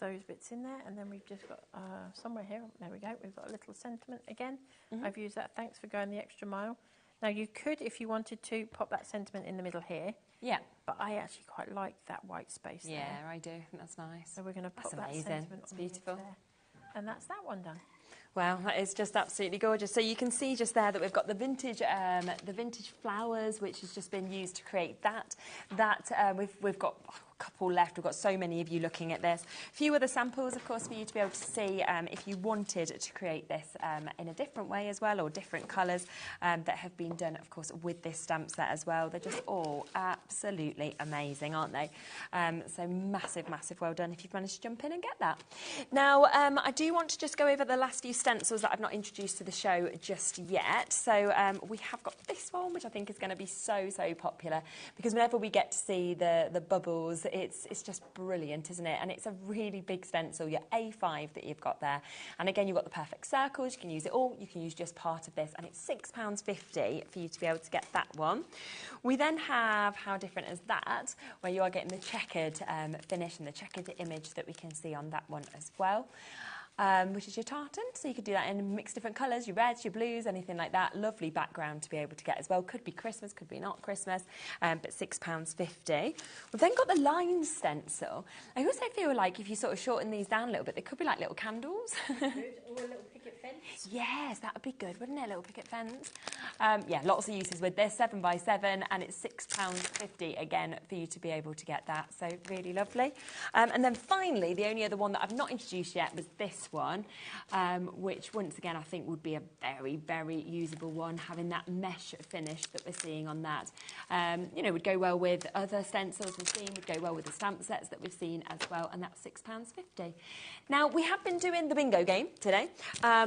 those bits in there, and then we've just got somewhere here, there we go, we've got a little sentiment again. I've used that, thanks for going the extra mile. Now you could, if you wanted to, pop that sentiment in the middle here. Yeah. But I actually quite like that white space there. Yeah, I do. That's nice. So we're going to pop that sentiment It's beautiful. there. And that's that one done. Wow, that is just absolutely gorgeous. So you can see just there that we've got the vintage flowers, which has just been used to create that. We've got a couple left. We've got so many of you looking at this. A few other samples, of course, for you to be able to see if you wanted to create this in a different way as well, or different colours that have been done, of course, with this stamp set as well. They're just all absolutely amazing, aren't they? So massive, massive well done if you've managed to jump in and get that. Now, I do want to just go over the last few stencils that I've not introduced to the show just yet. So we have got this one, which I think is going to be so, so popular, because whenever we get to see the bubbles, it's just brilliant, isn't it? And it's a really big stencil, your A5 that you've got there. And again, you've got the perfect circles. You can use it all. You can use just part of this. And it's £6.50 for you to be able to get that one. We then have How Different Is That, where you are getting the checkered finish and the checkered image that we can see on that one as well. Which is your tartan, so you could do that in mixed different colours, your reds, your blues, anything like that. Lovely background to be able to get as well. Could be Christmas, could be not Christmas, but £6.50. We've then got the line stencil. I also feel like if you sort of shorten these down a little bit, they could be like little candles. Good, or a little picket fence. Yes, that would be good, wouldn't it? A little picket fence. Yeah, lots of uses with this, 7x7, and it's £6.50 again for you to be able to get that. So really lovely. And then finally, the only other one that I've not introduced yet was this one, which once again I think would be a very, very usable one, having that mesh finish that we're seeing on that. You know, would go well with other stencils we've seen, would go well with the stamp sets that we've seen as well, and that's £6.50. Now, we have been doing the bingo game today.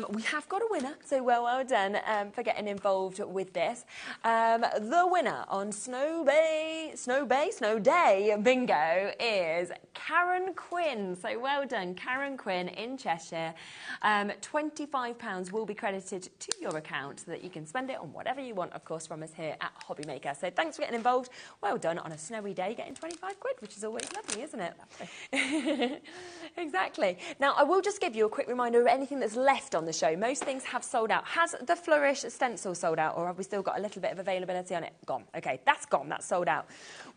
We have got a winner, so well done for getting involved with this. The winner on Snow Day bingo is Karen Quinn. So well done, Karen Quinn in Cheshire. £25 will be credited to your account so that you can spend it on whatever you want, of course, from us here at HobbyMaker. So thanks for getting involved. Well done on a snowy day, getting 25 quid, which is always lovely, isn't it? Exactly. Now, I will just give you a quick reminder of anything that's left on the show. Most things have sold out. Has the Flourish stencil sold out, or have we still got a little bit of availability on it? Gone. Okay, that's gone. That's sold out.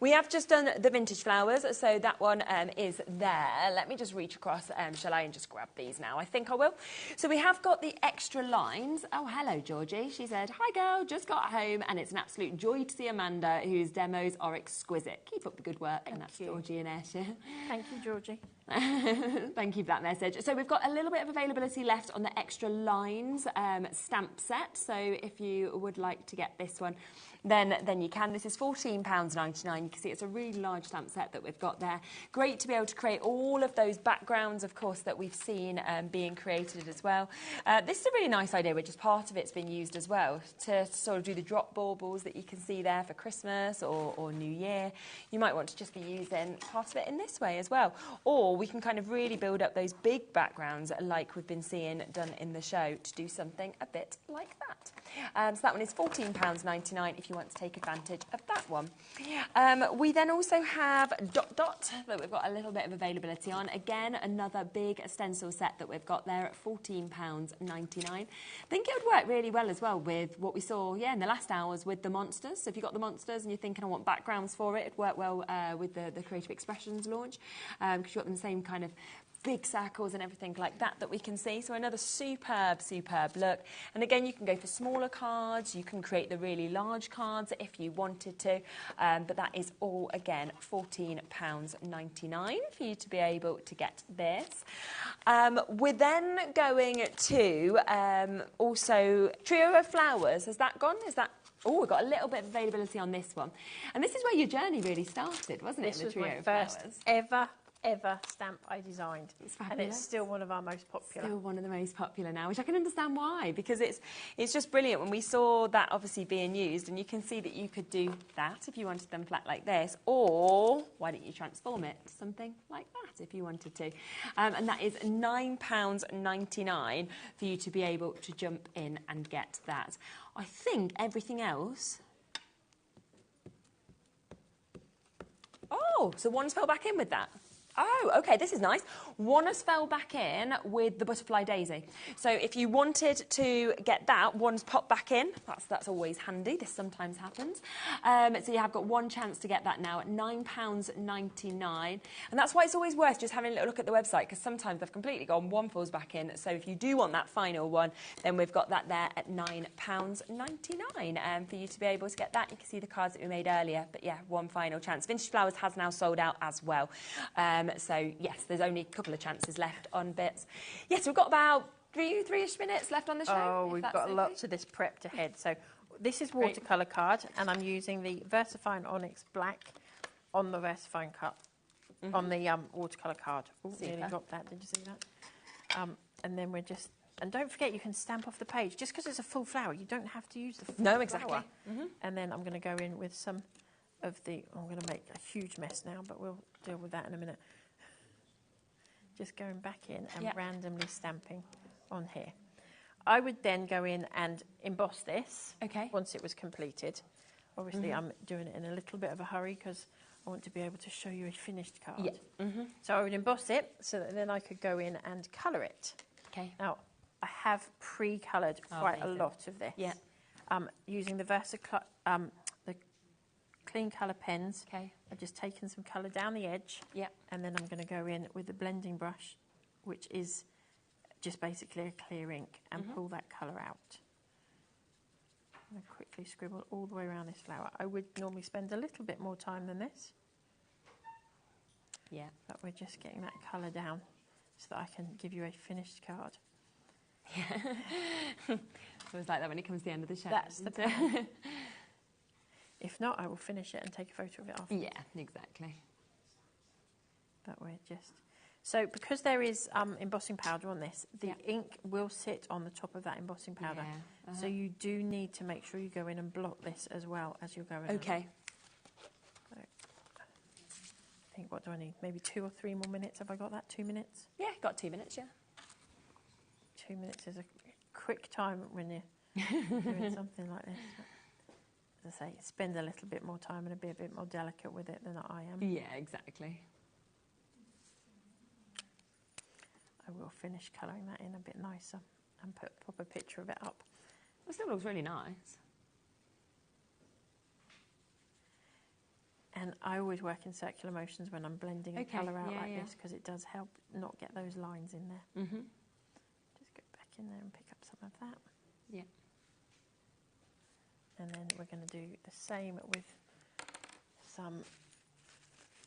We have just done the vintage flowers, so that one is there. Let me just reach across, shall I, and just grab these now. I think I will. So we have got the extra lines. Oh, hello, Georgie. She said, hi, girl, just got home, and it's an absolute joy to see Amanda, whose demos are exquisite. Keep up the good work. And that's Georgie in Ayrshire. Thank you, Georgie. Thank you for that message. So we've got a little bit of availability left on the extra lines stamp set. So if you would like to get this one, then you can. This is £14.99. You can see it's a really large stamp set that we've got there. Great to be able to create all of those backgrounds, of course, that we've seen being created as well. This is a really nice idea, which is part of it's been used as well to sort of do the drop baubles that you can see there for Christmas or New Year. You might want to just be using part of it in this way as well. Or we can kind of really build up those big backgrounds like we've been seeing done in the show to do something a bit like that. So that one is £14.99 if you want to take advantage of that one. We then also have Dot Dot that we've got a little bit of availability on. Again, another big stencil set that we've got there at £14.99. I think it would work really well as well with what we saw, in the last hours with the monsters. So if you've got the monsters and you're thinking I want backgrounds for it, it'd work well with the Creative Expressions launch, because you've got the same kind of big circles and everything like that we can see. So another superb, superb look. And again, you can go for smaller cards. You can create the really large cards if you wanted to. But that is all, again, £14.99 for you to be able to get this. We're then going to also Trio of Flowers. Has that gone? Is that... Oh, we've got a little bit of availability on this one. And this is where your journey really started, wasn't it? This was my first ever stamp I designed, and it's still one of our most popular. Still one of the most popular now, which I can understand why, because it's just brilliant when we saw that obviously being used, and you can see that you could do that if you wanted them flat like this, or why don't you transform it to something like that if you wanted to, and that is £9.99 for you to be able to jump in and get that. I think everything else... Oh, so one's fell back in with that. Oh, okay, this is nice. One has fell back in with the butterfly daisy. So if you wanted to get that, one's popped back in. That's always handy. This sometimes happens. So you have got one chance to get that now at £9.99. And that's why it's always worth just having a little look at the website, because sometimes they've completely gone, one falls back in. So if you do want that final one, then we've got that there at £9.99 for you to be able to get that. You can see the cards that we made earlier. But yeah, one final chance. Vintage Flowers has now sold out as well. So, yes, there's only a couple of chances left on bits. Yes, we've got about three-ish minutes left on the show. Oh, we've got lots of this prepped ahead. So this is watercolour card, and I'm using the VersaFine Onyx Black on the VersaFine cup, on the watercolour card. Oh, nearly got that. Did you see that? And then we're just... And don't forget, you can stamp off the page. Just because it's a full flower, you don't have to use the full flower. No, exactly. And then I'm going to go in with some of the... I'm going to make a huge mess now, but we'll deal with that in a minute. Just going back in and randomly stamping on here. I would then go in and emboss this once it was completed. Obviously, I'm doing it in a little bit of a hurry because I want to be able to show you a finished card. So I would emboss it so that then I could go in and colour it. Now, I have pre-coloured quite a lot of this. Using the the clean colour pens. I've just taken some colour down the edge. And then I'm going to go in with the blending brush, which is just basically a clear ink, and pull that colour out. I'm going to quickly scribble all the way around this flower. I would normally spend a little bit more time than this. But we're just getting that colour down so that I can give you a finished card. I always like that when it comes to the end of the show. That's the plan. If not, I will finish it and take a photo of it after. Yeah, exactly. But we're just... So because there is embossing powder on this, the ink will sit on the top of that embossing powder. So you do need to make sure you go in and blot this as well as you're going on. So, I think, what do I need? Maybe 2 or 3 more minutes. Have I got that? 2 minutes? Yeah, got 2 minutes, 2 minutes is a quick time when you're doing something like this. As I say, spend a little bit more time and be a bit more delicate with it than I am. Yeah, exactly. I will finish colouring that in a bit nicer and pop a picture of it up. It still looks really nice. And I always work in circular motions when I'm blending a colour out like this, because it does help not get those lines in there. Just go back in there and pick up some of that. And then we're going to do the same with some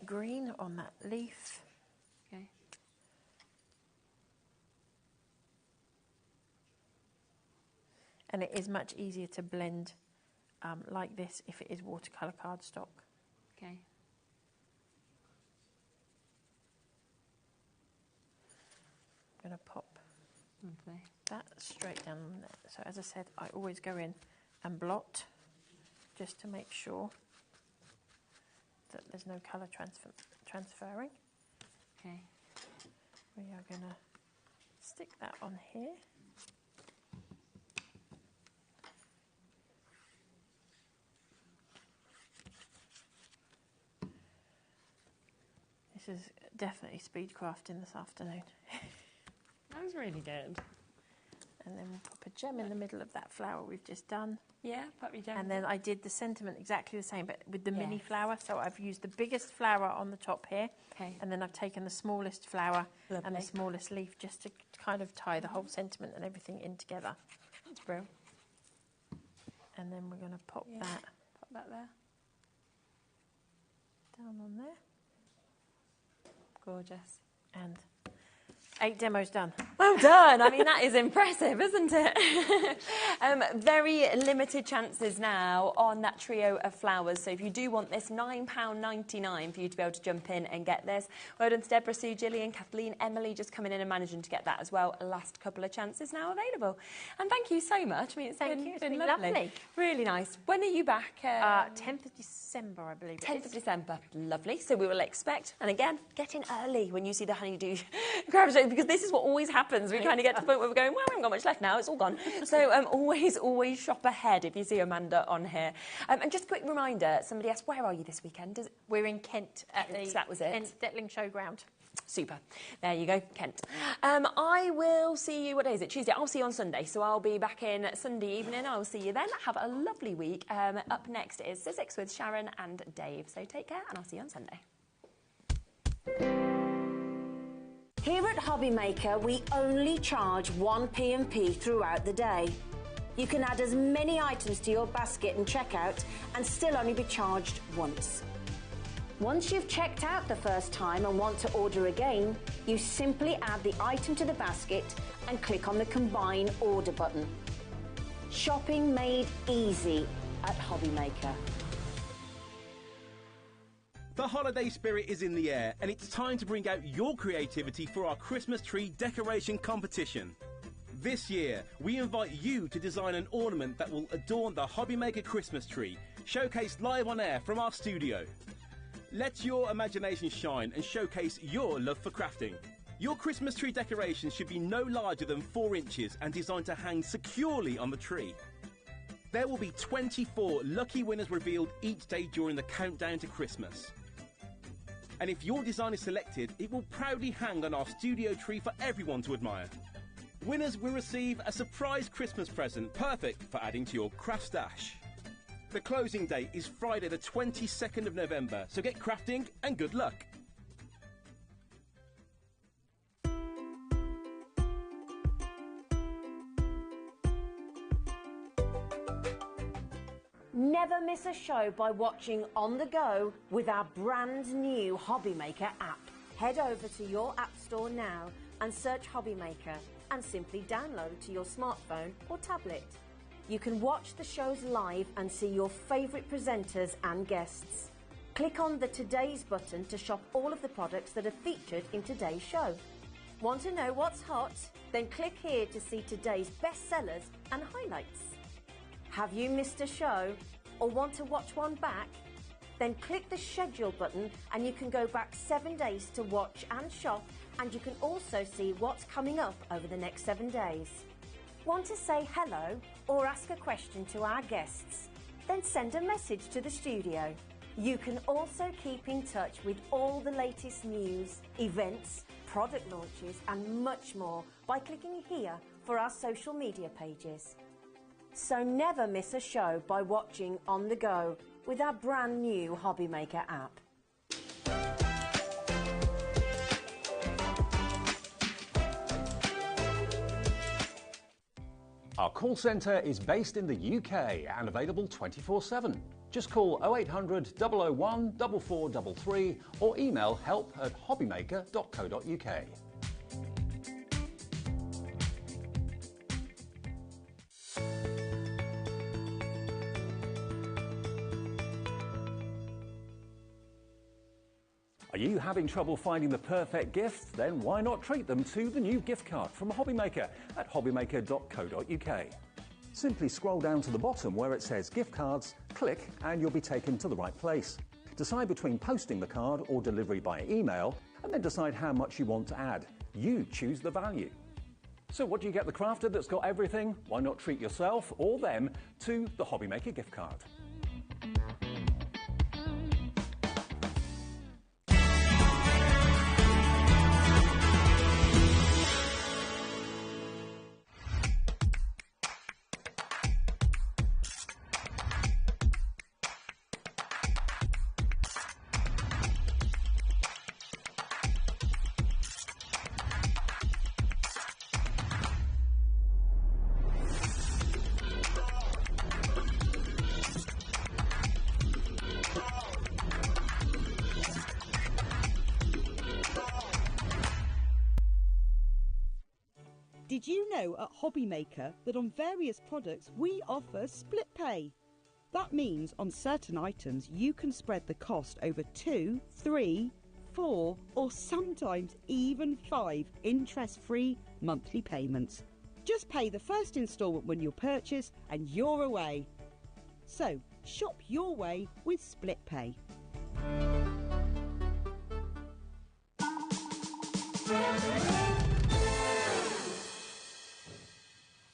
green on that leaf. And it is much easier to blend like this if it is watercolour cardstock. I'm going to pop that straight down there. So as I said, I always go in and blot just to make sure that there's no colour transferring. We are going to stick that on here. This is definitely speed crafting this afternoon. That was really good. And then we'll pop a gem in the middle of that flower we've just done. Pop your gem. And then I did the sentiment exactly the same, but with the mini flower. So I've used the biggest flower on the top here. And then I've taken the smallest flower and the smallest leaf just to kind of tie the whole sentiment and everything in together. That's brilliant. And then we're going to pop that there. Down on there. Gorgeous. And 8 demos done. Well done. I mean, that is impressive, isn't it? Very limited chances now on that trio of flowers. So if you do want this, £9.99 for you to be able to jump in and get this. Well done to Deborah, Sue, Gillian, Kathleen, Emily, just coming in and managing to get that as well. Last couple of chances now available. And thank you so much. I mean, it's been lovely. Really nice. When are you back? 10th of December, I believe. 10th of December. Lovely. So we will expect, and again, get in early when you see the honeydew crab shapes, because this is what always happens. We kind of get to the point where we're going, well, we haven't got much left now. It's all gone. So always shop ahead if you see Amanda on here. And just a quick reminder, somebody asked, where are you this weekend? We're in Kent at the that was it. Detling Showground. Super. There you go, Kent. I will see you, what day is it? Tuesday. I'll see you on Sunday. So I'll be back in Sunday evening. I'll see you then. Have a lovely week. Up next is Sussex with Sharon and Dave. So take care and I'll see you on Sunday. Here at HobbyMaker, we only charge one P&P throughout the day. You can add as many items to your basket and checkout and still only be charged once. Once you've checked out the first time and want to order again, you simply add the item to the basket and click on the Combine Order button. Shopping made easy at HobbyMaker. The holiday spirit is in the air, and it's time to bring out your creativity for our Christmas tree decoration competition. This year, we invite you to design an ornament that will adorn the HobbyMaker Christmas tree, showcased live on air from our studio. Let your imagination shine and showcase your love for crafting. Your Christmas tree decoration should be no larger than 4 inches and designed to hang securely on the tree. There will be 24 lucky winners revealed each day during the countdown to Christmas. And if your design is selected, it will proudly hang on our studio tree for everyone to admire. Winners will receive a surprise Christmas present, perfect for adding to your craft stash. The closing date is Friday the 22nd of November, so get crafting and good luck. Never miss a show by watching on the go with our brand new HobbyMaker app. Head over to your app store now and search HobbyMaker and simply download it to your smartphone or tablet. You can watch the shows live and see your favourite presenters and guests. Click on the Today's button to shop all of the products that are featured in today's show. Want to know what's hot? Then click here to see today's bestsellers and highlights. Have you missed a show or want to watch one back? Then click the schedule button and you can go back 7 days to watch and shop, and you can also see what's coming up over the next 7 days. Want to say hello or ask a question to our guests? Then send a message to the studio. You can also keep in touch with all the latest news, events, product launches and much more by clicking here for our social media pages. So never miss a show by watching on the go with our brand new HobbyMaker app. Our call centre is based in the UK and available 24/7. Just call 0800 001 4433 or email help@hobbymaker.co.uk. Are you having trouble finding the perfect gift? Then why not treat them to the new gift card from HobbyMaker at hobbymaker.co.uk. Simply scroll down to the bottom where it says gift cards, click and you'll be taken to the right place. Decide between posting the card or delivery by email and then decide how much you want to add. You choose the value. So what do you get the crafter that's got everything? Why not treat yourself or them to the HobbyMaker gift card? Did you know at HobbyMaker that on various products we offer split pay? That means on certain items you can spread the cost over 2, 3, 4 or sometimes even 5 interest-free monthly payments. Just pay the first instalment when you purchase and you're away. So shop your way with split pay.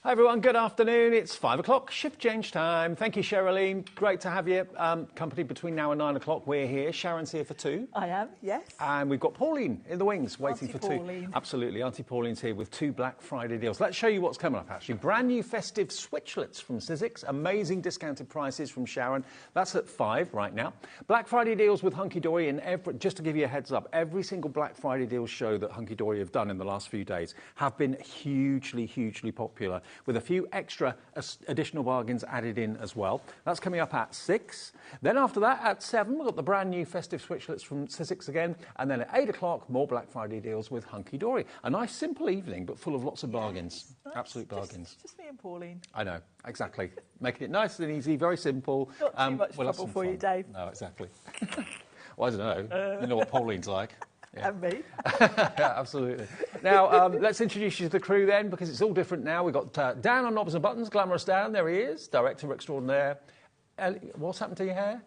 Hi everyone, good afternoon. It's 5 o'clock, shift change time. Thank you, Sherilyn. Great to have you. Company between now and 9 o'clock. We're here. Sharon's here for 2. I am, yes. And we've got Pauline in the wings waiting Auntie for 2. Pauline. Absolutely, Auntie Pauline's here with 2 Black Friday deals. Let's show you what's coming up, actually. Brand new festive switchlets from Sizzix. Amazing discounted prices from Sharon. That's at 5 right now. Black Friday deals with Hunky Dory. And just to give you a heads up, every single Black Friday deal show that Hunky Dory have done in the last few days have been hugely, hugely popular, with a few extra additional bargains added in as well. That's coming up at 6. Then after that, at 7, we've got the brand new festive switchlets from Sizzix again. And then at 8 o'clock, more Black Friday deals with Hunky Dory. A nice, simple evening, but full of lots of bargains. Nice. Absolute bargains. Just me and Pauline. I know, exactly. Making it nice and easy, very simple. Not too much trouble for you, Dave. No, exactly. Well, I don't know. You know what Pauline's like. Yeah. And me. Yeah, absolutely. Now, let's introduce you to the crew then, because it's all different now. We've got Dan on Knobs and Buttons, Glamorous Dan, there he is, Director Extraordinaire. Ellie, what's happened to your hair?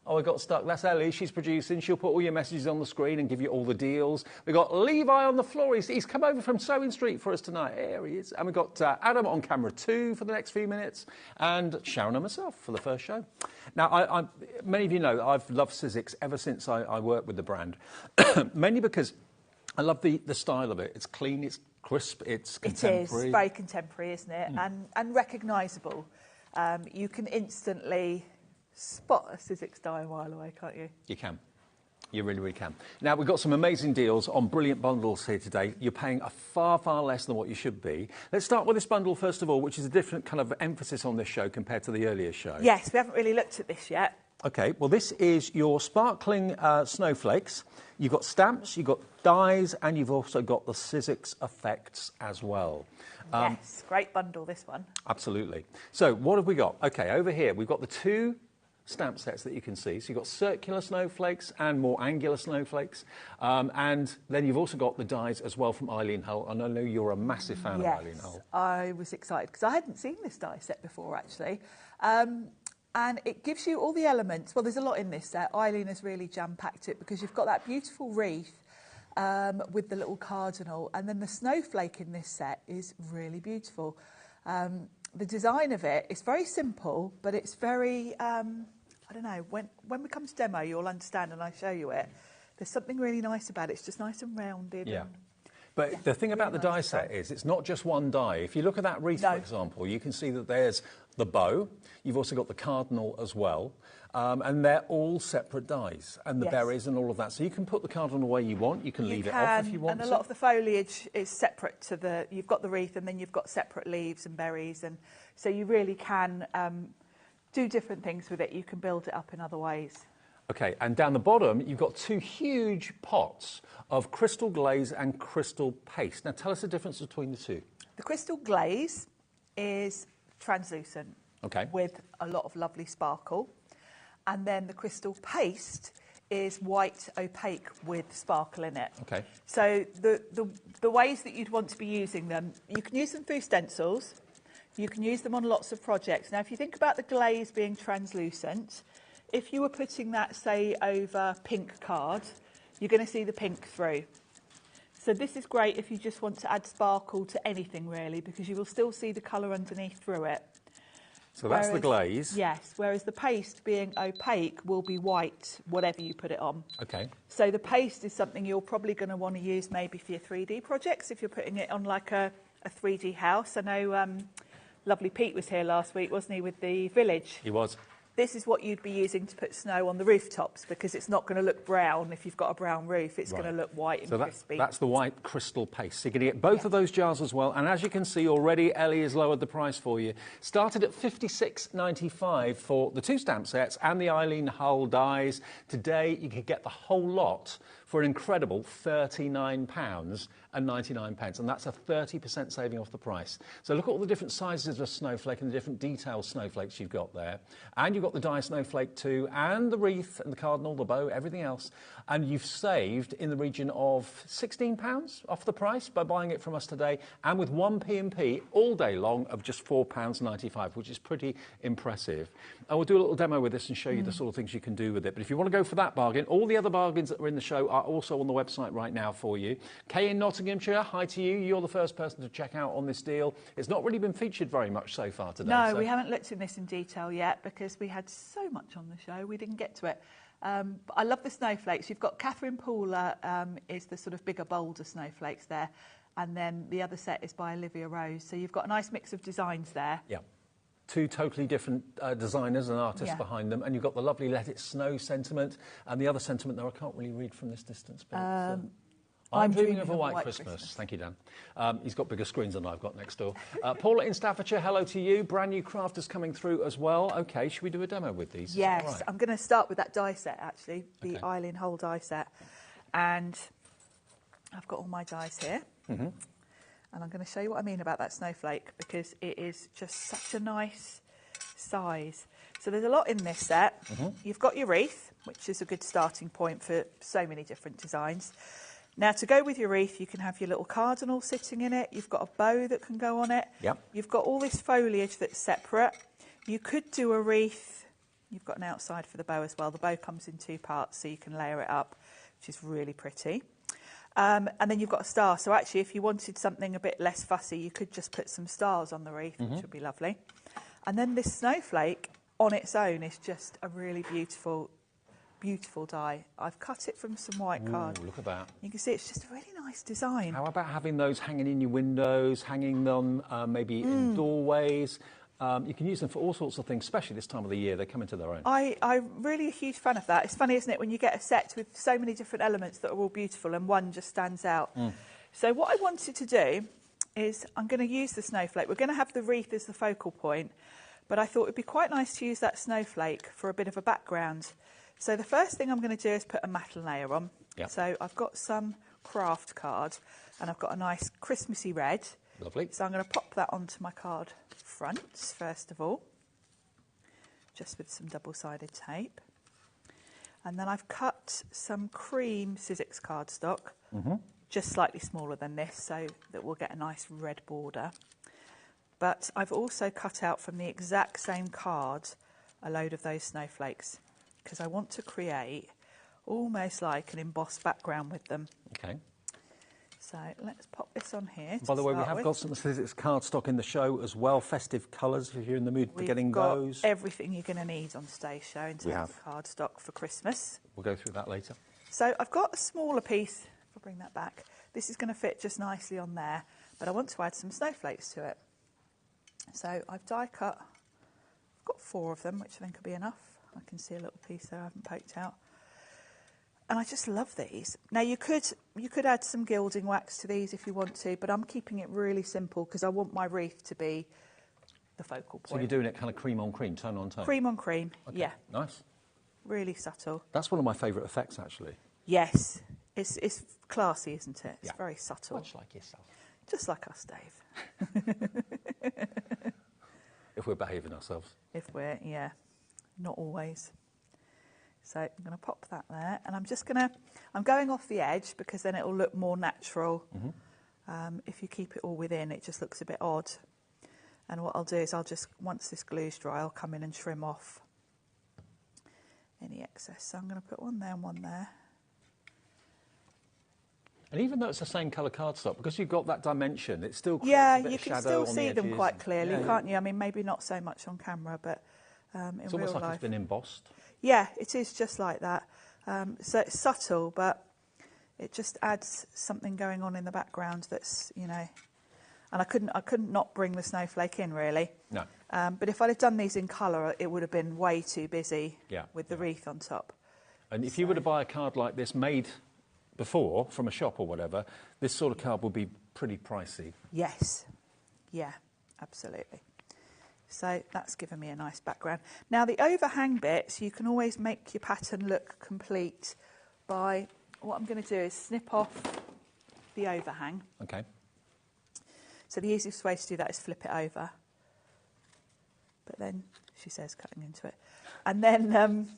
Oh, it got stuck. That's Ellie. She's producing. She'll put all your messages on the screen and give you all the deals. We've got Levi on the floor. He's come over from Sewing Street for us tonight. Here he is. And we've got Adam on camera 2 for the next few minutes. And Sharon and myself for the first show. Now, many of you know that I've loved Sizzix ever since I worked with the brand. Mainly because I love the style of it. It's clean, it's crisp, it's contemporary. It is. Very contemporary, isn't it? And recognisable. You can instantly spot a Sizzix die a mile away, can't you? You can. You really, really can. Now, we've got some amazing deals on brilliant bundles here today. You're paying a far, far less than what you should be. Let's start with this bundle, first of all, which is a different kind of emphasis on this show compared to the earlier show. Yes, we haven't really looked at this yet. OK, well, this is your sparkling snowflakes. You've got stamps, you've got dies, and you've also got the Sizzix effects as well. Yes, great bundle, this one. Absolutely. So, what have we got? OK, over here, we've got the 2 stamp sets that you can see. So you've got circular snowflakes and more angular snowflakes. And then you've also got the dies as well from Eileen Hull. And I know you're a massive fan of Eileen Hull. I was excited because I hadn't seen this die set before, actually. And it gives you all the elements. Well, there's a lot in this set. Eileen has really jam-packed it because you've got that beautiful wreath with the little cardinal. And then the snowflake in this set is really beautiful. The design of it is very simple, but it's very... I don't know, when we come to demo, you'll understand and I show you it. There's something really nice about it. It's just nice and rounded. Yeah. But the thing about the die set is it's not just one die. If you look at that wreath, for example, you can see that there's the bow. You've also got the cardinal as well. And they're all separate dies. And the berries and all of that. So you can put the cardinal where you want. You can leave it off if you want to. And a lot of the foliage is separate to the... You've got the wreath and then you've got separate leaves and berries. And so you really can... do different things with it. You can build it up in other ways. OK, and down the bottom, you've got 2 huge pots of crystal glaze and crystal paste. Now, tell us the difference between the 2. The crystal glaze is translucent with a lot of lovely sparkle. And then the crystal paste is white opaque with sparkle in it. OK. So the ways that you'd want to be using them, you can use them through stencils. You can use them on lots of projects. Now, if you think about the glaze being translucent, if you were putting that, say, over pink card, you're going to see the pink through. So this is great if you just want to add sparkle to anything, really, because you will still see the colour underneath through it. So that's the glaze? Yes, whereas the paste being opaque will be white, whatever you put it on. OK. So the paste is something you're probably going to want to use maybe for your 3D projects, if you're putting it on like a 3D house. I know... Lovely Pete was here last week, wasn't he, with the village? He was. This is what you'd be using to put snow on the rooftops because it's not going to look brown if you've got a brown roof. It's going to look white and crispy. That's the white crystal paste. So you're going to get both of those jars as well. And as you can see already, Ellie has lowered the price for you. Started at $56.95 for the 2 stamp sets and the Eileen Hull dies. Today, you could get the whole lot for an incredible £39.99, and that's a 30% saving off the price. So look at all the different sizes of snowflake and the different detailed snowflakes you've got there. And you've got the die snowflake too, and the wreath and the cardinal, the bow, everything else. And you've saved in the region of £16 off the price by buying it from us today, and with 1 P&P all day long of just £4.95, which is pretty impressive. And we'll do a little demo with this and show you the sort of things you can do with it. But if you want to go for that bargain, all the other bargains that are in the show are also on the website right now for you. Kay in Nottinghamshire, hi to you. You're the first person to check out on this deal. It's not really been featured very much so far today. No, we haven't looked in this in detail yet because we had so much on the show, we didn't get to it. But I love the snowflakes. You've got Catherine Paula is the sort of bigger, bolder snowflakes there. And then the other set is by Olivia Rose. So you've got a nice mix of designs there. Yeah. Two totally different designers and artists behind them. And you've got the lovely Let It Snow sentiment. And the other sentiment, though, I can't really read from this distance. But I'm dreaming of a white Christmas. Thank you, Dan. He's got bigger screens than I've got next door. Paula in Staffordshire, hello to you. Brand new crafters coming through as well. OK, should we do a demo with these? Yes, right? I'm going to start with that die set, actually, the Eileen Hull die set. And I've got all my dies here. Mm-hmm. And I'm going to show you what I mean about that snowflake because it is just such a nice size. So there's a lot in this set. Mm-hmm. You've got your wreath, which is a good starting point for so many different designs. Now, to go with your wreath, you can have your little cardinal sitting in it. You've got a bow that can go on it. Yep. You've got all this foliage that's separate. You could do a wreath. You've got an outside for the bow as well. The bow comes in two parts, so you can layer it up, which is really pretty. And then you've got a star. So actually, if you wanted something a bit less fussy, you could just put some stars on the wreath, which would be lovely. And then this snowflake on its own is just a really beautiful, beautiful die. I've cut it from some white card. Look at that. You can see it's just a really nice design. How about having those hanging in your windows, hanging them maybe in doorways? You can use them for all sorts of things, especially this time of the year. They come into their own. I'm really a huge fan of that. It's funny, isn't it, when you get a set with so many different elements that are all beautiful and one just stands out. So what I wanted to do is I'm going to use the snowflake. We're going to have the wreath as the focal point, but I thought it would be quite nice to use that snowflake for a bit of a background. So the first thing I'm going to do is put a matte layer on. Yep. So I've got some craft card and I've got a nice Christmassy red. Lovely. So I'm going to pop that onto my card fronts, first of all, just with some double-sided tape. And then I've cut some cream Sizzix cardstock, just slightly smaller than this, so that we'll get a nice red border. But I've also cut out from the exact same card a load of those snowflakes, because I want to create almost like an embossed background with them. Okay. So let's pop this on here. By the way, we have got some Sizzix cardstock in the show as well, festive colours if you're in the mood for getting those. We've got everything you're going to need on today's show in terms of cardstock for Christmas. We'll go through that later. So I've got a smaller piece, if I bring that back. This is going to fit just nicely on there, but I want to add some snowflakes to it. So I've die cut, I've got 4 of them, which I think will be enough. I can see a little piece there I haven't poked out. And I just love these. Now, you could add some gilding wax to these if you want to, but I'm keeping it really simple because I want my wreath to be the focal point. So you're doing it kind of cream on cream, tone on tone? Cream on cream, okay. yeah. Nice. Really subtle. That's one of my favourite effects, actually. Yes. It's classy, isn't it? It's very subtle. Much like yourself. Just like us, Dave. If we're behaving ourselves. If we're, not always. So I'm going to pop that there, and I'm going off the edge because then it'll look more natural. If you keep it all within, it just looks a bit odd. And what I'll do is once this glue's dry, I'll come in and trim off any excess. So I'm going to put one there and one there. And even though it's the same colour cardstock, because you've got that dimension, it still creates a bit you of can shadow still on see the them edges. quite clearly, can't you? I mean, maybe not so much on camera, but in real life. It's almost like it's been embossed. Yeah, it is just like that. So it's subtle, but it just adds something going on in the background that's, And I couldn't not bring the snowflake in, really. No. But if I'd have done these in colour, it would have been way too busy with the wreath on top. And if you were to buy a card like this made before from a shop or whatever, this sort of card would be pretty pricey. Yes. Yeah, absolutely. So that's given me a nice background. Now, the overhang bits, you can always make your pattern look complete by, what I'm going to do is snip off the overhang. Okay. So the easiest way to do that is flip it over. But then, she says, cutting into it. And then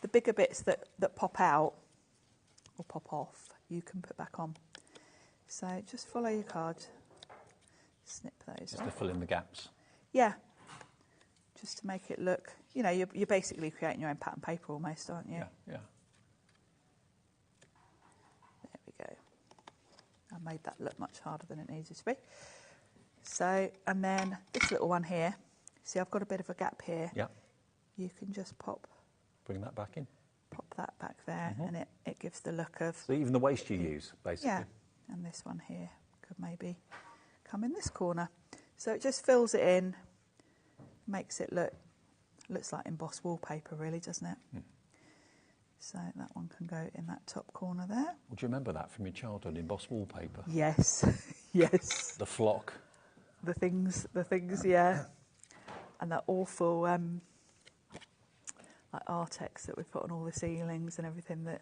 the bigger bits that pop out, or pop off, you can put back on. So just follow your card, snip those Just off. to fill in the gaps. Yeah, just to make it look, you're basically creating your own pattern paper almost, aren't you? Yeah. made that look much harder than it needed to be. So, and then this little one here, see I've got a bit of a gap here. Yeah. You can just bring that back in. Pop that back there, and it gives the look of... So even the waste you use, basically. Yeah, and this one here could maybe come in this corner. So it just fills it in, makes it looks like embossed wallpaper really, doesn't it? So that one can go in that top corner there. Well, do you remember that from your childhood, embossed wallpaper? Yes, yes. The flock. The things, yeah. And that awful like Artex that we put on all the ceilings and everything that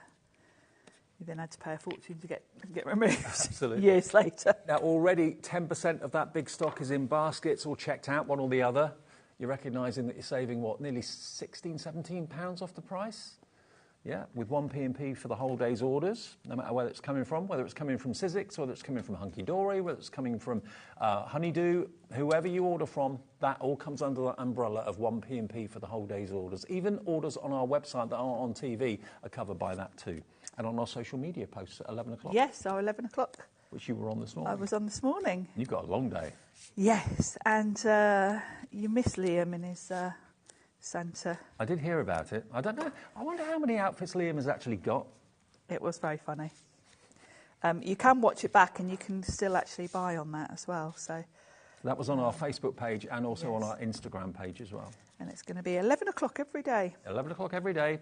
you then had to pay a fortune to get removed. Absolutely. Years later. Now, already 10% of that big stock is in baskets or checked out, one or the other. You're recognising that you're saving, what, nearly £16, £17 off the price? Yeah, with 1p&p for the whole day's orders, no matter where it's coming from, whether it's coming from Sizzix, whether it's coming from Hunky Dory, whether it's coming from Honeydew, whoever you order from, that all comes under the umbrella of 1p&p for the whole day's orders. Even orders on our website that aren't on TV are covered by that too. And on our social media posts at 11 o'clock. Yes, our 11 o'clock. Which you were on this morning. I was on this morning. You've got a long day. Yes, and you miss Liam in his Santa. I did hear about it. I don't know. I wonder how many outfits Liam has actually got. It was very funny. You can watch it back and you can still actually buy on that as well. So that was on our Facebook page and also on our Instagram page as well. And it's going to be 11 o'clock every day. 11 o'clock every day,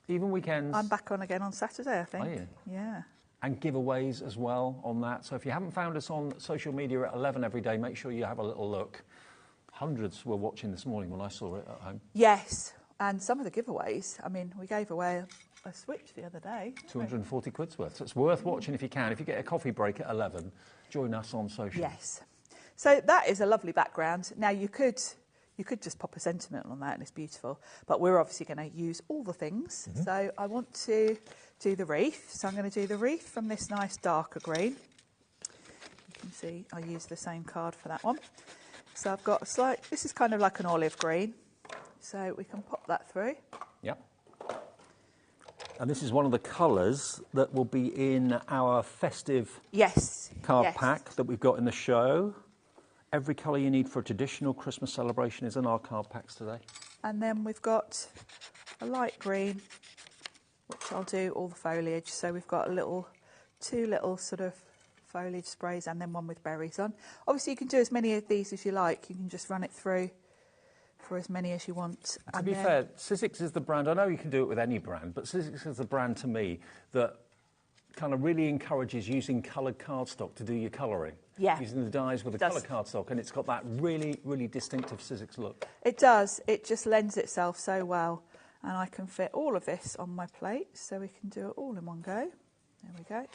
even weekends. I'm back on again on Saturday, I think. Are you? Yeah. And giveaways as well on that. So if you haven't found us on social media at 11 every day, make sure you have a little look. Hundreds were watching this morning when I saw it at home. Yes, and some of the giveaways. I mean, we gave away a Switch the other day. 240 quid's worth. So it's worth watching if you can. If you get a coffee break at 11, join us on social. Yes. So that is a lovely background. Now you could just pop a sentiment on that and it's beautiful. But we're obviously going to use all the things. So I want to do the wreath. So I'm going to do the wreath from this nice darker green. You can see I used the same card for that one. So I've got a slight, this is kind of like an olive green. So we can pop that through. Yep. And this is one of the colours that will be in our festive card pack that we've got in the show. Every colour you need for a traditional Christmas celebration is in our card packs today. And then we've got a light green, which I'll do all the foliage. So we've got two little sort of foliage sprays and then one with berries on. Obviously you can do as many of these as you like. You can just run it through for as many as you want. To be fair, Sizzix is the brand. I know you can do it with any brand, but Sizzix is the brand to me that kind of really encourages using coloured cardstock to do your colouring. Yeah. Using the dies with the coloured cardstock, and it's got that really, really distinctive Sizzix look. It does. It just lends itself so well. And I can fit all of this on my plate, so we can do it all in one go. There we go.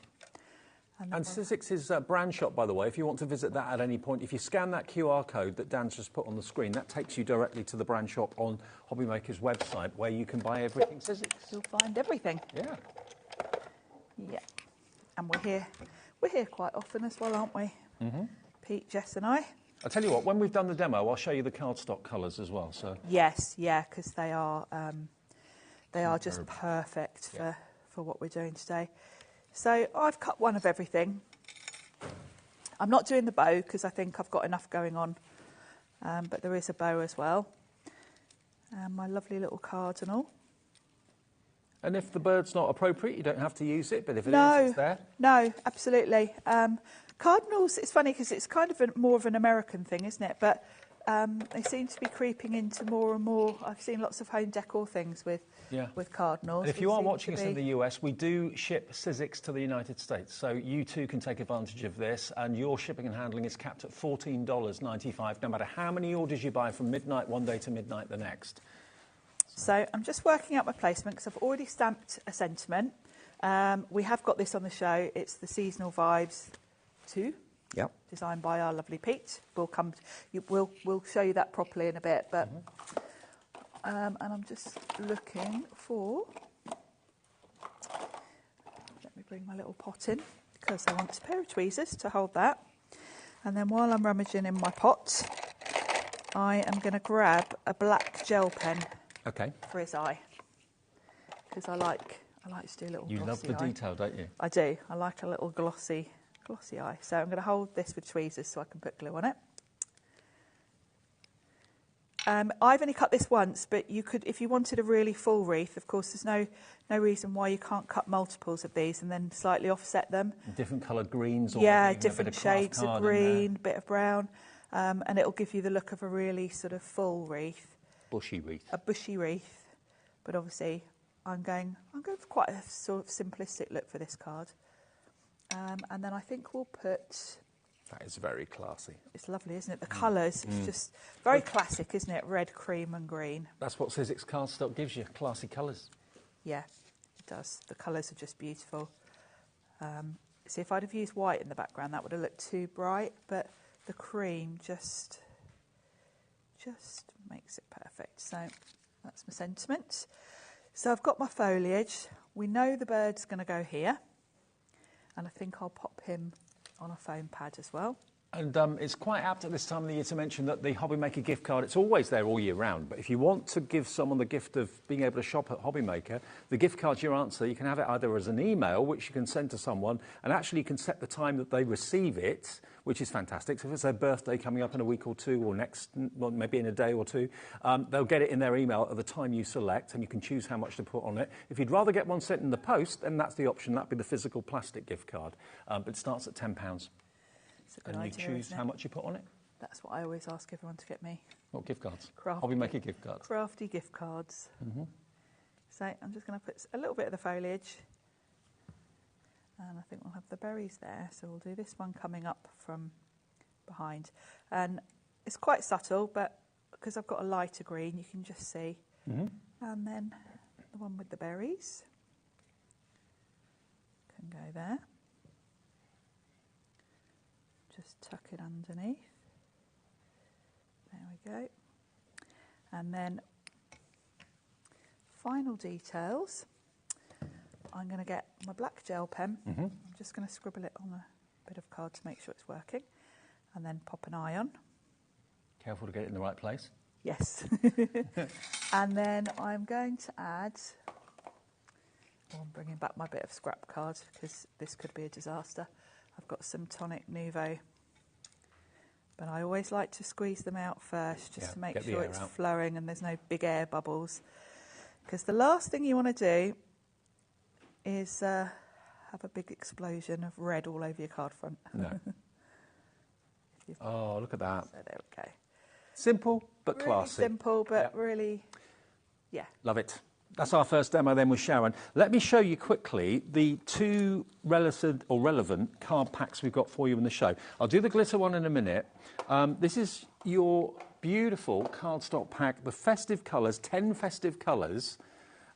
And Sizzix's brand shop, by the way, if you want to visit that at any point, if you scan that QR code that Dan's just put on the screen, that takes you directly to the brand shop on HobbyMaker's website, where you can buy everything Sizzix. You'll find everything. Yeah. Yeah. And we're here quite often as well, aren't we? Pete, Jess and I. I'll tell you what, when we've done the demo, I'll show you the cardstock colours as well. So yes, yeah, because they are just perfect for what we're doing today. So I've cut one of everything. I'm not doing the bow because I think I've got enough going on, but there is a bow as well. And my lovely little cards and all. And if the bird's not appropriate, you don't have to use it, but if it is, it's there. No, absolutely. Cardinals, it's funny because it's kind of more of an American thing, isn't it? But they seem to be creeping into more and more. I've seen lots of home decor things with cardinals. And if you are watching us in the US, we do ship Sizzix to the United States. So you too can take advantage of this, and your shipping and handling is capped at $14.95, no matter how many orders you buy from midnight one day to midnight the next. So I'm just working out my placement because I've already stamped a sentiment. We have got this on the show. It's the Seasonal Vibes 2. Yep. Designed by our lovely Pete. We'll show you that properly in a bit. But and I'm just looking for. Let me bring my little pot in because I want a pair of tweezers to hold that. And then while I'm rummaging in my pot, I am going to grab a black gel pen. Okay. For his eye, because I like to do a little. You love the detail, don't you? I do. I like a little glossy glossy eye. So I'm going to hold this with tweezers so I can put glue on it. I've only cut this once, but you could, if you wanted a really full wreath, of course, there's no reason why you can't cut multiples of these and then slightly offset them. Different coloured greens, or yeah, even different a bit of craft shades of card green, bit of brown, and it'll give you the look of a really sort of full wreath. Bushy wreath. A bushy wreath, but obviously I'm going for quite a sort of simplistic look for this card, and then I think we'll put. That is very classy. It's lovely, isn't it? The colours, it's just very classic, isn't it? Red, cream and green. That's what Sizzix cardstock gives you, classy colours. Yeah, it does. The colours are just beautiful. See, if I'd have used white in the background, that would have looked too bright, but the cream just makes it perfect. So that's my sentiment. So I've got my foliage. We know the bird's going to go here, and I think I'll pop him on a foam pad as well. And it's quite apt at this time of the year to mention that the HobbyMaker gift card, it's always there all year round, but if you want to give someone the gift of being able to shop at HobbyMaker, the gift card's your answer. You can have it either as an email, which you can send to someone, and actually you can set the time that they receive it, which is fantastic. So if it's their birthday coming up in a week or two, or next, well, maybe in a day or two, they'll get it in their email at the time you select, and you can choose how much to put on it. If you'd rather get one sent in the post, then that's the option. That'd be the physical plastic gift card, but it starts at £10. And you choose how much you put on it? That's what I always ask everyone to get me. What gift cards? HobbyMaker gift cards. Crafty gift cards. So I'm just going to put a little bit of the foliage, and I think we'll have the berries there. So we'll do this one coming up from behind. And it's quite subtle, but because I've got a lighter green, you can just see. And then the one with the berries can go there. Just tuck it underneath. There we go. And then final details. I'm going to get my black gel pen. I'm just going to scribble it on a bit of card to make sure it's working, and then pop an eye on. Careful to get it in the right place. Yes. And then I'm going to add. I'm bringing back my bit of scrap card because this could be a disaster. I've got some Tonic Nouveau, but I always like to squeeze them out first just to make sure it's flowing and there's no big air bubbles, because the last thing you want to do is have a big explosion of red all over your card front. No. Oh, look at that. So there we go. Simple but really classy. Simple but really, yeah. Love it. That's our first demo then with Sharon. Let me show you quickly the two relevant card packs we've got for you in the show. I'll do the glitter one in a minute. This is your beautiful cardstock pack, the festive colours, 10 festive colours.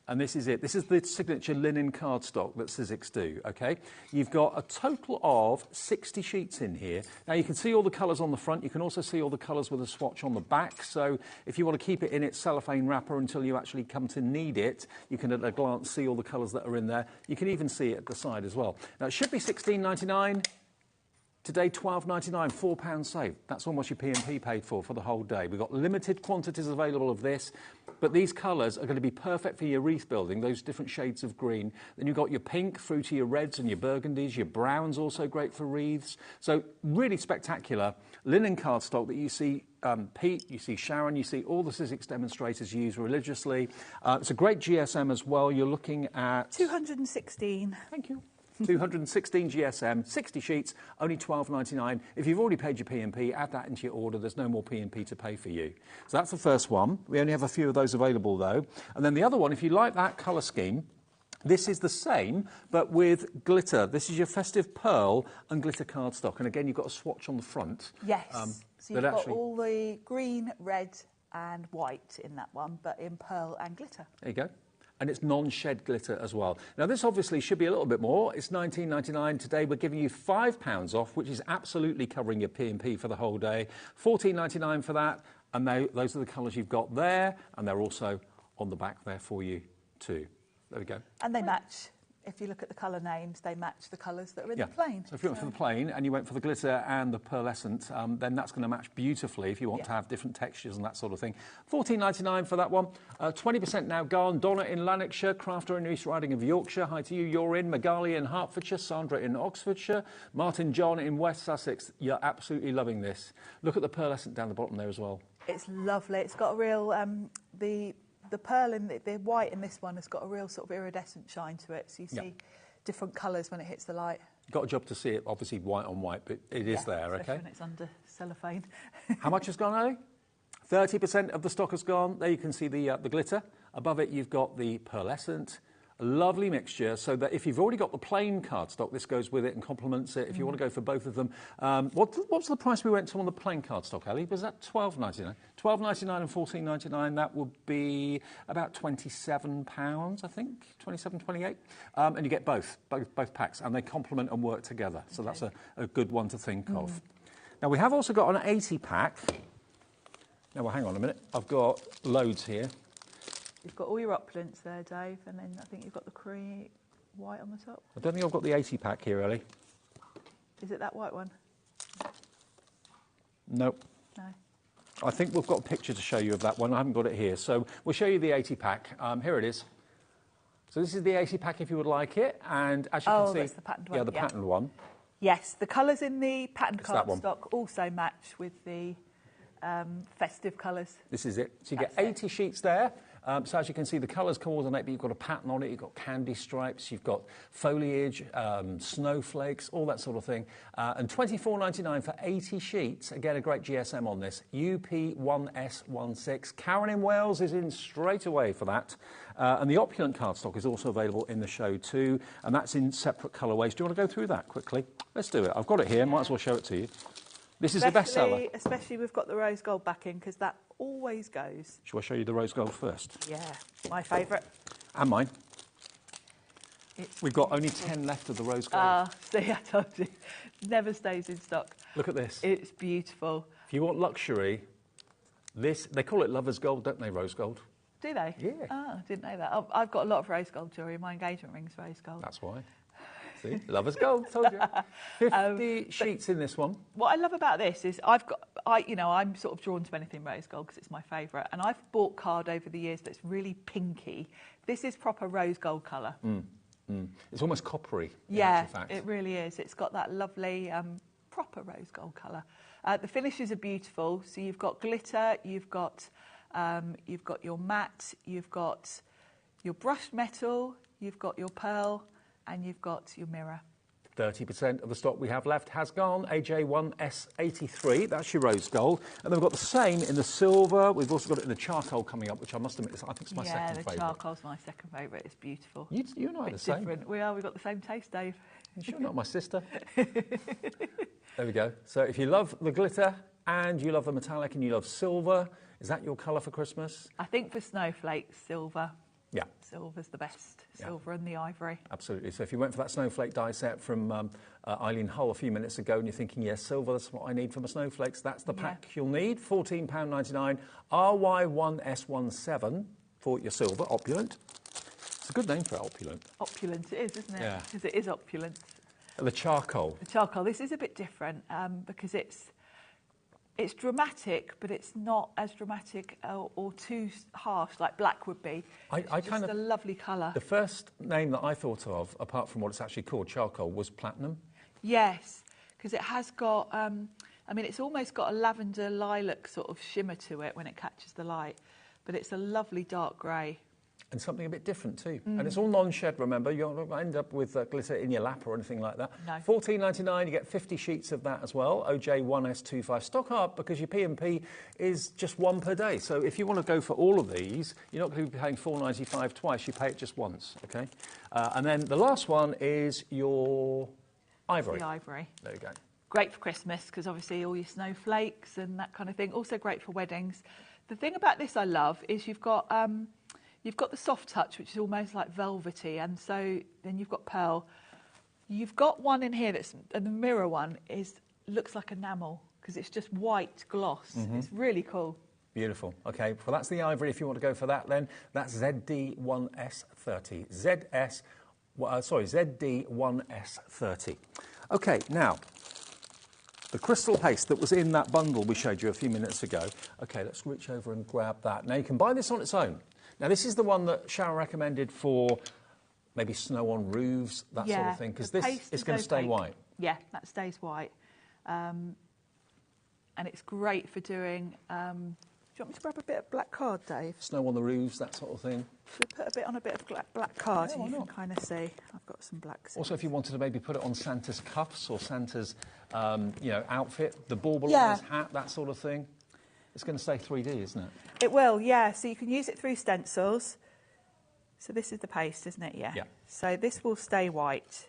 And this is it. This is the signature linen cardstock that Sizzix do, OK? You've got a total of 60 sheets in here. Now, you can see all the colours on the front. You can also see all the colours with a swatch on the back. So if you want to keep it in its cellophane wrapper until you actually come to need it, you can at a glance see all the colours that are in there. You can even see it at the side as well. Now, it should be £16.99. Today, £12.99, £4 saved. That's almost your P&P paid for the whole day. We've got limited quantities available of this, but these colours are going to be perfect for your wreath building, those different shades of green. Then you've got your pink through to your reds and your burgundies, your browns also great for wreaths. So really spectacular linen cardstock that you see Pete, you see Sharon, you see all the Sizzix demonstrators use religiously. It's a great GSM as well. You're looking at... 216. Thank you. 216 GSM, 60 sheets, only £12.99. If you've already paid your P&P, add that into your order. There's no more P&P to pay for you. So that's the first one. We only have a few of those available, though. And then the other one, if you like that colour scheme, this is the same, but with glitter. This is your festive pearl and glitter cardstock. And again, you've got a swatch on the front. Yes. So you've got all the green, red and white in that one, but in pearl and glitter. There you go. And it's non-shed glitter as well. Now, this obviously should be a little bit more. It's £19.99. Today, we're giving you £5 off, which is absolutely covering your P&P for the whole day. £14.99 for that. And those are the colours you've got there. And they're also on the back there for you, too. There we go. And they match if you look at the colour names, they match the colours that are in the plain. So if you went for the plain and you went for the glitter and the pearlescent, then that's going to match beautifully if you want to have different textures and that sort of thing. $14.99 for that one. 20% now gone. Donna in Lanarkshire, Crafter in East Riding of Yorkshire. Hi to you. You're in. Magali in Hertfordshire. Sandra in Oxfordshire. Martin John in West Sussex. You're absolutely loving this. Look at the pearlescent down the bottom there as well. It's lovely. It's got a real... The pearl in the white in this one has got a real sort of iridescent shine to it, so you see different colours when it hits the light. Got a job to see it, obviously white on white, but it is there, okay? When it's under cellophane. How much has gone, Ali? 30% of the stock has gone. There you can see the glitter. Above it, you've got the pearlescent. A lovely mixture, so that if you've already got the plain cardstock, this goes with it and complements it. If you want to go for both of them, what's the price we went to on the plain cardstock, Ali? Was that $12.99? $12.99 and $14.99. That would be about £27, I think, 27, 28. And you get both packs, and they complement and work together. So that's a good one to think of. Now we have also got an 80 pack. Now, well, hang on a minute. I've got loads here. You've got all your opulents there, Dave, and then I think you've got the cream white on the top. I don't think I've got the 80 pack here, Ellie. Is it that white one? Nope. No. I think we've got a picture to show you of that one. I haven't got it here. So we'll show you the 80 pack. Here it is. So this is the 80 pack if you would like it. And as you can see... that's the patterned one. Yeah, the patterned one. Yes, the colours in the patterned cardstock also match with the festive colours. This is it. So you get 80 sheets there. So as you can see, the colours coordinate, but you've got a pattern on it. You've got candy stripes, you've got foliage, snowflakes, all that sort of thing. And $24.99 for 80 sheets. Again, a great GSM on this. UP1S16. Karen in Wales is in straight away for that. And the opulent cardstock is also available in the show too. And that's in separate colourways. Do you want to go through that quickly? Let's do it. I've got it here. Might as well show it to you. This is the bestseller. Especially we've got the rose gold backing, because that always goes. Shall I show you the rose gold first? Yeah, my favourite. And mine. We've got only 10 left of the rose gold. See, I told you. Never stays in stock. Look at this. It's beautiful. If you want luxury, they call it lover's gold, don't they, rose gold? Do they? Yeah. Oh, I didn't know that. I've got a lot of rose gold jewellery. My engagement ring's rose gold. That's why. See, lover's gold, told you. 50 sheets in this one. What I love about this is I'm sort of drawn to anything rose gold because it's my favourite. And I've bought card over the years that's really pinky. This is proper rose gold colour. It's almost coppery. Yeah, it really is. It's got that lovely proper rose gold colour. The finishes are beautiful. So you've got glitter, you've got your matte, you've got your brushed metal, you've got your pearl, and you've got your mirror. 30% of the stock we have left has gone. AJ1S83, that's your rose gold. And then we've got the same in the silver. We've also got it in the charcoal coming up, which I must admit, I think it's my second favourite. Yeah, the charcoal's my second favourite. It's beautiful. You and I are the same. Different. We are. We've got the same taste, Dave. You're sure not my sister? There we go. So if you love the glitter and you love the metallic and you love silver, is that your colour for Christmas? I think for snowflakes, silver. Yeah. Silver's the best. Silver and the ivory. Absolutely. So if you went for that snowflake die set from Eileen Hull a few minutes ago and you're thinking, yes, silver, that's what I need for my snowflakes, that's the pack you'll need. £14.99. RY1S17 for your silver, opulent. It's a good name for opulent. Opulent it is, isn't it? Yeah. Because it is opulent. The charcoal. The charcoal. This is a bit different because it's dramatic, but it's not as dramatic or too harsh like black would be. It's just a lovely colour. The first name that I thought of, apart from what it's actually called, charcoal, was platinum. Yes, because it has got, it's almost got a lavender lilac sort of shimmer to it when it catches the light, but it's a lovely dark grey. And something a bit different too. And it's all non-shed, remember. You won't end up with glitter in your lap or anything like that. No. $14.99, you get 50 sheets of that as well. OJ1S25. Stock up because your P&P is just one per day. So if you want to go for all of these, you're not going to be paying $4.95 twice. You pay it just once, OK? And then the last one is your ivory. The ivory. There you go. Great for Christmas because obviously all your snowflakes and that kind of thing. Also great for weddings. The thing about this I love is you've got the soft touch, which is almost like velvety, and so then you've got pearl. You've got one in here and the mirror one looks like enamel because it's just white gloss. It's really cool. Beautiful. Okay, well that's the ivory. If you want to go for that, then that's ZD1S30. ZS sorry, ZD1S30. Okay, now, the crystal paste that was in that bundle we showed you a few minutes ago. Okay, let's reach over and grab that. Now, you can buy this on its own. Now, this is the one that Sharon recommended for maybe snow on roofs, that sort of thing, because this is going to stay white. Yeah, that stays white. And it's great for doing... do you want me to grab a bit of black card, Dave? Snow on the roofs, that sort of thing. Should we put a bit on a bit of black card and you can kind of see? I've got some black. Also, if you wanted to maybe put it on Santa's cuffs or Santa's, outfit, the bauble on his hat, that sort of thing. It's going to stay 3D, isn't it? It will, yeah. So you can use it through stencils. So this is the paste, isn't it? Yeah. So this will stay white.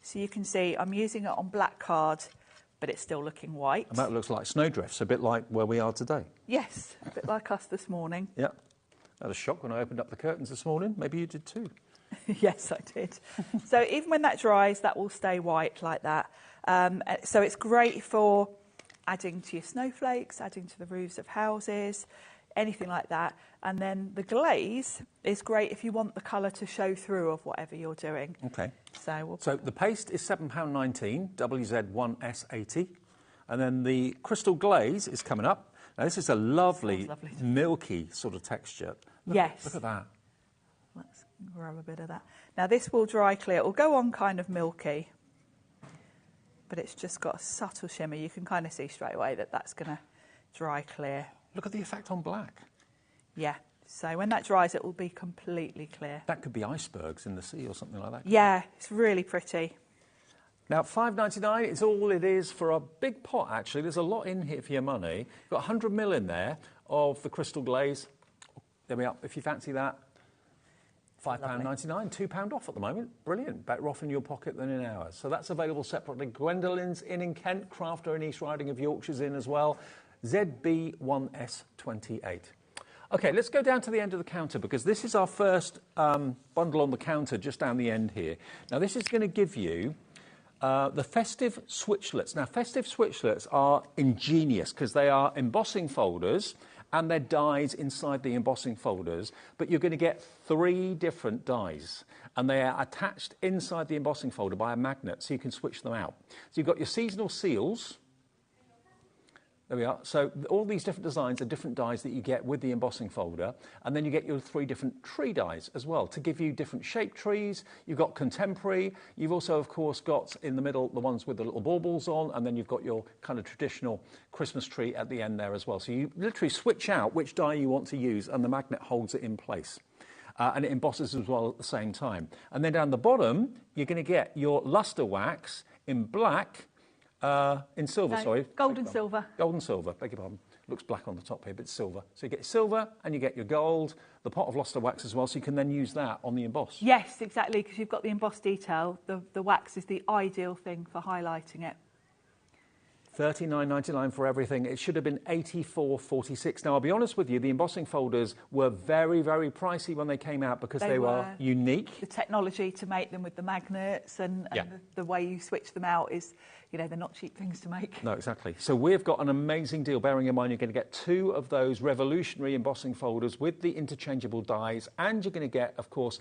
So you can see I'm using it on black card, but it's still looking white. And that looks like snowdrifts, a bit like where we are today. Yes, a bit like us this morning. Yeah. I had a shock when I opened up the curtains this morning. Maybe you did too. Yes, I did. So even when that dries, that will stay white like that. So it's great for adding to your snowflakes, adding to the roofs of houses, anything like that. And then the glaze is great if you want the colour to show through of whatever you're doing. Okay. So the paste is £7.19, WZ1S80. And then the crystal glaze is coming up. Now, this is a lovely milky sort of texture. Look at that. Let's grab a bit of that. Now, this will dry clear. It will go on kind of milky, but it's just got a subtle shimmer. You can kind of see straight away that that's going to dry clear. Look at the effect on black. Yeah. So when that dries, it will be completely clear. That could be icebergs in the sea or something like that. Yeah, it's really pretty. Now, $5.99 is all it is for a big pot, actually. There's a lot in here for your money. You've got 100 ml in there of the crystal glaze. There we are. If you fancy that, £5.99, £2 off at the moment. Brilliant. Better off in your pocket than in ours. So that's available separately. Gwendolyn's in Kent, Crafter in East Riding of Yorkshire's in as well. ZB1S28. OK, let's go down to the end of the counter because this is our first bundle on the counter just down the end here. Now, this is going to give you the festive switchlets. Now, festive switchlets are ingenious because they are embossing folders and they're dies inside the embossing folders, but you're going to get 3 different dies and they are attached inside the embossing folder by a magnet so you can switch them out. So you've got your seasonal seals. There we are. So all these different designs are different dies that you get with the embossing folder. And then you get your 3 different tree dies as well to give you different shaped trees. You've got contemporary. You've also, of course, got in the middle the ones with the little baubles on. And then you've got your kind of traditional Christmas tree at the end there as well. So you literally switch out which die you want to use and the magnet holds it in place. And it embosses as well at the same time. And then down the bottom, you're going to get your luster wax in black. In silver, sorry. Gold and silver. Gold and silver, beg your pardon. Looks black on the top here, but it's silver. So you get silver and you get your gold, the pot of luster wax as well, so you can then use that on the emboss. Yes, exactly, because you've got the embossed detail. The wax is the ideal thing for highlighting it. $39.99 for everything. It should have been $84.46. Now, I'll be honest with you, the embossing folders were very, very pricey when they came out because they were unique. The technology to make them with the magnets and the way you switch them out is, you know, they're not cheap things to make. No, exactly. So we've got an amazing deal, bearing in mind you're going to get 2 of those revolutionary embossing folders with the interchangeable dies, and you're going to get, of course,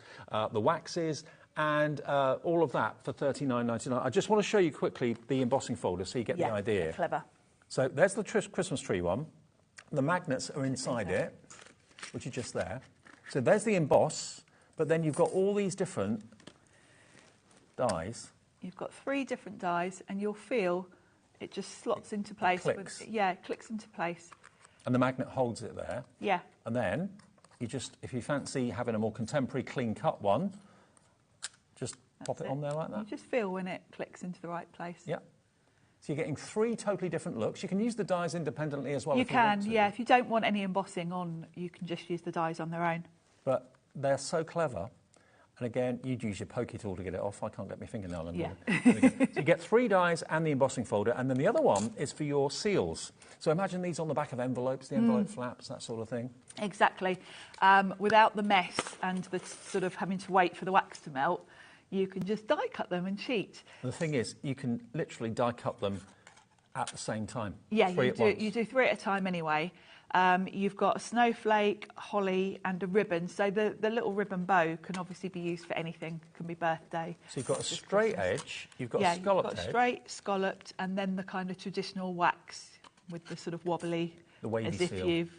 the waxes, and all of that for $39.99. I just want to show you quickly the embossing folder so you get the idea. Yeah, clever. So there's the Christmas tree one. The magnets are inside it, which are just there. So there's the emboss, but then you've got all these different dies. You've got 3 different dies, and you'll feel it just slots into place. Clicks. It clicks into place. And the magnet holds it there. Yeah. And then you just, if you fancy having a more contemporary, clean-cut one, just pop it on there like that. You just feel when it clicks into the right place. Yeah. So you're getting 3 totally different looks. You can use the dies independently as well. You can, yeah. If you don't want any embossing on, you can just use the dies on their own. But they're so clever. And again, you'd use your pokey tool to get it off. I can't get my fingernail in there. So you get 3 dies and the embossing folder. And then the other one is for your seals. So imagine these on the back of envelopes, the envelope flaps, that sort of thing. Exactly. Without the mess and the sort of having to wait for the wax to melt, you can just die cut them and cheat. The thing is, you can literally die cut them at the same time. Yeah, you do 3 at a time anyway. You've got a snowflake, holly and a ribbon. So the little ribbon bow can obviously be used for anything. It can be birthday. So you've got a straight edge, you've got yeah, a scalloped you've got edge. straight, scalloped, and then the kind of traditional wax with the sort of wobbly, The wavy as if seal. you've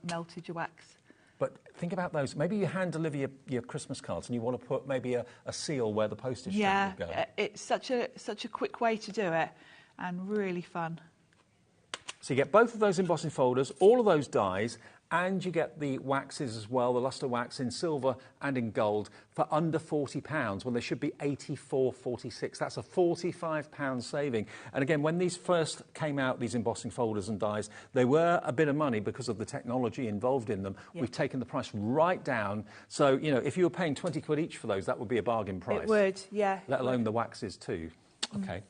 melted your wax. But think about those. Maybe you hand deliver your Christmas cards and you want to put maybe a seal where the postage stamp would go. It's such a quick way to do it and really fun. So you get both of those embossing folders, all of those dies, and you get the waxes as well, the lustre wax in silver and in gold for under £40 when they should be £84.46. That's a £45 saving. And again, when these first came out, these embossing folders and dies, they were a bit of money because of the technology involved in them. Yeah. We've taken the price right down. So, you know, if you were paying 20 quid each for those, that would be a bargain price. It would, yeah. Let alone the waxes too. Okay.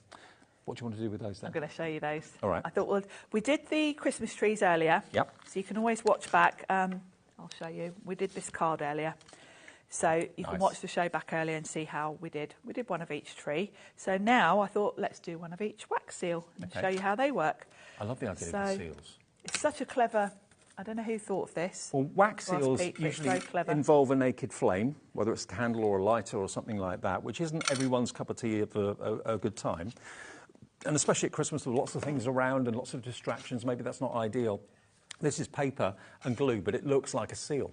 What do you want to do with those then? I'm going to show you those. All right. I thought, well, we did the Christmas trees earlier. Yep. So you can always watch back. I'll show you. We did this card earlier. So you can watch the show back earlier and see how we did. We did one of each tree. So now I thought, let's do one of each wax seal and show you how they work. I love the idea of the seals. It's such a clever... I don't know who thought of this. Well, wax seals usually involve a naked flame, whether it's a candle or a lighter or something like that, which isn't everyone's cup of tea of a good time. And especially at Christmas, with lots of things around and lots of distractions, maybe that's not ideal. This is paper and glue, but it looks like a seal.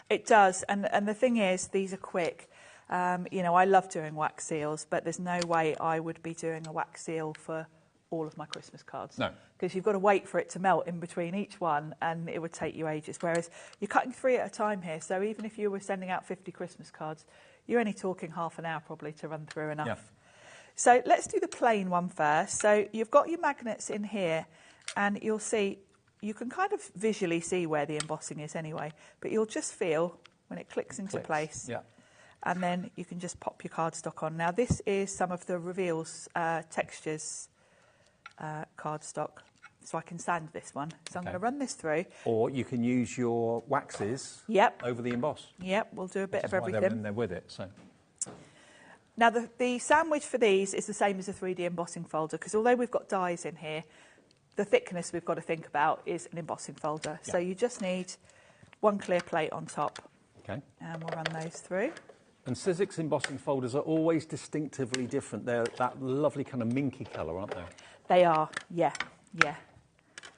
It does, and the thing is, these are quick. You know, I love doing wax seals, but there's no way I would be doing a wax seal for all of my Christmas cards. No. Because you've got to wait for it to melt in between each one, and it would take you ages. Whereas you're cutting 3 at a time here, so even if you were sending out 50 Christmas cards, you're only talking half an hour probably to run through enough. Yeah. So let's do the plain one first. So you've got your magnets in here, and you'll see, you can kind of visually see where the embossing is anyway, but you'll just feel when it clicks into place. Yeah. And then you can just pop your cardstock on. Now this is some of the Reveals Textures cardstock, so I can sand this one. So I'm going to run this through. Or you can use your waxes over the emboss. Yep, we'll do a bit of everything. They're in there with it, so... Now, the sandwich for these is the same as a 3D embossing folder, because although we've got dies in here, the thickness we've got to think about is an embossing folder. Yeah. So you just need one clear plate on top. Okay. And we'll run those through. And Sizzix embossing folders are always distinctively different. They're that lovely kind of minky colour, aren't they? They are, yeah, yeah.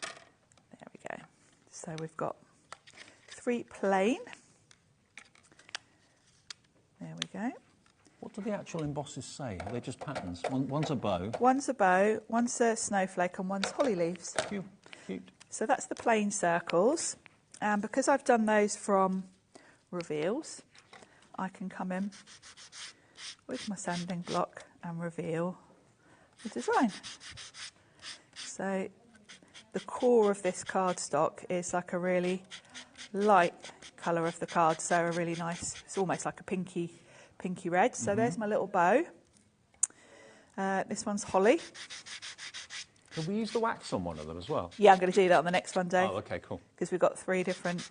There we go. So we've got 3 plain. There we go. What do the actual embosses say? Are they just patterns? One's a bow. One's a bow, one's a snowflake, and one's holly leaves. Cute, cute. So that's the plain circles. And because I've done those from Reveals, I can come in with my sanding block and reveal the design. So the core of this cardstock is like a really light colour of the card, so a really nice, it's almost like a pinky red. So there's my little bow. This one's holly. Can we use the wax on one of them as well? Yeah, I'm going to do that on the next one, Dave. Oh, okay, cool. Because we've got 3 different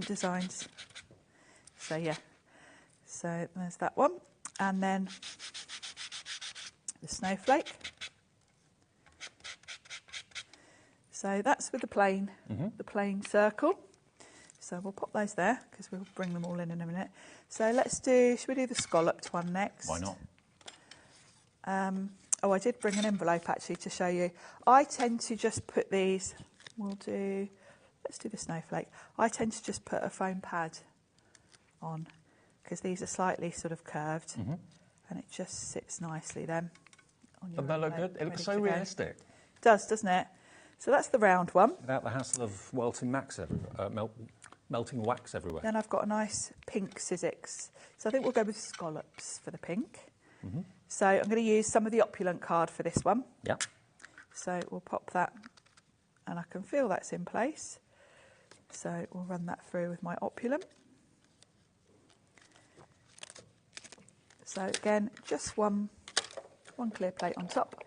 designs. So yeah, so there's that one, and then the snowflake. So that's with the plain circle. So we'll pop those there because we'll bring them all in a minute. So should we do the scalloped one next? Why not? Oh, I did bring an envelope actually to show you. I tend to just put these, let's do the snowflake. I tend to just put a foam pad on because these are slightly sort of curved and it just sits nicely then. Doesn't that look good? It looks so realistic. It does, doesn't it? So that's the round one. Without the hassle of melting wax everywhere. Then I've got a nice pink Sizzix. So I think we'll go with scallops for the pink. So I'm going to use some of the opulent card for this one. Yep. So we'll pop that, and I can feel that's in place. So we'll run that through with my opulent. So again, just one clear plate on top.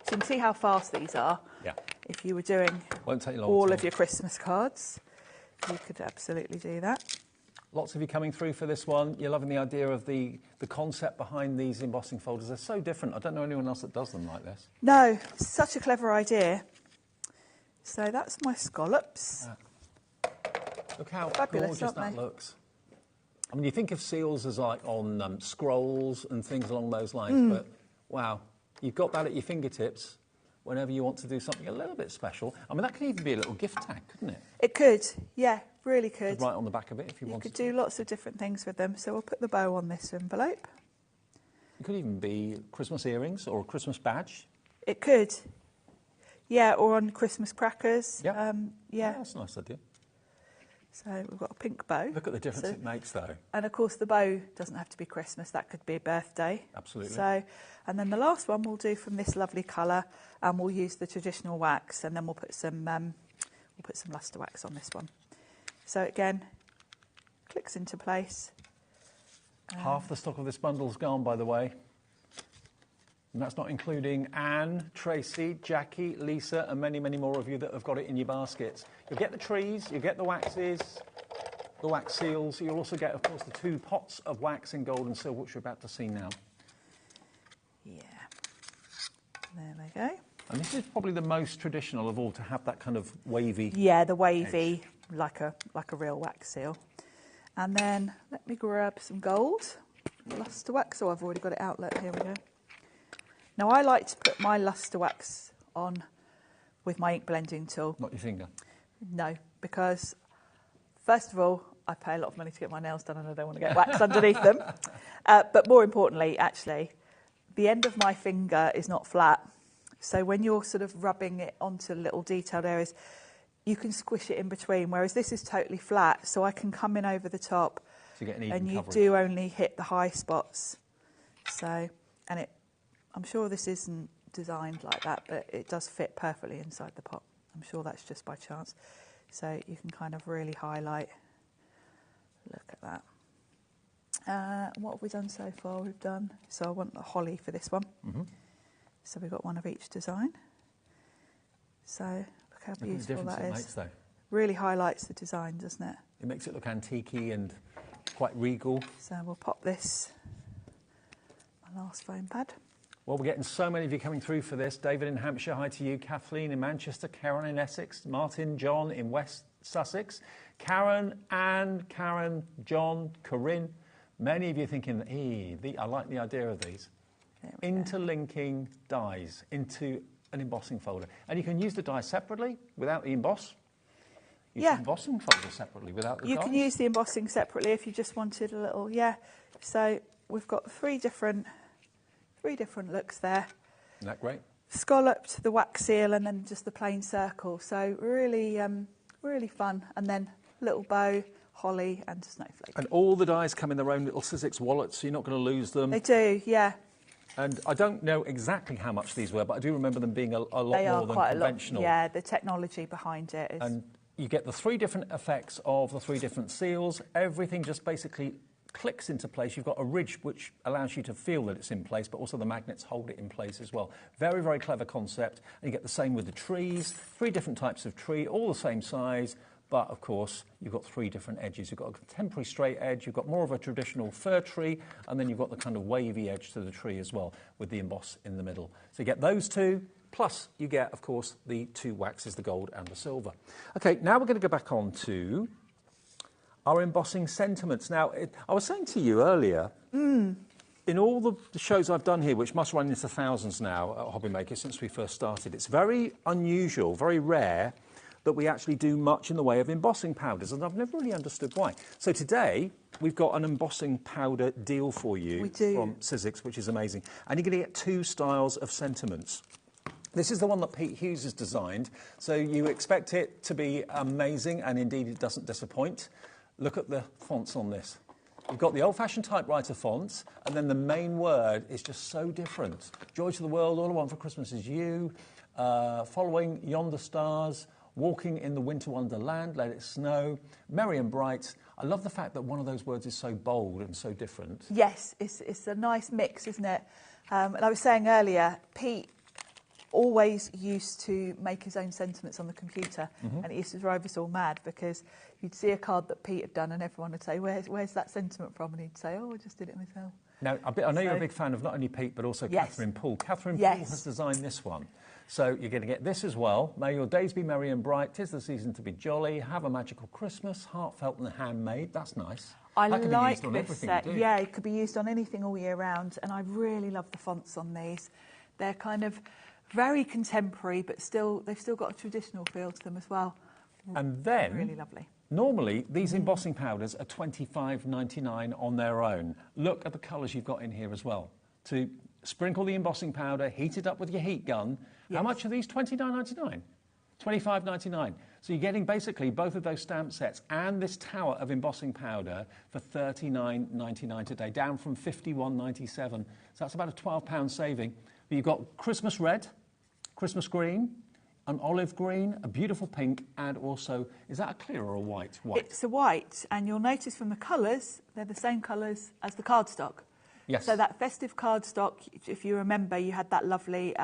So you can see how fast these are. Yeah. If you were doing all of your Christmas cards, you could absolutely do that. Lots of you coming through for this one. You're loving the idea of the concept behind these embossing folders. They're so different. I don't know anyone else that does them like this. No, such a clever idea. So that's my scallops. Look how Fabulous, gorgeous aren't that they? looks. I mean, you think of seals as like on scrolls and things along those lines, but wow, you've got that at your fingertips whenever you want to do something a little bit special. I mean, that could even be a little gift tag, couldn't it? It could, yeah, really could. Right on the back of it if you You wanted could to. do lots of different things with them. So we'll put the bow on this envelope. It could even be Christmas earrings or a Christmas badge. It could, yeah, or on Christmas crackers. Yeah. Yeah. That's a nice idea. So we've got a pink bow. Look at the difference it makes, though. And of course, the bow doesn't have to be Christmas. That could be a birthday. Absolutely. So, and then the last one we'll do from this lovely colour, and we'll use the traditional wax, and then we'll put some luster wax on this one. So again, clicks into place. Half the stock of this bundle's gone, by the way. And that's not including Anne, Tracy, Jackie, Lisa, and many, many more of you that have got it in your baskets. You'll get the trees, you'll get the waxes, the wax seals. You'll also get, of course, the 2 pots of wax in gold and silver, which you're about to see now. Yeah. There we go. And this is probably the most traditional of all, to have that kind of wavy. Yeah, the wavy, like a real wax seal. And then let me grab some gold, luster wax. Oh, I've already got it out. Here we go. Now, I like to put my luster wax on with my ink blending tool. Not your finger. No, because first of all, I pay a lot of money to get my nails done and I don't want to get wax underneath them. But more importantly, actually, the end of my finger is not flat. So when you're sort of rubbing it onto little detailed areas, you can squish it in between, whereas this is totally flat. So I can come in over the top, So you get an even and you coverage. do only hit the high spots. So, and I'm sure this isn't designed like that, but it does fit perfectly inside the pot. I'm sure that's just by chance. So you can kind of really highlight. Look at that. What have we done so far? So I want the holly for this one. Mm-hmm. So we've got one of each design. So look how Look at the beautiful difference that it is. makes, though. Really highlights the design, doesn't it? It makes it look antique-y and quite regal. So we'll pop this, my last foam pad. Well, we're getting so many of you coming through for this. David in Hampshire, hi to you. Kathleen in Manchester, Karen in Essex, Martin, John in West Sussex, Karen, Anne, Karen, John, Corinne. Many of you thinking, I like the idea of these. Interlinking dies into an embossing folder. And you can use the die separately without the emboss. Use the embossing folder separately without the You dies. can use the embossing separately if you just wanted a little, So we've got three different looks there. Isn't that great? Scalloped, the wax seal, and then just the plain circle. So really, really fun. And then little bow, holly, and snowflake. And all the dies come in their own little Sizzix wallets, so you're not going to lose them. They do, yeah. And I don't know exactly how much these were, but I do remember them being a lot more than conventional. Yeah, the technology behind it is... And you get the 3 different effects of the 3 different seals. Everything just basically clicks into place. You've got a ridge which allows you to feel that it's in place, but also the magnets hold it in place as well. Very, very clever concept. And you get the same with the trees. 3 different types of tree, all the same size. But, of course, you've got 3 different edges. You've got a contemporary straight edge, you've got more of a traditional fir tree, and then you've got the kind of wavy edge to the tree as well, with the emboss in the middle. So you get those 2, plus you get, of course, the 2 waxes, the gold and the silver. OK, now we're going to go back on to our embossing sentiments. Now, I was saying to you earlier, in all the shows I've done here, which must run into thousands now at HobbyMaker since we first started, it's very unusual, very rare, that we actually do much in the way of embossing powders, and I've never really understood why. So today, we've got an embossing powder deal for you from Sizzix, which is amazing. And you're going to get 2 styles of sentiments. This is the one that Pete Hughes has designed, so you expect it to be amazing, and indeed it doesn't disappoint. Look at the fonts on this. You've got the old-fashioned typewriter fonts, and then the main word is just so different. Joy to the world, all I want for Christmas is you, following yonder stars, walking in the winter wonderland, let it snow, merry and bright. I love the fact that one of those words is so bold and so different. Yes, it's a nice mix, isn't it? And I was saying earlier, Pete always used to make his own sentiments on the computer, and it used to drive us all mad because you'd see a card that Pete had done and everyone would say, where's that sentiment from? And he'd say, oh, I just did it myself. Now, I know you're a big fan of not only Pete, but also Catherine Poole. Catherine Poole has designed this one. So you're going to get this as well. May your days be merry and bright. 'Tis the season to be jolly. Have a magical Christmas. Heartfelt and handmade. That's nice. I that like this set. Yeah, it could be used on anything all year round. And I really love the fonts on these. They're kind of very contemporary, but they've still got a traditional feel to them as well. And then, really lovely. Normally, these embossing powders are $25.99 on their own. Look at the colours you've got in here as well. To sprinkle the embossing powder, heat it up with your heat gun. How much are these? $29.99? $25.99. So you're getting basically both of those stamp sets and this tower of embossing powder for $39.99 today, down from $51.97. So that's about a £12 saving. But you've got Christmas red, Christmas green, an olive green, a beautiful pink, and also, is that a clear or a white? White. It's a white, and you'll notice from the colours, they're the same colours as the cardstock. Yes. So that festive cardstock, if you remember, you had that lovely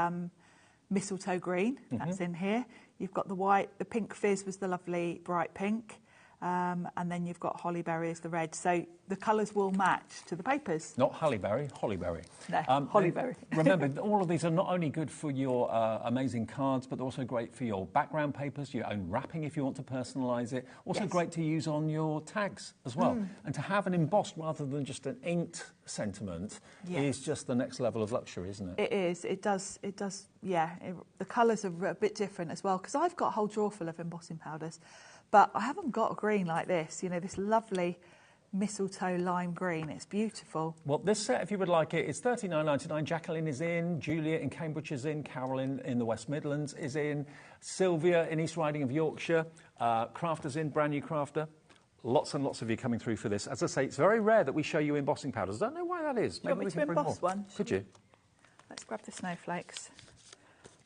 mistletoe green, that's in here. You've got the white, the pink fizz was the lovely bright pink, and then you've got hollyberry as the red. So the colours will match to the papers. Not hollyberry, hollyberry. No, hollyberry. Remember, all of these are not only good for your amazing cards, but they're also great for your background papers, your own wrapping if you want to personalise it. Also great to use on your tags as well. And to have an embossed rather than just an inked sentiment is just the next level of luxury, isn't it? It is. It does, yeah. The colours are a bit different as well, because I've got a whole drawer full of embossing powders, but I haven't got a green like this, you know, this lovely mistletoe lime green. It's beautiful. Well, this set, if you would like it, is $39.99. Jacqueline is in, Julia in Cambridge is in, Carolyn in the West Midlands is in, Sylvia in East Riding of Yorkshire, Crafter's in, brand new Crafter. Lots and lots of you coming through for this. As I say, it's very rare that we show you embossing powders. I don't know why that is. Do you want me to emboss one? Could you? Let's grab the snowflakes.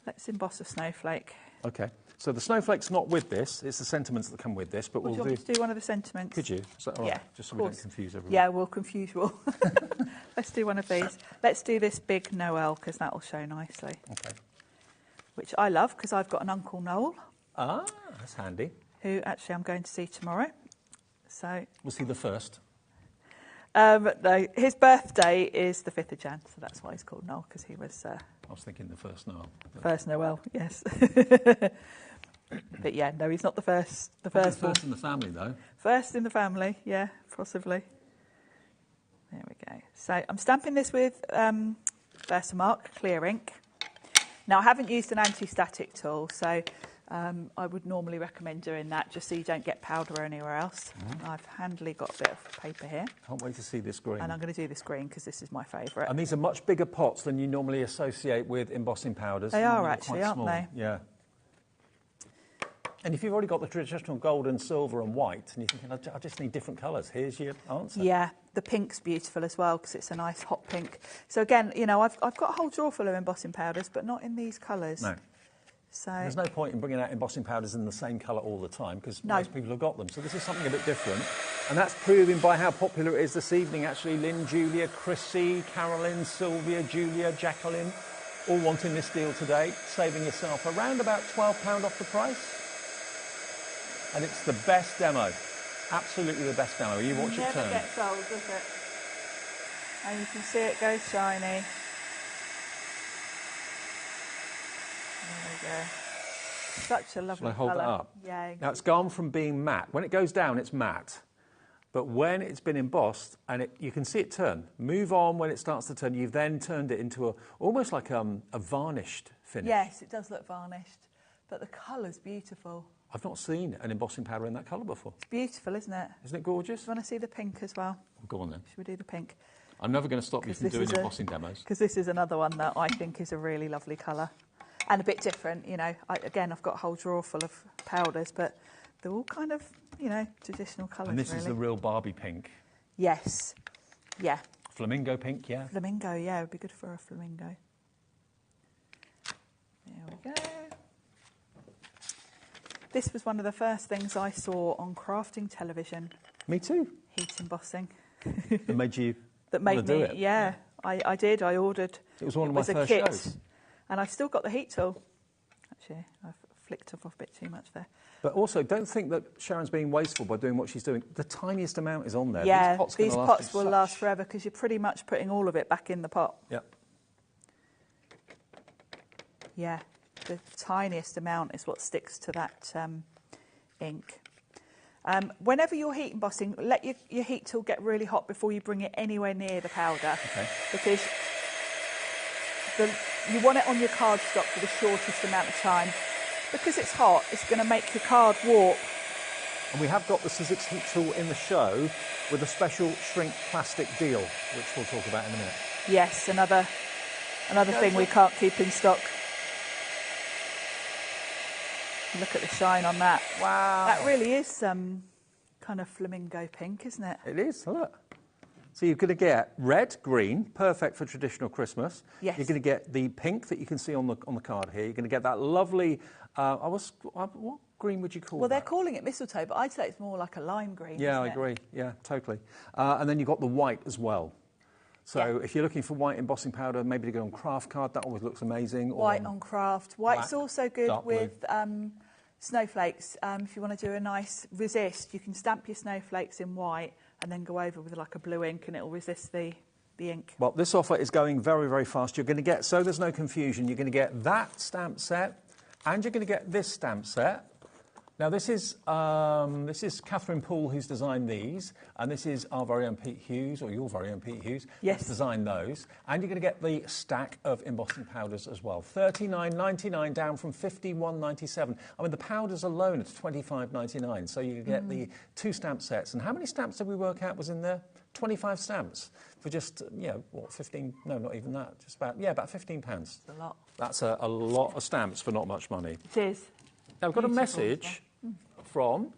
Let's emboss a snowflake. OK. So the snowflake's not with this. It's the sentiments that come with this. But we'll do... Do you want me to do one of the sentiments? Could you? Is that all right? Yeah, just so we don't confuse everyone. Yeah, we'll confuse you all. Let's do one of these. Let's do this big Noel, because that'll show nicely. OK. Which I love, because I've got an Uncle Noel. Ah, that's handy. Who actually I'm going to see tomorrow. So was he the first? No, his birthday is the 5th of Jan, so that's why he's called Noel, because he was... I was thinking the first Noel. First Noel, yes. But yeah, no, he's not the first. The first in the family, though. First in the family, yeah, possibly. There we go. So I'm stamping this with Versamark clear ink. Now, I haven't used an anti-static tool, so I would normally recommend doing that just so you don't get powder anywhere else. I've handily got a bit of paper here. Can't wait to see this green. And I'm going to do this green because this is my favourite. And these are much bigger pots than you normally associate with embossing powders. They are actually, aren't they? Yeah. And if you've already got the traditional gold and silver and white, and you're thinking, I just need different colours, here's your answer. Yeah, the pink's beautiful as well because it's a nice hot pink. So again, you know, I've got a whole drawer full of embossing powders, but not in these colours. No. So there's no point in bringing out embossing powders in the same colour all the time because most people have got them. So this is something a bit different. And that's proven by how popular it is this evening, actually. Lynn, Julia, Chrissy, Carolyn, Sylvia, Julia, Jacqueline, all wanting this deal today, saving yourself around about £12 off the price. And it's the best demo. Absolutely the best demo. You watch it turn. Never gets old, does it? And you can see it go shiny. There we go. Such a lovely colour. Shall I hold that up? Yeah. Now, it's gone from being matte. When it goes down, it's matte. But when it's been embossed, and you can see it turn, move on when it starts to turn, you've then turned it into almost like a varnished finish. Yes, it does look varnished. But the colour's beautiful. I've not seen an embossing powder in that colour before. It's beautiful, isn't it? Isn't it gorgeous? Do you want to see the pink as well? Go on then. Should we do the pink? I'm never going to stop you from doing embossing demos. Because this is another one that I think is a really lovely colour. And a bit different, you know. Again, I've got a whole drawer full of powders, but they're all kind of, you know, traditional colours, And this is the real Barbie pink. Yes. Yeah. Flamingo pink, yeah. Flamingo, yeah. It would be good for a flamingo. There we go. This was one of the first things I saw on crafting television. Me too. Heat embossing. That made you That made me, do it. yeah. I did. I ordered. It was one of my first shows. And I've still got the heat tool. Actually, I've flicked off a bit too much there. But also, don't think that Sharon's being wasteful by doing what she's doing. The tiniest amount is on there. Yeah, these pots will last forever because you're pretty much putting all of it back in the pot. Yep. Yeah, the tiniest amount is what sticks to that ink. Whenever you're heat embossing, let your heat tool get really hot before you bring it anywhere near the powder. Okay. Because you want it on your cardstock for the shortest amount of time. Because it's hot, it's going to make your card warp. And we have got the Sizzix heat tool in the show with a special shrink plastic deal, which we'll talk about in a minute. Yes, another thing we can't keep in stock. Look at the shine on that. Wow. That really is kind of flamingo pink, isn't it? It is, look. So you're going to get red, green, perfect for traditional Christmas. Yes. You're going to get the pink that you can see on the card here. You're going to get that lovely, what green would you call Well, that? they're calling it mistletoe, but I'd say it's more like a lime green. Yeah, isn't I it? agree. Yeah, totally. And then you've got the white as well. So if you're looking for white embossing powder, maybe to go on craft card, that always looks amazing. White on craft. White's black, also good dark with snowflakes. If you want to do a nice resist, you can stamp your snowflakes in white and then go over with like a blue ink and it will resist the ink. Well, this offer is going very, very fast. You're going to get, so there's no confusion, you're going to get that stamp set and you're going to get this stamp set. Now, this is Catherine Poole who's designed these, and this is our very own Pete Hughes, or your very own Pete Hughes, yes, who's designed those. And you're going to get the stack of embossing powders as well. $39.99 down from $51.97. I mean, the powders alone are $25.99, so you get the 2 stamp sets. And how many stamps did we work out was in there? 25 stamps for just, 15, no, not even that, just about £15. That's a lot. That's a lot of stamps for not much money. It is. Now, we've got a message from...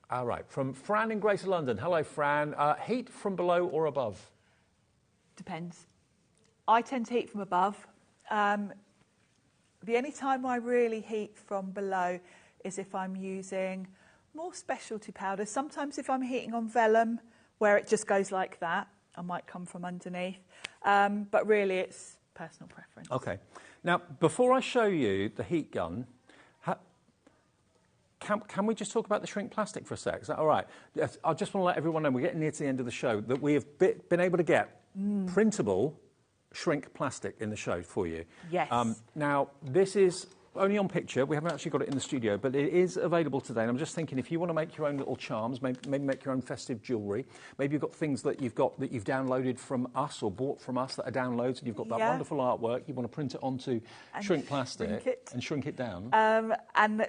All right, from Fran in Greater London. Hello, Fran. Heat from below or above? Depends. I tend to heat from above. The only time I really heat from below is if I'm using more specialty powders. Sometimes if I'm heating on vellum, where it just goes like that, I might come from underneath. But really, it's personal preference. Okay. Now, before I show you the heat gun, can we just talk about the shrink plastic for a sec? Is that all right? I just want to let everyone know, we're getting near to the end of the show, that we have been able to get printable shrink plastic in the show for you. Yes. Now, this is only on picture. We haven't actually got it in the studio, but it is available today. And I'm just thinking, if you want to make your own little charms, maybe make your own festive jewellery, maybe you've got things that you've downloaded from us or bought from us that are downloads, and you've got that wonderful artwork, you want to print it onto shrink plastic and shrink it down. And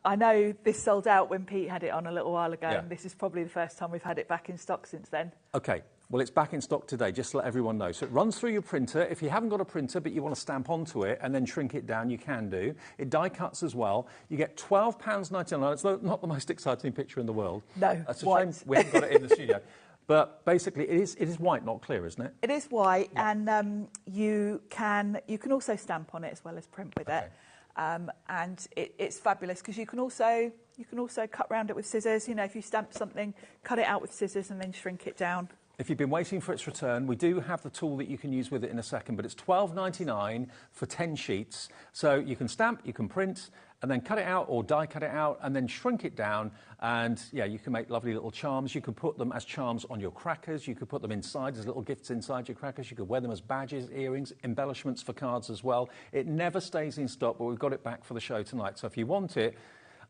I know this sold out when Pete had it on a little while ago, Yeah. and this is probably the first time we've had it back in stock since then. Okay. Well, it's back in stock today, just to let everyone know. So it runs through your printer. If you haven't got a printer but you want to stamp onto it and then shrink it down, you can do. It die cuts as well. You get £12.99. It's not the most exciting picture in the world. No, That's a white. shame we haven't got it in the studio. But basically, it is white, not clear, isn't it? It is white, and you can also stamp on it as well as print with it. And it's fabulous because you can also cut round it with scissors. You know, if you stamp something, cut it out with scissors and then shrink it down. If you've been waiting for its return, we do have the tool that you can use with it in a second, but it's $12.99 for 10 sheets. So you can stamp, you can print, and then cut it out or die cut it out and then shrink it down. And yeah, you can make lovely little charms. You can put them as charms on your crackers. You could put them inside as little gifts inside your crackers. You could wear them as badges, earrings, embellishments for cards as well. It never stays in stock, but we've got it back for the show tonight. So if you want it,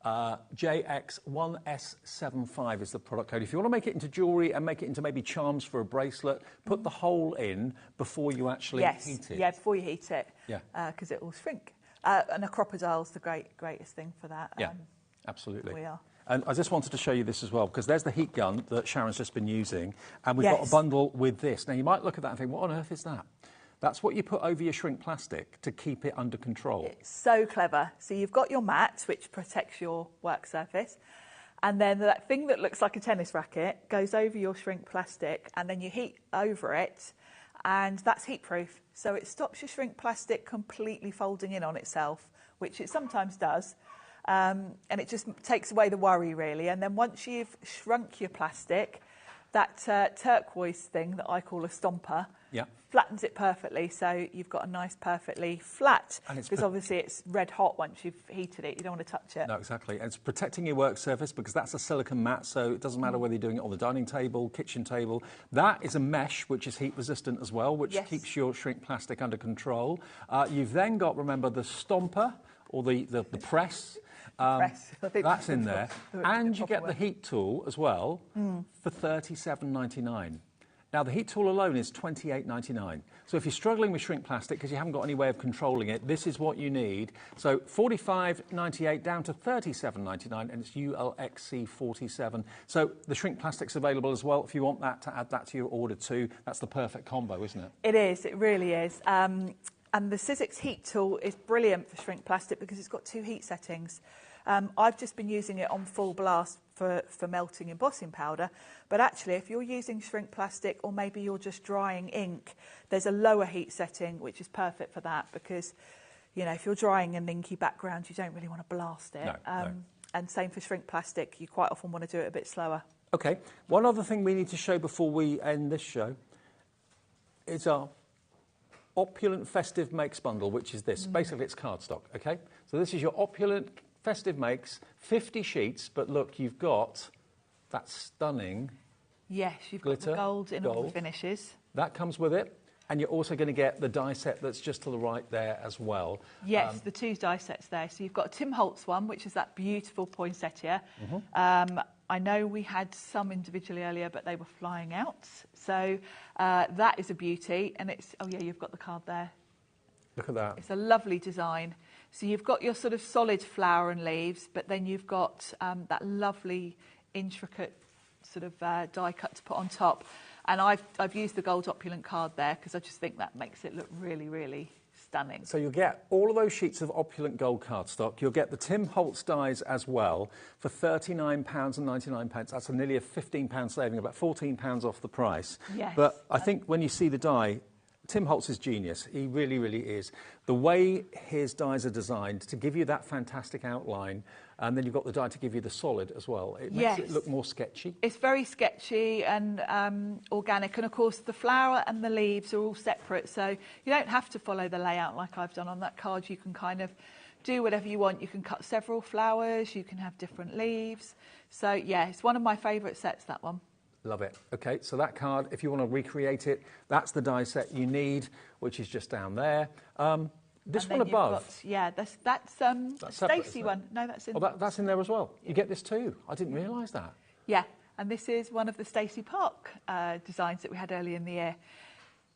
JX1S75 is the product code. If you want to make it into jewellery and make it into maybe charms for a bracelet, put the hole in before you actually heat it. Yeah, before you heat it. Yeah. Because it will shrink. And a crocodile's the greatest thing for that. Yeah, absolutely. We are. And I just wanted to show you this as well, because there's the heat gun that Sharon's just been using, and we've got a bundle with this. Now, you might look at that and think, what on earth is that? That's what you put over your shrink plastic to keep it under control. It's so clever. So you've got your mat, which protects your work surface, and then that thing that looks like a tennis racket goes over your shrink plastic, and then you heat over it, and that's heat proof. So it stops your shrink plastic completely folding in on itself, which it sometimes does, and it just takes away the worry, really. And then once you've shrunk your plastic, that turquoise thing that I call a stomper flattens it perfectly, so you've got a nice perfectly flat, because obviously it's red hot once you've heated it. You don't want to touch it. No, exactly. And it's protecting your work surface because that's a silicone mat, so it doesn't matter whether you're doing it on the dining table, kitchen table. That is a mesh which is heat resistant as well, which keeps your shrink plastic under control. You've then got, remember, the stomper or the press. That's in there. And you get the heat tool as well for $37.99. Now, the heat tool alone is $28.99. So if you're struggling with shrink plastic because you haven't got any way of controlling it, this is what you need. So $45.98 down to $37.99, and it's ULXC47. So the shrink plastic's available as well. If you want that, to add that to your order too, that's the perfect combo, isn't it? It is. It really is. And the Sizzix heat tool is brilliant for shrink plastic because it's got 2 heat settings. I've just been using it on full blast for melting embossing powder, but actually if you're using shrink plastic or maybe you're just drying ink, there's a lower heat setting which is perfect for that because, you know, if you're drying an inky background, you don't really want to blast it. No. And same for shrink plastic, you quite often want to do it a bit slower. Okay, one other thing we need to show before we end this show is our opulent festive makes bundle, which is this. Basically it's cardstock, okay? So this is your opulent festive makes, 50 sheets, but look, you've got that stunning you've got the gold in all the finishes. That comes with it, and you're also going to get the die set that's just to the right there as well. Yes, the 2 die sets there. So you've got a Tim Holtz one, which is that beautiful poinsettia. I know we had some individually earlier, but they were flying out. So that is a beauty, and it's, you've got the card there. Look at that. It's a lovely design. So you've got your sort of solid flower and leaves, but then you've got that lovely, intricate sort of die cut to put on top. And I've used the gold opulent card there because I just think that makes it look really, really stunning. So you'll get all of those sheets of opulent gold cardstock. You'll get the Tim Holtz dies as well for £39.99. That's nearly a £15 saving, about £14 off the price. Yes. But I think when you see the die, Tim Holtz is genius. He really, really is. The way his dies are designed to give you that fantastic outline, and then you've got the die to give you the solid as well. It makes it look more sketchy. It's very sketchy and organic. And, of course, the flower and the leaves are all separate. So you don't have to follow the layout like I've done on that card. You can kind of do whatever you want. You can cut several flowers. You can have different leaves. So, yeah, it's one of my favourite sets, that one. Love it. Okay, so that card, if you want to recreate it, that's the die set you need, which is just down there. This one above. That's Stacey one. No, that's in. Oh, that's in there as well. Yeah. You get this too. I didn't realise that. Yeah, and this is one of the Stacey Park designs that we had earlier in the year.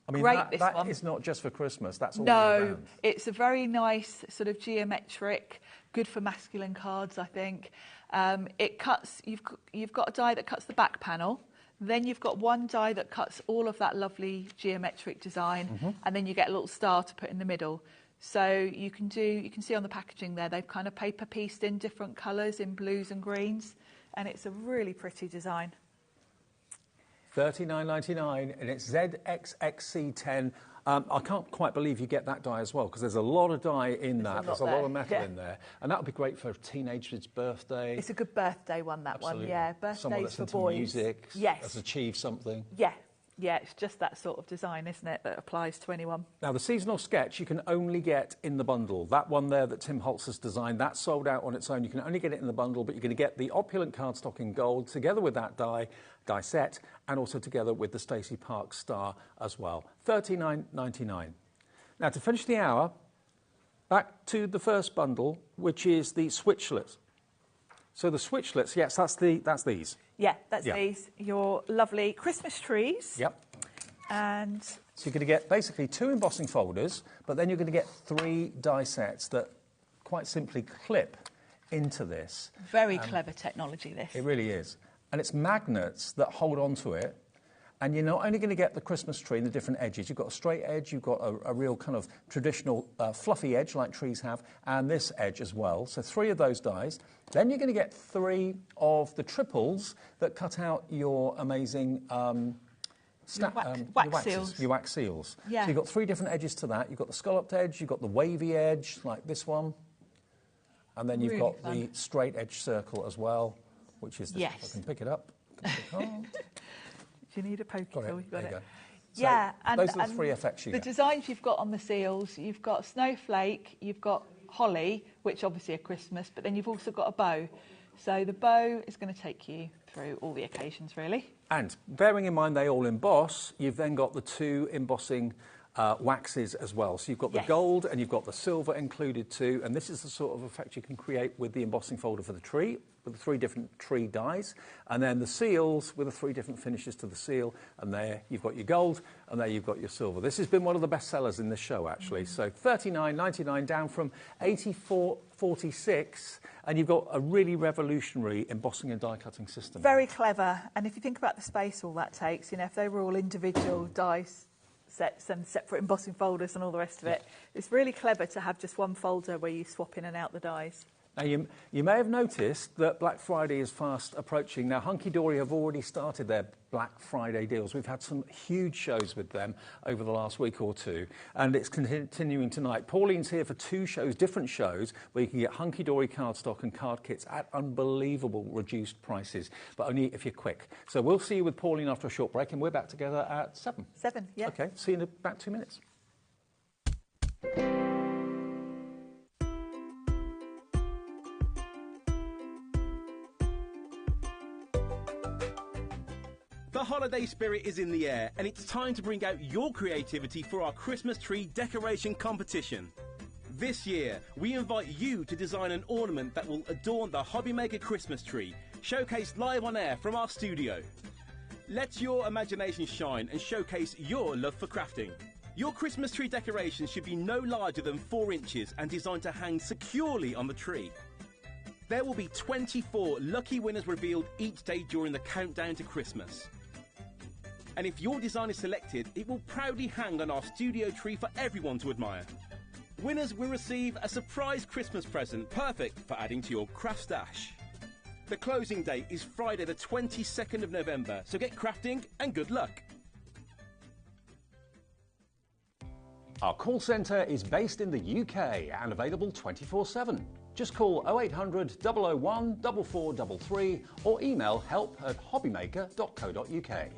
I mean, Great, that is not just for Christmas. That's all year round. It's a very nice sort of geometric, good for masculine cards, I think. It cuts. You've got a die that cuts the back panel. Then you've got one die that cuts all of that lovely geometric design, and then you get a little star to put in the middle. So you can see on the packaging there, they've kind of paper pieced in different colours in blues and greens, and it's a really pretty design. $39.99, and it's ZXXC10. I can't quite believe you get that die as well, because there's a lot of die in that. There's a lot of metal in there. And that would be great for a teenager's birthday. It's a good birthday one, that Absolutely. one. Yeah, birthdays Someone that's for into boys. music, has achieved something. Yeah, it's just that sort of design, isn't it, that applies to anyone. Now, the seasonal sketch you can only get in the bundle. That one there that Tim Holtz has designed, that's sold out on its own. You can only get it in the bundle, but you're going to get the opulent cardstock in gold together with that die set, and also together with the Stacey Park star as well. $39.99. Now, to finish the hour, back to the first bundle, which is the switchlets. So the switchlets, yes, that's these. Yeah, that's these. Your lovely Christmas trees. Yep. And so you're going to get basically 2 embossing folders, but then you're going to get 3 die sets that quite simply clip into this. Very clever technology, this. It really is. And it's magnets that hold onto it. And you're not only going to get the Christmas tree and the different edges. You've got a straight edge, you've got a real kind of traditional fluffy edge like trees have, and this edge as well. So 3 of those dies. Then you're going to get 3 of the triples that cut out your amazing wax seals. Your wax seals. Yeah. So you've got 3 different edges to that. You've got the scalloped edge, you've got the wavy edge like this one, and then you've really got fun. the straight edge circle as well, which is this. Yes. If I can pick it up. Do you need a pokey tool? You've got there you it. go. So Yeah, and those are the three effects you the get. designs you've got on the seals, you've got snowflake, you've got holly, which obviously are Christmas, but then you've also got a bow. So the bow is going to take you through all the occasions, really. And bearing in mind they all emboss, you've then got the two embossing waxes as well. So you've got the gold and you've got the silver included too, and this is the sort of effect you can create with the embossing folder for the tree, with the 3 different tree dies, and then the seals with the 3 different finishes to the seal, and there you've got your gold, and there you've got your silver. This has been one of the best sellers in this show, actually. So $39.99 down from $84.46, and you've got a really revolutionary embossing and die cutting system. Very clever, and if you think about the space all that takes, you know, if they were all individual dice sets and separate embossing folders and all the rest of it, it's really clever to have just one folder where you swap in and out the dies. Now, you may have noticed that Black Friday is fast approaching. Now, Hunky Dory have already started their Black Friday deals. We've had some huge shows with them over the last week or two, and it's continuing tonight. Pauline's here for 2 shows, different shows, where you can get Hunky Dory cardstock and card kits at unbelievable reduced prices, but only if you're quick. So we'll see you with Pauline after a short break, and we're back together at 7. 7, yeah. OK, see you in about 2 minutes. The holiday spirit is in the air, and it's time to bring out your creativity for our Christmas tree decoration competition. This year, we invite you to design an ornament that will adorn the HobbyMaker Christmas tree, showcased live on air from our studio. Let your imagination shine and showcase your love for crafting. Your Christmas tree decoration should be no larger than 4 inches and designed to hang securely on the tree. There will be 24 lucky winners revealed each day during the countdown to Christmas. And if your design is selected, it will proudly hang on our studio tree for everyone to admire. Winners will receive a surprise Christmas present, perfect for adding to your craft stash. The closing date is Friday the 22nd of November, so get crafting and good luck. Our call centre is based in the UK and available 24/7. Just call 0800 001 4433 or email help@hobbymaker.co.uk.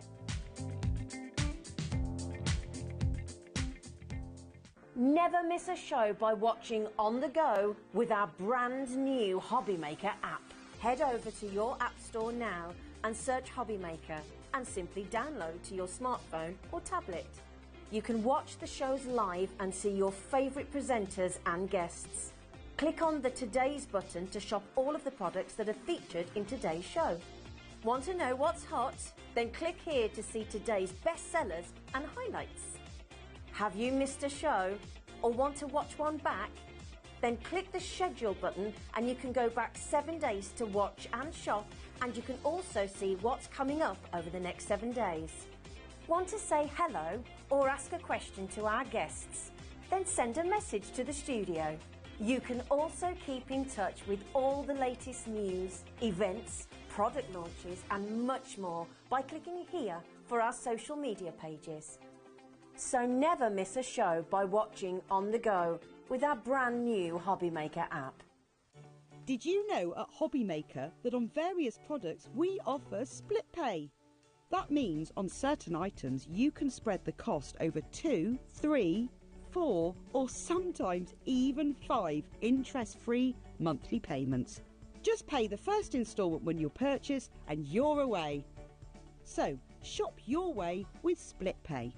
Never miss a show by watching on the go with our brand new HobbyMaker app. Head over to your app store now and search HobbyMaker and simply download to your smartphone or tablet. You can watch the shows live and see your favourite presenters and guests. Click on the Today's button to shop all of the products that are featured in today's show. Want to know what's hot? Then click here to see today's bestsellers and highlights. Have you missed a show or want to watch one back? Then click the schedule button and you can go back 7 days to watch and shop, and you can also see what's coming up over the next 7 days. Want to say hello or ask a question to our guests? Then send a message to the studio. You can also keep in touch with all the latest news, events, product launches and much more by clicking here for our social media pages. So never miss a show by watching on the go with our brand new HobbyMaker app. Did you know at HobbyMaker that on various products we offer split pay? That means on certain items you can spread the cost over 2, 3, 4 or sometimes even 5 interest-free monthly payments. Just pay the first instalment when you purchase and you're away. So shop your way with split pay.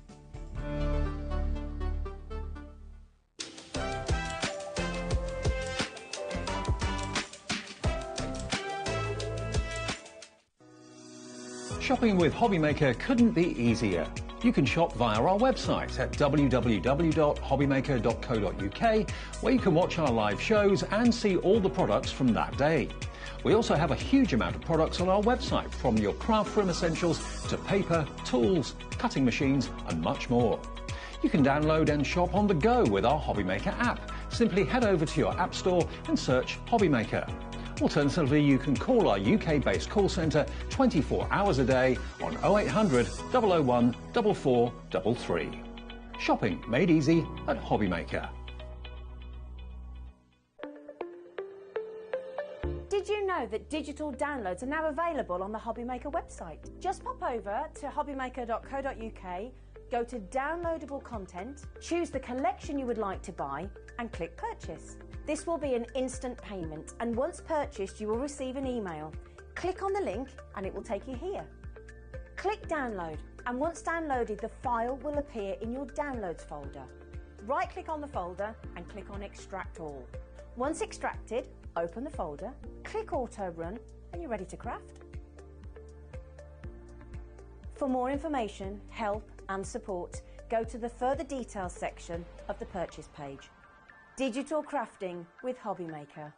Shopping with HobbyMaker couldn't be easier. You can shop via our website at www.hobbymaker.co.uk, where you can watch our live shows and see all the products from that day. We also have a huge amount of products on our website, from your craft room essentials to paper, tools, cutting machines and much more. You can download and shop on the go with our HobbyMaker app. Simply head over to your app store and search HobbyMaker. Alternatively, you can call our UK-based call centre 24 hours a day on 0800 001 4433. Shopping made easy at HobbyMaker. Did you know know that digital downloads are now available on the HobbyMaker website? Just pop over to hobbymaker.co.uk, go to downloadable content, choose the collection you would like to buy and click purchase. This will be an instant payment, and once purchased you will receive an email. Click on the link and it will take you here. Click download, and once downloaded the file will appear in your downloads folder. Right click on the folder and click on extract all. Once extracted, open the folder, click auto run and you're ready to craft. For more information, help and support, go to the further details section of the purchase page. Digital crafting with HobbyMaker.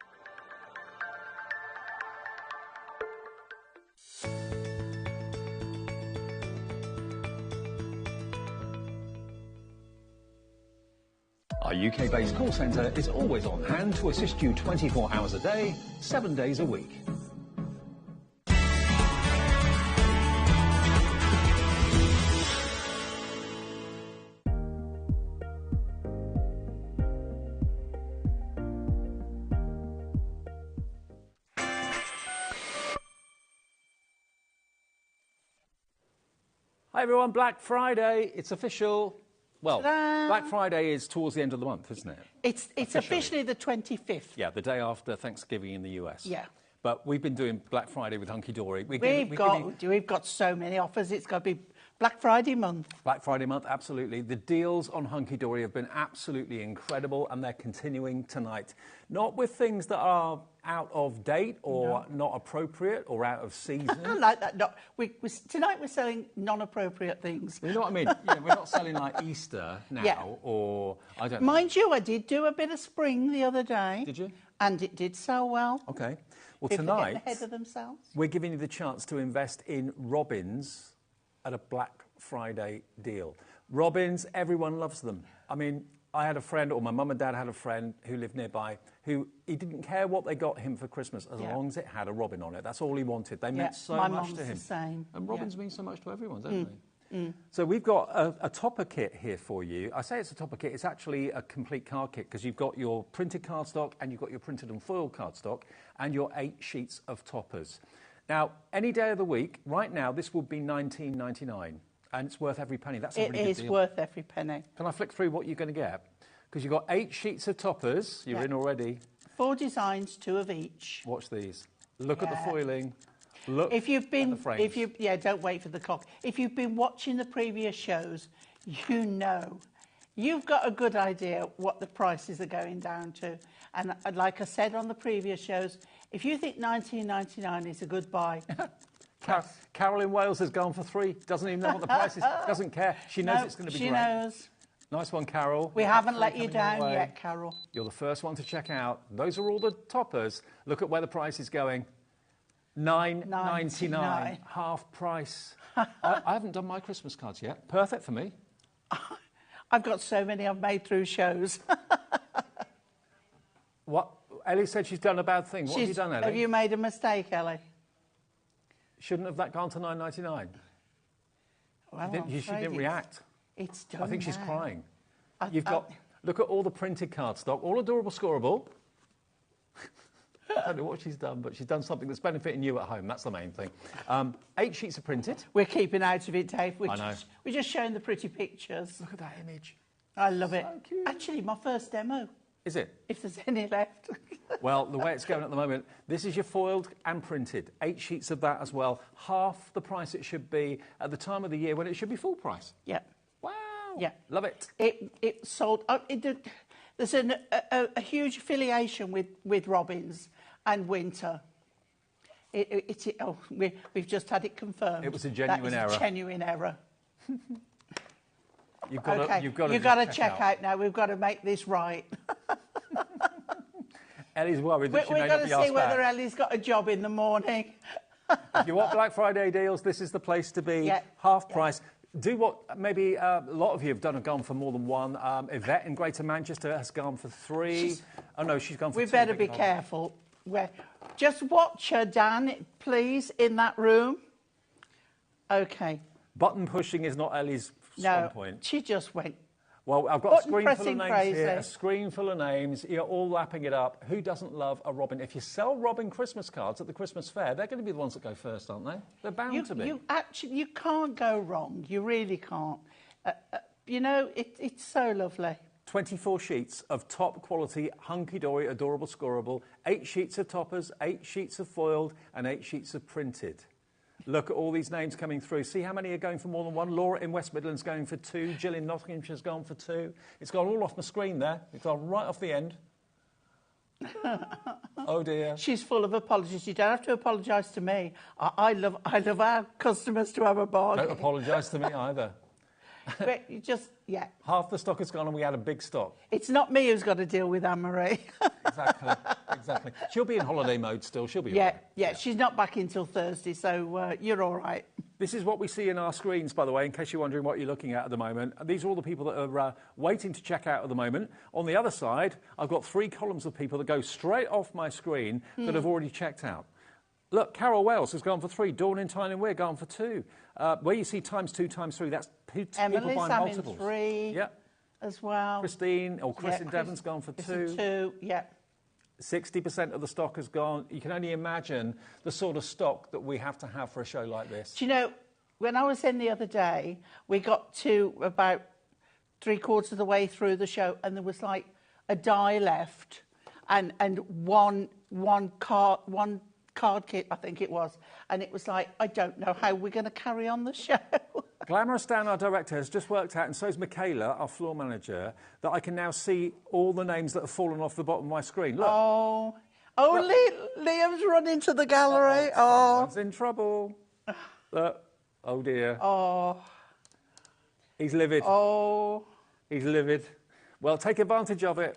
Our UK-based call centre is always on hand to assist you 24 hours a day, 7 days a week. Hi everyone, Black Friday, it's official. Well, Black Friday is towards the end of the month, isn't it? It's officially the 25th. Yeah, the day after Thanksgiving in the US. Yeah. But we've been doing Black Friday with Hunky Dory. We've got so many offers. It's got to be Black Friday month. Black Friday month, absolutely. The deals on Hunky Dory have been absolutely incredible, and they're continuing tonight. Not with things that are out of date or not appropriate or out of season. Like that. No, tonight we're selling non-appropriate things. You know what I mean? Yeah, we're not selling like Easter now or I don't know. Mind you, I did do a bit of spring the other day. Did you? And it did sell well. Okay. Well, People tonight getting ahead of themselves. We're giving you the chance to invest in Robins at a Black Friday deal. Robins, everyone loves them. I mean, I had a friend, or my mum and dad had a friend who lived nearby, who he didn't care what they got him for Christmas as long as it had a robin on it. That's all he wanted. They meant so much to him. The same. And robins mean so much to everyone, don't they? So we've got a topper kit here for you. I say it's a topper kit. It's actually a complete card kit because you've got your printed cardstock and you've got your printed and foiled cardstock and your 8 sheets of toppers. Now, any day of the week, right now, this will be $19.99 and it's worth every penny. That's a really good deal. It is worth every penny. Can I flick through what you're going to get? Because you've got 8 sheets of toppers. You're in already. 4 designs, 2 of each. Watch these. Look at the foiling. Look if you've been, at the frames. Don't wait for the clock. If you've been watching the previous shows, you know, you've got a good idea what the prices are going down to. And like I said on the previous shows, if you think $19.99 is a good buy, Carol in Wales has gone for 3. Doesn't even know what the price is. Doesn't care. She knows it's going to be great. She knows. Nice one, Carol. We haven't let you down yet, Carol. You're the first one to check out. Those are all the toppers. Look at where the price is going. $9.99, half price. I haven't done my Christmas cards yet. Perfect for me. I've got so many I've made through shows. What? Ellie said she's done a bad thing. What have you done, Ellie? Have you made a mistake, Ellie? Shouldn't have that gone to $9.99? Well, she didn't react. It's done. I think she's now. crying. Look at all the printed cardstock, all adorable, scoreable. I don't know what she's done, but she's done something that's benefiting you at home. That's the main thing. 8 sheets are printed. We're keeping out of it, Dave. I know. We're just showing the pretty pictures. Look at that image. I love it. So cute. Actually, my first demo. Is it? If there's any left. Well, the way it's going at the moment, this is your foiled and printed. 8 sheets of that as well. Half the price it should be at the time of the year when it should be full price. Yeah. Wow. Yeah. Love it. It sold. There's a huge affiliation with Robins and Winter. We've just had it confirmed. It was a genuine error. A genuine error. You've got to check out now. We've got to make this right. Ellie's worried that she may We've not got be to asked see whether back. Ellie's got a job in the morning. If you want Black Friday deals, this is the place to be. Yeah. Half price. Do what maybe a lot of you have gone for more than one. Yvette in Greater Manchester has gone for 3. She's gone for 2. We better be careful. Just watch her, Dan, please, in that room. OK. Button pushing is not Ellie's strong point. She just went. Well, I've got a screen full of Button-pressing names here, crazy. a screen full of names. You're all lapping it up. Who doesn't love a Robin? If you sell Robin Christmas cards at the Christmas fair, they're going to be the ones that go first, aren't they? They're bound to be. You can't go wrong. You really can't. You know, it's so lovely. 24 sheets of top quality, hunky-dory, adorable, scoreable. 8 sheets of toppers, 8 sheets of foiled, and 8 sheets of printed. Look at all these names coming through. See how many are going for more than one? Laura in West Midlands going for 2. Jill in Nottingshire's gone for 2. It's gone all off my screen there. It's gone right off the end. Oh dear. She's full of apologies. You don't have to apologise to me. I love our customers to have a bargain. Don't apologise to me either. But you just, yeah. Half the stock has gone and we had a big stock. It's not me who's got to deal with Anne-Marie. Exactly. She'll be in holiday mode still. She'll be yeah, all right. yeah. She's not back until Thursday, so you're all right. This is what we see in our screens, by the way, in case you're wondering what you're looking at the moment. These are all the people that are waiting to check out at the moment. On the other side, I've got 3 columns of people that go straight off my screen that have already checked out. Look, Carol Wells has gone for 3. Dawn in Tyne and Weir gone for 2. Where you see times 2, times 3, that's people Emily's buying having multiples. 3 as well. Christine, or Chris in Devon's gone for 2. 2, yeah. 60% of the stock has gone. You can only imagine the sort of stock that we have to have for a show like this. Do you know, when I was in the other day, we got to about 3/4 of the way through the show, and there was like a die left, and one card kit, I think it was, and it was like, I don't know how we're going to carry on the show. Glamorous Dan, our director, has just worked out, and so is Michaela, our floor manager, that I can now see all the names that have fallen off the bottom of my screen. Look. Liam's run into the gallery. Someone's in trouble. Look. Oh, dear. Oh. He's livid. Oh. He's livid. Well, take advantage of it.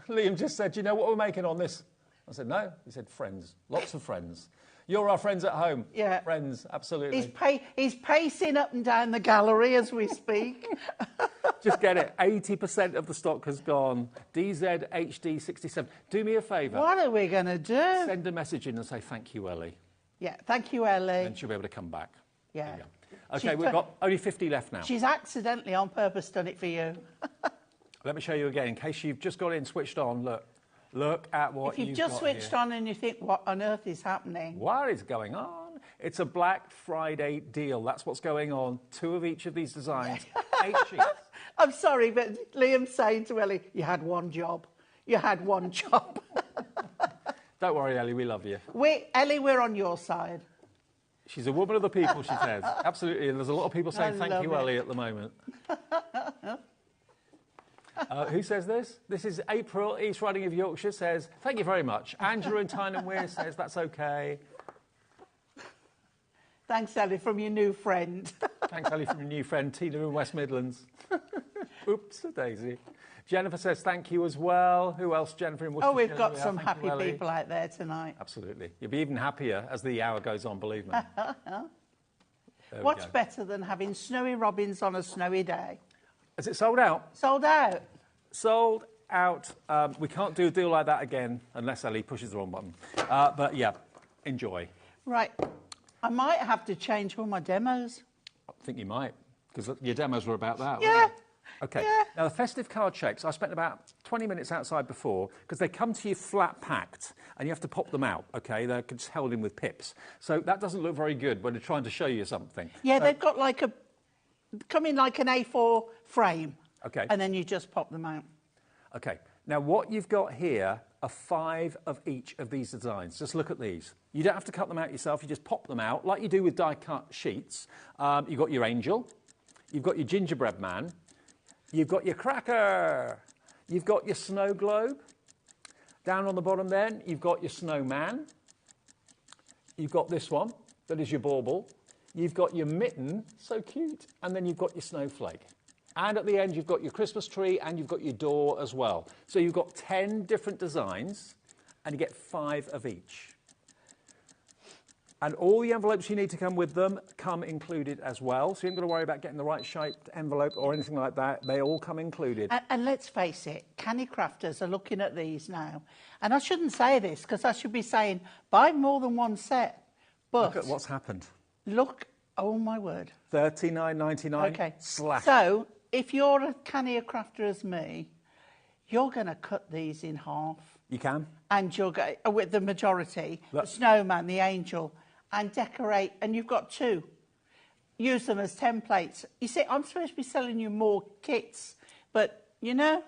Liam just said, do you know what we're making on this? I said, no. He said, friends. Lots of friends. You're our friends at home. Yeah. Friends, absolutely. He's pacing up and down the gallery as we speak. Just get it. 80% of the stock has gone. DZHD67. Do me a favour. What are we going to do? Send a message in and say, thank you, Ellie. Yeah, thank you, Ellie. And she'll be able to come back. Yeah. Okay, we've got only 50 left now. She's accidentally on purpose done it for you. Let me show you again, in case you've just got in switched on. Look at what If you've just switched on and you think, what on earth is happening? What is going on? It's a Black Friday deal. That's what's going on. 2 of each of these designs. 8 sheets. I'm sorry, but Liam's saying to Ellie, you had one job. You had one job. Don't worry, Ellie, we love you. Ellie, we're on your side. She's a woman of the people, she says. Absolutely, and there's a lot of people saying thank you, Ellie, at the moment. Who says this? This is April, East Riding of Yorkshire, says, thank you very much. Angela in Tyne and Weir says, that's okay. Thanks, Ellie, from your new friend. Thanks, Ellie, from your new friend, Tina in West Midlands. Oops, Daisy. Jennifer says thank you as well. Who else? Jennifer in Worcestershire. Oh, we've got some happy people out there tonight. Absolutely. You'll be even happier as the hour goes on, believe me. What's better than having snowy robins on a snowy day? Is it sold out? Sold out. Sold out. We can't do a deal like that again unless Ellie pushes the wrong button. But yeah, enjoy. Right. I might have to change all my demos. I think you might, because your demos were about that. Yeah. Weren't they? Okay. Yeah. Now, the festive card shapes, I spent about 20 minutes outside before, because they come to you flat packed, and you have to pop them out, OK? They're just held in with pips. So that doesn't look very good when they're trying to show you something. Yeah, they've got like come in like an A4 frame. OK. And then you just pop them out. OK. Now, what you've got here are 5 of each of these designs. Just look at these. You don't have to cut them out yourself. You just pop them out, like you do with die-cut sheets. You've got your angel. You've got your gingerbread man. You've got your cracker. You've got your snow globe. Down on the bottom then, you've got your snowman. You've got this one, that is your bauble. You've got your mitten, so cute. And then you've got your snowflake. And at the end, you've got your Christmas tree and you've got your door as well. So you've got 10 different designs and you get 5 of each. And all the envelopes you need to come with them come included as well. So you haven't got to worry about getting the right shaped envelope or anything like that. They all come included. And let's face it, canny crafters are looking at these now. And I shouldn't say this because I should be saying buy more than one set. But look at what's happened. Look Oh, my word. $39.99 Okay. slash. So, if you're a cannier crafter as me, you're going to cut these in half. You can. And you'll go with the majority, Look. the snowman, the angel, and decorate. And you've got 2. Use them as templates. You see, I'm supposed to be selling you more kits, but, you know,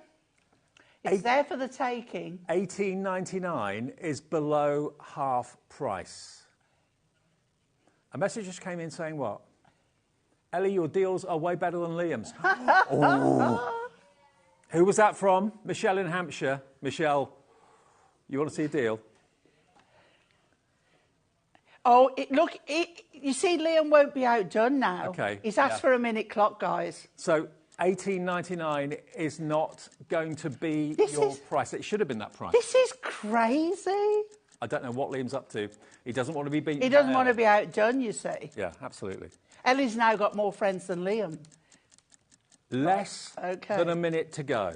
it's there for the taking. $18.99 is below half price. A message just came in saying what? Ellie, your deals are way better than Liam's. Oh. Who was that from? Michelle in Hampshire. Michelle, you want to see a deal? Oh, you see, Liam won't be outdone now. Okay. He's asked for a minute clock, guys. So $18.99 is not going to be your price. It should have been that price. This is crazy. I don't know what Liam's up to. He doesn't want to be beaten. He doesn't want to be outdone, you see. Yeah, absolutely. Ellie's now got more friends than Liam. Less than a minute to go.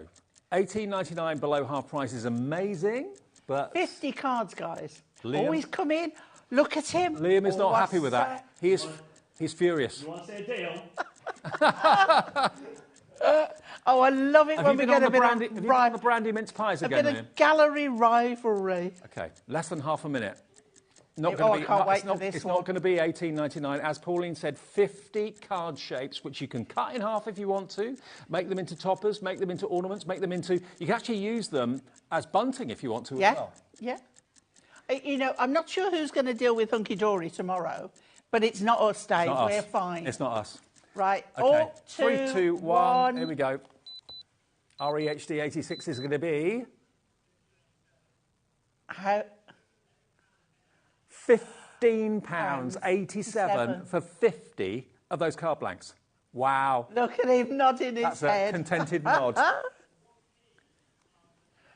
$18.99 below half price is amazing, but 50 cards, guys. Liam? Always come in. Look at him. Liam is not happy with that. He's furious. You want to say a deal? Oh, I love it when we get a bit of the brandy mince pies a again, bit Liam? of gallery rivalry. Okay, less than half a minute. Not Oh, going I to be. can't wait It's not, for this it's one. not going to be $18.99. As Pauline said, 50 card shapes, which you can cut in half if you want to, make them into toppers, make them into ornaments, make them into. You can actually use them as bunting if you want to as well. Yeah. You know, I'm not sure who's going to deal with Hunky Dory tomorrow, but it's not us, Dave. Not us. We're fine. It's not us. Right. Okay. 3, 3, 2, 1. Here we go. REHD 86 is going to be How? £15.87 for 50 of those card blanks. Wow. Look at him nodding his That's head. a contented nod.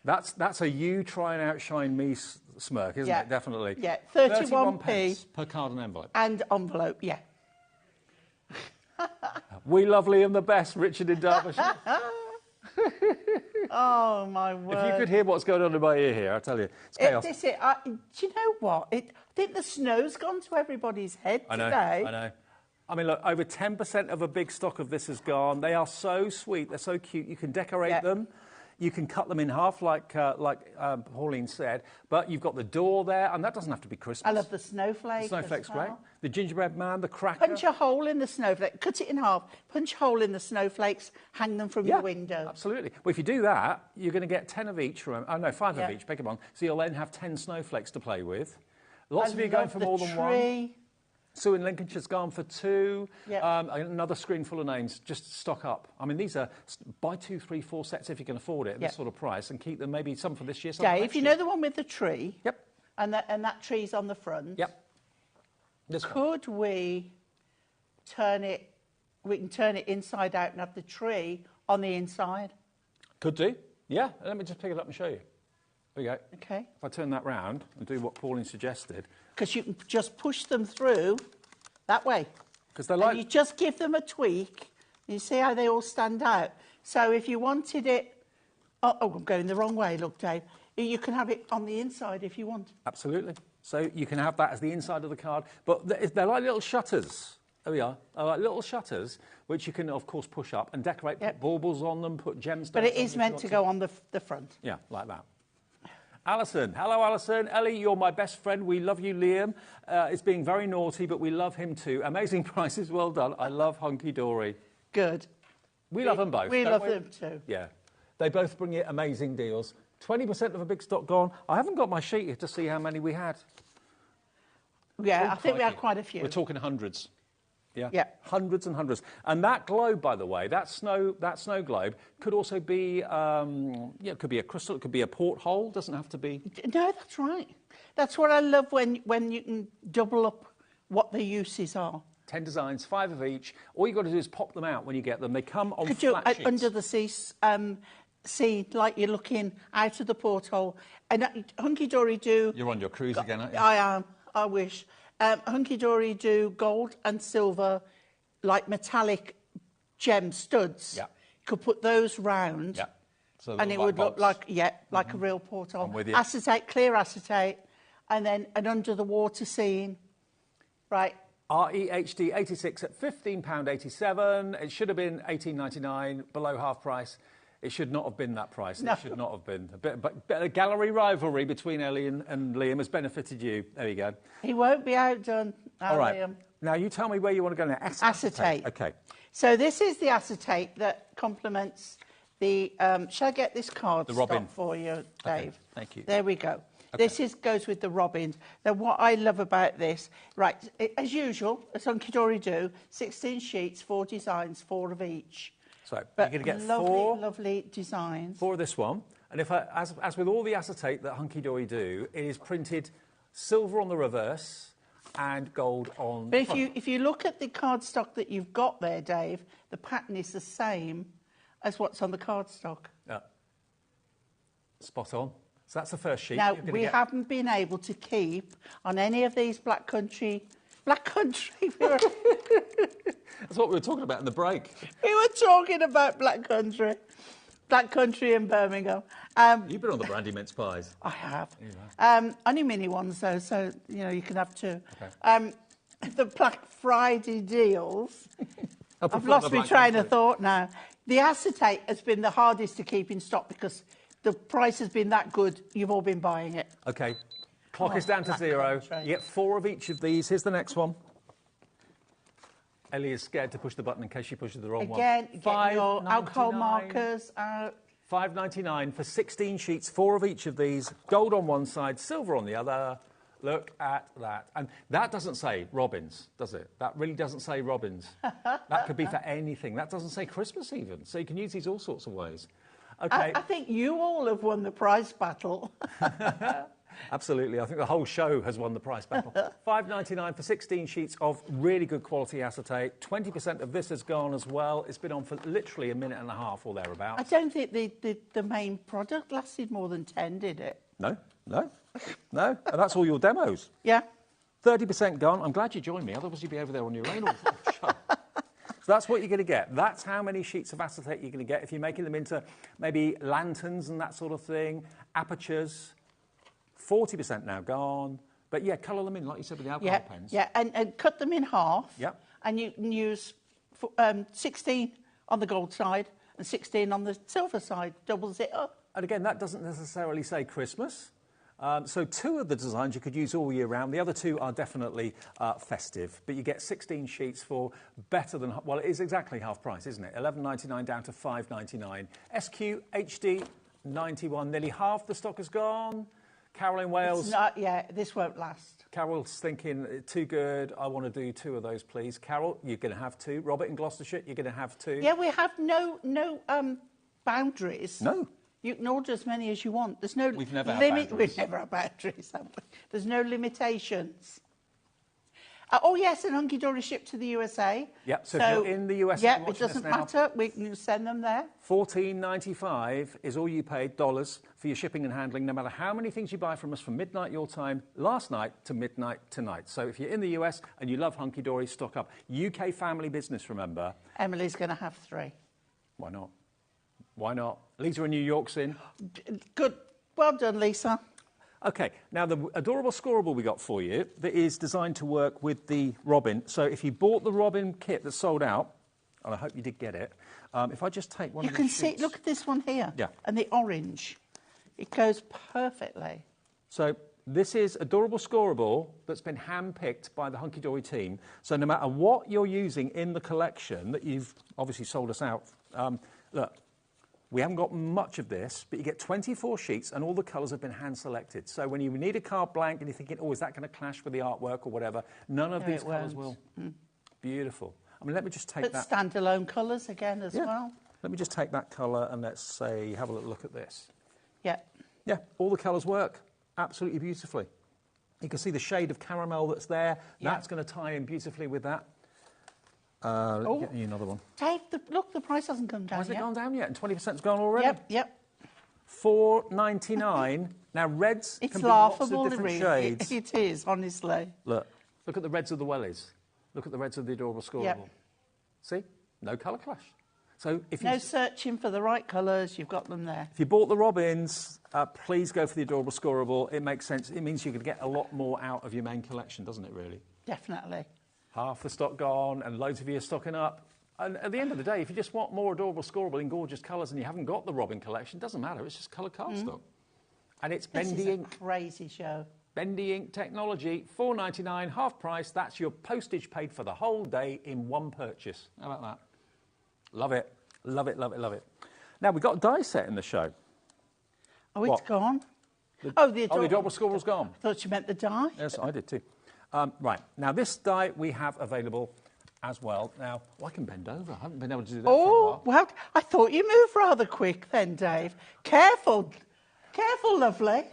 That's a you try and outshine me smirk, isn't it? Definitely. Yeah, 31p pence per card and envelope. And envelope, yeah. We love Liam the best, Richard in Derbyshire. Oh, my word. If you could hear what's going on in my ear here, I tell you, it's chaos. Do you know what? I think the snow's gone to everybody's head today. I know. I mean, look, over 10% of a big stock of this is gone. They are so sweet. They're so cute. You can decorate them. You can cut them in half, like Pauline said. But you've got the door there, and that doesn't have to be Christmas. I love the snowflake. The snowflake's great. The gingerbread man, the cracker. Punch a hole in the snowflake. Cut it in half. Punch a hole in the snowflakes. Hang them from your window. Absolutely. Well, if you do that, you're going to get 10 of each. 5 of each. Beg your pardon. So you'll then have 10 snowflakes to play with. Lots of you are going for more than one. Sue in Lincolnshire's gone for 2. Yep. Another screen full of names. Just stock up. I mean, these are buy 2, 3, 4 sets if you can afford it at this sort of price, and keep them. Maybe some for this year. Some Dave, you know the one with the tree. Yep. And that tree's on the front. Yep. Could we turn it? We can turn it inside out and have the tree on the inside. Could do. Yeah. Let me just pick it up and show you. There we go. Okay. If I turn that round and do what Pauline suggested. Because you can just push them through that way. Because they're like. And you just give them a tweak. You see how they all stand out. So if you wanted it, oh, I'm going the wrong way. Look, Dave. You can have it on the inside if you want. Absolutely. So you can have that as the inside of the card, but they're like little shutters. There we are. They're like little shutters, which you can, of course, push up and decorate, put baubles on them, put gemstones on them. But it is meant to go on the front. Yeah, like that. Alison. Hello, Alison. Ellie, you're my best friend. We love you, Liam. Is being very naughty, but we love him too. Amazing prices. Well done. I love Hunky Dory. Good. We love them both. We love them too. Yeah. They both bring you amazing deals. 20% of a big stock gone. I haven't got my sheet here to see how many we had. Yeah, I think we had quite a few. We're talking hundreds. Yeah. Yeah. Hundreds and hundreds. And that globe, by the way, that snow globe could also be, it could be a crystal, it could be a porthole, doesn't have to be. No, that's right. That's what I love when you can double up what the uses are. 10 designs, 5 of each. All you've got to do is pop them out when you get them. They come on Could flat you, sheets. under the sea, like you're looking out of the porthole. And Hunky Dory do... You're on your cruise again, aren't you? I am. I wish. Hunky Dory do gold and silver, like metallic gem studs. Yeah. You could put those round. Yeah. So And it would look like, like a real porthole. I'm with you. Acetate, clear acetate, and then an under the water scene. Right. REHD 86 at £15.87. It should have been £18.99, below half price. It should not have been that price. No. It should not have been. But a gallery rivalry between Ellie and Liam has benefited you. There you go. He won't be outdone, all right. Liam. Now, you tell me where you want to go now. Acetate. OK. So this is the acetate that complements the... shall I get this card stock for you, Dave? Okay. Thank you. There we go. Okay. This goes with the robins. Now, what I love about this, right, as usual, as Hunky Dory do, 16 sheets, 4 designs, 4 of each. So but you're going to get lovely designs. 4 of this one. And if as with all the acetate that Hunky Dory do, it is printed silver on the reverse and gold on the front. But if you look at the cardstock that you've got there, Dave, the pattern is the same as what's on the cardstock. Yeah. Spot on. So that's the first sheet. Now, we haven't been able to keep on any of these Black Country... That's what we were talking about in the break. We were talking about Black Country in Birmingham. You've been on the brandy mince pies. I have. Only mini ones, though, so, you can have 2. Okay. The Black Friday deals... I've lost my train of thought now. The acetate has been the hardest to keep in stock because... the price has been that good, you've all been buying it. OK. Clock is down to 0. You get 4 of each of these. Here's the next one. Ellie is scared to push the button in case she pushes the wrong one. Again, get your alcohol markers out. £5.99 for 16 sheets, 4 of each of these. Gold on one side, silver on the other. Look at that. And that doesn't say robins, does it? That really doesn't say robins. That could be for anything. That doesn't say Christmas even. So you can use these all sorts of ways. Okay. I think you all have won the prize battle. Absolutely. I think the whole show has won the prize battle. £5.99 for 16 sheets of really good quality acetate. 20% of this has gone as well. It's been on for literally a minute and a half or thereabouts. I don't think the main product lasted more than 10, did it? No. And that's all your demos. Yeah. 30% gone. I'm glad you joined me. Otherwise, you'd be over there on your own all the show. So that's what you're going to get. That's how many sheets of acetate you're going to get if you're making them into maybe lanterns and that sort of thing, apertures. 40% now gone. But, yeah, colour them in, like you said, with the alcohol pens. Yeah, and cut them in half. Yeah. And you can use 16 on the gold side and 16 on the silver side. Doubles it up. And, again, that doesn't necessarily say Christmas. So 2 of the designs you could use all year round. The other 2 are definitely festive. But you get 16 sheets for better than... Well, it is exactly half price, isn't it? £11.99 down to £5.99. SQ HD 91. Nearly half the stock is gone. Carol in Wales... this won't last. Carol's thinking, too good, I want to do 2 of those, please. Carol, you're going to have 2. Robert in Gloucestershire, you're going to have 2. Yeah, we have no boundaries. No. You can order as many as you want. There's no We've never had boundaries. We've never had boundaries, have we? There's no limitations. Oh, yes, and Hunky Dory shipped to the USA. Yep, so if you're in the US... Yeah, it doesn't matter. We can send them there. $14.95 is all you paid, dollars, for your shipping and handling, no matter how many things you buy from us from midnight your time last night to midnight tonight. So if you're in the US and you love Hunky Dory, stock up. UK family business, remember. Emily's going to have 3. Why not? Why not? Lisa in New York's in. Good. Well done, Lisa. OK, now the adorable scoreable we got for you that is designed to work with the robin. So if you bought the robin kit that's sold out, and I hope you did get it, if I just take one of the sheets... You can see, look at this one here. Yeah. And the orange. It goes perfectly. So this is adorable scoreable that's been hand-picked by the Hunky Dory team. So no matter what you're using in the collection that you've obviously sold us out, look, we haven't got much of this, but you get 24 sheets and all the colours have been hand-selected. So when you need a card blank and you're thinking, oh, is that going to clash with the artwork or whatever, none of these colours will. Beautiful. I mean, let me just take that. But standalone colours again as well. Let me just take that colour and let's say, have a little look at this. Yeah. Yeah, all the colours work absolutely beautifully. You can see the shade of caramel that's there. Yeah. That's going to tie in beautifully with that. Let me get you another one. Dave, look, the price hasn't come down yet. Hasn't it gone down yet? And 20%'s gone already? Yep. $4.99. Now, reds it's can be lots of laughable, different shades. It is, honestly. Look at the reds of the wellies. Look at the reds of the adorable scoreable. Yep. See? No colour clash. So if no searching for the right colours, you've got them there. If you bought the robins, please go for the adorable scoreable. It makes sense. It means you could get a lot more out of your main collection, doesn't it, really? Definitely. half the stock gone, and loads of you are stocking up. And at the end of the day, if you just want more adorable scoreable in gorgeous colours and you haven't got the Robin collection, it doesn't matter. It's just coloured cardstock. And it's Bendy Ink. This is a crazy show. Bendy Ink technology, $4.99, half price. That's your postage paid for the whole day in one purchase. How about that? Love it. Love it, love it, love it. Now, we've got a die set in the show. Oh, What? it's gone? The adorable adorable scoreball's gone. I thought you meant the die. Yes, I did too. Right, now this die we have available as well. Now, I can bend over. I haven't been able to do that for a Oh, while. well, I thought you moved rather quick then, Dave. Careful. Careful, lovely.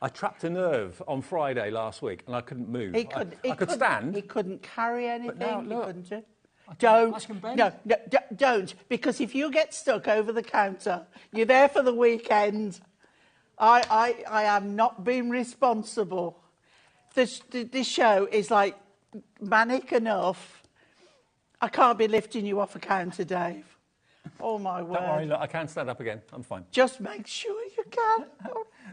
I trapped a nerve on Friday last week and I couldn't move. He I could stand. He couldn't carry anything. now, He look. couldn't do. I Don't. can bend. No, don't. Because if you get stuck over the counter, you're there for the weekend. I am not being responsible. This show is like manic enough. I can't be lifting you off a counter, Dave. Oh, my word. Don't worry, look, I can stand up again. I'm fine. Just make sure you can.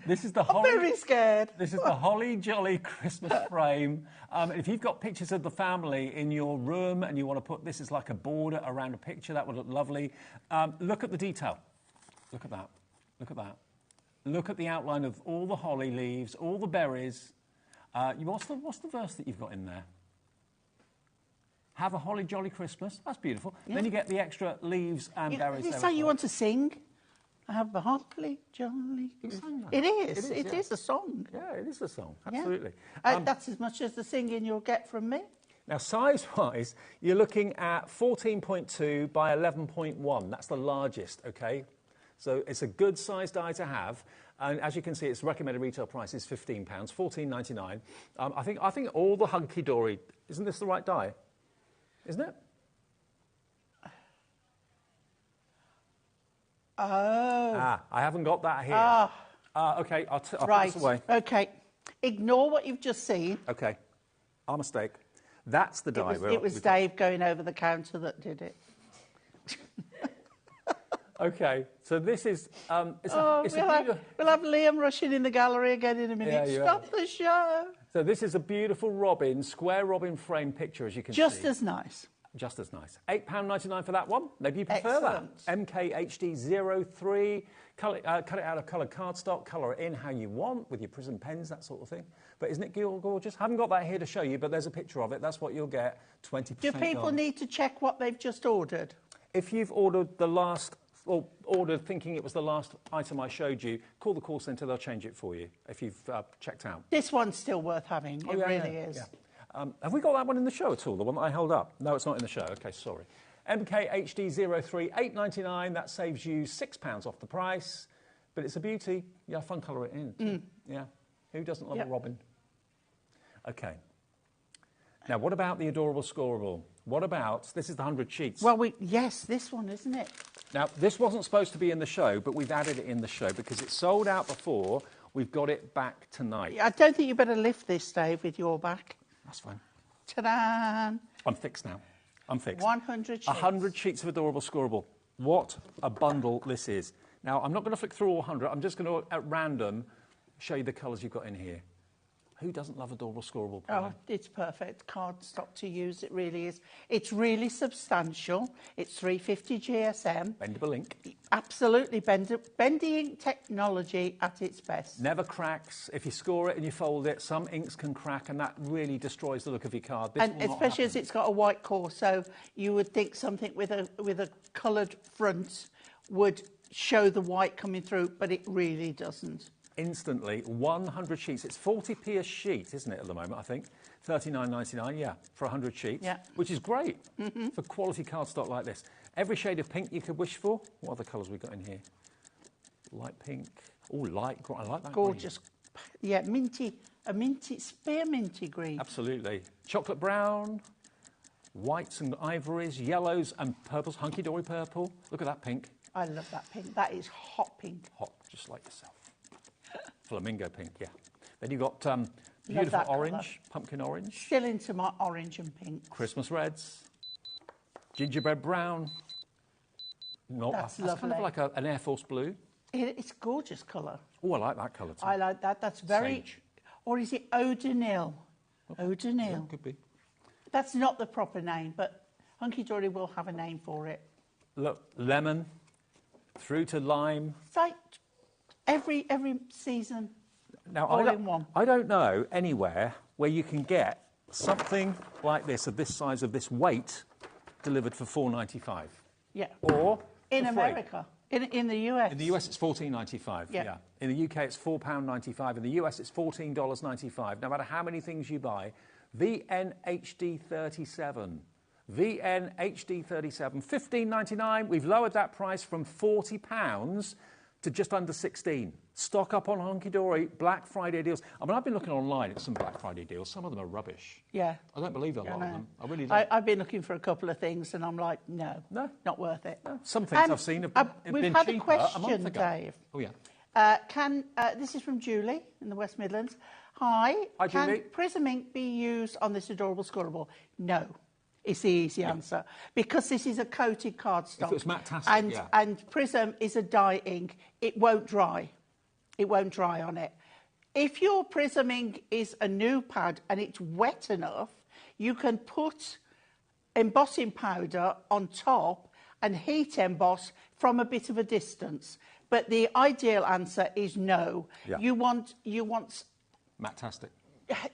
This is the I'm very scared. This is the Holly Jolly Christmas frame. If you've got pictures of the family in your room and you want to put this as like a border around a picture, that would look lovely. Look at the detail. Look at that. Look at that. Look at the outline of all the holly leaves, all the berries. What's the verse that you've got in there? Have a holly jolly Christmas. That's beautiful. Yeah. Then you get the extra leaves and berries. Is that you want to sing? Have a holly jolly. It is. It is a song. Yeah, it is a song. Absolutely. Yeah. That's as much as the singing you'll get from me. Now, size-wise, you're looking at 14.2 by 11.1. That's the largest, okay? So it's a good size die to have. And as you can see, its recommended retail price is £15, $14.99. I think all the hunky-dory... Isn't this the right die? Isn't it? Oh. I haven't got that here. OK, I'll put this away. OK. Ignore what you've just seen. OK. Our mistake. That's the die. It was Dave going over the counter that did it. OK, so this is... we'll have Liam rushing in the gallery again in a minute. Yeah, Stop the show. So this is a beautiful robin, square robin frame picture, as you can see. Just as nice. Just as nice. £8.99 for that one. Maybe you prefer that. MKHD03. Cut it out of coloured cardstock. Colour it in how you want with your prism pens, that sort of thing. But isn't it gorgeous? Haven't got that here to show you, but there's a picture of it. That's what you'll get. 20% Do people gone. need to check what they've just ordered? If you've ordered the last... or ordered thinking it was the last item I showed you, call the call centre, they'll change it for you if you've checked out. This one's still worth having. It really is. Yeah. Have we got that one in the show at all, the one that I held up? No, it's not in the show. OK, sorry. MKHD03, $8.99. That saves you £6 off the price. But it's a beauty. Yeah, fun colour it in. Yeah. Who doesn't love a robin? OK. Now, what about the adorable scoreable? What about... This is the 100 sheets. Well, yes, this one, isn't it? Now, this wasn't supposed to be in the show, but we've added it in the show because it sold out before. We've got it back tonight. I don't think you better lift this, Dave, with your back. That's fine. Ta-da! I'm fixed now. I'm fixed. 100 sheets. 100 sheets of adorable scoreable. What a bundle this is. Now, I'm not going to flick through all 100. I'm just going to, at random, show you the colours you've got in here. Who doesn't love adorable scoreable? Oh, it's perfect. Cardstock to use, it really is. It's really substantial. It's 350 GSM. Bendable ink. Absolutely. Bendy ink technology at its best. Never cracks. If you score it and you fold it, some inks can crack and that really destroys the look of your card. This and especially as it's got a white core, so you would think something with a coloured front would show the white coming through, but it really doesn't. Instantly, 100 sheets. It's 40p a sheet, isn't it, at the moment, I think? $39.99, yeah, for 100 sheets, which is great for quality cardstock like this. Every shade of pink you could wish for. What other colours we got in here? Light pink. Oh, light. I like that. Gorgeous. Green. Yeah, minty. A minty, spearminty green. Absolutely. Chocolate brown, whites and ivories, yellows and purples. Hunky-dory purple. Look at that pink. I love that pink. That is hot pink. Hot, just like yourself. Flamingo pink, yeah. Then you've got beautiful orange, colour. Pumpkin orange. Still into my orange and pink. Christmas reds. Gingerbread brown. No, that's kind of like an Air Force blue. It's gorgeous colour. Oh, I like that colour too. I like that. That's very... Sage. Or is it O'Donnell? O'Donnell. Yeah, could be. That's not the proper name, but Hunky Dory will have a name for it. Look, lemon through to lime. It's like every season, Now, all in one. I don't know anywhere where you can get something like this, of this size, of this weight, delivered for $4.95. Yeah. Or in for free. America. In the US. In the US, it's $14.95. Yeah. In the UK, it's £4.95. In the US, it's $14.95. No matter how many things you buy, VNHD37. VNHD37, $15.99. We've lowered that price from £40 to just under 16. Stock up on Hunky Dory, Black Friday deals. I mean, I've been looking online at some Black Friday deals. Some of them are rubbish. Yeah. I don't believe a lot of them. I really don't. I've been looking for a couple of things and I'm like, no, not worth it. No. Some things I've seen have been we've had cheaper a question, a month ago. Dave. Oh, yeah. This is from Julie in the West Midlands. Hi. Hi, can Julie. Prism ink be used on this adorable scorable? No. It's the easy answer. Because this is a coated cardstock. If it was matte-tastic, and Prism is a dye ink. It won't dry. It won't dry on it. If your Prism ink is a new pad and it's wet enough, you can put embossing powder on top and heat emboss from a bit of a distance. But the ideal answer is no. Yeah. You want Matte-tastic.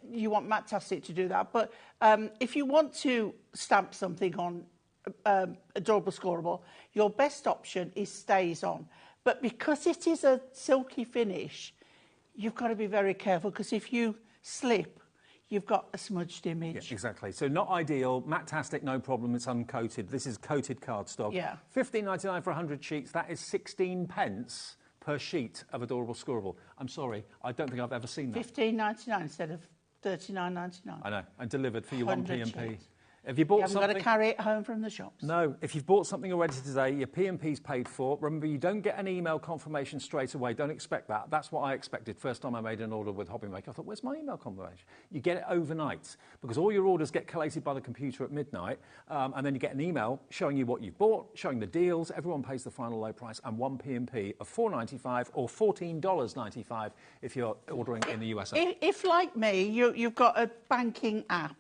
You want Matte-tastic to do that. But if you want to stamp something on Adorable Scorable, your best option is Stays On. But because it is a silky finish, you've got to be very careful, because if you slip, you've got a smudged image. Yeah, exactly. So not ideal. Matte-tastic, no problem. It's uncoated. This is coated cardstock. Yeah. $15.99 for 100 sheets. That is 16 pence per sheet of Adorable Scorable. I'm sorry, I don't think I've ever seen that. $15.99 instead of $39.99. I know, and delivered for your 100 1p&P. sheets. If you bought You haven't something, got to carry it home from the shops. no, if you've bought something already today, your P&P's paid for. Remember, you don't get an email confirmation straight away. Don't expect that. That's what I expected. First time I made an order with HobbyMaker, I thought, where's my email confirmation? You get it overnight, because all your orders get collated by the computer at midnight, and then you get an email showing you what you've bought, showing the deals. Everyone pays the final low price, and one P&P of $4.95 or $14.95 if you're ordering in the USA. If like me, you've got a banking app,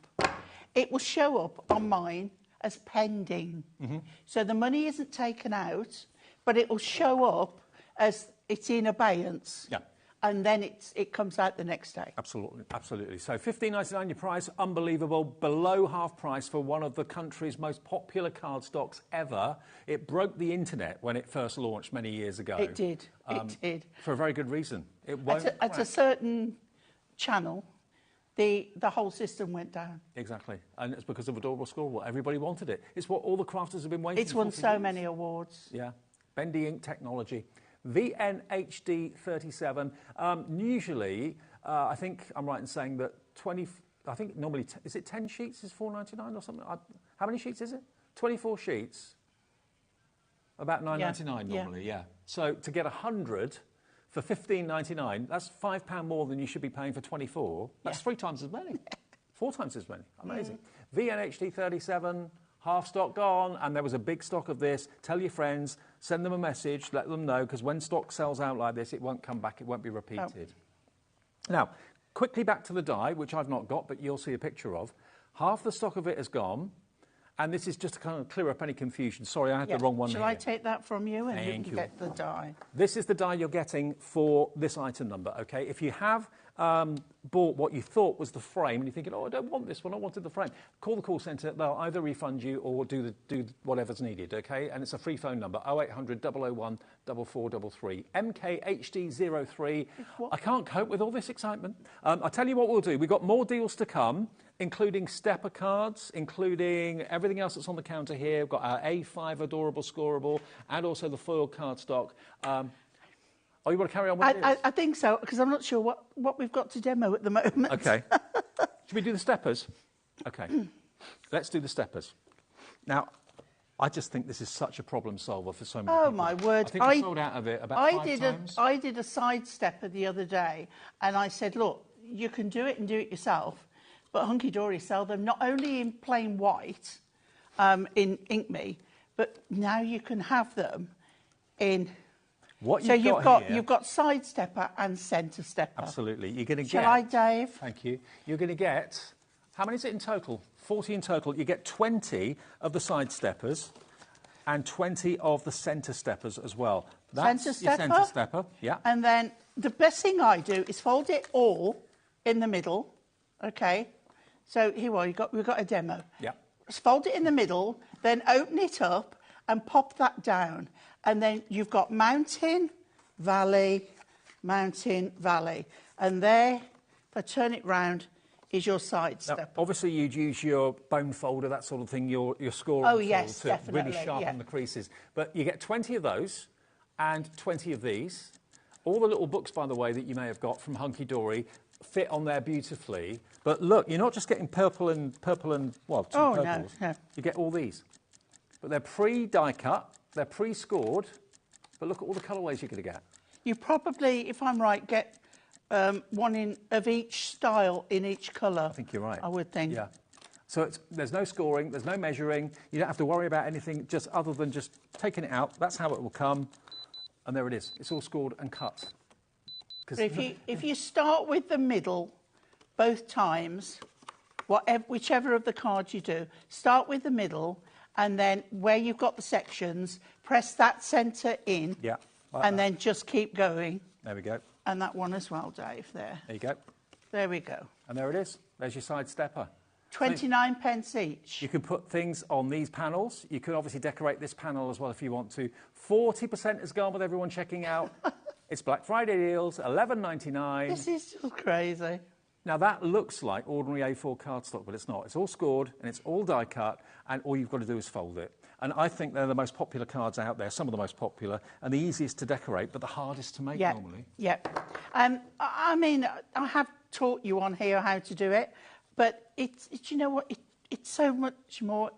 it will show up on mine as pending. Mm-hmm. So the money isn't taken out, but it will show up as it's in abeyance. Yeah. And then it comes out the next day. Absolutely, absolutely. So $15.99 your price, unbelievable, below half price for one of the country's most popular cardstocks ever. It broke the internet when it first launched many years ago. It did, it did. For a very good reason. It won't At a certain channel, the whole system went down. Exactly, and it's because of Adorable Scorable. Everybody wanted it. It's what all the crafters have been waiting for. It's won so many awards. Yeah, bendy ink technology. VNHD37. Usually, I think I'm right in saying that 20. I think normally is it 10 sheets is $4.99 or something. How many sheets is it? 24 sheets. About $9.99 normally. Yeah. So to get 100. For $15.99, that's £5 more than you should be paying for 24. That's 3 times as many. 4 times as many. Amazing. VNHD 37, half stock gone, and there was a big stock of this. Tell your friends, send them a message, let them know, because when stock sells out like this, it won't come back, it won't be repeated. Oh. Now, quickly back to the die, which I've not got, but you'll see a picture of. Half the stock of it is gone. And this is just to kind of clear up any confuation. Sorry, I had the wrong one Shall here. I take that from you and Thank you can get the die? This is the die you're getting for this item number, OK? If you have bought what you thought was the frame and you're thinking, oh, I don't want this one, I wanted the frame, call the call centre. They'll either refund you or do whatever's needed, OK? And it's a free phone number, 0800 001 4433, MKHD03. I can't cope with all this excitement. I'll tell you what we'll do. We've got more deals to come, including stepper cards, including everything else that's on the counter here. We've got our A5 Adorable Scorable and also the foil cardstock. Oh, you want to carry on with this? I think so, because I'm not sure what we've got to demo at the moment. OK. Should we do the steppers? OK. Let's do the steppers. Now, I just think this is such a problem solver for so many people. Oh, my word. I think I sold out of it about 5 times. I did a side stepper the other day, and I said, look, you can do it and do it yourself, but Hunky Dory sell them not only in plain white, in Ink Me, but now you can have them in... You've got side stepper and centre stepper. Absolutely. You're going to get... Shall I, Dave? Thank you. You're going to get How many is it in total? 40 in total. You get 20 of the side steppers and 20 of the centre steppers as well. That's Centre your stepper. centre stepper, yeah. And then the best thing I do is fold it all in the middle, okay? So here we've got a demo. Yeah. Just fold it in the middle, then open it up and pop that down. And then you've got mountain, valley, mountain, valley. And there, if I turn it round, is your side step. Now, obviously, you'd use your bone folder, that sort of thing, your scoring Oh, tool yes, to definitely, really sharpen yeah. the creases. But you get 20 of those and 20 of these. All the little books, by the way, that you may have got from Hunky Dory fit on there beautifully. But look, you're not just getting purple and well, two purples. No. You get all these. But they're pre-die cut, they're pre-scored. But look at all the colourways you're going to get. You probably, if I'm right, get one of each style in each colour. I think you're right. I would think. Yeah. So there's no scoring, there's no measuring. You don't have to worry about anything just other than just taking it out. That's how it will come. And there it is. It's all scored and cut. But if you start with the middle both times, whichever of the cards you do, start with the middle, and then where you've got the sections, press that centre in, yeah, and then just keep going. There we go. And that one as well, Dave, there. There you go. There we go. And there it is. There's your side stepper. 29 pence each. You can put things on these panels. You can obviously decorate this panel as well if you want to. 40% has gone with everyone checking out. It's Black Friday deals, $11.99. This is just crazy. Now, that looks like ordinary A4 cardstock, but it's not. It's all scored and it's all die cut, and all you've got to do is fold it. And I think they're the most popular cards out there, some of the most popular, and the easiest to decorate, but the hardest to make normally. Yeah. I mean, I have taught you on here how to do it, but it's you know what? It's so much more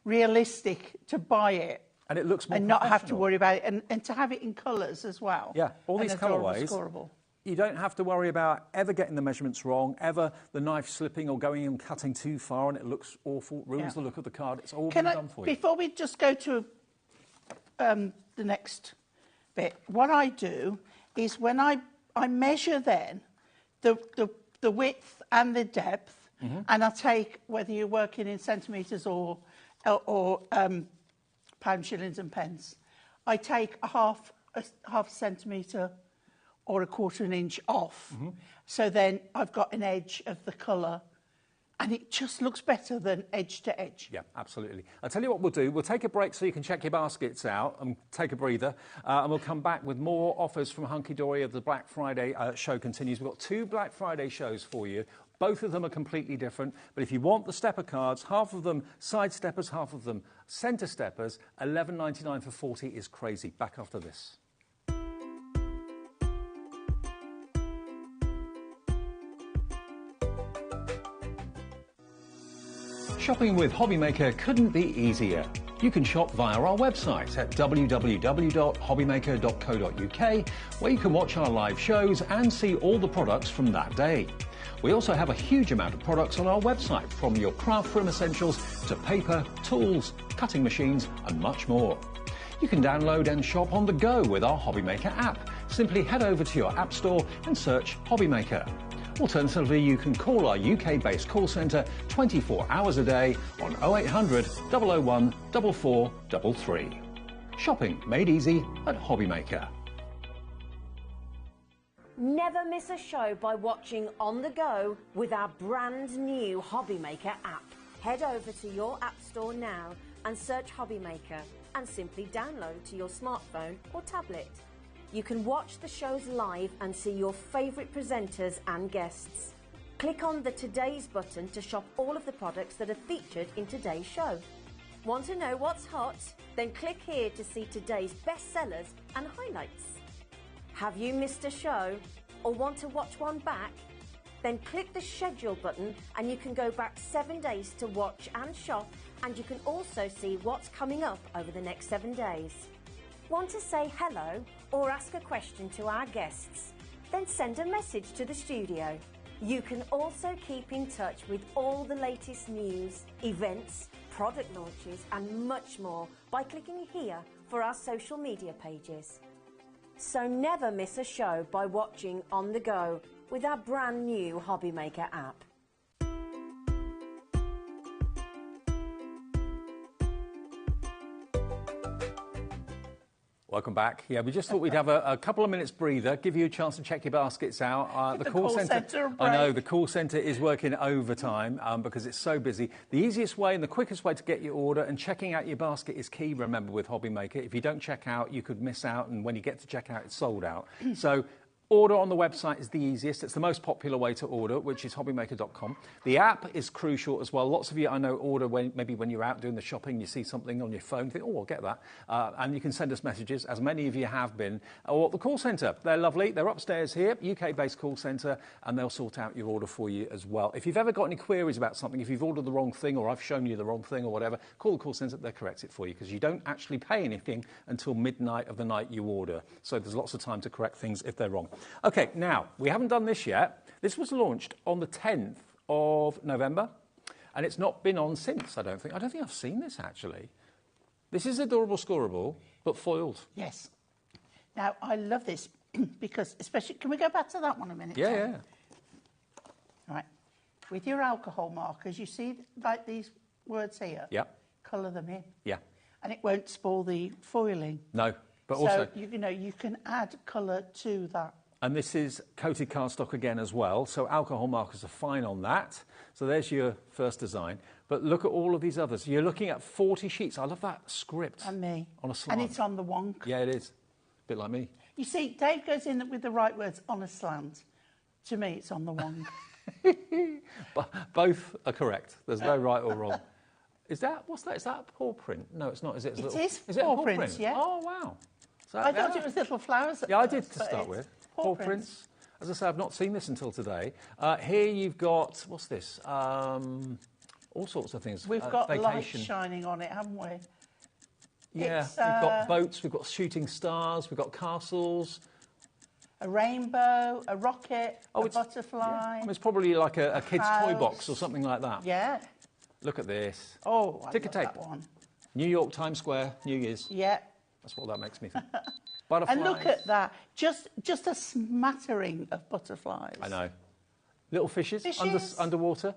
realistic to buy it. And it looks more and not have to worry about it, and to have it in colours as well. Yeah, all these colourways. Scoreable. You don't have to worry about ever getting the measurements wrong, ever the knife slipping or going and cutting too far and it looks awful, ruins the look of the card. It's all been done for you. Before we just go to the next bit, what I do is when I measure then the width and the depth, and I take, whether you're working in centimetres or pounds, shillings and pence, I take a half centimetre or a quarter an inch off. So then I've got an edge of the colour, and it just looks better than edge to edge. Yeah, absolutely. I'll tell you what we'll do. We'll take a break so you can check your baskets out and take a breather, and we'll come back with more offers from Hunky Dory as the Black Friday show continues. We've got 2 Black Friday shows for you. Both of them are completely different, but if you want the stepper cards, half of them side steppers, half of them centre steppers, $11.99 for 40 is crazy. Back after this. Shopping with HobbyMaker couldn't be easier. You can shop via our website at www.hobbymaker.co.uk, where you can watch our live shows and see all the products from that day. We also have a huge amount of products on our website, from your craft room essentials to paper, tools, cutting machines and much more. You can download and shop on the go with our HobbyMaker app. Simply head over to your app store and search HobbyMaker. Alternatively, you can call our UK-based call centre 24 hours a day on 0800 001 4433. Shopping made easy at HobbyMaker. Never miss a show by watching on the go with our brand new HobbyMaker app. Head over to your app store now and search HobbyMaker and simply download to your smartphone or tablet. You can watch the shows live and see your favourite presenters and guests. Click on the Today's button to shop all of the products that are featured in today's show. Want to know what's hot? Then click here to see today's bestsellers and highlights. Have you missed a show or want to watch one back? Then click the schedule button and you can go back 7 days to watch and shop, and you can also see what's coming up over the next 7 days. Want to say hello or ask a question to our guests? Then send a message to the studio. You can also keep in touch with all the latest news, events, product launches and much more by clicking here for our social media pages. So never miss a show by watching on the go with our brand new HobbyMaker app. Welcome back. Yeah, we just thought we'd have a couple of minutes breather, give you a chance to check your baskets out. The call centre I know, the call centre is working overtime because it's so busy. The easiest way and the quickest way to get your order and checking out your basket is key, remember, with HobbyMaker. If you don't check out, you could miss out, and when you get to check out, it's sold out. So order on the website is the easiest. It's the most popular way to order, which is hobbymaker.com. The app is crucial as well. Lots of you, I know, order maybe when you're out doing the shopping, you see something on your phone, you think, oh, I'll get that. And you can send us messages, as many of you have been. Or the call centre. They're lovely. They're upstairs here, UK-based call centre, and they'll sort out your order for you as well. If you've ever got any queries about something, if you've ordered the wrong thing or I've shown you the wrong thing or whatever, call the call centre. They'll correct it for you because you don't actually pay anything until midnight of the night you order. So there's lots of time to correct things if they're wrong. OK, now, we haven't done this yet. This was launched on the 10th of November, and it's not been on since, I don't think. I don't think I've seen this, actually. This is Adorable Scoreable, but foiled. Yes. Now, I love this because, especially, can we go back to that one a minute? Yeah, Tom? yeah. Right. With your alcohol markers, you see, like these words here? Yeah. Colour them in. Yeah. And it won't spoil the foiling. No, but so, also... you know, you can add colour to that. And this is coated cardstock again as well, so alcohol markers are fine on that. So there's your first design. But look at all of these others. You're looking at 40 sheets. I love that script. And me. On a slant. And it's on the wonk. Yeah, it is. A bit like me. You see, Dave goes in with the right words, on a slant. To me, it's on the wonk. Both are correct. There's no right or wrong. Is that, what's that? Is that a paw print? No, it's not, is it? Is it paw print? Yeah. Oh, wow. So, I thought it was little flowers. Yeah, I did to start with. Paw prints. As I say, I've not seen this until today. Here you've got, what's this? All sorts of things. We've got vacation. lights shining on it, haven't we? Yeah, we've got boats, we've got shooting stars, we've got castles. A rainbow, a rocket, a butterfly. Yeah. I mean, it's probably like a kid's toy box or something like that. Yeah. Look at this. Oh, I Ticker love tape. that one. New York, Times Square, New Year's. Yeah. That's what that makes me think. Butterflies. And look at that. Just a smattering of butterflies. I know. Little fishes. Underwater.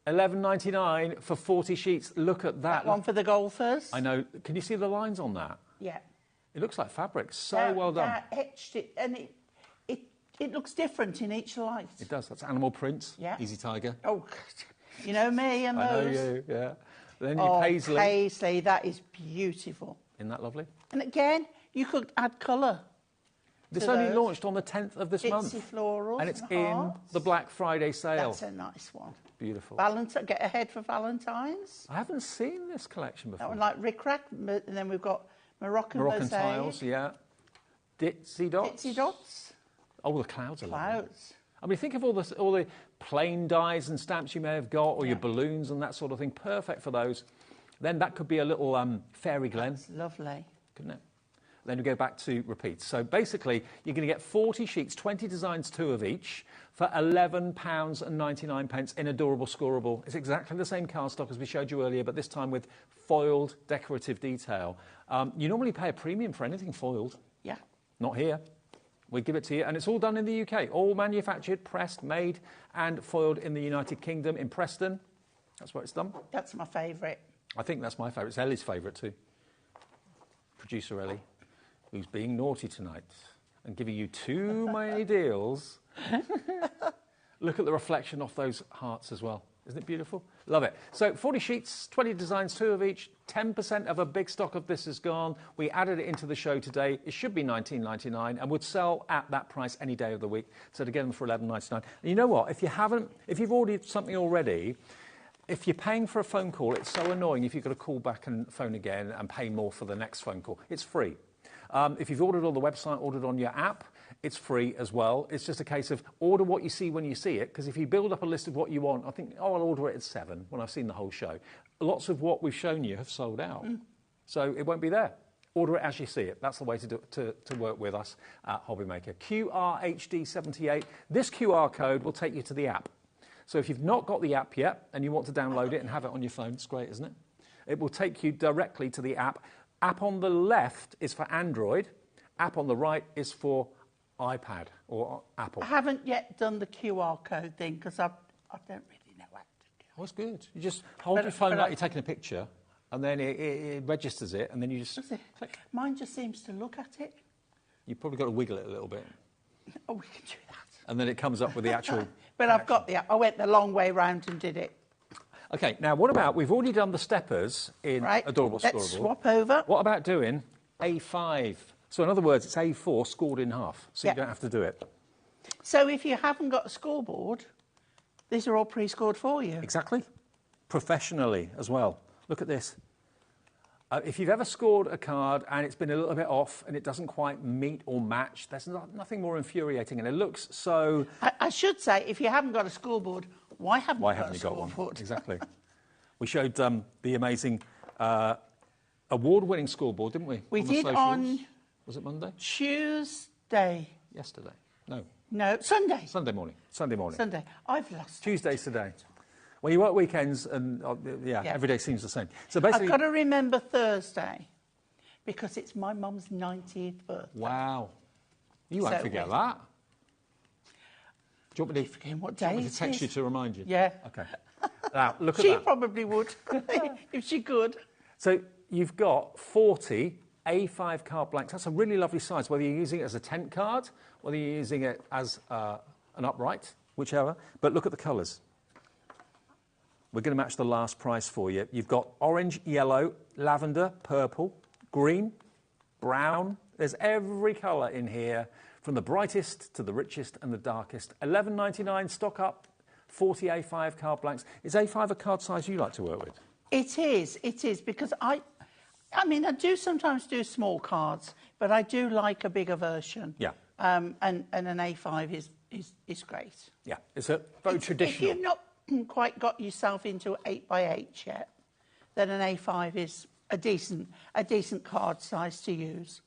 $11.99 for 40 sheets. Look at that. That one for the golfers. I know. Can you see the lines on that? Yeah. It looks like fabric. So well done. Etched it, and it looks different in each light. It does. That's animal prints. Yeah. Easy Tiger. Oh, you know me and those. I know you, yeah. Then your Paisley. Paisley, that is beautiful. Isn't that lovely? And again, you could add colour. This only launched on the 10th of this month. Florals and it's in the Black Friday sale. That's a nice one. Beautiful. Get ahead for Valentine's. I haven't seen this collection before. That one, like Rick-Rack, and then we've got Moroccan tiles, yeah. Ditsy dots. Ditsy dots. Oh, the clouds are lovely. Clouds. I mean, think of all the plain dies and stamps you may have got, or your balloons and that sort of thing. Perfect for those. Then that could be a little fairy glen. That's lovely. Couldn't it? Then we go back to repeats. So basically, you're going to get 40 sheets, 20 designs, 2 of each, for £11.99 in Adorable Scoreable. It's exactly the same cardstock as we showed you earlier, but this time with foiled decorative detail. You normally pay a premium for anything foiled. Yeah. Not here. We give it to you, and it's all done in the UK. All manufactured, pressed, made, and foiled in the United Kingdom, in Preston. That's where it's done. That's my favourite. I think that's my favourite. It's Ellie's favourite too. Producer Ellie, who's being naughty tonight and giving you too many deals. Look at the reflection off those hearts as well. Isn't it beautiful? Love it. So 40 sheets, 20 designs, 2 of each. 10% of a big stock of this is gone. We added it into the show today. It should be $19.99 and would sell at that price any day of the week. So to get them for $11.99. And you know what? If you've ordered something already, if you're paying for a phone call, it's so annoying if you've got to call back and phone again and pay more for the next phone call. It's free. If you've ordered on the website, ordered on your app, it's free as well. It's just a case of order what you see when you see it, because if you build up a list of what you want, I think, I'll order it at 7 when I've seen the whole show. Lots of what we've shown you have sold out. So it won't be there. Order it as you see it. That's the way to work with us at HobbyMaker. QRHD78. This QR code will take you to the app. So if you've not got the app yet and you want to download it and have it on your phone, it's great, isn't it? It will take you directly to the app. App on the left is for Android. App on the right is for iPad or Apple. I haven't yet done the QR code thing because I don't really know what to do. Oh, it's good. You just hold your phone like you're taking a picture and then it registers it, and then you just click. Mine just seems to look at it. You've probably got to wiggle it a little bit. Oh, we can do that. And then it comes up with the actual... But I've got I went the long way round and did it. OK, now what about, we've already done the steppers in Adorable Scoreable. Let's swap over. What about doing A5? So in other words, it's A4 scored in half, so you don't have to do it. So if you haven't got a scoreboard, these are all pre-scored for you. Exactly. Professionally as well. Look at this. If you've ever scored a card and it's been a little bit off and it doesn't quite meet or match, there's nothing more infuriating, and it looks so... I should say, if you haven't got a scoreboard, why haven't you got one? Exactly. We showed the amazing award-winning scoreboard, didn't we? We did on... Was it Monday? Tuesday. Yesterday. No. No, Sunday. Sunday morning. Sunday. I've lost. Tuesday's today. Well, you work weekends, and every day seems the same. So basically, I've got to remember Thursday because it's my mum's 90th birthday. Wow, you won't forget that. Do you want me to forget what day it is? Text you to remind you? Yeah. Okay. Now look at that. She probably would if she could. So you've got 40 A5 card blanks. That's a really lovely size. Whether you're using it as a tent card, whether you're using it as an upright, whichever. But look at the colours. We're going to match the last price for you. You've got orange, yellow, lavender, purple, green, brown. There's every colour in here, from the brightest to the richest and the darkest. $11.99 stock up, 40 A5 card blanks. Is A5 a card size you like to work with? It is, because I mean, I do sometimes do small cards, but I do like a bigger version. Yeah. And an A5 is great. Yeah, it's very traditional. If you've not quite got yourself into 8x8 yet, then an A5 is a decent card size to use.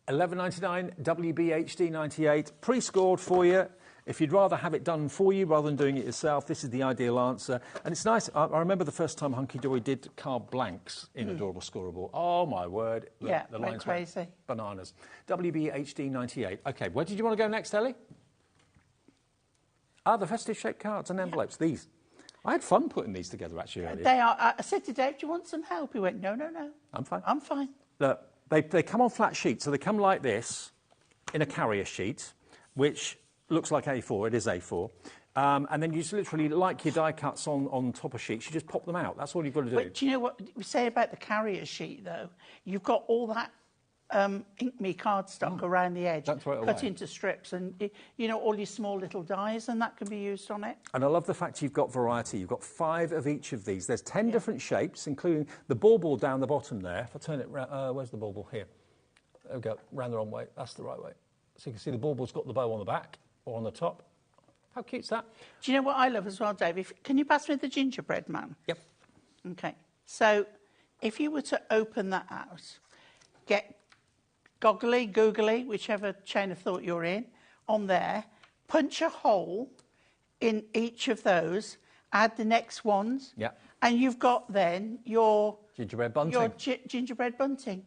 $11.99 WBHD 98 pre-scored for you. If you'd rather have it done for you rather than doing it yourself, this is the ideal answer. And it's nice. I remember the first time Hunky Dory did card blanks in Adorable Scoreable. Oh my word! The lines were crazy. Bananas. WBHD 98. Okay, where did you want to go next, Ellie? The festive shaped cards and envelopes. Yeah. These. I had fun putting these together, actually, earlier. They are. I said to Dave, do you want some help? He went, no. I'm fine. I'm fine. Look, they come on flat sheets, so they come like this in a carrier sheet, which looks like A4. It is A4. And then you just literally, like your die cuts on top of sheets, you just pop them out. That's all you've got to do. But do you know what we say about the carrier sheet, though? You've got all that Ink Me cardstock around the edge, cut into strips, and you know, all your small little dies, and that can be used on it. And I love the fact you've got variety. You've got 5 of each of these. There's 10 different shapes, including the bauble down the bottom there. If I turn it round, where's the bauble? Here. There we go, round the wrong way. That's the right way. So you can see the bauble's got the bow on the back or on the top. How cute's that? Do you know what I love as well, Dave? Can you pass me the gingerbread man? Yep. Okay. So if you were to open that out, get googly, whichever chain of thought you're in, on there, punch a hole in each of those, add the next ones, and you've got then your gingerbread bunting. Gingerbread bunting.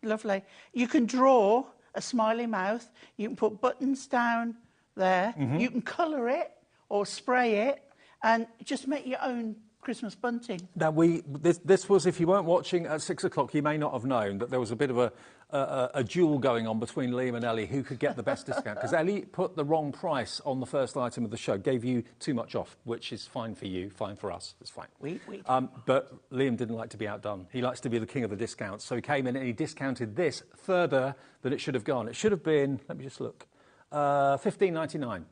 Lovely. You can draw a smiley mouth. You can put buttons down there. You can colour it or spray it and just make your own Christmas bunting. Now, this was, if you weren't watching at 6 o'clock, you may not have known that there was a bit of a duel going on between Liam and Ellie, who could get the best discount. Because Ellie put the wrong price on the first item of the show, gave you too much off, which is fine for you, fine for us, it's fine. But Liam didn't like to be outdone. He likes to be the king of the discounts. So he came in and he discounted this further than it should have gone. It should have been, let me just look, $15.99.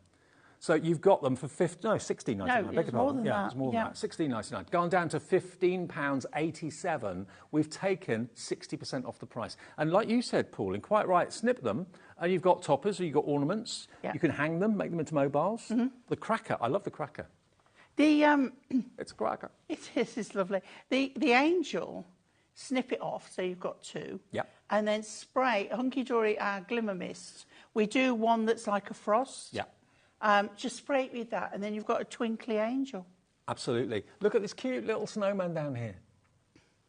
So you've got them for $16.99. No, it's more than that. It's more than that. $16.99. Gone down to £15.87. We've taken 60% off the price. And like you said, Pauline, quite right, snip them, and you've got toppers, or you've got ornaments. You can hang them, make them into mobiles. The cracker, I love the cracker. It's a cracker. It is, it's lovely. The angel, snip it off, so you've got 2. And then spray, Hunky Dory, our glimmer mist. We do one that's like a frost. Just spray it with that, and then you've got a twinkly angel. Absolutely. Look at this cute little snowman down here.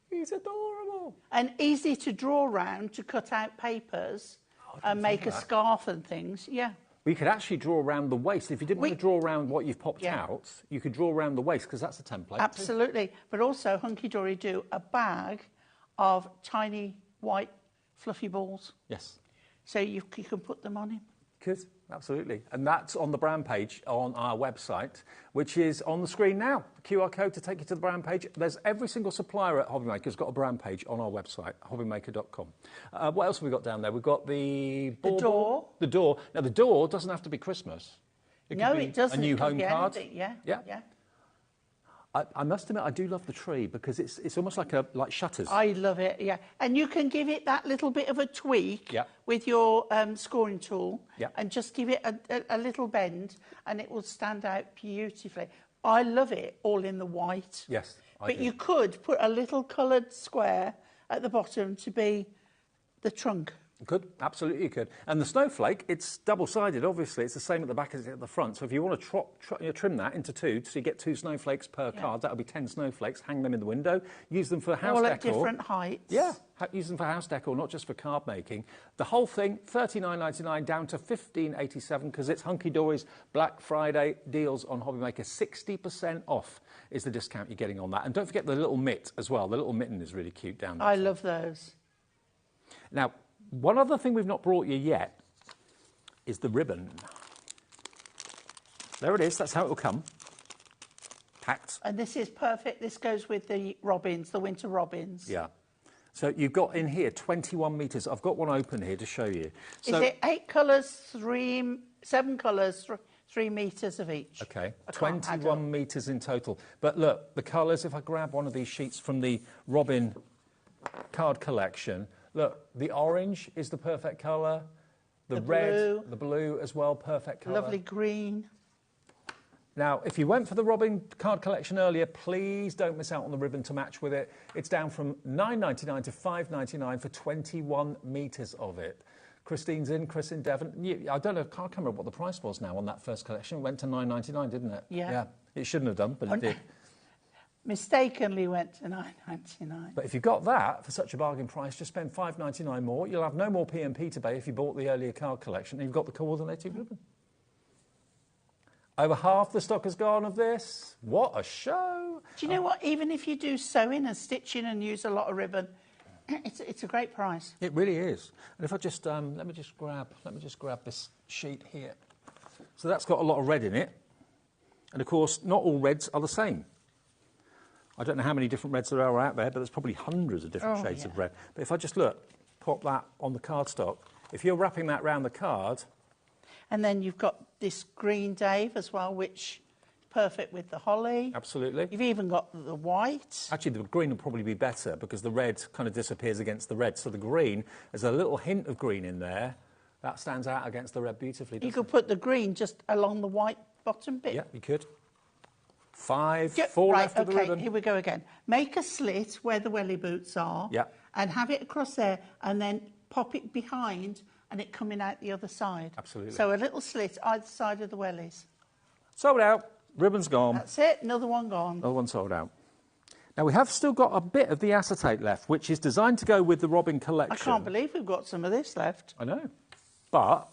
He's adorable. And easy to draw round to cut out papers and make a scarf and things. We could actually draw around the waist. If you didn't want to draw around what you've popped out, you could draw around the waist because that's a template. Absolutely. Too. But also, Hunky Dory do a bag of tiny white fluffy balls. Yes. So you can put them on him. Could, absolutely. And that's on the brand page on our website, which is on the screen now. QR code to take you to the brand page. There's every single supplier at HobbyMaker's got a brand page on our website, hobbymaker.com. What else have we got down there? We've got the door. The door. Now, the door doesn't have to be Christmas. It doesn't. A new home card. Yeah. I must admit, I do love the tree because it's almost like shutters. I love it, yeah. And you can give it that little bit of a tweak with your scoring tool and just give it a little bend and it will stand out beautifully. I love it all in the white. Yes, But you could put a little coloured square at the bottom to be the trunk. Could, absolutely you could. And the snowflake, it's double-sided, obviously. It's the same at the back as at the front. So if you want to trim that into two, so you get 2 snowflakes per card, that would be 10 snowflakes. Hang them in the window. Use them for house decor. All at different heights. Yeah, use them for house decor, not just for card making. The whole thing, $39.99 down to $15.87 because it's Hunky Dory's Black Friday deals on HobbyMaker. 60% off is the discount you're getting on that. And don't forget the little mitt as well. The little mitten is really cute down there. I love those. Now, one other thing we've not brought you yet is the ribbon. There it is. That's how it will come. Packed. And this is perfect. This goes with the robins, the winter robins. Yeah. So you've got in here 21 metres. I've got one open here to show you. So, is it 8 colours, 7 colours, 3 metres of each? Okay, 21 metres in total. But look, the colours, if I grab one of these sheets from the Robin card collection, look, the orange is the perfect colour. The red, the blue as well, perfect colour. Lovely green. Now, if you went for the Robin card collection earlier, please don't miss out on the ribbon to match with it. It's down from $9.99 to $5.99 for 21 metres of it. Christine's in, Chris in Devon. I don't know, I can't remember what the price was now on that first collection. It went to $9.99, didn't it? Yeah. It shouldn't have done, but it did. Mistakenly went to $9.99. But if you got that for such a bargain price, just spend $5.99 more. You'll have no more P&P to pay if you bought the earlier card collection and you've got the coordinating ribbon. Over half the stock has gone of this. What a show! Do you know what? Even if you do sewing and stitching and use a lot of ribbon, it's a great price. It really is. And if I just let me just grab this sheet here. So that's got a lot of red in it, and of course, not all reds are the same. I don't know how many different reds there are out there, but there's probably hundreds of different shades of red. But if I just pop that on the cardstock, if you're wrapping that round the card. And then you've got this green Dave as well, which is perfect with the holly. Absolutely. You've even got the white. Actually, the green will probably be better because the red kind of disappears against the red. So the green, there's a little hint of green in there. That stands out against the red beautifully, You could put the green just along the white bottom bit. Yeah, you could. 4 left of the ribbon. Here we go again. Make a slit where the welly boots are. Yeah. And have it across there and then pop it behind and it coming out the other side. Absolutely. So a little slit either side of the wellies. Sold out. Ribbon's gone. That's it. Another one gone. Another one sold out. Now, we have still got a bit of the acetate left, which is designed to go with the Robin collection. I can't believe we've got some of this left. I know. But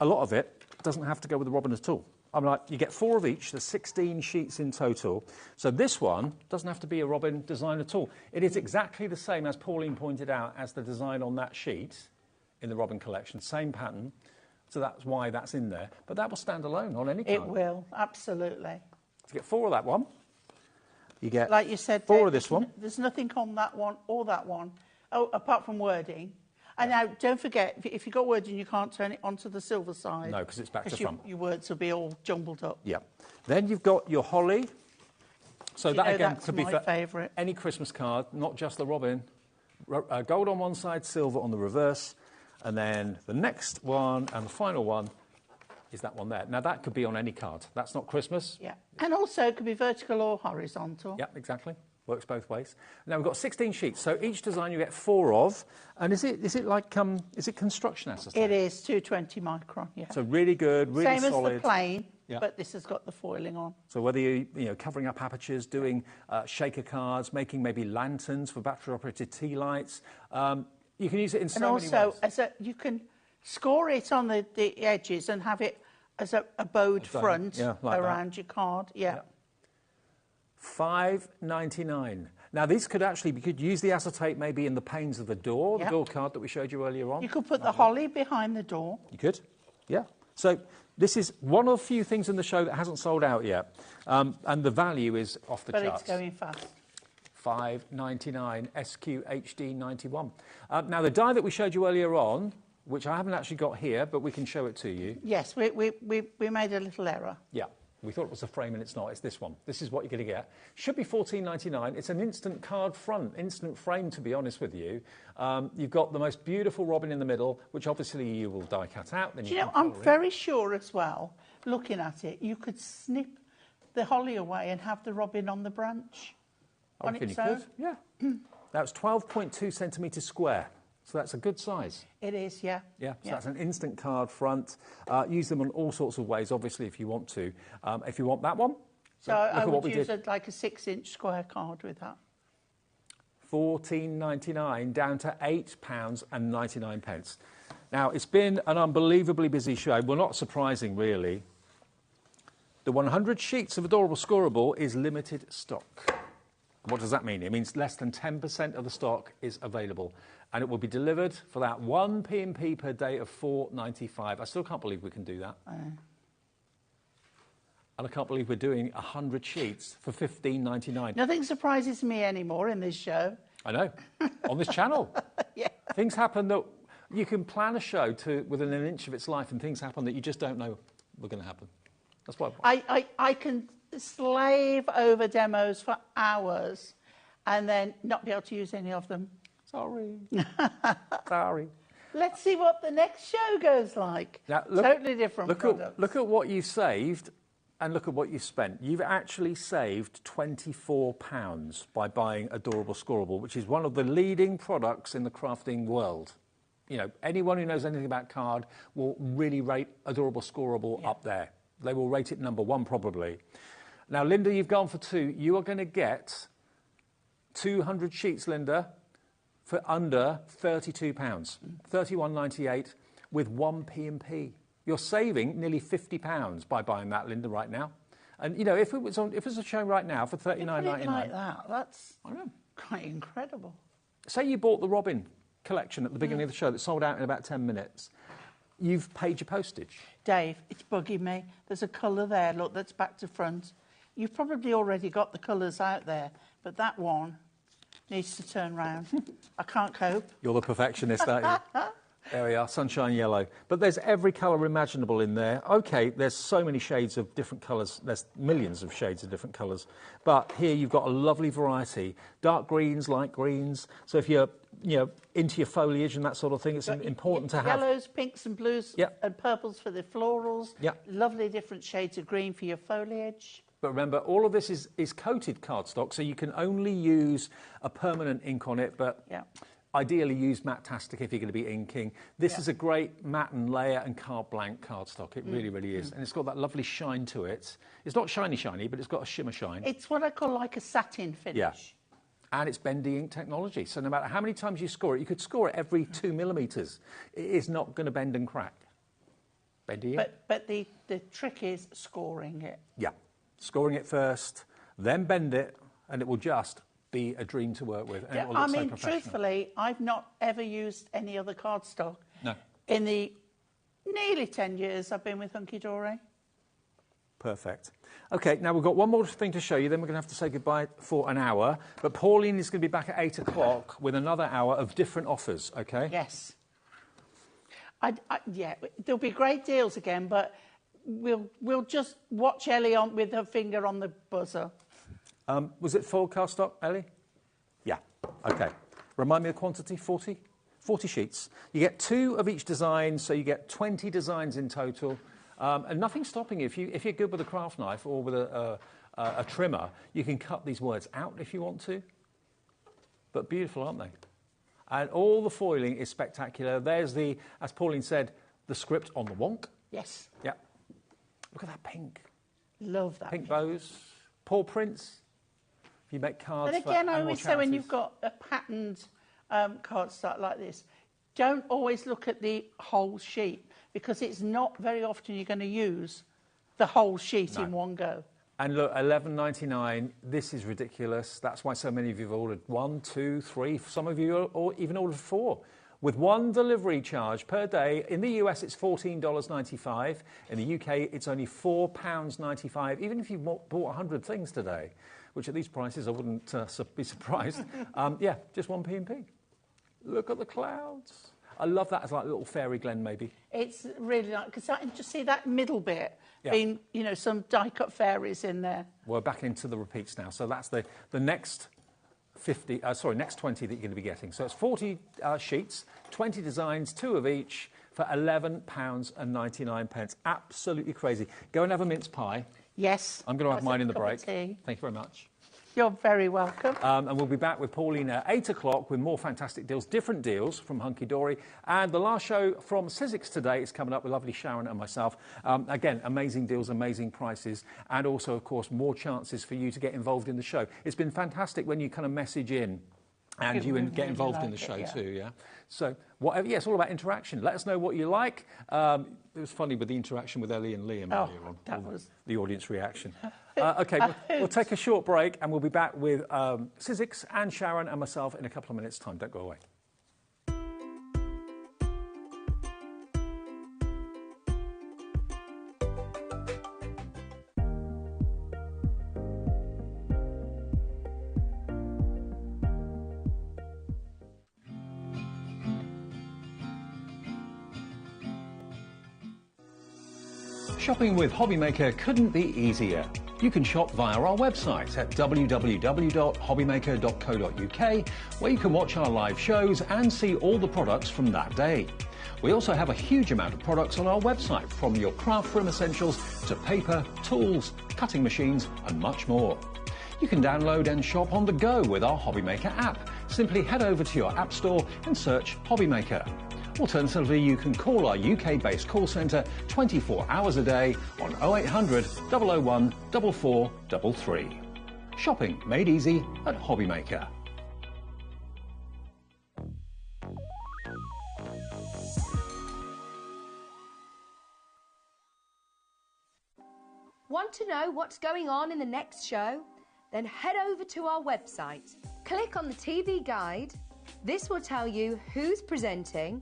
a lot of it doesn't have to go with the Robin at all. I'm like, you get 4 of each. There's 16 sheets in total. So this one doesn't have to be a Robin design at all. It is exactly the same, as Pauline pointed out, as the design on that sheet in the Robin collection. Same pattern. So that's why that's in there. But that will stand alone on any card. It will, absolutely. You get 4 of that one. You get, like you said, 4 of this one. There's nothing on that one or that one, apart from wording. And now, don't forget, if you've got wording, you can't turn it onto the silver side. No, because it's back to front. Your words will be all jumbled up. Yeah. Then you've got your holly. So that, again, that's could be for favourite. any Christmas card, not just the Robin. Gold on one side, silver on the reverse. And then the next one and the final one is that one there. Now, that could be on any card. That's not Christmas. Yeah. And also, it could be vertical or horizontal. Yeah, exactly. Works both ways. Now, we've got 16 sheets. So each design you get 4 of. And is it like, is it construction acetate? It is 220 micron, yeah. So really good, really Same solid. as the plain, Yeah. but this has got the foiling on. So whether you're covering up apertures, doing shaker cards, making maybe lanterns for battery-operated tea lights, you can use it in so many ways. And also, you can score it on the edges and have it as a bowed front around your card. Yeah. $5.99. Now, these could actually, you could use the acetate maybe in the panes of the door, the door card that we showed you earlier on. You could put the holly behind the door. You could, yeah. So this is one of the few things in the show that hasn't sold out yet. And the value is off the charts. But it's going fast. $5.99 SQHD 91. Now, the die that we showed you earlier on, which I haven't actually got here, but we can show it to you. Yes, we made a little error. Yeah. We thought it was a frame and it's not. It's this one. This is what you're going to get. Should be $14.99. It's an instant card front, instant frame, to be honest with you. You've got the most beautiful robin in the middle, which obviously you will die cut out. Then I'm very sure as well, looking at it, you could snip the holly away and have the robin on the branch. I reckon you could. Yeah. That's 12.2 centimetres square. So that's a good size. It is, yeah. Yeah, so that's an instant card front. Use them in all sorts of ways, obviously, if you want to. If you want that one. So I would use like a 6-inch square card with that. $14.99 down to £8.99. Now, it's been an unbelievably busy show. Well, not surprising, really. The 100 sheets of Adorable Scoreable is limited stock. What does that mean? It means less than 10% of the stock is available. And it will be delivered for that 1 P&P per day of $4.95. I still can't believe we can do that. And I can't believe we're doing 100 sheets for $15.99. Nothing surprises me anymore in this show. I know. On this channel. Yeah. Things happen that you can plan a show to within an inch of its life, and things happen that you just don't know were going to happen. That's why I can slave over demos for hours and then not be able to use any of them. Sorry. Sorry. Let's see what the next show goes like. Now, totally different products. Look at what you saved and look at what you spent. You've actually saved £24 by buying Adorable Scoreable, which is one of the leading products in the crafting world. You know, anyone who knows anything about card will really rate Adorable Scoreable up there. They will rate it number 1 probably. Now, Linda, you've gone for 2. You are going to get 200 sheets, Linda, for under £32, £31.98 with 1 P&P. You're saving nearly £50 by buying that, Linda, right now. And you know, if it was a show right now for $39.99, like that, that's quite incredible. Say you bought the Robin collection at the beginning of the show that sold out in about 10 minutes. You've paid your postage. Dave, it's bugging me. There's a colour there. Look, that's back to front. You've probably already got the colours out there, but that one needs to turn round. I can't cope. You're the perfectionist, aren't you? There we are, sunshine yellow. But there's every colour imaginable in there. OK, there's so many shades of different colours. There's millions of shades of different colours. But here you've got a lovely variety. Dark greens, light greens. So if you're into your foliage and that sort of thing, it's important to have... Yellows, pinks and blues and purples for the florals. Lovely different shades of green for your foliage. But remember, all of this is coated cardstock, so you can only use a permanent ink on it, but ideally use matte-tastic if you're going to be inking. This is a great matte and layer and card blank cardstock. It really, really is. And it's got that lovely shine to it. It's not shiny, but it's got a shimmer shine. It's what I call like a satin finish. Yeah. And it's bendy ink technology. So no matter how many times you score it, you could score it every 2 millimetres. It is not going to bend and crack. Bendy ink. But the trick is scoring it. Yeah. Scoring it first, then bend it, and it will just be a dream to work with. And it will look so professional. Truthfully, I've not ever used any other cardstock. No. In the nearly 10 years I've been with Hunky Dory. Perfect. OK, now we've got one more thing to show you, then we're going to have to say goodbye for an hour. But Pauline is going to be back at 8 o'clock with another hour of different offers, OK? Yes. Yeah, there'll be great deals again, but we'll just watch Ellie on with her finger on the buzzer. Was it full cardstock, Ellie? Yeah. OK. Remind me of the quantity, 40? 40 sheets. You get 2 of each design, so you get 20 designs in total. And nothing's stopping you. If you're good with a craft knife or with a trimmer, you can cut these words out if you want to. But beautiful, aren't they? And all the foiling is spectacular. There's as Pauline said, the script on the wonk. Yes. Yeah. Look at that pink. Love that. Pink bows. Paw prints. You make cards and again, for I animal always say charities. when you've got a patterned cardstock like this, don't always look at the whole sheet, because it's not very often you're going to use the whole sheet in one go. And look, $11.99, this is ridiculous. That's why so many of you have ordered 1, 2, 3, some of you even ordered 4. With one delivery charge per day. In the US, it's $14.95. In the UK, it's only £4.95, even if you bought 100 things today, which at these prices I wouldn't be surprised. Yeah, just 1p&p. Look at the clouds. I love that as like a little fairy glen, maybe. It's really nice, because just see that middle bit being, you know, some die-cut fairies in there. We're back into the repeats now. So that's the next next 20 that you're going to be getting. So it's 40 sheets, 20 designs, 2 of each for £11.99. Absolutely crazy. Go and have a mince pie. Yes. I'm going to have mine in the break. Thank you very much. You're very welcome. And we'll be back with Pauline at 8 o'clock with more fantastic deals, different deals from Hunky Dory. And the last show from Sizzix today is coming up with lovely Sharon and myself. Again, amazing deals, amazing prices, and also, of course, more chances for you to get involved in the show. It's been fantastic when you kind of message in and you get involved in the show too, yeah? So, whatever, it's all about interaction. Let us know what you like. It was funny with the interaction with Ellie and Liam earlier on. That was the audience reaction. OK, we'll take a short break and we'll be back with Sizzix and Sharon and myself in a couple of minutes' time. Don't go away. Shopping with HobbyMaker couldn't be easier. You can shop via our website at www.hobbymaker.co.uk, where you can watch our live shows and see all the products from that day. We also have a huge amount of products on our website, from your craft room essentials to paper, tools, cutting machines and much more. You can download and shop on the go with our HobbyMaker app. Simply head over to your app store and search HobbyMaker. Alternatively, you can call our UK-based call centre 24 hours a day on 0800 001 4433. Shopping made easy at HobbyMaker. Want to know what's going on in the next show? Then head over to our website. Click on the TV guide. This will tell you who's presenting,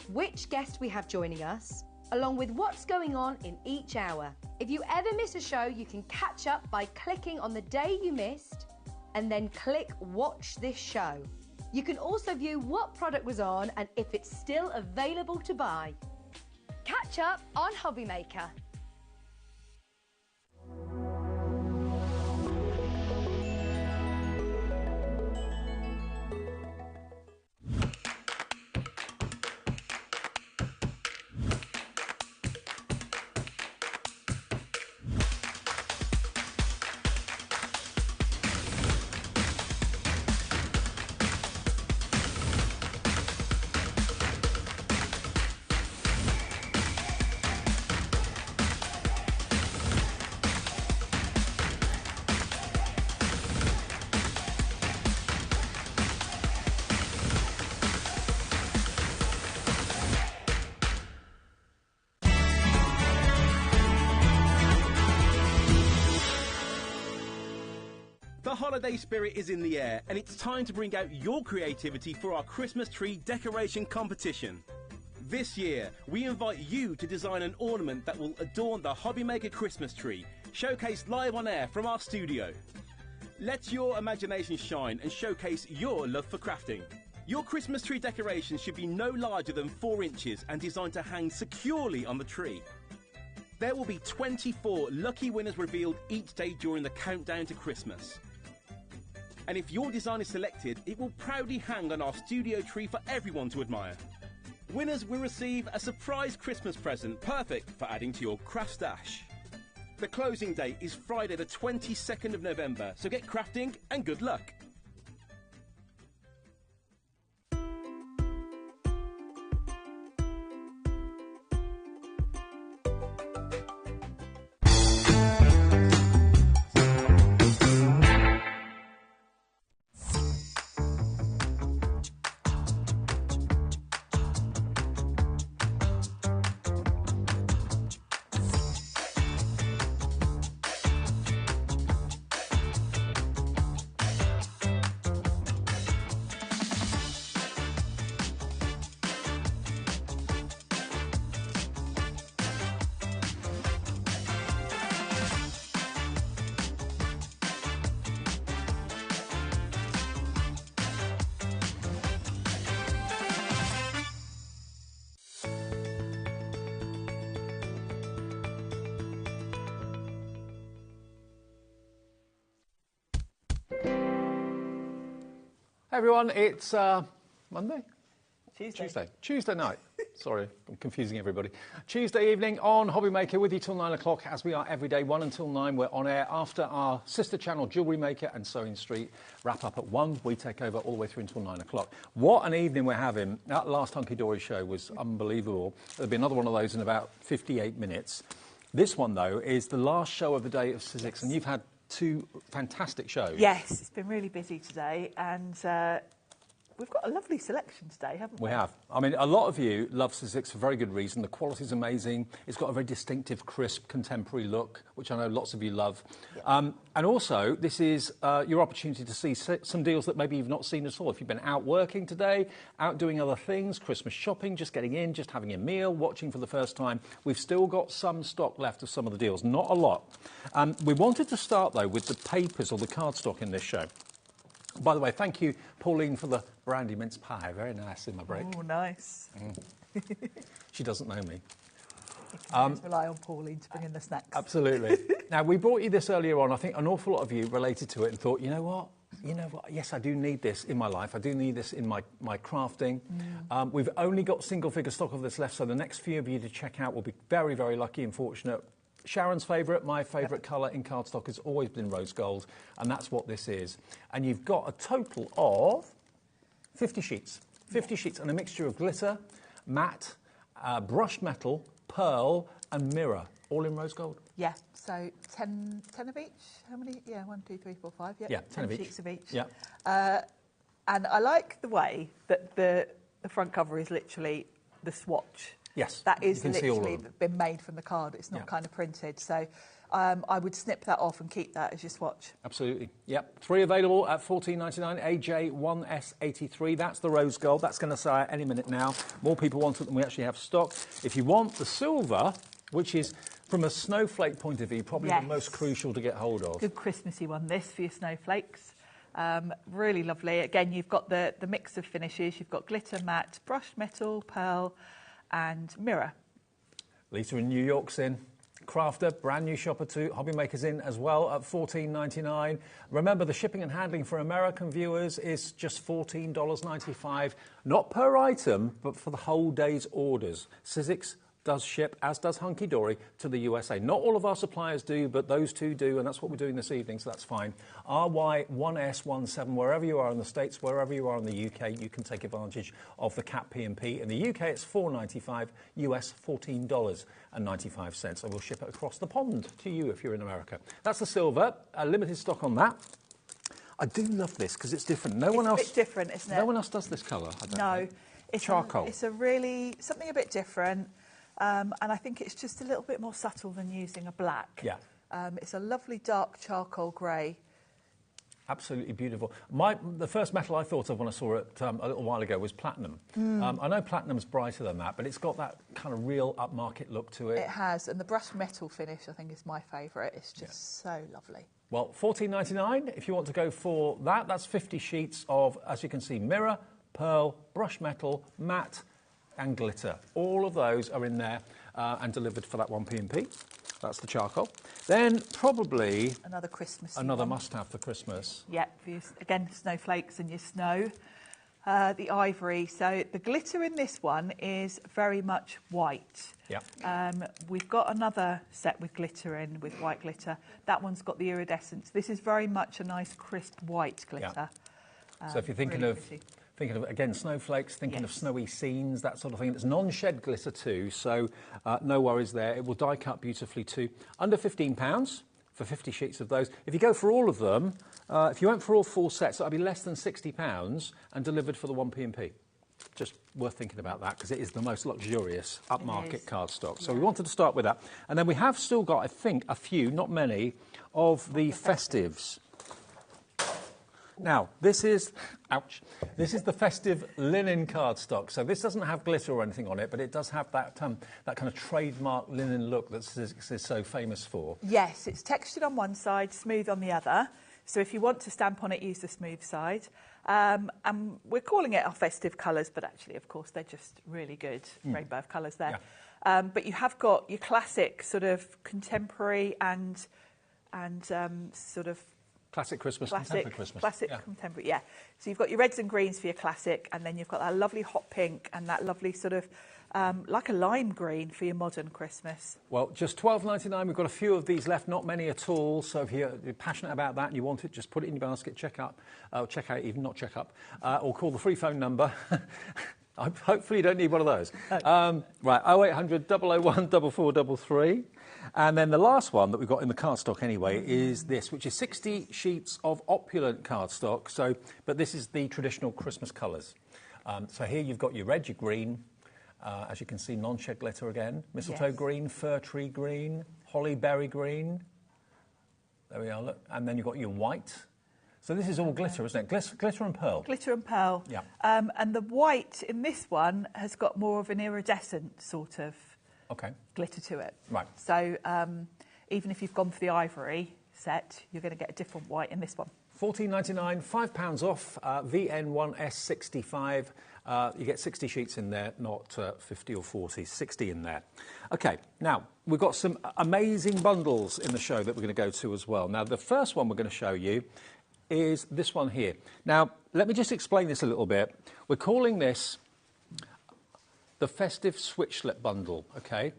which guest we have joining us, along with what's going on in each hour. If you ever miss a show, you can catch up by clicking on the day you missed and then click Watch This Show. You can also view what product was on and if it's still available to buy. Catch up on HobbyMaker. The holiday spirit is in the air, and it's time to bring out your creativity for our Christmas tree decoration competition. This year, we invite you to design an ornament that will adorn the HobbyMaker Christmas tree, showcased live on air from our studio. Let your imagination shine and showcase your love for crafting. Your Christmas tree decoration should be no larger than 4 inches and designed to hang securely on the tree. There will be 24 lucky winners revealed each day during the countdown to Christmas. And if your design is selected, it will proudly hang on our studio tree for everyone to admire. Winners will receive a surprise Christmas present, perfect for adding to your craft stash. The closing date is Friday the 22nd of November, so get crafting and good luck. Hey everyone, it's Monday? Tuesday. Tuesday night. Sorry, I'm confusing everybody. Tuesday evening on HobbyMaker with you till 9 o'clock, as we are every day, 1 until 9. We're on air after our sister channel, Jewellery Maker and Sewing Street, wrap up at 1. We take over all the way through until 9 o'clock. What an evening we're having. That last Hunky Dory show was unbelievable. There'll be another one of those in about 58 minutes. This one, though, is the last show of the day of Sizzix, and you've had 2 fantastic shows. Yes, it's been really busy today, and we've got a lovely selection today, haven't we? We have. I mean, a lot of you love Sizzix for very good reason. The quality's amazing. It's got a very distinctive, crisp, contemporary look, which I know lots of you love. Yeah. And also, this is your opportunity to see some deals that maybe you've not seen at all. If you've been out working today, out doing other things, Christmas shopping, just getting in, just having a meal, watching for the first time, we've still got some stock left of some of the deals. Not a lot. We wanted to start, though, with the papers or the cardstock in this show. By the way, thank you, Pauline, for the brandy mince pie. Very nice in my break. Oh, nice. She doesn't know me. Rely on Pauline to bring in the snacks. Absolutely. Now, we brought you this earlier on. I think an awful lot of you related to it and thought, you know what? Yes, I do need this in my life. I do need this in my crafting. We've only got single-figure stock of this left, so the next few of you to check out will be very, very lucky and fortunate. Sharon's favourite, my favourite colour in cardstock has always been rose gold, and that's what this is. And you've got a total of 50 sheets. 50 sheets and a mixture of glitter, matte, brushed metal, pearl and mirror, all in rose gold. Yeah, so 10 of each. How many? Yeah, 1, 2, 3, 4, 5. Yeah, 10 of each. Sheets of each. Yeah. And I like the way that the front cover is literally the swatch. Yes, that is literally been made from the card. It's not kind of printed. So I would snip that off and keep that as your swatch. Absolutely. Yep. 3 available at $14.99. AJ1S83. That's the rose gold. That's going to sell out any minute now. More people want it than we actually have stock. If you want the silver, which is from a snowflake point of view, probably the most crucial to get hold of. Good Christmassy one, this, for your snowflakes. Really lovely. Again, you've got the mix of finishes. You've got glitter, matte, brushed metal, pearl and mirror. Lisa in New York's in. Crafter, brand new shopper too. HobbyMaker's in as well at $14.99. Remember, the shipping and handling for American viewers is just $14.95, not per item, but for the whole day's orders. Sizzix does ship, as does Hunky Dory, to the USA. Not all of our suppliers do, but those 2 do, and that's what we're doing this evening, so that's fine. RY1S17, wherever you are in the States, wherever you are in the UK, you can take advantage of the cap P&P. In the UK, it's $4.95, US $14.95, and we'll ship it across the pond to you if you're in America. That's the silver, limited stock on that. I do love this because it's different. No one else. It's a bit different, isn't it? No one else does this colour. No, it's charcoal. It's a really something a bit different. And I think it's just a little bit more subtle than using a black. Yeah. It's a lovely dark charcoal grey. Absolutely beautiful. The first metal I thought of when I saw it a little while ago was platinum. I know platinum's brighter than that, but it's got that kind of real upmarket look to it. It has, and the brushed metal finish I think is my favourite. It's just so lovely. Well, $14.99 if you want to go for that. That's 50 sheets of, as you can see, mirror, pearl, brushed metal, matte and glitter. All of those are in there and delivered for that 1 P&P. That's the charcoal. Then probably another Christmas. Another must-have for Christmas. Yep, again, snowflakes and your snow. The ivory. So the glitter in this one is very much white. Yeah. We've got another set with glitter in, with white glitter. That one's got the iridescence. This is very much a nice crisp white glitter. Yeah. So if you're thinking really of again, snowflakes, thinking of snowy scenes, that sort of thing. It's non-shed glitter too, so no worries there. It will die cut beautifully too. Under £15 for 50 sheets of those. If you go for all of them, if you went for all 4 sets, that'll be less than £60 and delivered for the 1 P&P. Just worth thinking about that because it is the most luxurious upmarket cardstock. So we wanted to start with that. And then we have still got, I think, a few, not many, of the festives. Now, this is the festive linen cardstock. So this doesn't have glitter or anything on it, but it does have that kind of trademark linen look that Sizzix is so famous for. Yes, it's textured on one side, smooth on the other. So if you want to stamp on it, use the smooth side. And we're calling it our festive colours, but actually, of course, they're just really good rainbow of colours there. Yeah. But you have got your classic sort of contemporary and sort of Classic Christmas, contemporary Christmas. Classic, contemporary, yeah. So you've got your reds and greens for your classic, and then you've got that lovely hot pink and that lovely sort of, like a lime green for your modern Christmas. Well, just $12.99. We've got a few of these left, not many at all. So if you're passionate about that and you want it, just put it in your basket, check out, or call the free phone number. Hopefully you don't need one of those. Right, 0800 001 4433. And then the last one that we've got in the cardstock anyway is this, which is 60 sheets of opulent cardstock. So, but this is the traditional Christmas colours. So here you've got your red, your green, as you can see, non-shed glitter again, mistletoe green, fir tree green, holly berry green. There we are, look. And then you've got your white. So this is all glitter, isn't it? Glitter and pearl. Glitter and pearl. Yeah. And the white in this one has got more of an iridescent sort of glitter to it. Right. So even if you've gone for the ivory set, you're going to get a different white in this one. $14.99, £5 off, VN1S65. You get 60 sheets in there, not 50 or 40, 60 in there. OK, now, we've got some amazing bundles in the show that we're going to go to as well. Now, the first one we're going to show you is this one here. Now, let me just explain this a little bit. We're calling this the Festive Switchlet Bundle, OK?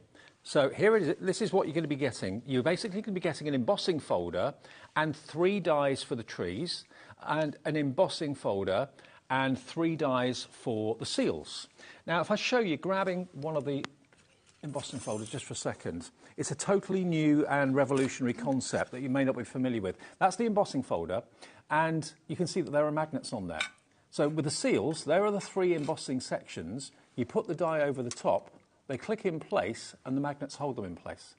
So here it is. This is what you're going to be getting. You're basically going to be getting an embossing folder and 3 dies for the trees, and an embossing folder and 3 dies for the seals. Now, if I show you, grabbing one of the embossing folders just for a second, it's a totally new and revolutionary concept that you may not be familiar with. That's the embossing folder, and you can see that there are magnets on there. So with the seals, there are the 3 embossing sections. You put the die over the top, they click in place, and the magnets hold them in place.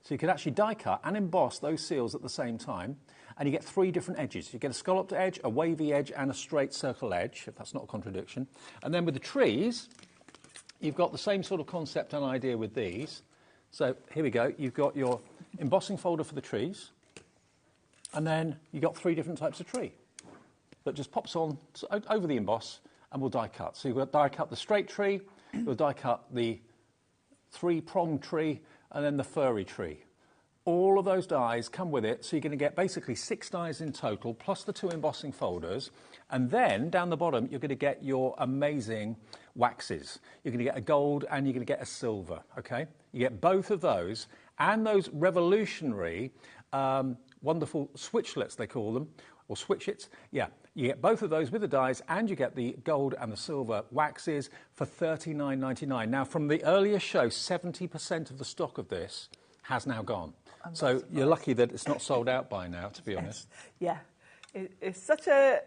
So you can actually die cut and emboss those seals at the same time, and you get 3 different edges. You get a scalloped edge, a wavy edge, and a straight circle edge, if that's not a contradiction. And then with the trees, you've got the same sort of concept and idea with these. So here we go. You've got your embossing folder for the trees, and then you've got 3 different types of tree that just pops on over the emboss and will die cut. So you've got die cut the straight tree, you'll die cut the 3-pronged tree, and then the furry tree. All of those dies come with it, so you're going to get basically 6 dies in total, plus the 2 embossing folders. And then, down the bottom, you're going to get your amazing waxes. You're going to get a gold and you're going to get a silver, OK? You get both of those, and those revolutionary, wonderful switchlets, they call them, or switchets. Yeah, you get both of those with the dies, and you get the gold and the silver waxes for $39.99. Now, from the earlier show, 70% of the stock of this has now gone. So you're lucky that it's not sold out by now, to be honest. Yeah, it's such a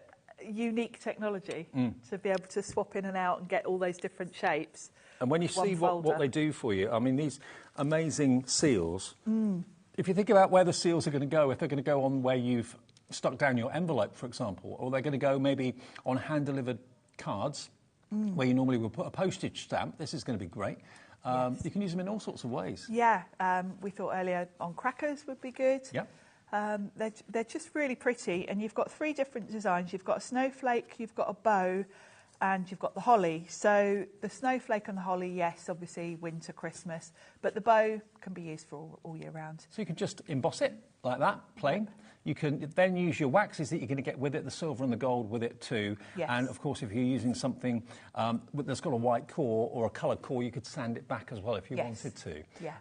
unique technology to be able to swap in and out and get all those different shapes. And when you see what they do for you, I mean, these amazing seals, if you think about where the seals are going to go, if they're going to go on where you've stuck down your envelope, for example, or they're going to go maybe on hand-delivered cards, where you normally would put a postage stamp, this is going to be great. You can use them in all sorts of ways. Yeah, we thought earlier on crackers would be good. Yep. They're just really pretty, and you've got 3 different designs. You've got a snowflake, you've got a bow, and you've got the holly. So the snowflake and the holly, yes, obviously winter, Christmas, but the bow can be used for all year round. So you can just emboss it like that, plain. You can then use your waxes that you're going to get with it, the silver and the gold with it too. Yes. And of course, if you're using something that's got a white core or a coloured core, you could sand it back as well if you wanted to. Yeah.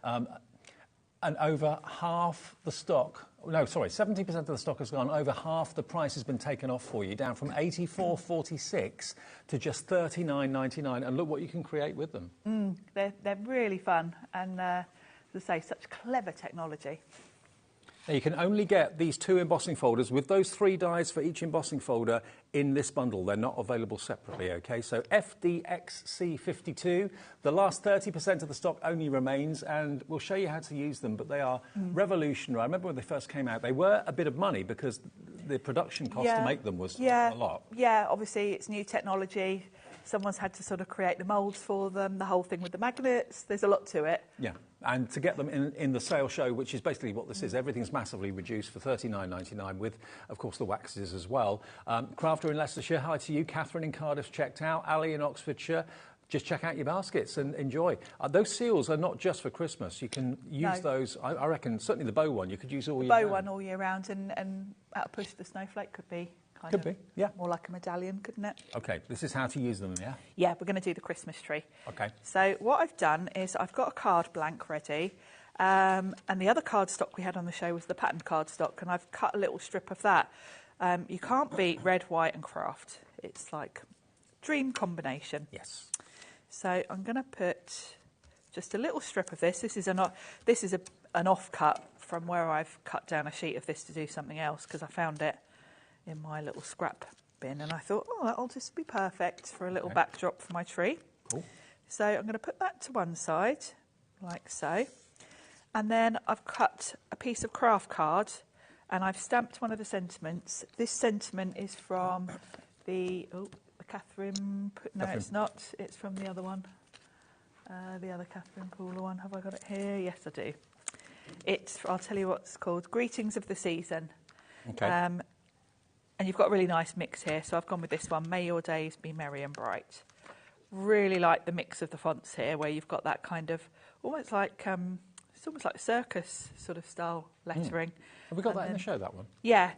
And over half the stock, 70% of the stock has gone. Over half the price has been taken off for you, down from $84.46 to just $39.99. And look what you can create with them. They're really fun, and as I say, such clever technology. Now, you can only get these 2 embossing folders with those 3 dies for each embossing folder in this bundle. They're not available separately, OK? So FDXC52, the last 30% of the stock only remains, and we'll show you how to use them, but they are revolutionary. I remember when they first came out, they were a bit of money because the production cost to make them was a lot. Yeah, obviously it's new technology. Someone's had to sort of create the moulds for them, the whole thing with the magnets. There's a lot to it. Yeah, and to get them in the sale show, which is basically what this is, everything's massively reduced for $39.99 with, of course, the waxes as well. Crafter in Leicestershire, hi to you. Catherine in Cardiff's checked out. Ali in Oxfordshire. just check out your baskets and enjoy. Those seals are not just for Christmas. You can use those, I reckon, certainly the bow one, you could use all year round. The bow one all year round, and at a push, the snowflake could be more like a medallion, couldn't it? OK, this is how to use them, yeah? Yeah, we're going to do the Christmas tree. OK. So what I've done is I've got a card blank ready, and the other cardstock we had on the show was the patterned cardstock, and I've cut a little strip of that. You can't beat red, white and craft. It's like dream combination. Yes. So I'm going to put just a little strip of this. This is an offcut from where I've cut down a sheet of this to do something else, because I found it in my little scrap bin, and I thought, oh, that'll just be perfect for a little backdrop for my tree. Cool. So I'm going to put that to one side, like so. And then I've cut a piece of craft card, and I've stamped one of the sentiments. This sentiment is from the Catherine... No, it's not. It's from the other one. The other Catherine Pooler one. Have I got it here? Yes, I do. I'll tell you what it's called. Greetings of the Season. Okay. And you've got a really nice mix here. So I've gone with this one. May your days be merry and bright. Really like the mix of the fonts here, where you've got that kind of almost like... it's almost like circus sort of style lettering. Have we got that in the show, that one? Yeah.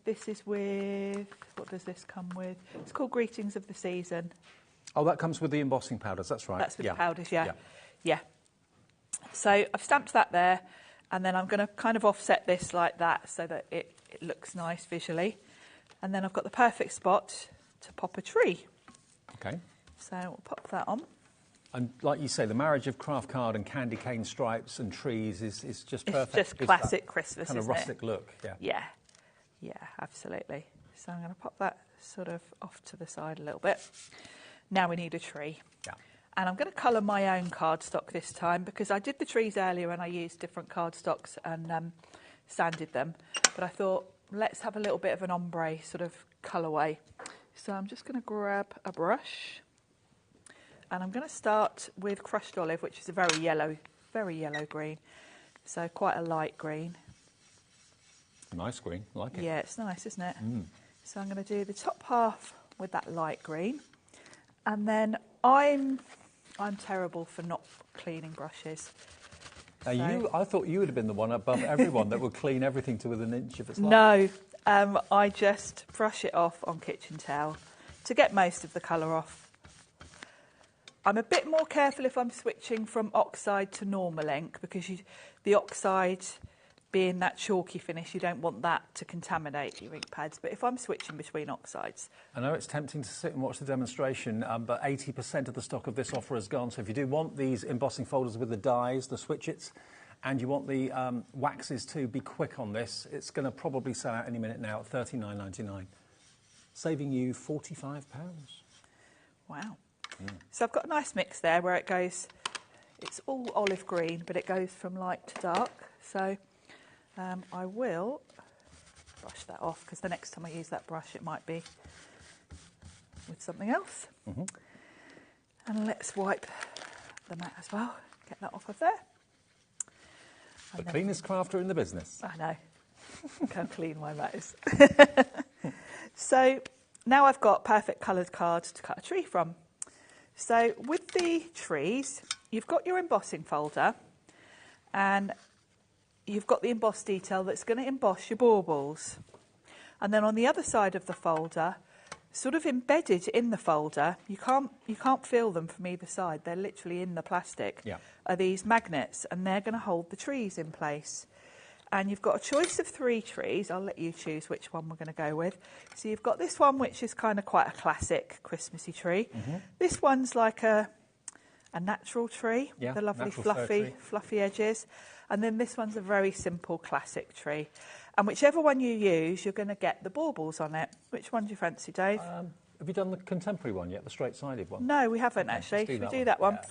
This is with... What does this come with? It's called Greetings of the Season. Oh, that comes with the embossing powders, that's right. That's with the powders, yeah. So I've stamped that there, and then I'm going to kind of offset this like that so that it looks nice visually. And then I've got the perfect spot to pop a tree. OK. So we'll pop that on. And like you say, the marriage of craft card and candy cane stripes and trees is just perfect. It's just classic Christmas, kind of rustic look, Yeah, absolutely. So I'm going to pop that sort of off to the side a little bit. Now we need a tree. Yeah. And I'm going to colour my own cardstock this time, because I did the trees earlier and I used different cardstocks and sanded them. But I thought, let's have a little bit of an ombre sort of colourway. So I'm just going to grab a brush. And I'm going to start with crushed olive, which is a very yellow green. So quite a light green. Nice green, I like it. Yeah, it's nice, isn't it? So I'm going to do the top half with that light green. And then I'm terrible for not cleaning brushes. Now I thought you would have been the one above everyone that would clean everything to within an inch of its life. No, I just brush it off on kitchen towel to get most of the colour off. I'm a bit more careful if I'm switching from oxide to normal ink, because the oxide being that chalky finish, you don't want that to contaminate your ink pads. But if I'm switching between oxides... I know it's tempting to sit and watch the demonstration, but 80% of the stock of this offer has gone. So if you do want these embossing folders with the dies, the switchets, and you want the waxes too, be quick on this. It's going to probably sell out any minute now at $39.99, saving you £45. Wow. So I've got a nice mix there where it goes, it's all olive green, but it goes from light to dark. So I will brush that off, because the next time I use that brush, it might be with something else. And let's wipe the mat as well, get that off of there. The cleanest crafter in the business. I know. Look how clean my mat is. So now I've got perfect coloured cards to cut a tree from. So with the trees, you've got your embossing folder, and you've got the emboss detail that's going to emboss your baubles. And then on the other side of the folder, sort of embedded in the folder, you can't feel them from either side, they're literally in the plastic, are these magnets, and they're going to hold the trees in place. And you've got a choice of 3 trees. I'll let you choose which one we're going to go with. So you've got this one, which is kind of quite a classic Christmassy tree. This one's like a natural tree, the lovely fluffy edges. And then this one's a very simple classic tree. And whichever one you use, you're going to get the baubles on it. Which one do you fancy, Dave? Have you done the contemporary one yet, the straight-sided one? No, we haven't actually. Should we do that one? Yeah.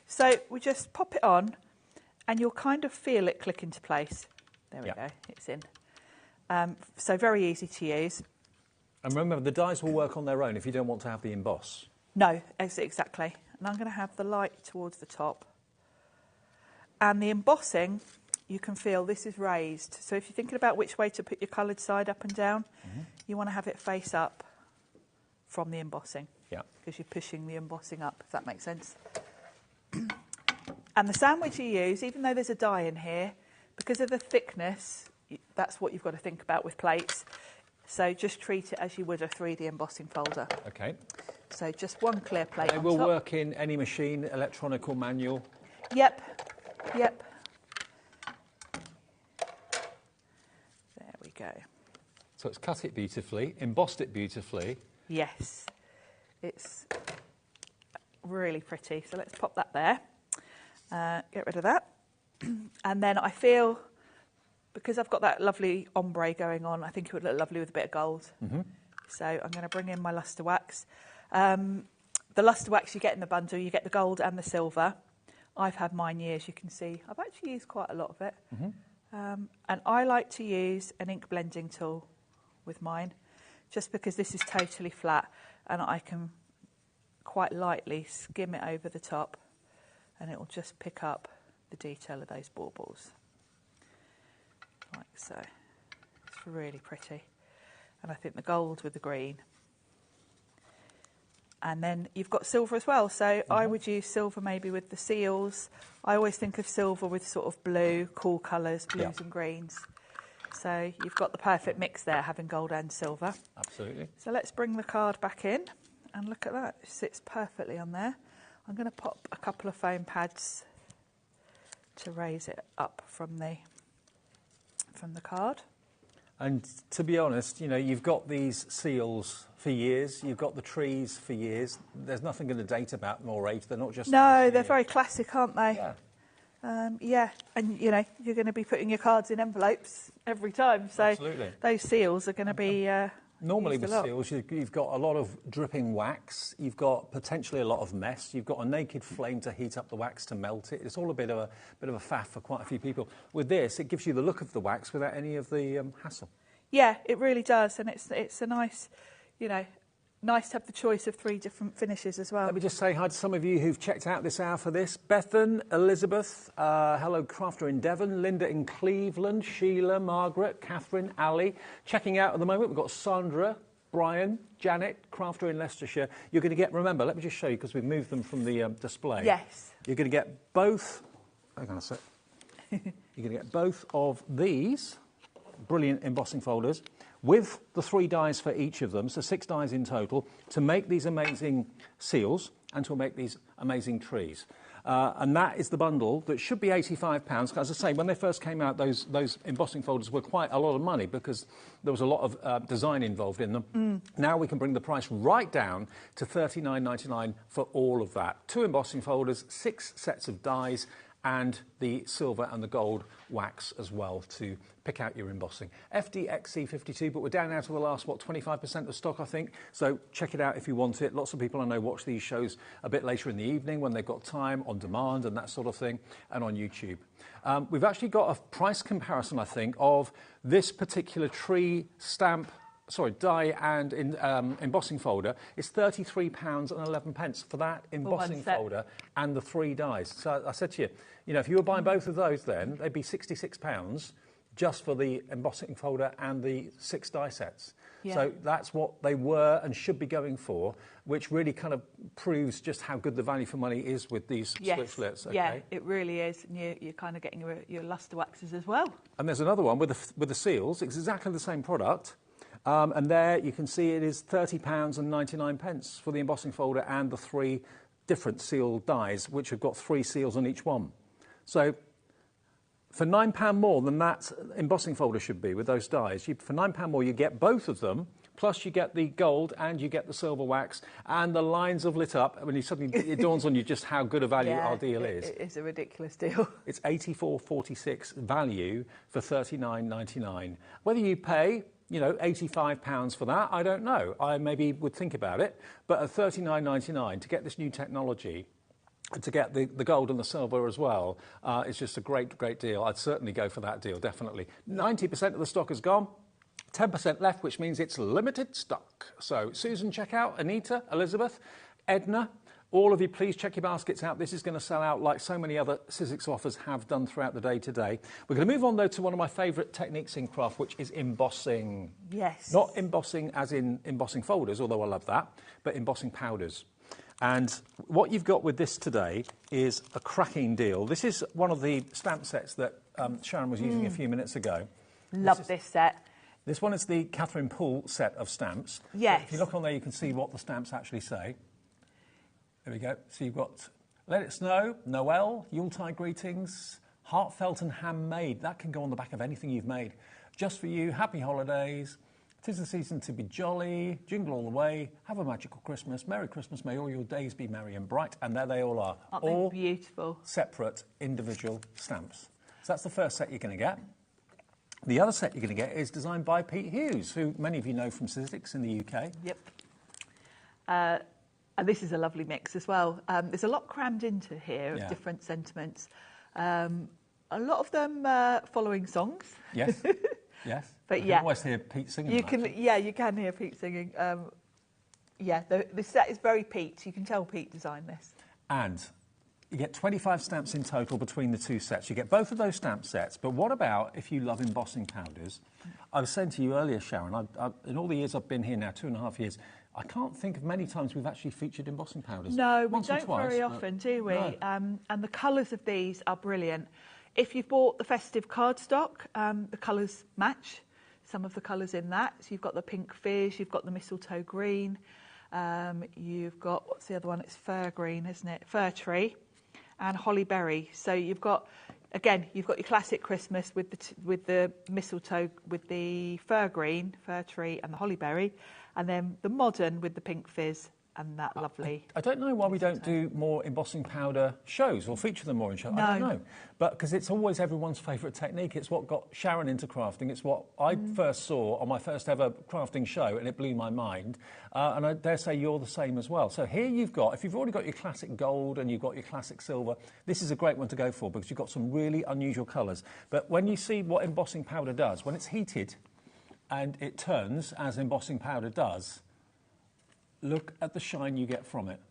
So we just pop it on, and you'll kind of feel it click into place. There we go, it's in. So very easy to use. And remember, the dies will work on their own if you don't want to have the emboss. No, exactly. And I'm going to have the light towards the top. And the embossing, you can feel this is raised. So if you're thinking about which way to put your coloured side up and down, you want to have it face up from the embossing. Yeah. because you're pushing the embossing up, if that makes sense. And the sandwich you use, even though there's a die in here, because of the thickness, that's what you've got to think about with plates. So just treat it as you would a 3D embossing folder. Okay. So just one clear plate They on will top. work in any machine, electronic or manual? Yep, yep. There we go. So it's cut it beautifully, embossed it beautifully. Yes, it's really pretty. So let's pop that there. Get rid of that. And then I feel, because I've got that lovely ombre going on, I think it would look lovely with a bit of gold. Mm-hmm. So I'm going to bring in my luster wax. The luster wax you get in the bundle, you get the gold and the silver. I've had mine years, you can see. I've actually used quite a lot of it. Mm-hmm. And I like to use an ink blending tool with mine, just because this is totally flat and I can quite lightly skim it over the top and it will just pick up the detail of those baubles. Like so. It's really pretty. And I think the gold with the green. And then you've got silver as well. So I would use silver maybe with the seals. I always think of silver with sort of blue, cool colours, blues and greens. So you've got the perfect mix there, having gold and silver. Absolutely. So let's bring the card back in and look at that. It sits perfectly on there. I'm going to pop a couple of foam pads to raise it up from the card. And to be honest, you know, you've got these seals for years, you've got the trees for years. There's nothing going to date about them or age. They're not just... No, they're very classic, aren't they? Yeah. Yeah, and you know, you're going to be putting your cards in envelopes every time. So Absolutely. those seals are going to be Normally used with a lot. seals, you've got a lot of dripping wax, you've got potentially a lot of mess, you've got a naked flame to heat up the wax to melt it. It's all a bit of a faff for quite a few people. With this, it gives you the look of the wax without any of the hassle. Yeah, it really does, and it's a nice, you know, nice to have the choice of 3 different finishes as well. Let me just say hi to some of you who've checked out this hour for this. Bethan, Elizabeth, hello Crafter in Devon, Linda in Cleveland, Sheila, Margaret, Catherine, Ali. Checking out at the moment, we've got Sandra, Brian, Janet, Crafter in Leicestershire. You're going to get, remember, let me just show you because we've moved them from the display. Yes. You're going to get both, hang on a sec. You're going to get both of these brilliant embossing folders with the 3 dies for each of them, so 6 dies in total, to make these amazing seals and to make these amazing trees. And that is the bundle that should be £85. As I say, when they first came out, those embossing folders were quite a lot of money because there was a lot of design involved in them. Now we can bring the price right down to $39.99 for all of that. 2 embossing folders, 6 sets of dies, and the silver and the gold wax as well to pick out your embossing. FDXC52, but we're down now to the last, 25% of stock, I think. So check it out if you want it. Lots of people I know watch these shows a bit later in the evening when they've got time, on demand and that sort of thing, and on YouTube. We've actually got a price comparison, I think, of this particular tree stamp die and embossing folder. It's £33.11 for that embossing folder and the 3 dies. So I said to you, you know, if you were buying both of those then, they'd be £66 just for the embossing folder and the 6 die sets. Yeah. So that's what they were and should be going for, which really kind of proves just how good the value for money is with these split slits. Okay? Yeah, it really is. And you're kind of getting your luster waxes as well. And there's another one with the seals. It's exactly the same product. And there you can see it is £30.99 for the embossing folder and the 3 different seal dies, which have got 3 seals on each one. So for £9 more than that embossing folder should be with those dies, for £9 more you get both of them, plus you get the gold and you get the silver wax, and the lines have lit up. When it dawns on you just how good a value our deal is. It's a ridiculous deal. It's $84.46 value for $39.99. Whether you pay, you know, £85 for that, I don't know. I maybe would think about it. But at $39.99 to get this new technology, to get the gold and the silver as well, it's just a great, great deal. I'd certainly go for that deal, definitely. 90% of the stock is gone. 10% left, which means it's limited stock. So Susan, check out. Anita, Elizabeth, Edna, all of you, please check your baskets out. This is going to sell out like so many other Sizzix offers have done throughout the day today. We're going to move on, though, to one of my favourite techniques in craft, which is embossing. Yes. Not embossing as in embossing folders, although I love that, but embossing powders. And what you've got with this today is a cracking deal. This is one of the stamp sets that Sharon was using a few minutes ago. Love this set. This one is the Catherine Poole set of stamps. Yes. So if you look on there, you can see what the stamps actually say. There we go. So you've got Let It Snow, Noel, Yuletide Greetings, Heartfelt and Handmade. That can go on the back of anything you've made. Just for You, Happy Holidays, 'Tis the Season to Be Jolly, Jingle All the Way, Have a Magical Christmas, Merry Christmas, May All Your Days Be Merry and Bright. And there they all are. Aren't they beautiful? Separate individual stamps. So that's the first set you're going to get. The other set you're going to get is designed by Pete Hughes, who many of you know from Sizzix in the UK. Yep. And this is a lovely mix as well. There's a lot crammed into here of different sentiments. A lot of them following songs. Yes, yes. But you can always hear Pete singing. You can hear Pete singing. The set is very Pete. You can tell Pete designed this. And you get 25 stamps in total between the two sets. You get both of those stamp sets, but what about if you love embossing powders? I was saying to you earlier, Sharon, in all the years I've been here now, 2.5 years, I can't think of many times we've actually featured embossing powders. No, Once we or don't twice, very often, do we? No. And the colours of these are brilliant. If you've bought the festive cardstock, the colours match some of the colours in that. So you've got the pink fizz, you've got the mistletoe green, you've got, what's the other one? It's fir green, isn't it? Fir tree and holly berry. So you've got, again, you've got your classic Christmas with the mistletoe, with the fir green, fir tree and the holly berry, and then the modern with the pink fizz and that lovely... I don't know why we don't do more embossing powder shows or feature them more in shows. No. I don't know. But because it's always everyone's favourite technique. It's what got Sharon into crafting. It's what I first saw on my first ever crafting show, and it blew my mind. And I dare say you're the same as well. So here you've got, if you've already got your classic gold and you've got your classic silver, this is a great one to go for because you've got some really unusual colours. But when you see what embossing powder does, when it's heated and it turns as embossing powder does, look at the shine you get from it.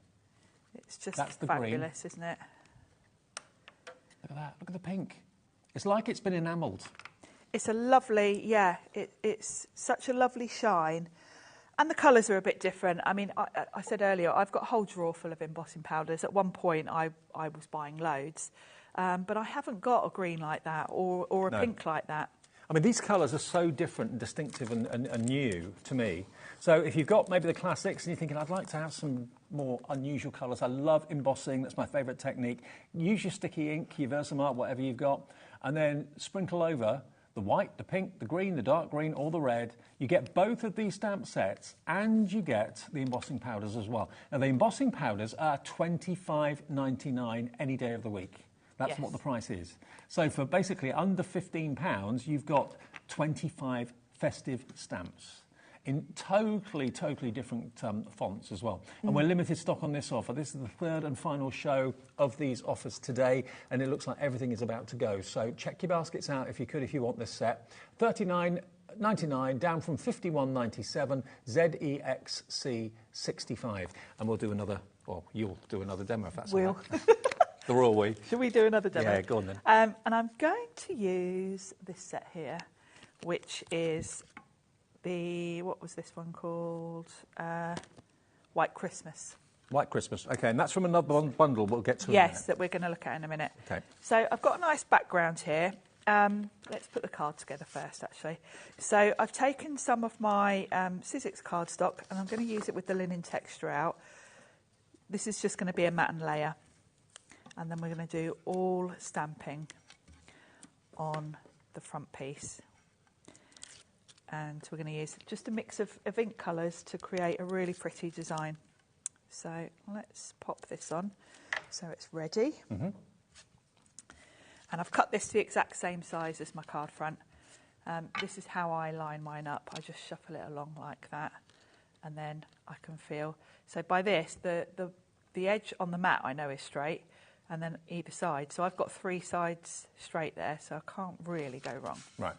It's just That's the fabulous, green. isn't it? Look at that. Look at the pink. It's like it's been enamelled. It's a lovely, it's such a lovely shine. And the colours are a bit different. I mean, I said earlier, I've got a whole drawer full of embossing powders. At one point, I was buying loads. But I haven't got a green like that or a pink like that. I mean, these colours are so different and distinctive and new to me. So if you've got maybe the classics and you're thinking, I'd like to have some more unusual colours. I love embossing. That's my favourite technique. Use your sticky ink, your Versamark, whatever you've got, and then sprinkle over the white, the pink, the green, the dark green, or the red. You get both of these stamp sets and you get the embossing powders as well. Now, the embossing powders are $25.99 any day of the week. That's what the price is. So for basically under £15, you've got 25 festive stamps in totally different fonts as well. And we're limited stock on this offer. This is the third and final show of these offers today, and it looks like everything is about to go. So check your baskets out if you could, if you want this set. $39.99 down from $51.97, ZEXC 65. And we'll do another, or you'll do another demo if that's all right. The royal we. Should we do another demo? Yeah, go on then. And I'm going to use this set here, which is what was this one called? White Christmas. White Christmas. OK, and that's from another bundle we'll get to in a minute. That we're going to look at in a minute. OK. So I've got a nice background here. Let's put the card together first, actually. So I've taken some of my Sizzix cardstock, and I'm going to use it with the linen texture out. This is just going to be a matte layer. And then we're going to do all stamping on the front piece. And we're going to use just a mix of ink colours to create a really pretty design. So let's pop this on so it's ready. And I've cut this to the exact same size as my card front. This is how I line mine up. I just shuffle it along like that, and then I can feel. So by this, the edge on the mat I know is straight, and then either side. So I've got 3 sides straight there, so I can't really go wrong. Right.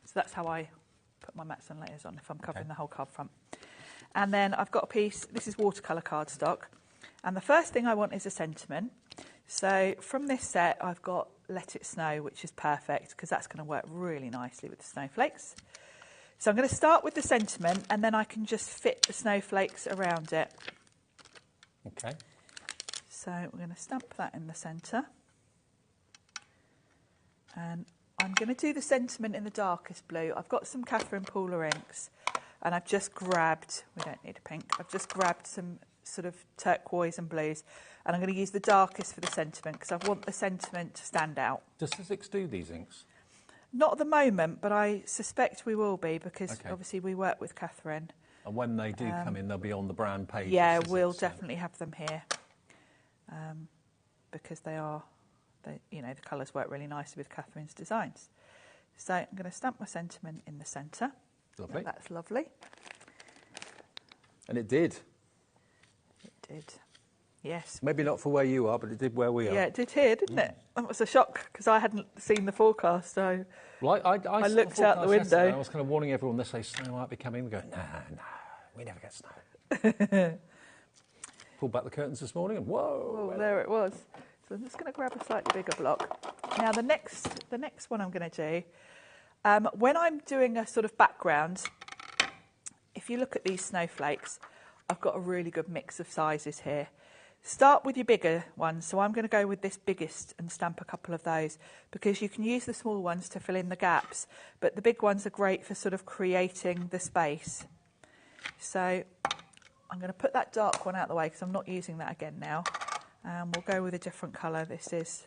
So that's how I put my mats and layers on if I'm covering the whole card front. And then I've got a piece, this is watercolour cardstock, and the first thing I want is a sentiment. So from this set, I've got Let It Snow, which is perfect because that's going to work really nicely with the snowflakes. So I'm going to start with the sentiment, and then I can just fit the snowflakes around it. Okay. So we're going to stamp that in the centre. And I'm going to do the sentiment in the darkest blue. I've got some Catherine Pooler inks, and I've just grabbed, we don't need a pink, I've just grabbed some sort of turquoise and blues, and I'm going to use the darkest for the sentiment because I want the sentiment to stand out. Does Sussex do these inks? Not at the moment, but I suspect we will be because obviously we work with Catherine. And when they do come in, they'll be on the brand page. Yeah, we'll definitely have them here because they are, you know, the colours work really nicely with Catherine's designs. So I'm going to stamp my sentiment in the centre. Lovely. That's lovely. And it did. It did. Yes. Maybe not for where you are, but it did where we are. Yeah, it did here, didn't it? That was a shock because I hadn't seen the forecast. So well, I looked out the window. I was kind of warning everyone. They say snow might be coming. We go, no, we never get snow. Pulled back the curtains this morning, and whoa! There it was. So I'm just going to grab a slightly bigger block. Now the next one I'm going to do, when I'm doing a sort of background, if you look at these snowflakes, I've got a really good mix of sizes here. Start with your bigger ones. So I'm going to go with this biggest and stamp a couple of those because you can use the small ones to fill in the gaps, but the big ones are great for sort of creating the space. So I'm going to put that dark one out of the way because I'm not using that again now. And we'll go with a different colour. This is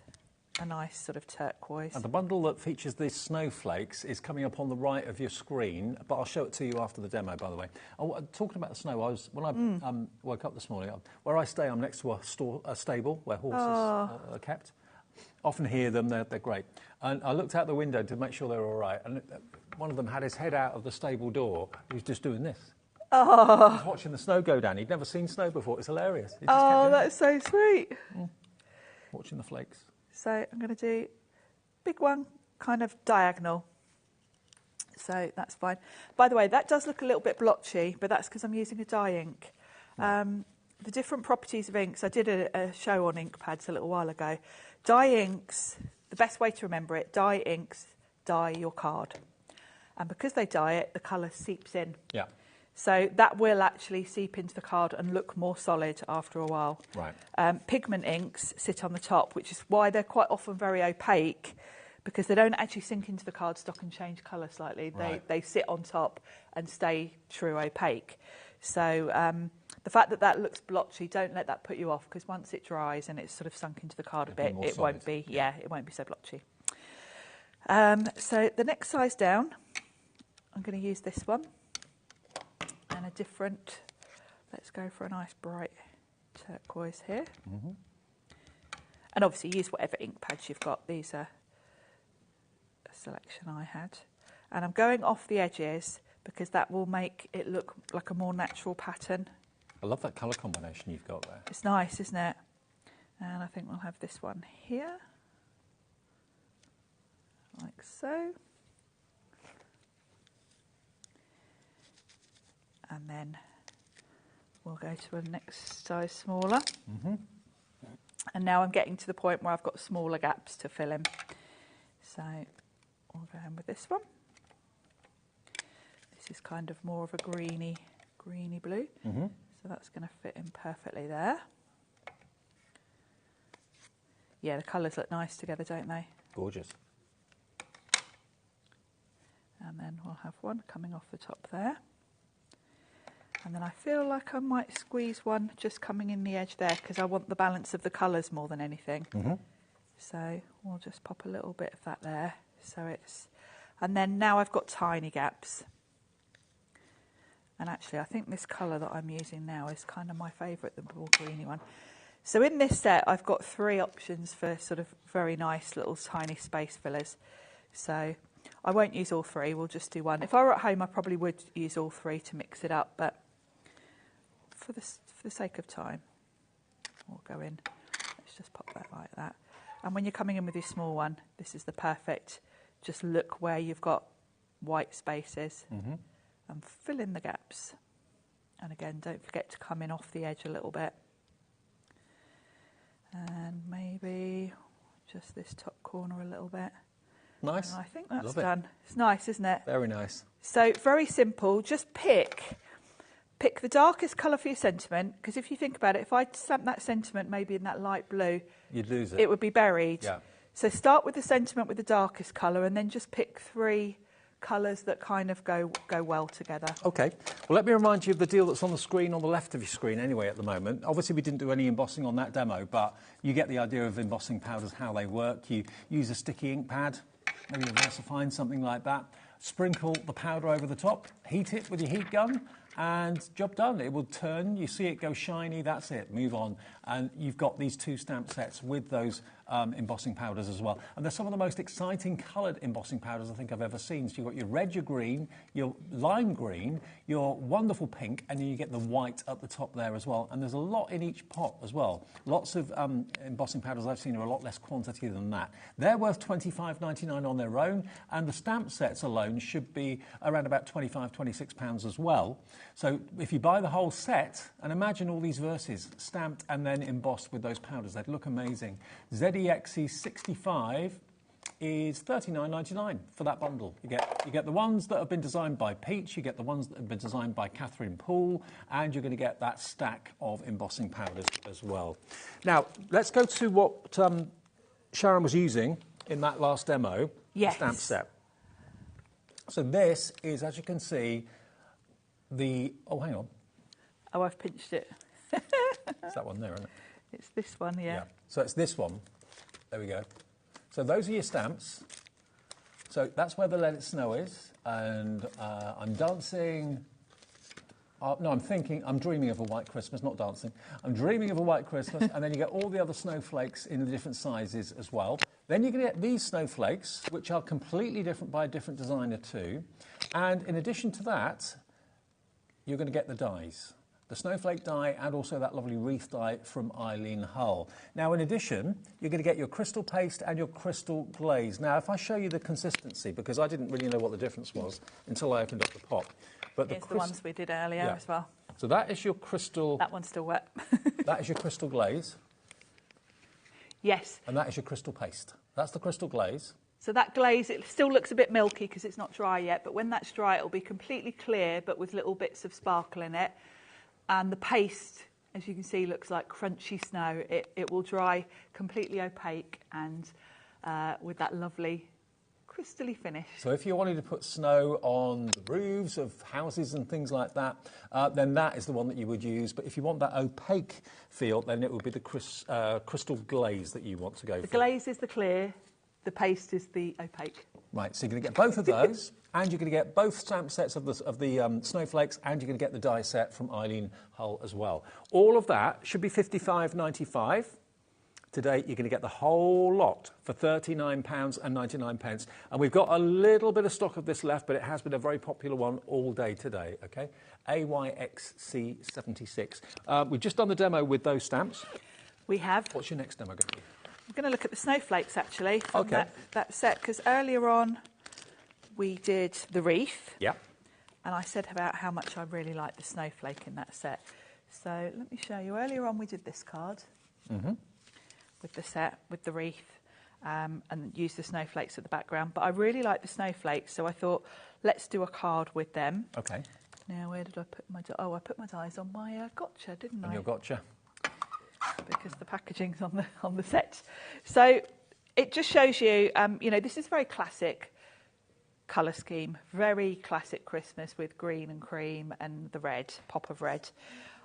a nice sort of turquoise. And the bundle that features these snowflakes is coming up on the right of your screen, but I'll show it to you after the demo, by the way. Oh, talking about the snow, when I woke up this morning, where I stay, I'm next to a stable where horses are kept. Often hear them, they're great. And I looked out the window to make sure they were all right, and one of them had his head out of the stable door. He was just doing this. Oh. He was watching the snow go down. He'd never seen snow before. It's hilarious. Oh, that's so sweet. Watching the flakes. So I'm going to do big one, kind of diagonal. So that's fine. By the way, that does look a little bit blotchy, but that's because I'm using a dye ink. The different properties of inks, I did a show on ink pads a little while ago. Dye inks, the best way to remember it, dye inks dye your card. And because they dye it, the colour seeps in. Yeah. So that will actually seep into the card and look more solid after a while. Right. Pigment inks sit on the top, which is why they're quite often very opaque, because they don't actually sink into the cardstock and change colour slightly. They sit on top and stay true opaque. So the fact that that looks blotchy, don't let that put you off, because once it dries and it's sort of sunk into the card a bit, it won't be. Yeah, it won't be so blotchy. So the next size down, I'm going to use this one. And a different, let's go for a nice bright turquoise here. Mm-hmm. And obviously use whatever ink pads you've got. These are a selection I had. And I'm going off the edges because that will make it look like a more natural pattern. I love that colour combination you've got there. It's nice, isn't it? And I think we'll have this one here. Like so. And then we'll go to a next size smaller. Mm-hmm. And now I'm getting to the point where I've got smaller gaps to fill in. So we'll go in with this one. This is kind of more of a greeny blue. Mm-hmm. So that's going to fit in perfectly there. Yeah, the colours look nice together, don't they? Gorgeous. And then we'll have one coming off the top there. And then I feel like I might squeeze one just coming in the edge there because I want the balance of the colours more than anything. Mm-hmm. So we'll just pop a little bit of that there. So it's, and then now I've got tiny gaps. And actually I think this colour that I'm using now is kind of my favourite, the more greeny one. So in this set I've got 3 options for sort of very nice little tiny space fillers. So I won't use all 3, we'll just do one. If I were at home I probably would use all 3 to mix it up, but for the sake of time, we'll go in. Let's just pop that like that. And when you're coming in with your small one, this is the perfect, just look where you've got white spaces and fill in the gaps. And again, don't forget to come in off the edge a little bit. And maybe just this top corner a little bit. Nice. And I think that's done. It's nice, isn't it? Very nice. So very simple, just pick pick the darkest colour for your sentiment, because if you think about it, if I stamp that sentiment maybe in that light blue, you'd lose it. It would be buried. Yeah. So start with the sentiment with the darkest colour, and then just pick 3 colours that kind of go well together. OK. Well, let me remind you of the deal that's on the screen, on the left of your screen anyway at the moment. Obviously, we didn't do any embossing on that demo, but you get the idea of embossing powders, how they work. You use a sticky ink pad, maybe a VersaFine, something like that. Sprinkle the powder over the top, heat it with your heat gun, and job done. It will turn, you see it go shiny, that's it, move on. And you've got these 2 stamp sets with those embossing powders as well. And they're some of the most exciting coloured embossing powders I think I've ever seen. So you've got your red, your green, your lime green, your wonderful pink, and then you get the white up the top there as well. And there's a lot in each pot as well. Lots of embossing powders I've seen are a lot less quantity than that. They're worth £25.99 on their own, and the stamp sets alone should be around about £25, £26 as well. So if you buy the whole set, and imagine all these verses stamped and then embossed with those powders, they'd look amazing. ZEXE 65 is £39.99 for that bundle. You get the ones that have been designed by Peach, you get the ones that have been designed by Catherine Poole, and you're going to get that stack of embossing powders as well. Now, let's go to what Sharon was using in that last demo, the stamp set. So this is, as you can see, oh, hang on. Oh, I've pinched it. It's that one there, isn't it? It's this one, yeah. So it's this one. There we go. So those are your stamps. So that's where the Let It Snow is. And I'm dancing... no, I'm dreaming of a white Christmas, not dancing. I'm dreaming of a white Christmas. And then you get all the other snowflakes in the different sizes as well. Then you're going to get these snowflakes, which are completely different by a different designer too. And in addition to that, you're going to get the dies. The snowflake die and also that lovely wreath die from Eileen Hull. Now, in addition, you're going to get your crystal paste and your crystal glaze. Now, if I show you the consistency, because I didn't really know what the difference was until I opened up the pot. But here's the ones we did earlier as well. So that is your crystal... That one's still wet. That is your crystal glaze. Yes. And that is your crystal paste. That's the crystal glaze. So that glaze, it still looks a bit milky because it's not dry yet, but when that's dry, it'll be completely clear, but with little bits of sparkle in it. And the paste, as you can see, looks like crunchy snow. It will dry completely opaque and with that lovely crystally finish. So if you wanted to put snow on the roofs of houses and things like that, then that is the one that you would use. But if you want that opaque feel, then it would be the crystal glaze that you want to go for. The glaze is the clear, the paste is the opaque. Right, so you're going to get both of those, and you're going to get both stamp sets of the snowflakes, and you're going to get the die set from Eileen Hull as well. All of that should be £55.95. Today, you're going to get the whole lot for £39.99. And we've got a little bit of stock of this left, but it has been a very popular one all day today, OK? AYXC76. We've just done the demo with those stamps. We have. What's your next demo going to be? I'm going to look at the snowflakes, actually, from that set, because earlier on we did the wreath. Yeah. And I said about how much I really like the snowflake in that set. So let me show you. Earlier on we did this card with the set, with the wreath, and used the snowflakes at the background. But I really like the snowflakes, so I thought, let's do a card with them. OK. Now, where did I put my... Oh, I put my dies on my gotcha, didn't I? On your gotcha. Because the packaging's on the set. So it just shows you, you know, this is very classic colour scheme, very classic Christmas with green and cream and the red, pop of red.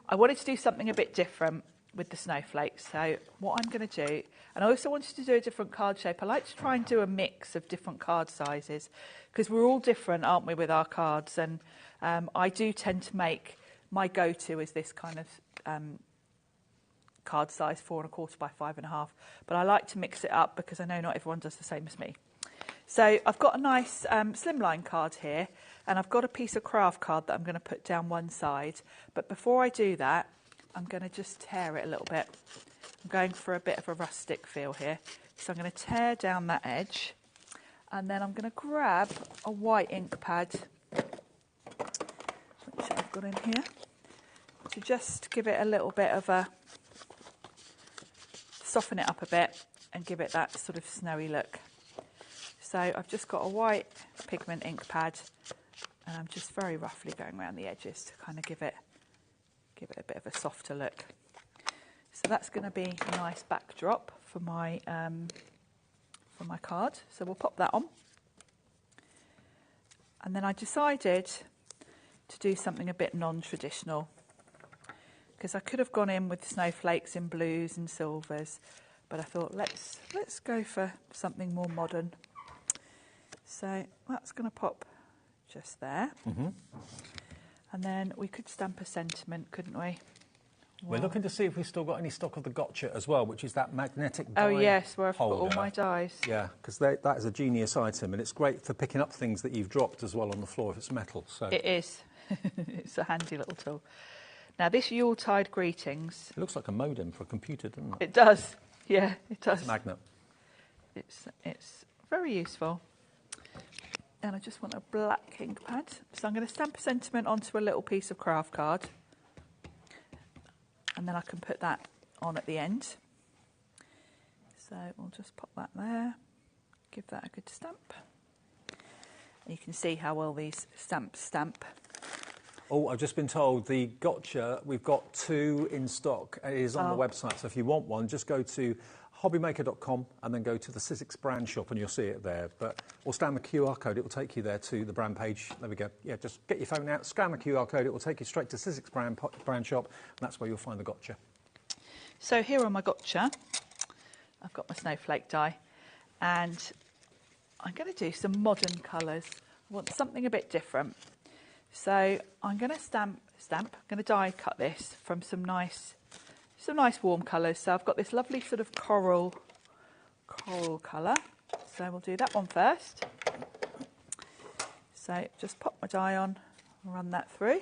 I wanted to do something a bit different with the snowflakes. So what I'm going to do, and I also wanted to do a different card shape. I like to try and do a mix of different card sizes because we're all different, aren't we, with our cards? And I do tend to make my go-to is this kind of card size 4 1/4 by 5 1/2, but I like to mix it up because I know not everyone does the same as me. So I've got a nice slimline card here, and I've got a piece of craft card that I'm going to put down one side. But before I do that, I'm going to just tear it a little bit. I'm going for a bit of a rustic feel here. So I'm going to tear down that edge, and then I'm going to grab a white ink pad, which I've got in here, to just give it a little bit of a... soften it up a bit and give it that sort of snowy look. So I've just got a white pigment ink pad and I'm just very roughly going around the edges to kind of give it give it a bit of a softer look. So that's going to be a nice backdrop for my card. So we'll pop that on. And then I decided to do something a bit non-traditional, because I could have gone in with snowflakes in blues and silvers, but I thought let's go for something more modern. So that's going to pop just there. And then we could stamp a sentiment, couldn't we? We're looking to see if we've still got any stock of the gotcha as well, which is that magnetic die. Oh yes, where I've holder. put all my dies. Yeah, because that is a genius item, and it's great for picking up things that you've dropped as well on the floor if it's metal. So it is. It's a handy little tool. Now this Yuletide greetings. It looks like a modem for a computer, doesn't it? It does. Yeah, it does. It's a magnet. It's very useful. And I just want a black ink pad. So I'm going to stamp a sentiment onto a little piece of craft card. And then I can put that on at the end. So we'll just pop that there. Give that a good stamp. And you can see how well these stamps stamp. Oh, I've just been told the gotcha, we've got 2 in stock. It is on the website. So if you want one, just go to hobbymaker.com and then go to the Sizzix brand shop and you'll see it there. But or scan the QR code, it will take you there to the brand page. There we go. Yeah, just get your phone out, scan the QR code, it will take you straight to Sizzix brand shop, and that's where you'll find the gotcha. So here on my gotcha, I've got my snowflake die, and I'm going to do some modern colours. I want something a bit different. So I'm going to I'm going to die cut this from some nice warm colours. So I've got this lovely sort of coral colour. So we'll do that one first. So just pop my die on, run that through.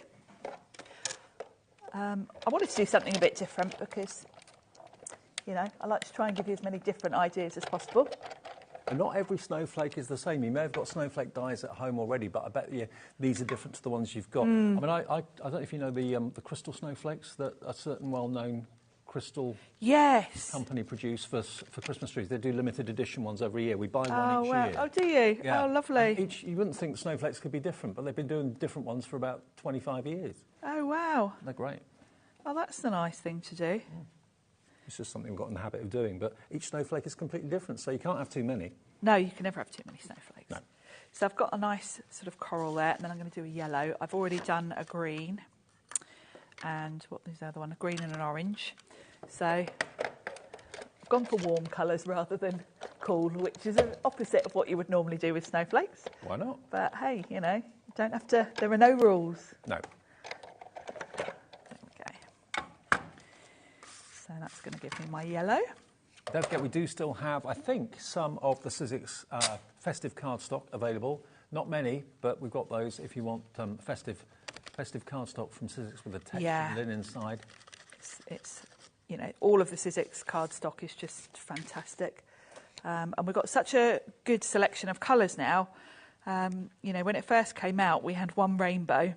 I wanted to do something a bit different because, you know, I like to try and give you as many different ideas as possible. And not every snowflake is the same. You may have got snowflake dies at home already, but I bet you these are different to the ones you've got. I mean, I don't know if you know the crystal snowflakes that a certain well-known crystal company produce for Christmas trees. They do limited edition ones every year. We buy one each year. Oh, do you? Yeah. Oh, lovely. You wouldn't think snowflakes could be different, but they've been doing different ones for about 25 years. Oh, wow. They're great. Oh, that's a nice thing to do. It's just something we've got in the habit of doing, but each snowflake is completely different, so you can't have too many. No, you can never have too many snowflakes. No. So I've got a nice sort of coral there, and then I'm going to do a yellow. I've already done a green, and what is the other one? A green and an orange. So I've gone for warm colours rather than cool, which is the opposite of what you would normally do with snowflakes. Why not? But hey, you know, you don't have to, there are no rules. No. There we go. So that's going to give me my yellow. Don't forget, we do still have, I think, some of the Sizzix festive cardstock available. Not many, but we've got those if you want festive cardstock from Sizzix with the texture linen inside. It's you know, all of the Sizzix cardstock is just fantastic. And we've got such a good selection of colours now. You know, when it first came out, we had one rainbow.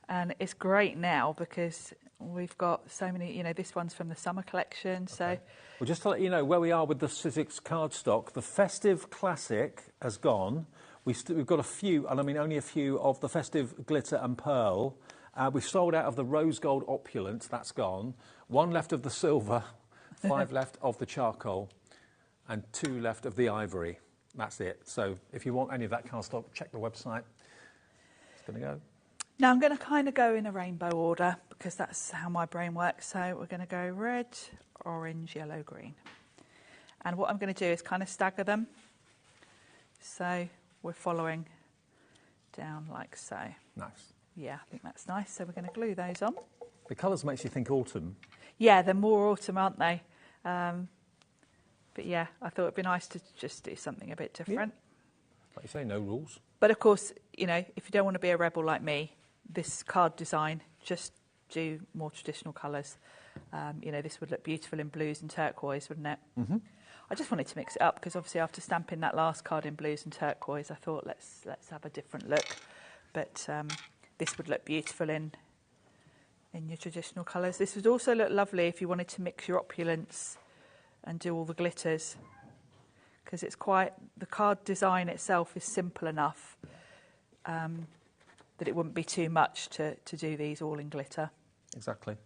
And it's great now because we've got so many, you know, this one's from the summer collection. So, well, just to let you know where we are with the Sizzix cardstock, the Festive Classic has gone. We've got a few, and I mean only a few, of the Festive Glitter and Pearl. We've sold out of the Rose Gold Opulent, that's gone. 1 left of the silver, 5 left of the charcoal, and 2 left of the ivory. That's it. So if you want any of that cardstock, check the website. It's going to go. Now I'm going to kind of go in a rainbow order because that's how my brain works. So we're going to go red, orange, yellow, green. And what I'm going to do is kind of stagger them. So we're following down like so. Nice. Yeah, I think that's nice. So we're going to glue those on. The colours makes you think autumn. Yeah, they're more autumn, aren't they? But yeah, I thought it'd be nice to just do something a bit different. Yeah. Like you say, no rules. But of course, you know, if you don't want to be a rebel like me, this card design, just do more traditional colours. You know, this would look beautiful in blues and turquoise, wouldn't it? Mm-hmm. I just wanted to mix it up because obviously after stamping that last card in blues and turquoise, I thought let's have a different look. But this would look beautiful in your traditional colours. This would also look lovely if you wanted to mix your opulence and do all the glitters, because it's quite, the card design itself is simple enough that it wouldn't be too much to do these all in glitter. exactly.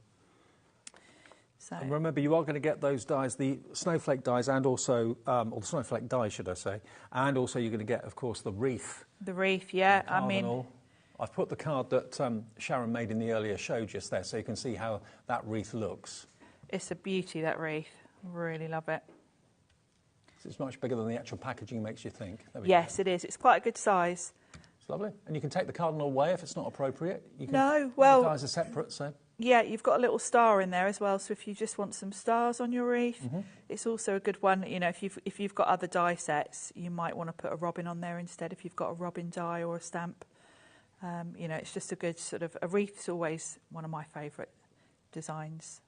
So. And remember, you are going to get those dies, the snowflake dies, and also, or the snowflake die, should I say, and also you're going to get, of course, the wreath. The wreath, yeah. I mean, I've put the card that Sharon made in the earlier show just there, so you can see how that wreath looks. It's a beauty, that wreath. Really love it. It's much bigger than the actual packaging makes you think. Yes, it is. It's quite a good size. It's lovely. And you can take the cardinal away if it's not appropriate. You can, no, well... The dies are separate, so... Yeah, you've got a little star in there as well, so if you just want some stars on your wreath, it's also a good one. You know, if you've got other die sets, you might want to put a robin on there instead if you've got a robin die or a stamp. You know, it's just a good sort of... A wreath's always one of my favourite designs.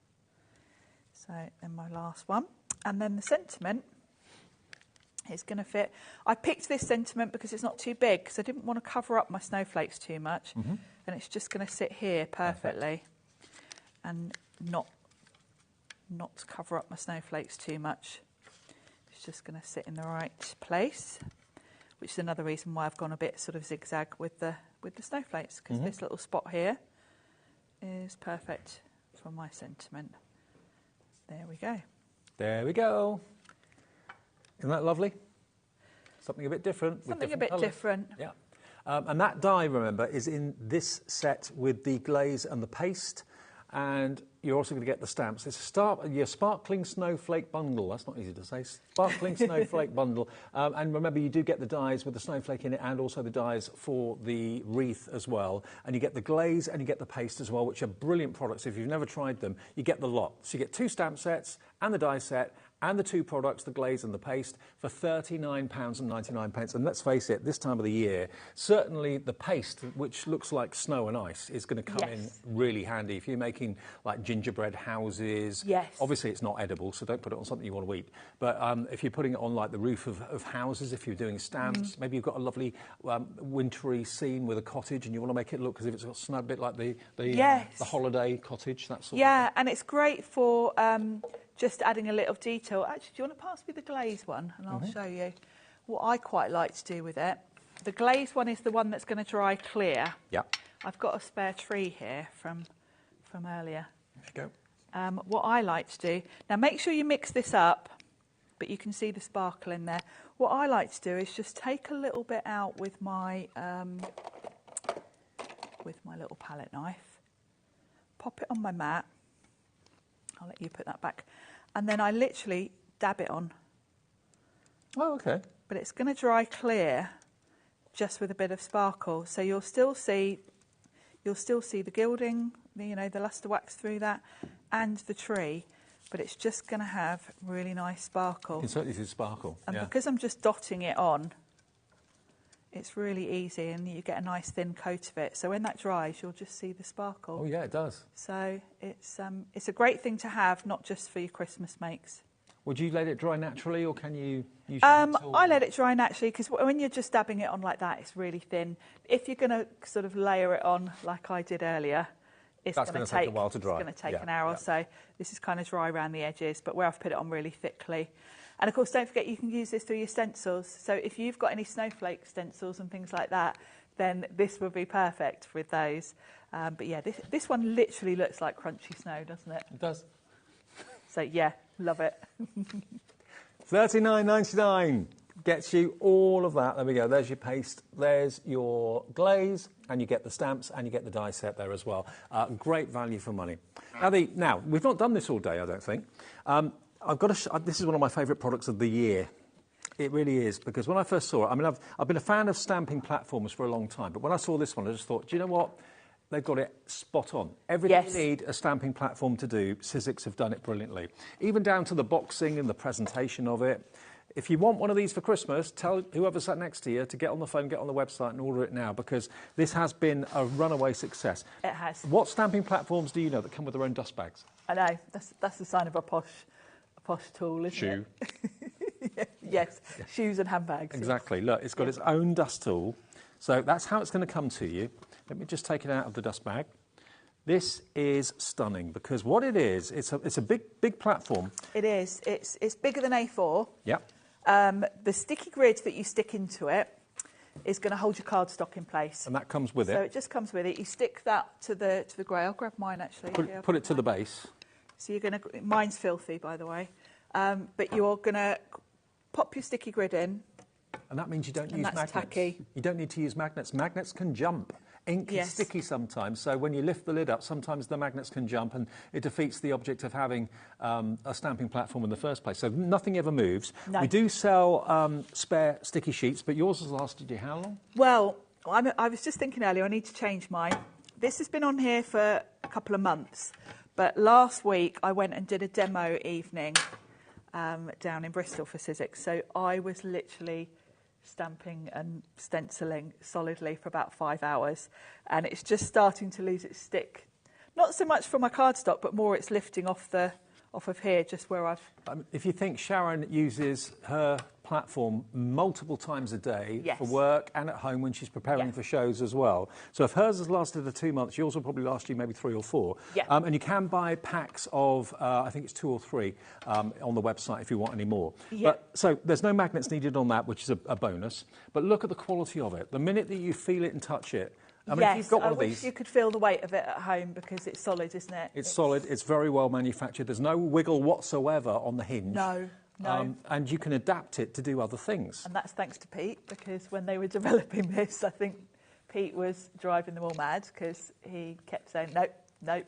So, then my last one. And then the sentiment is going to fit. I picked this sentiment because it's not too big, because I didn't want to cover up my snowflakes too much. And it's just going to sit here perfectly. And not cover up my snowflakes too much. It's just going to sit in the right place, which is another reason why I've gone a bit sort of zigzag with the snowflakes, because this little spot here is perfect for my sentiment. There we go. There we go. Isn't that lovely? Something a bit different. Something a bit different. Yeah. And that die, remember, is in this set with the glaze and the paste. And you're also going to get the stamps. It's your sparkling snowflake bundle. That's not easy to say. Sparkling snowflake bundle. And remember, you do get the dies with the snowflake in it and also the dies for the wreath as well. And you get the glaze and you get the paste as well, which are brilliant products. If you've never tried them, you get the lot. So you get 2 stamp sets and the die set and the 2 products, the glaze and the paste, for £39.99. And let's face it, this time of the year, certainly the paste, which looks like snow and ice, is going to come in really handy. If you're making like gingerbread houses, obviously it's not edible, so don't put it on something you want to eat. But if you're putting it on like the roof of houses, if you're doing stamps, maybe you've got a lovely wintry scene with a cottage and you want to make it look as if it's got snow, a bit like the holiday cottage, that sort of thing. And it's great for... just adding a little detail. Actually, do you want to pass me the glaze one? And I'll show you what I quite like to do with it. The glaze one is the one that's going to dry clear. Yeah. I've got a spare tree here from earlier. There you go. What I like to do... Now, make sure you mix this up, but you can see the sparkle in there. What I like to do is just take a little bit out with my little palette knife, pop it on my mat. I'll let you put that back. And then I literally dab it on. Oh, OK. But it's going to dry clear just with a bit of sparkle. So you'll still see the gilding, the lustre wax through that, and the tree. But it's just going to have really nice sparkle. You can certainly see sparkle. And because I'm just dotting it on, it's really easy, and you get a nice thin coat of it. So when that dries, you'll just see the sparkle. Oh, yeah, it does. So it's a great thing to have, not just for your Christmas makes. Would you let it dry naturally, or can you use I let it dry naturally, because when you're just dabbing it on like that, it's really thin. If you're going to sort of layer it on like I did earlier, it's going to take a while to dry. It's going to take an hour or so. This is kind of dry around the edges, but where I've put it on really thickly. And, of course, don't forget you can use this through your stencils. So if you've got any snowflake stencils and things like that, then this would be perfect with those. But, yeah, this one literally looks like crunchy snow, doesn't it? It does. So, yeah, love it. $39.99 gets you all of that. There we go. There's your paste. There's your glaze. And you get the stamps and you get the die set there as well. Great value for money. Now, we've not done this all day, I don't think. This is one of my favourite products of the year. It really is, because when I first saw it, I've been a fan of stamping platforms for a long time, but when I saw this one, I just thought, do you know what? They've got it spot on. Everything you need a stamping platform to do, Sizzix have done it brilliantly. Even down to the boxing and the presentation of it. If you want one of these for Christmas, tell whoever sat next to you to get on the phone, get on the website and order it now, because this has been a runaway success. It has. What stamping platforms do you know that come with their own dust bags? I know. That's the sign of a posh tool, isn't it? Yes, shoes and handbags. Exactly. Look, it's got its own dust tool. So that's how it's going to come to you. Let me just take it out of the dust bag. This is stunning, because what it is, it's a big platform. It is. It's bigger than A4. Yep. The sticky grid that you stick into it is going to hold your cardstock in place. And that comes with it? So it just comes with it. You stick that to the grey. I'll grab mine, actually. Put it to the base. So you're going to... Mine's filthy, by the way. But you're going to pop your sticky grid in. And that means you don't use magnets. Tacky. You don't need to use magnets. Magnets can jump. Ink is sticky sometimes, so when you lift the lid up, sometimes the magnets can jump, and it defeats the object of having a stamping platform in the first place. So nothing ever moves. No. We do sell spare sticky sheets, but yours has lasted you how long? Well, I was just thinking earlier, I need to change mine. This has been on here for a couple of months, but last week I went and did a demo evening down in Bristol for Sizzix, so I was literally stamping and stenciling solidly for about 5 hours, and it's just starting to lose its stick. Not so much from my cardstock, but more it's lifting off of here, just where I've... If you think Sharon uses her platform multiple times a day yes. for work and at home when she's preparing for shows as well. So if hers has lasted her 2 months, yours will probably last you maybe 3 or 4. Yeah. And you can buy packs of, I think it's 2 or 3 on the website if you want any more. Yeah. So there's no magnets needed on that, which is a bonus. But look at the quality of it. The minute that you feel it and touch it, I mean, yes, if you've got one I of wish these, you could feel the weight of it at home because it's solid, isn't it? It's solid. It's very well manufactured. There's no wiggle whatsoever on the hinge. No. And you can adapt it to do other things. And that's thanks to Pete, because when they were developing this, I think Pete was driving them all mad because he kept saying, nope, there's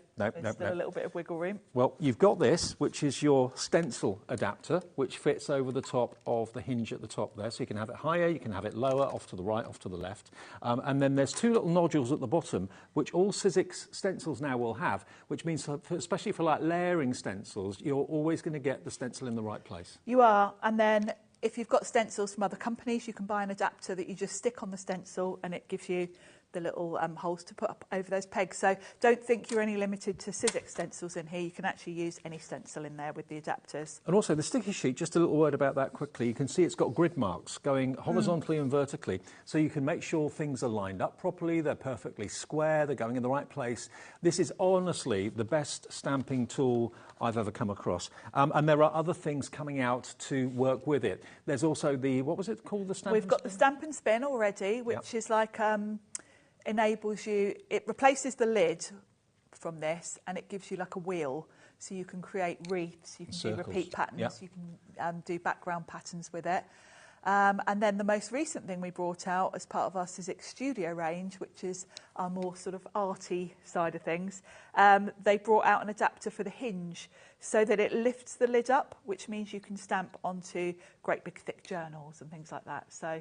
still a little bit of wiggle room. Well, you've got this, which is your stencil adapter, which fits over the top of the hinge at the top there. So you can have it higher, you can have it lower, off to the right, off to the left. And then there's 2 little nodules at the bottom, which all Sizzix stencils now will have, which means, especially for like layering stencils, you're always going to get the stencil in the right place. You are. And then if you've got stencils from other companies, you can buy an adapter that you just stick on the stencil and it gives you the little holes to put up over those pegs. So don't think you're only limited to Sizzix stencils in here. You can actually use any stencil in there with the adapters. And also the sticky sheet, just a little word about that quickly. You can see it's got grid marks going horizontally and vertically, so you can make sure things are lined up properly, they're perfectly square, they're going in the right place. This is honestly the best stamping tool I've ever come across. And there are other things coming out to work with it. There's also the, what was it called, the stamp? We've got the Stamp and Spin already, which is like... enables you, it replaces the lid from this and it gives you like a wheel, so you can create wreaths, you can do repeat patterns, you can do background patterns with it. And then the most recent thing we brought out as part of our Sizzix Studio range, which is our more sort of arty side of things, they brought out an adapter for the hinge so that it lifts the lid up, which means you can stamp onto great big thick journals and things like that. So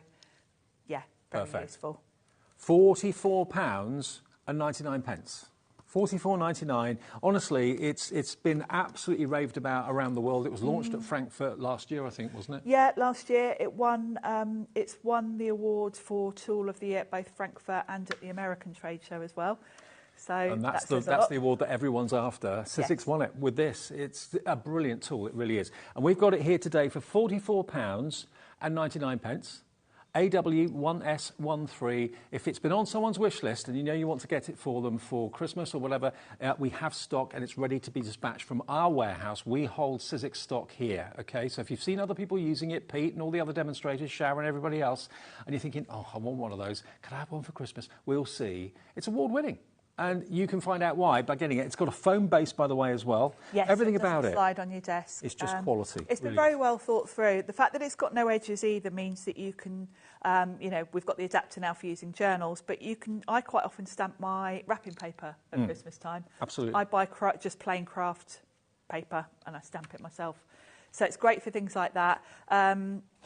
yeah, very useful. £44.99. £44.99. Honestly, it's been absolutely raved about around the world. It was launched at Frankfurt last year, I think, wasn't it? Yeah, last year it won. It's won the award for Tool of the Year at both Frankfurt and at the American Trade Show as well. So and that's the award that everyone's after. Sizzix won it with this. It's a brilliant tool, it really is. And we've got it here today for £44.99. AW1S13. If it's been on someone's wish list and you know you want to get it for them for Christmas or whatever, we have stock and it's ready to be dispatched from our warehouse. We hold Sizzix stock here, okay? So if you've seen other people using it, Pete and all the other demonstrators, Sharon, everybody else, and you're thinking, oh, I want one of those, could I have one for Christmas? We'll see. It's award-winning. And you can find out why by getting it. It's got a foam base, by the way, as well. Yes, everything about it. Slide on your desk. It's just quality. It's been very well thought through. The fact that it's got no edges either means that you can, you know, we've got the adapter now for using journals, but you can. I quite often stamp my wrapping paper at Christmas time. Absolutely. I buy just plain craft paper and I stamp it myself. So it's great for things like that.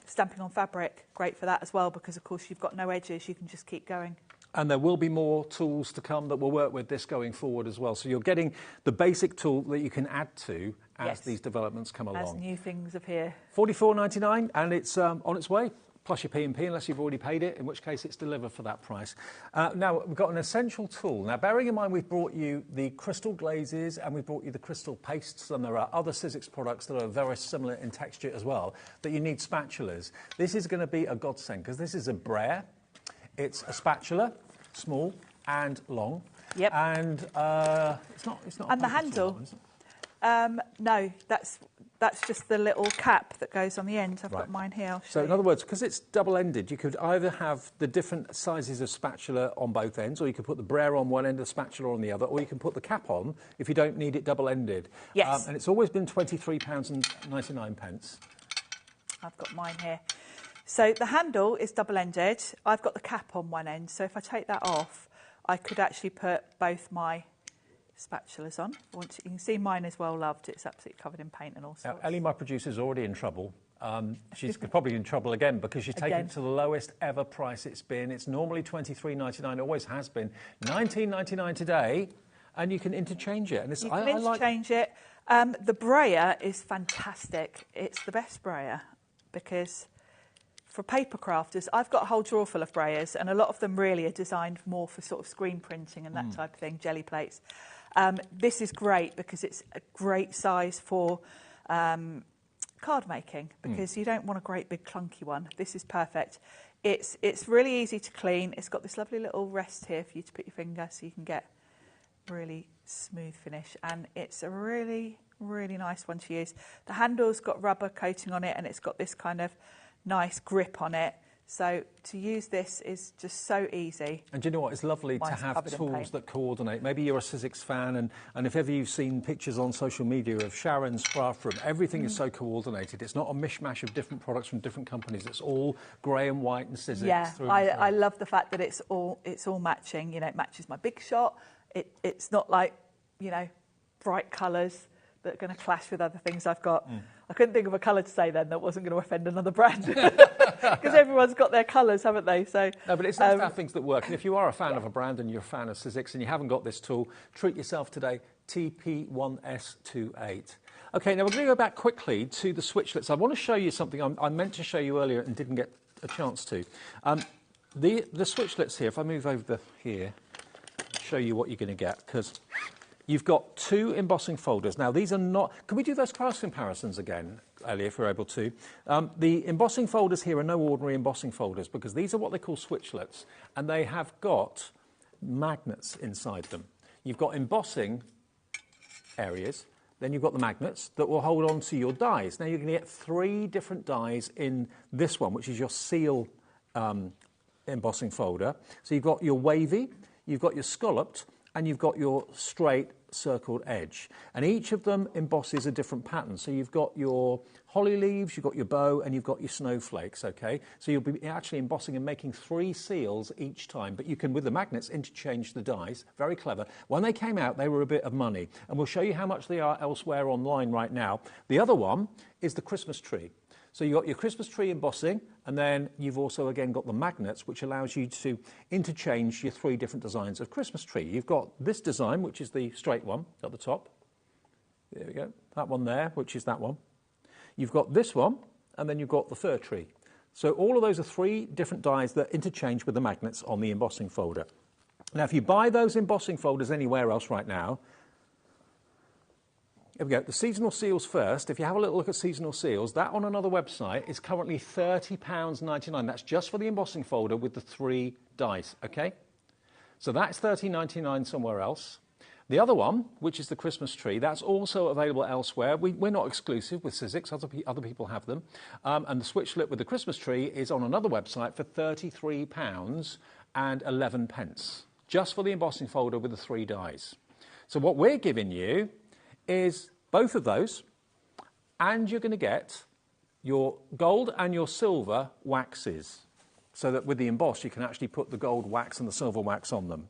Stamping on fabric, great for that as well, because of course you've got no edges. You can just keep going. And there will be more tools to come that will work with this going forward as well. So you're getting the basic tool that you can add to as these developments come along. As new things appear. $44.99, and it's on its way, plus your P&P, unless you've already paid it, in which case it's delivered for that price. Now, we've got an essential tool. Now, bearing in mind we've brought you the crystal glazes and we've brought you the crystal pastes, and there are other Sizzix products that are very similar in texture as well, that you need spatulas. This is going to be a godsend, because this is a brayer. It's a spatula, small and long. Yep. And it's not. And the handle. No, that's just the little cap that goes on the end. I've got mine here. So in other words, because it's double-ended, you could either have the different sizes of spatula on both ends, or you could put the brayer on one end, the spatula on the other, or you can put the cap on if you don't need it double-ended. Yes. And it's always been £23.99. I've got mine here. So the handle is double-ended. I've got the cap on one end, so if I take that off, I could actually put both my spatulas on. You can see mine is well loved. It's absolutely covered in paint and all sorts. Now, Ellie, my producer, is already in trouble. She's probably in trouble again because she's taken it to the lowest ever price it's been. It's normally $23.99, always has been. $19.99 today, and you can interchange it. And you can interchange it. The brayer is fantastic. It's the best brayer because for paper crafters, I've got a whole drawer full of brayers, and a lot of them really are designed more for sort of screen printing and that type of thing, jelly plates. This is great because it's a great size for card making because you don't want a great big clunky one. This is perfect. It's really easy to clean. It's got this lovely little rest here for you to put your finger so you can get really smooth finish, and it's a really, really nice one to use. The handle's got rubber coating on it, and it's got this kind of nice grip on it. So to use this is just so easy. And do you know what? It's lovely to have tools that coordinate. Maybe you're a Sizzix fan, and if ever you've seen pictures on social media of Sharon's craft room, everything is so coordinated. It's not a mishmash of different products from different companies. It's all grey and white and Sizzix. Yeah, I love the fact that it's all matching. You know, it matches my Big Shot. It's not like, you know, bright colours that are going to clash with other things I've got. I couldn't think of a colour to say then that wasn't going to offend another brand because everyone's got their colours, haven't they? So no, but it's nice to have things that work. And if you are a fan of a brand and you're a fan of Sizzix and you haven't got this tool, treat yourself today. TP1S28. Okay, now we're going to go back quickly to the switchlets. I want to show you something I meant to show you earlier and didn't get a chance to. The switchlets here, if I move over here, show you what you're going to get, because you've got two embossing folders. Now, these are not... Can we do those class comparisons again, Ellie, if we're able to? The embossing folders here are no ordinary embossing folders because these are what they call switchlets, and they have got magnets inside them. You've got embossing areas, then you've got the magnets that will hold on to your dies. Now, you're going to get 3 different dies in this one, which is your seal embossing folder. So you've got your wavy, you've got your scalloped, and you've got your straight circled edge. And each of them embosses a different pattern. So you've got your holly leaves, you've got your bow, and you've got your snowflakes, okay? So you'll be actually embossing and making 3 seals each time. But you can, with the magnets, interchange the dies. Very clever. When they came out, they were a bit of money. And we'll show you how much they are elsewhere online right now. The other one is the Christmas tree. So you've got your Christmas tree embossing, and then you've also, again, got the magnets, which allows you to interchange your 3 different designs of Christmas tree. You've got this design, which is the straight one at the top. There we go. That one there, which is that one. You've got this one, and then you've got the fir tree. So all of those are 3 different dies that interchange with the magnets on the embossing folder. Now, if you buy those embossing folders anywhere else right now, here we go, the seasonal seals first. If you have a little look at seasonal seals, that on another website is currently £30.99. That's just for the embossing folder with the 3 dies, okay? So that's £13.99 somewhere else. The other one, which is the Christmas tree, that's also available elsewhere. We're not exclusive with Sizzix, other people have them. And the switchlet with the Christmas tree is on another website for £33.11, just for the embossing folder with the 3 dies. So what we're giving you is both of those, and you're going to get your gold and your silver waxes, so that with the emboss you can actually put the gold wax and the silver wax on them.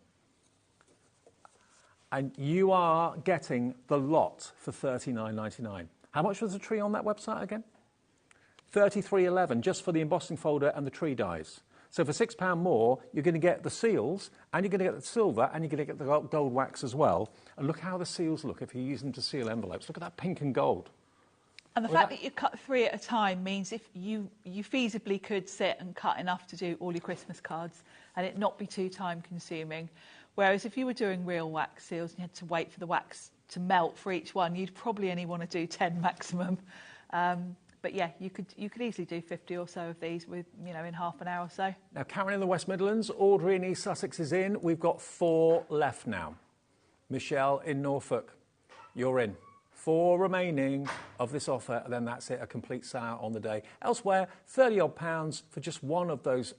And you are getting the lot for £39.99. How much was the tree on that website again? £33.11 just for the embossing folder and the tree dies. So for £6 more, you're going to get the seals, and you're going to get the silver, and you're going to get the gold wax as well. And look how the seals look if you use them to seal envelopes. Look at that pink and gold. And the fact that you cut 3 at a time means if you feasibly could sit and cut enough to do all your Christmas cards and it not be too time consuming. Whereas if you were doing real wax seals and you had to wait for the wax to melt for each one, you'd probably only want to do 10 maximum. But yeah, you could easily do 50 or so of these with, in half an hour or so. Now, Karen in the West Midlands, Audrey in East Sussex is in. We've got 4 left now. Michelle in Norfolk, you're in. 4 remaining of this offer, and then that's it, a complete sellout on the day. Elsewhere, £30 odd for just one of those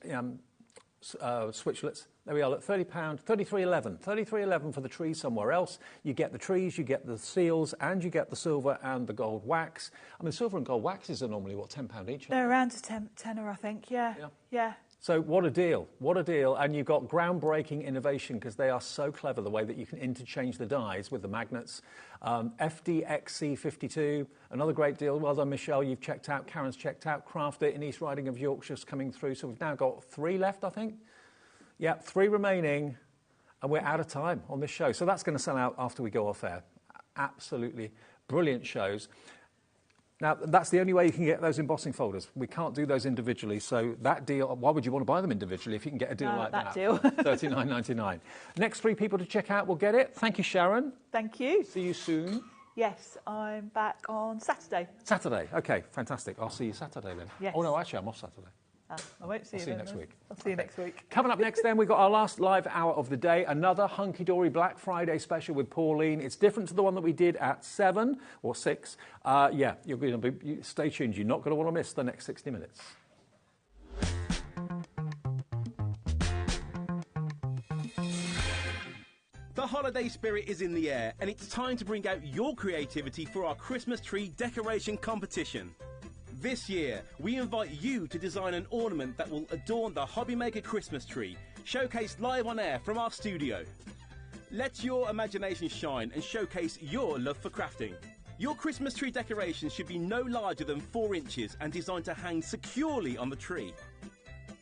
switchlets. There we are, look, £30, £33.11 for the trees somewhere else. You get the trees, you get the seals, and you get the silver and the gold wax. I mean, silver and gold waxes are normally, what, £10 each? They're around a tenner, I think, yeah. So what a deal, and you've got groundbreaking innovation because they are so clever, the way that you can interchange the dies with the magnets. FDXC52, another great deal. Well done, Michelle, you've checked out. Karen's checked out. Craft It in East Riding of Yorkshire's coming through. So we've now got 3 left, I think. Yeah, 3 remaining, and we're out of time on this show. So that's going to sell out after we go off air. Absolutely brilliant shows. Now, that's the only way you can get those embossing folders. We can't do those individually, so that deal, why would you want to buy them individually if you can get a deal like that? Deal. $39.99. Next 3 people to check out will get it. Thank you, Sharon. Thank you. See you soon. Yes, I'm back on Saturday. Saturday, OK, fantastic. I'll see you Saturday then. Yes. Oh, no, actually, I'm off Saturday. I won't see you next week. I'll see you next week. Coming up next then, we've got our last live hour of the day, another hunky-dory Black Friday special with Pauline. It's different to the one that we did at 7 or 6. Yeah, you're going to be, stay tuned. You're not going to want to miss the next 60 minutes. The holiday spirit is in the air, and it's time to bring out your creativity for our Christmas tree decoration competition. This year, we invite you to design an ornament that will adorn the HobbyMaker Christmas tree, showcased live on air from our studio. Let your imagination shine and showcase your love for crafting. Your Christmas tree decoration should be no larger than 4 inches and designed to hang securely on the tree.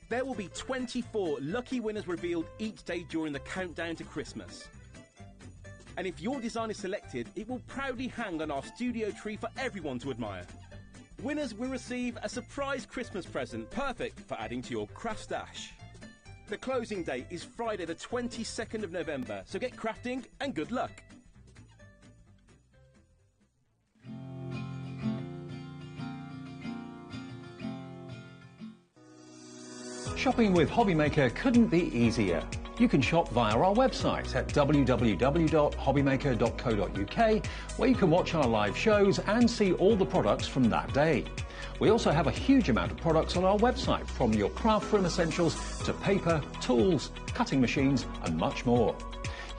There will be 24 lucky winners revealed each day during the countdown to Christmas. And if your design is selected, it will proudly hang on our studio tree for everyone to admire. Winners will receive a surprise Christmas present, perfect for adding to your craft stash. The closing date is Friday the 22nd of November, so get crafting and good luck. Shopping with HobbyMaker couldn't be easier. You can shop via our website at www.hobbymaker.co.uk, where you can watch our live shows and see all the products from that day. We also have a huge amount of products on our website, from your craft room essentials to paper, tools, cutting machines and much more.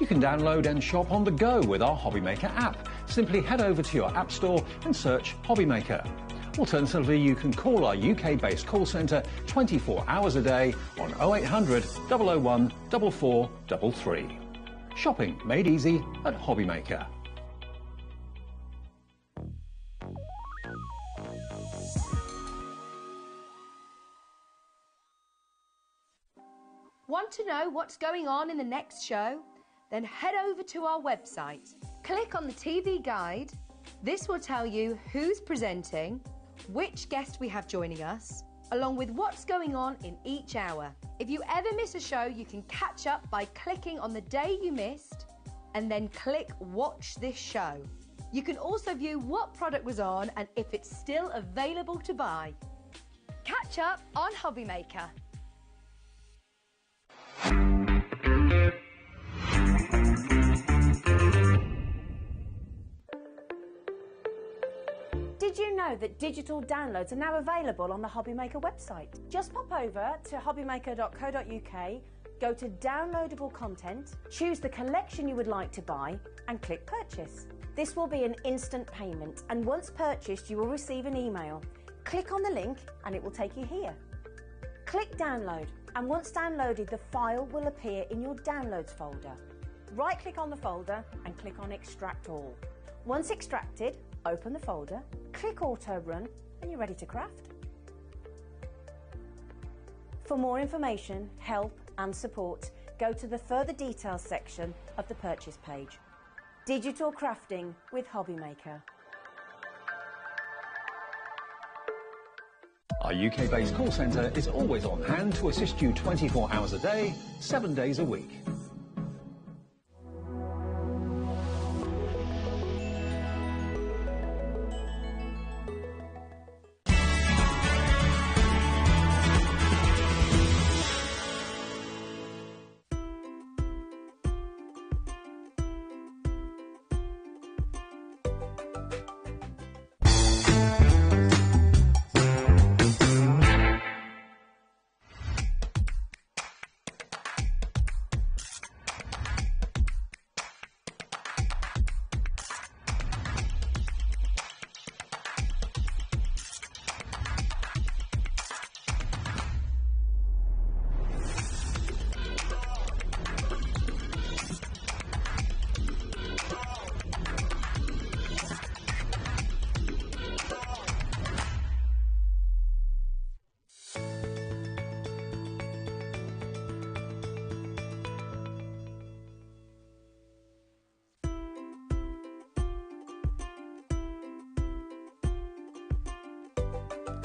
You can download and shop on the go with our HobbyMaker app. Simply head over to your app store and search HobbyMaker. Alternatively, you can call our UK-based call centre 24 hours a day on 0800 001 4433. Shopping made easy at HobbyMaker. Want to know what's going on in the next show? Then head over to our website. Click on the TV guide. This will tell you who's presenting, which guest we have joining us, along with what's going on in each hour. If you ever miss a show, you can catch up by clicking on the day you missed and then click Watch This Show. You can also view what product was on and if it's still available to buy. Catch up on HobbyMaker. Did you know that digital downloads are now available on the HobbyMaker website? Just pop over to hobbymaker.co.uk, go to downloadable content, choose the collection you would like to buy and click purchase. This will be an instant payment, and once purchased you will receive an email. Click on the link and it will take you here. Click download, and once downloaded the file will appear in your downloads folder. Right click on the folder and click on extract all. Once extracted, open the folder, click auto run and you're ready to craft. For more information, help and support, go to the further details section of the purchase page. Digital crafting with HobbyMaker. Our UK-based call centre is always on hand to assist you 24 hours a day, 7 days a week.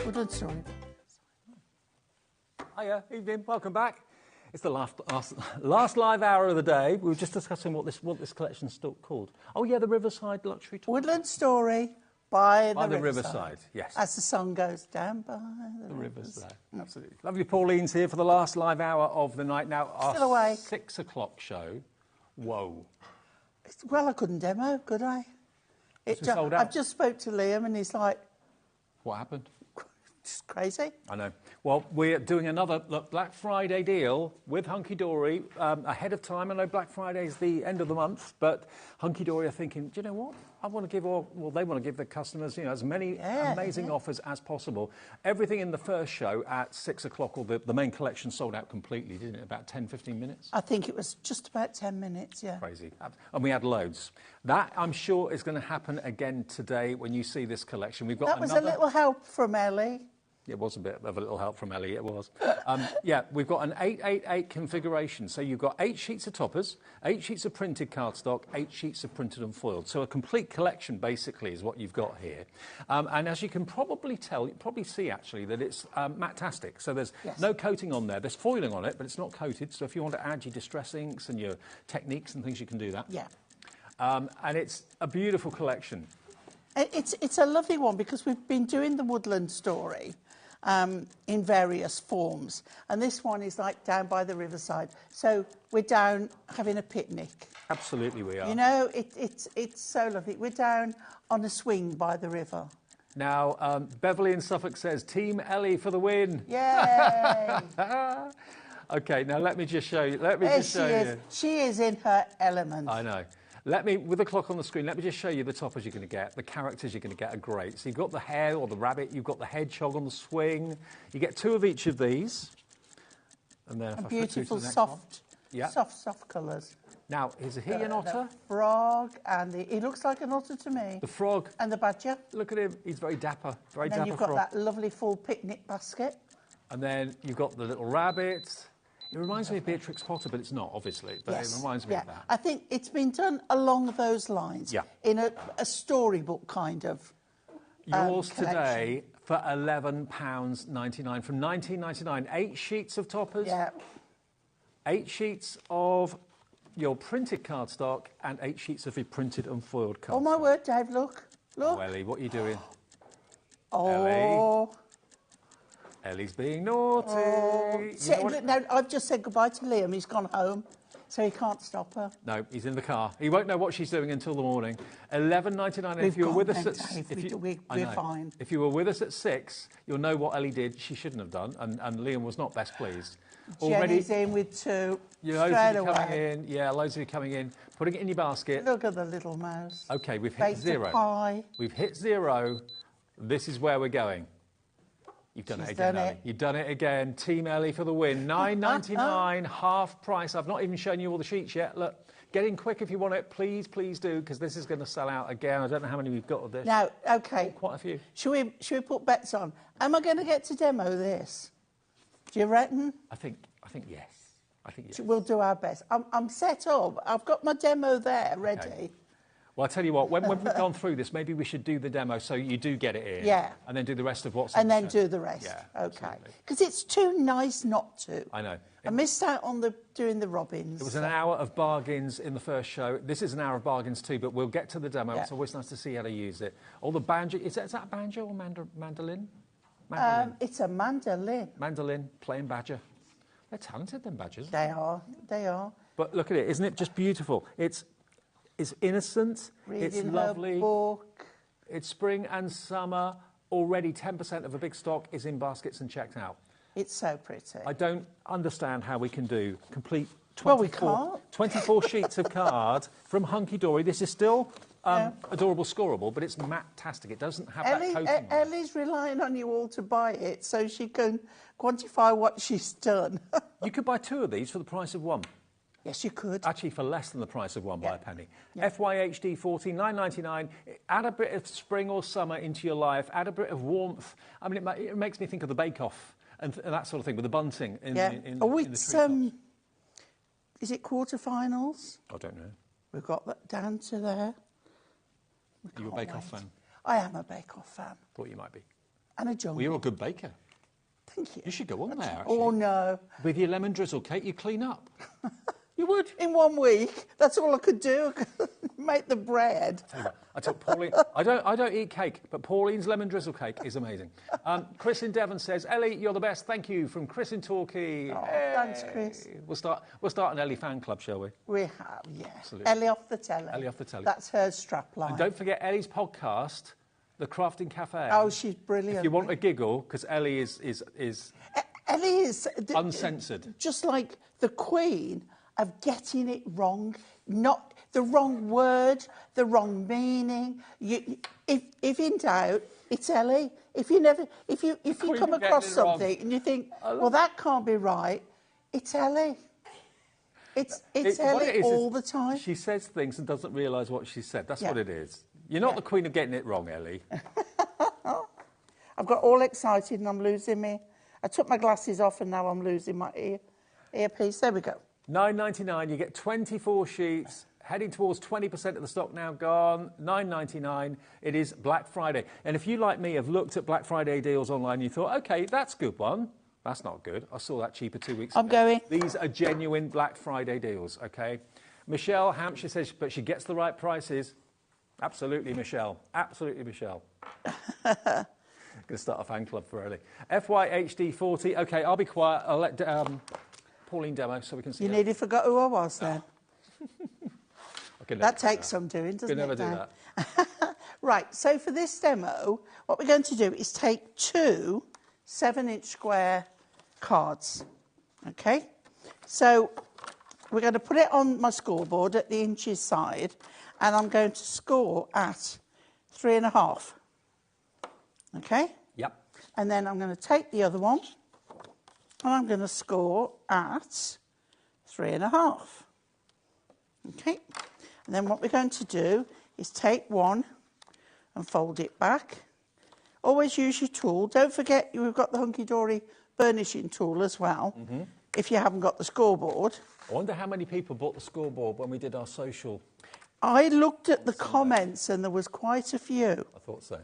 Woodland Story. Hiya, evening, welcome back. It's the last live hour of the day. We were just discussing what this collection's called. Oh yeah, the Riverside Luxury Tour. Woodland Story by the Riverside. Yes. As the song goes, down by the Riverside. Absolutely. Lovely Pauline's here for the last live hour of the night. Now, Still our awake. 6 o'clock show. Whoa. Well, I couldn't demo, could I? Sold out. I've just spoke to Liam and he's like... What happened? Just crazy. I know. Well, we're doing another Black Friday deal with Hunky Dory ahead of time. I know Black Friday is the end of the month, but Hunky Dory are thinking, do you know what? I want to give they want to give their customers, as many amazing offers as possible. Everything in the first show at 6 o'clock, or the main collection sold out completely, didn't it? About 10, 15 minutes? I think it was just about 10 minutes, yeah. Crazy. And we had loads. That, I'm sure, is going to happen again today when you see this collection. We've got That was a little help from Ellie. It was a bit of a little help from Ellie, it was. Yeah, we've got an 888 configuration. So you've got 8 sheets of toppers, 8 sheets of printed cardstock, 8 sheets of printed and foiled. So a complete collection, basically, is what you've got here. And as you can probably tell, you probably see, actually, that it's matte-tastic. So there's no coating on there. There's foiling on it, but it's not coated. So if you want to add your distress inks and your techniques and things, you can do that. Yeah. And it's a beautiful collection. It's a lovely one because we've been doing the Woodland Story in various forms, and this one is like down by the riverside. So we're down having a picnic. Absolutely, we are. It's so lovely. We're down on a swing by the river. Now, Beverly in Suffolk says, Team Ellie for the win. Yay! Okay, now let me just show you. She is in her element. I know. With the clock on the screen, let me just show you the toppers you're going to get. The characters you're going to get are great. So you've got the hare or the rabbit, you've got the hedgehog on the swing. You get 2 of each of these. And then beautiful, soft colours. Now, is he an otter? The frog, and he looks like an otter to me. The frog. And the badger. Look at him. He's very dapper. And then you've got that lovely full picnic basket. And then you've got the little rabbit. It reminds me of Beatrix Potter, but it's not, obviously. But it reminds me of that. I think it's been done along those lines. Yeah. In a storybook kind of Yours collection. today for £11.99 from 19.99. 8 sheets of toppers. Yeah. 8 sheets of your printed cardstock and 8 sheets of your printed and foiled cardstock. Oh, my word, Dave, look. Oh, Ellie, what are you doing? Oh. Ellie's being naughty. Oh. No, I've just said goodbye to Liam. He's gone home, so he can't stop her. No, he's in the car. He won't know what she's doing until the morning. £11.99. If you were with us we're fine. If you were with us at 6, you'll know what Ellie did. She shouldn't have done, and Liam was not best pleased. Jenny's in with 2. Loads of you coming in. Yeah, loads of you coming in. Putting it in your basket. Look at the little mouse. Okay, we've hit 0. Pie. We've hit 0. This is where we're going. You've done it again, Ellie. You've done it again. Team Ellie for the win. $9.99, half price. I've not even shown you all the sheets yet. Look, get in quick if you want it. Please, please do, because this is going to sell out again. I don't know how many we've got of this. Now, OK. Quite a few. Should we put bets on? Am I going to get to demo this? Do you reckon? I think yes. I think yes. We'll do our best. I'm set up. I've got my demo there ready. Okay. Well, I'll tell you what, when we've gone through this, maybe we should do the demo so you do get it in. Yeah. And then do the rest of what's And then do the rest. Yeah, OK. Because it's too nice not to. I know. I missed out on doing the robins. It was an hour of bargains in the first show. This is an hour of bargains too, but we'll get to the demo. Yeah. It's always nice to see how to use it. All the banjo, is that a banjo or mandolin? Mandolin. It's a mandolin. Mandolin, playing badger. They're talented, them badgers. They are. But look at it, isn't it just beautiful? It's innocent, it's lovely. Her book. It's spring and summer. Already 10% of a big stock is in baskets and checked out. It's so pretty. I don't understand how we can do complete 24 sheets of card from Hunky Dory. This is still adorable scoreable, but it's matte-tastic. It doesn't have that coating. Ellie's relying on you all to buy it so she can quantify what she's done. You could buy 2 of these for the price of 1. Yes, you could. Actually, for less than the price of 1 by a penny. Yeah. FYHD 14, $9.99. Add a bit of spring or summer into your life. Add a bit of warmth. I mean, it makes me think of the Bake-Off and that sort of thing with the bunting in the treetops. Is it quarterfinals? I don't know. We've got that down to there. Are you a Bake-Off fan? I am a Bake-Off fan. Thought you might be. And a jungle. Well, you're a good baker. Thank you. You should go on there, actually. Oh, no. With your lemon drizzle cake, you clean up. You would. In 1 week, that's all I could do. Make the bread. I took Pauline. I don't eat cake, but Pauline's lemon drizzle cake is amazing. Chris in Devon says, Ellie, you're the best. Thank you from Chris in Torquay. Oh, thanks, Chris. We'll start an Ellie fan club, shall we? We have, yeah. Absolutely. Ellie off the telly. Ellie off the telly. That's her strapline. And don't forget Ellie's podcast, The Crafting Cafe. Oh, she's brilliant. If you want a giggle, because Ellie is Ellie is uncensored. Just like the Queen of getting it wrong, not the wrong word, the wrong meaning. If in doubt, it's Ellie. If you come across something and you think, well, that can't be right, it's Ellie. It's Ellie all the time. She says things and doesn't realise what she said. That's what it is. You're not the Queen of getting it wrong, Ellie. I've got all excited and I'm losing me. I took my glasses off and now I'm losing my earpiece. There we go. $9.99. You get 24 sheets. Heading towards 20% of the stock now gone. $9.99. It is Black Friday. And if you, like me, have looked at Black Friday deals online and you thought, OK, that's a good one. That's not good. I saw that cheaper 2 weeks ago. I'm going. These are genuine Black Friday deals, OK? Michelle Hampshire says, but she gets the right prices. Absolutely, Michelle. Absolutely, Michelle. Going to start a fan club for early. FYHD40. OK, I'll be quiet. I'll let Pauline demo so we can see You nearly forgot who I was then. That takes some doing, doesn't it? Never do that. Right, so for this demo, what we're going to do is take 2 7-inch square cards. OK? So we're going to put it on my scoreboard at the inches side, and I'm going to score at 3.5. OK? Yep. And then I'm going to take the other one, and I'm going to score at 3.5. OK? And then what we're going to do is take one and fold it back. Always use your tool. Don't forget we've got the hunky-dory burnishing tool as well, if you haven't got the scoreboard. I wonder how many people bought the scoreboard when we did our social. I looked at the comments and there was quite a few. I thought so.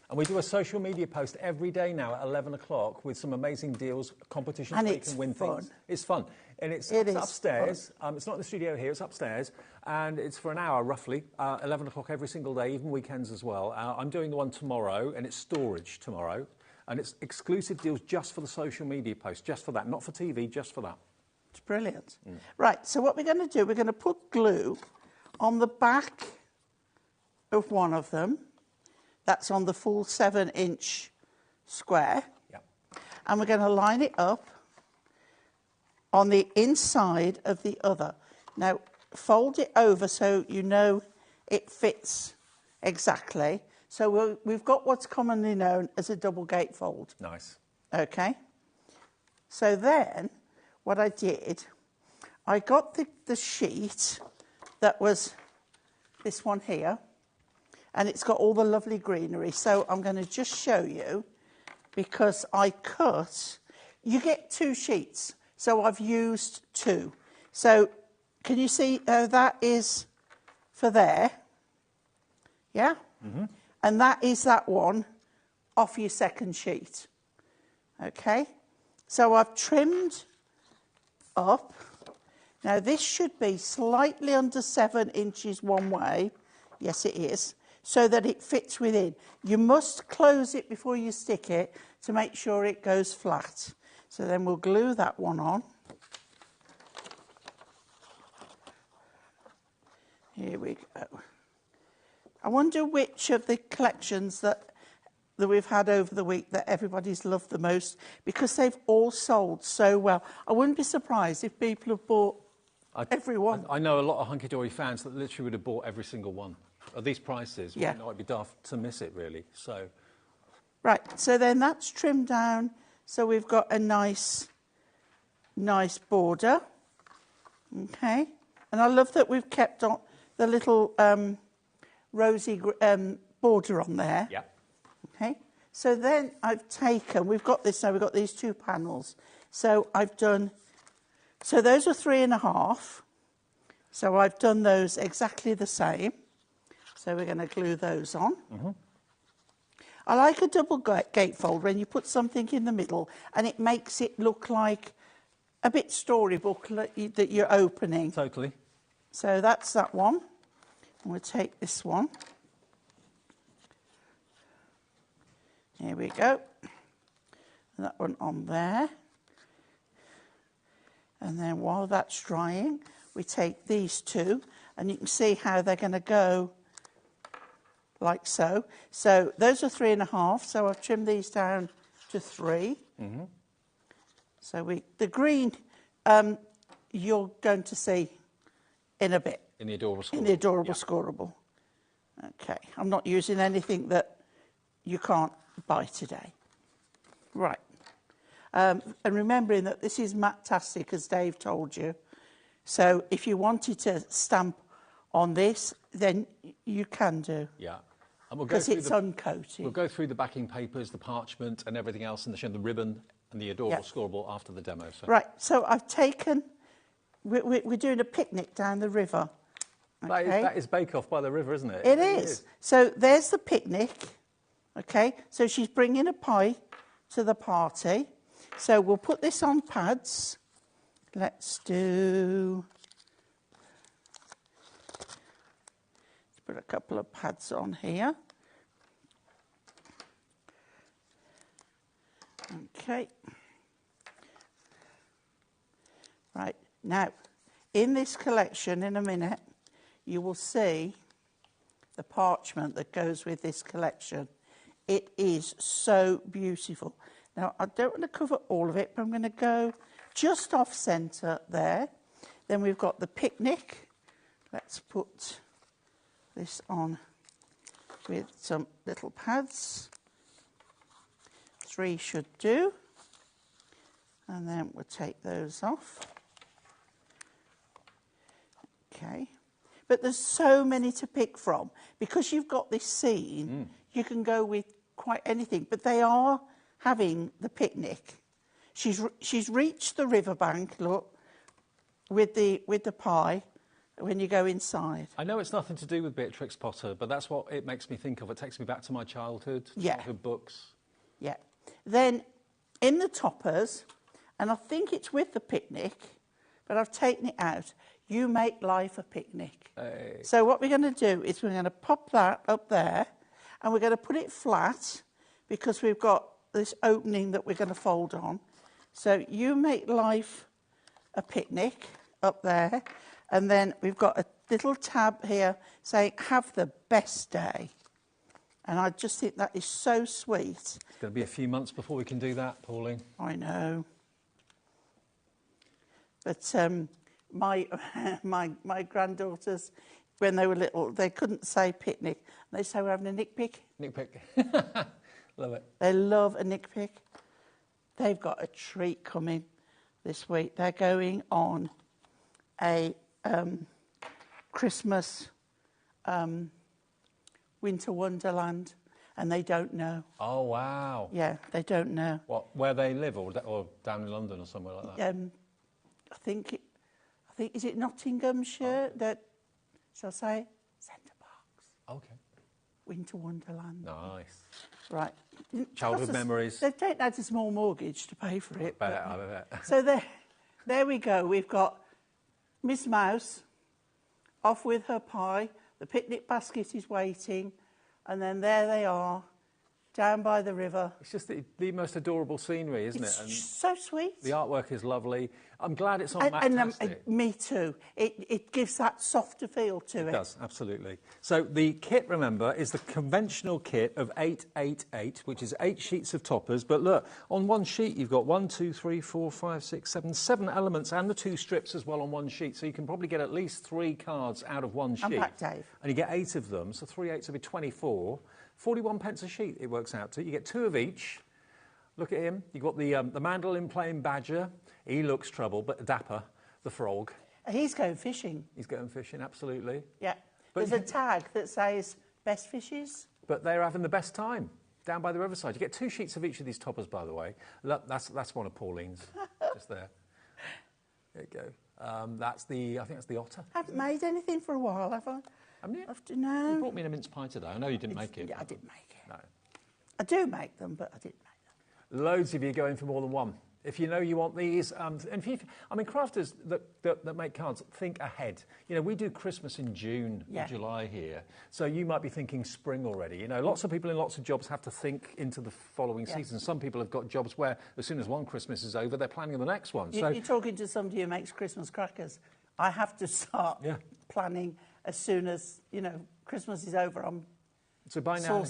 And we do a social media post every day now at 11 o'clock with some amazing deals, competitions and where you can win things. It's fun. And it's upstairs. It's not in the studio here, it's upstairs. And it's for an hour, roughly, 11 o'clock every single day, even weekends as well. I'm doing the one tomorrow, and it's storage tomorrow. And it's exclusive deals just for the social media post, just for that. Not for TV, just for that. It's brilliant. Right, so what we're going to do, we're going to put glue on the back of one of them. That's on the full 7-inch square. Yep. And we're going to line it up on the inside of the other. Now, fold it over so you know it fits exactly. So we've got what's commonly known as a double gatefold. Nice. OK? So then, what I did, I got the sheet that was this one here, and it's got all the lovely greenery. So I'm going to just show you, because I cut... You get 2 sheets, so I've used 2. So can you see how that is for there? Yeah? And that is that one off your second sheet. OK? So I've trimmed up. Now, this should be slightly under 7 inches one way. Yes, it is. So that it fits within. You must close it before you stick it to make sure it goes flat. So then we'll glue that one on. Here we go. I wonder which of the collections that we've had over the week that everybody's loved the most, because they've all sold so well. I wouldn't be surprised if people have bought every one. I know a lot of hunky-dory fans that literally would have bought every single one. At these prices, it might be daft to miss it, really. So, right, so then that's trimmed down, so we've got a nice border. OK? And I love that we've kept on the little rosy border on there. Yeah. OK? So then I've taken, we've got this now, we've got these 2 panels. So I've done, so those are 3.5. So I've done those exactly the same. So we're going to glue those on. I like a double gatefold when you put something in the middle and it makes it look like a bit storybook that you're opening. Totally. So that's that one. And we'll take this one. Here we go. And that one on there. And then while that's drying, we take these two, and you can see how they're going to go like so. So those are 3.5, so I've trimmed these down to 3. Mm-hmm. So the green, you're going to see in a bit. In the adorable scoreable. In the adorable scoreable. Okay, I'm not using anything that you can't buy today. Right. And remembering that this is Matt-tastic, as Dave told you. So if you wanted to stamp on this, then you can do. Yeah. And because it's uncoated. We'll go through the backing papers, the parchment and everything else, and the ribbon and the adorable scoreable after the demo. So. Right, so I've taken... We're doing a picnic down the river. Okay? That is Bake Off by the river, isn't it? It is. So there's the picnic. Okay, so she's bringing a pie to the party. So we'll put this on pads. Let's put a couple of pads on here. Okay. Right, now, in this collection in a minute, you will see the parchment that goes with this collection. It is so beautiful. Now, I don't want to cover all of it, but I'm going to go just off centre there. Then we've got the picnic. Let's put this on with some little pads. 3 should do. And then we'll take those off. Okay. But there's so many to pick from. Because you've got this scene, you can go with quite anything. But they are having the picnic. She's reached the riverbank, look, with the pie when you go inside. I know it's nothing to do with Beatrix Potter, but that's what it makes me think of. It takes me back to my childhood books. Yeah. Then in the toppers, and I think it's with the picnic, but I've taken it out, you make life a picnic. Hey. So what we're going to do is we're going to pop that up there, and we're going to put it flat, because we've got this opening that we're going to fold on. So you make life a picnic up there, and then we've got a little tab here saying, have the best day. And I just think that is so sweet. It's going to be a few months before we can do that, Pauline. I know. But my granddaughters, when they were little, they couldn't say picnic. They say we're having a nick pick. Nick pick. Love it. They love a nick pick. They've got a treat coming this week. They're going on a Christmas winter wonderland, and they don't know. Oh, wow. Yeah, they don't know. What, where they live, or down in London or somewhere like that? I think, is it Nottinghamshire that, shall I say, Centre Parks? Okay. Winter wonderland. Nice. Right. Childhood memories. They've taken out a small mortgage to pay for it. I bet. So there we go. We've got Miss Mouse off with her pie. The picnic basket is waiting. And then there they are, down by the river. It's just the most adorable scenery, isn't it? And so sweet. The artwork is lovely. I'm glad it's on Matt-tastic. Me too. It gives that softer feel to it. It does, absolutely. So the kit, remember, is the conventional kit of 888, which is 8 sheets of toppers. But look, on one sheet you've got 1, 2, 3, 4, 5, 6, 7, 7 elements and the 2 strips as well on one sheet. So you can probably get at least 3 cards out of one sheet. I'm back, Dave. And you get 8 of them, so 3 8s will be 24. 41 pence a sheet it works out to. You get 2 of each. Look at him. You've got the mandolin-playing badger. He looks trouble, but dapper, the frog. He's going fishing. He's going fishing, absolutely. Yeah. But there's a tag that says best fishes. But they're having the best time down by the riverside. You get 2 sheets of each of these toppers, by the way. Look, that's one of Pauline's, just there. There you go. I think that's the otter. I haven't made anything for a while, have I? Haven't you? No. You brought me in a mince pie today. I know you didn't make it. Yeah, I didn't make it. No. I do make them, but I didn't make them. Loads of you going for more than one. If you know you want these, and crafters that make cards think ahead. You know, we do Christmas in June, July here, so you might be thinking spring already. You know, lots of people in lots of jobs have to think into the following season. Some people have got jobs where as soon as one Christmas is over, they're planning the next one. You're talking to somebody who makes Christmas crackers. I have to start planning as soon as, you know, Christmas is over. So by now,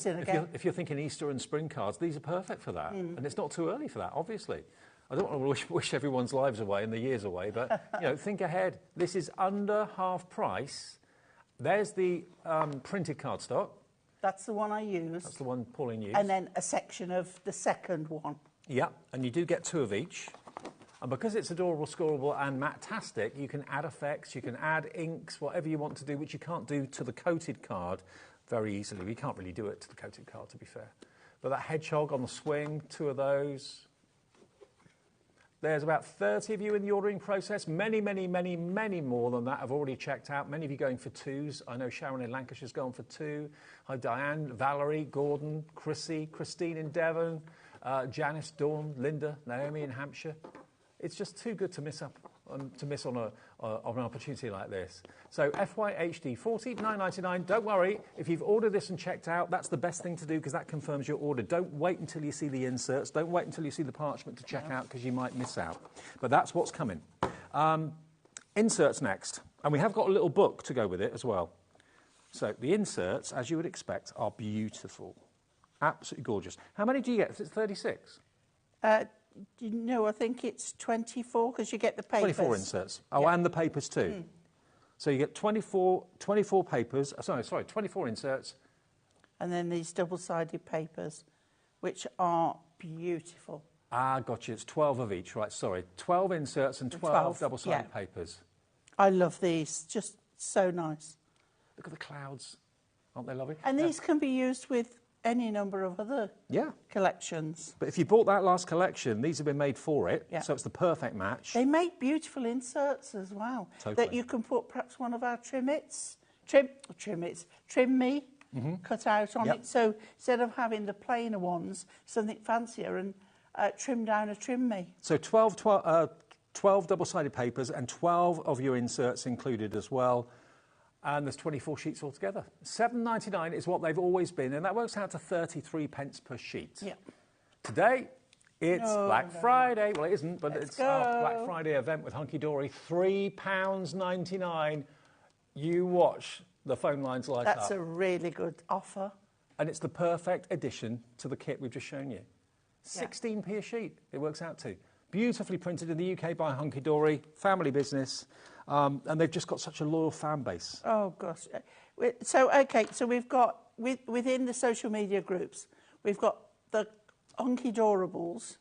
if you're thinking Easter and spring cards, these are perfect for that. And it's not too early for that, obviously. I don't want to wish everyone's lives away and the years away, but, you know, think ahead. This is under half price. There's the printed cardstock. That's the one I use. That's the one Pauline used. And then a section of the second one. Yeah, and you do get 2 of each. And because it's adorable, scoreable and matte-tastic, you can add effects, you can add inks, whatever you want to do, which you can't do to the coated card very easily. We can't really do it to the coated card, to be fair. But that hedgehog on the swing, 2 of those. There's about 30 of you in the ordering process. Many, many, many, many more than that have already checked out. Many of you going for 2s. I know Sharon in Lancashire's gone for 2. Hi, Diane, Valerie, Gordon, Chrissy, Christine in Devon, Janice, Dawn, Linda, Naomi in Hampshire. It's just too good to miss on an opportunity like this. So FYHD 49.99. Don't worry, if you've ordered this and checked out, that's the best thing to do because that confirms your order. Don't wait until you see the inserts. Don't wait until you see the parchment to check out because you might miss out. But that's what's coming. Inserts next, and we have got a little book to go with it as well. So the inserts, as you would expect, are beautiful, absolutely gorgeous. How many do you get? Is it 36? No, I think it's 24 because you get the papers. 24 inserts. Oh, and the papers too. So you get 24 papers. Sorry, 24 inserts. And then these double-sided papers, which are beautiful. Ah, gotcha. It's 12 of each, right? Sorry. 12 inserts and 12 double-sided papers. I love these. Just so nice. Look at the clouds. Aren't they lovely? And these can be used with any number of other collections. But if you bought that last collection, these have been made for it, so it's the perfect match. They make beautiful inserts as well. Totally. That you can put perhaps one of our trim me cut out on it. So instead of having the plainer ones, something fancier and trim down a trim me. So 12 double-sided papers and 12 of your inserts included as well. And there's 24 sheets altogether. £7.99 is what they've always been, and that works out to 33 pence per sheet. Yeah. Today, it's Black Friday. Well, it isn't, but it's our Black Friday event with Hunky Dory. £3.99. You watch the phone lines light up. That's a really good offer. And it's the perfect addition to the kit we've just shown you. 16p a sheet, it works out to. Beautifully printed in the UK by Hunky Dory, family business. And they've just got such a loyal fan base. Oh, gosh. So we've got, within the social media groups, we've got the Hunky Dorables.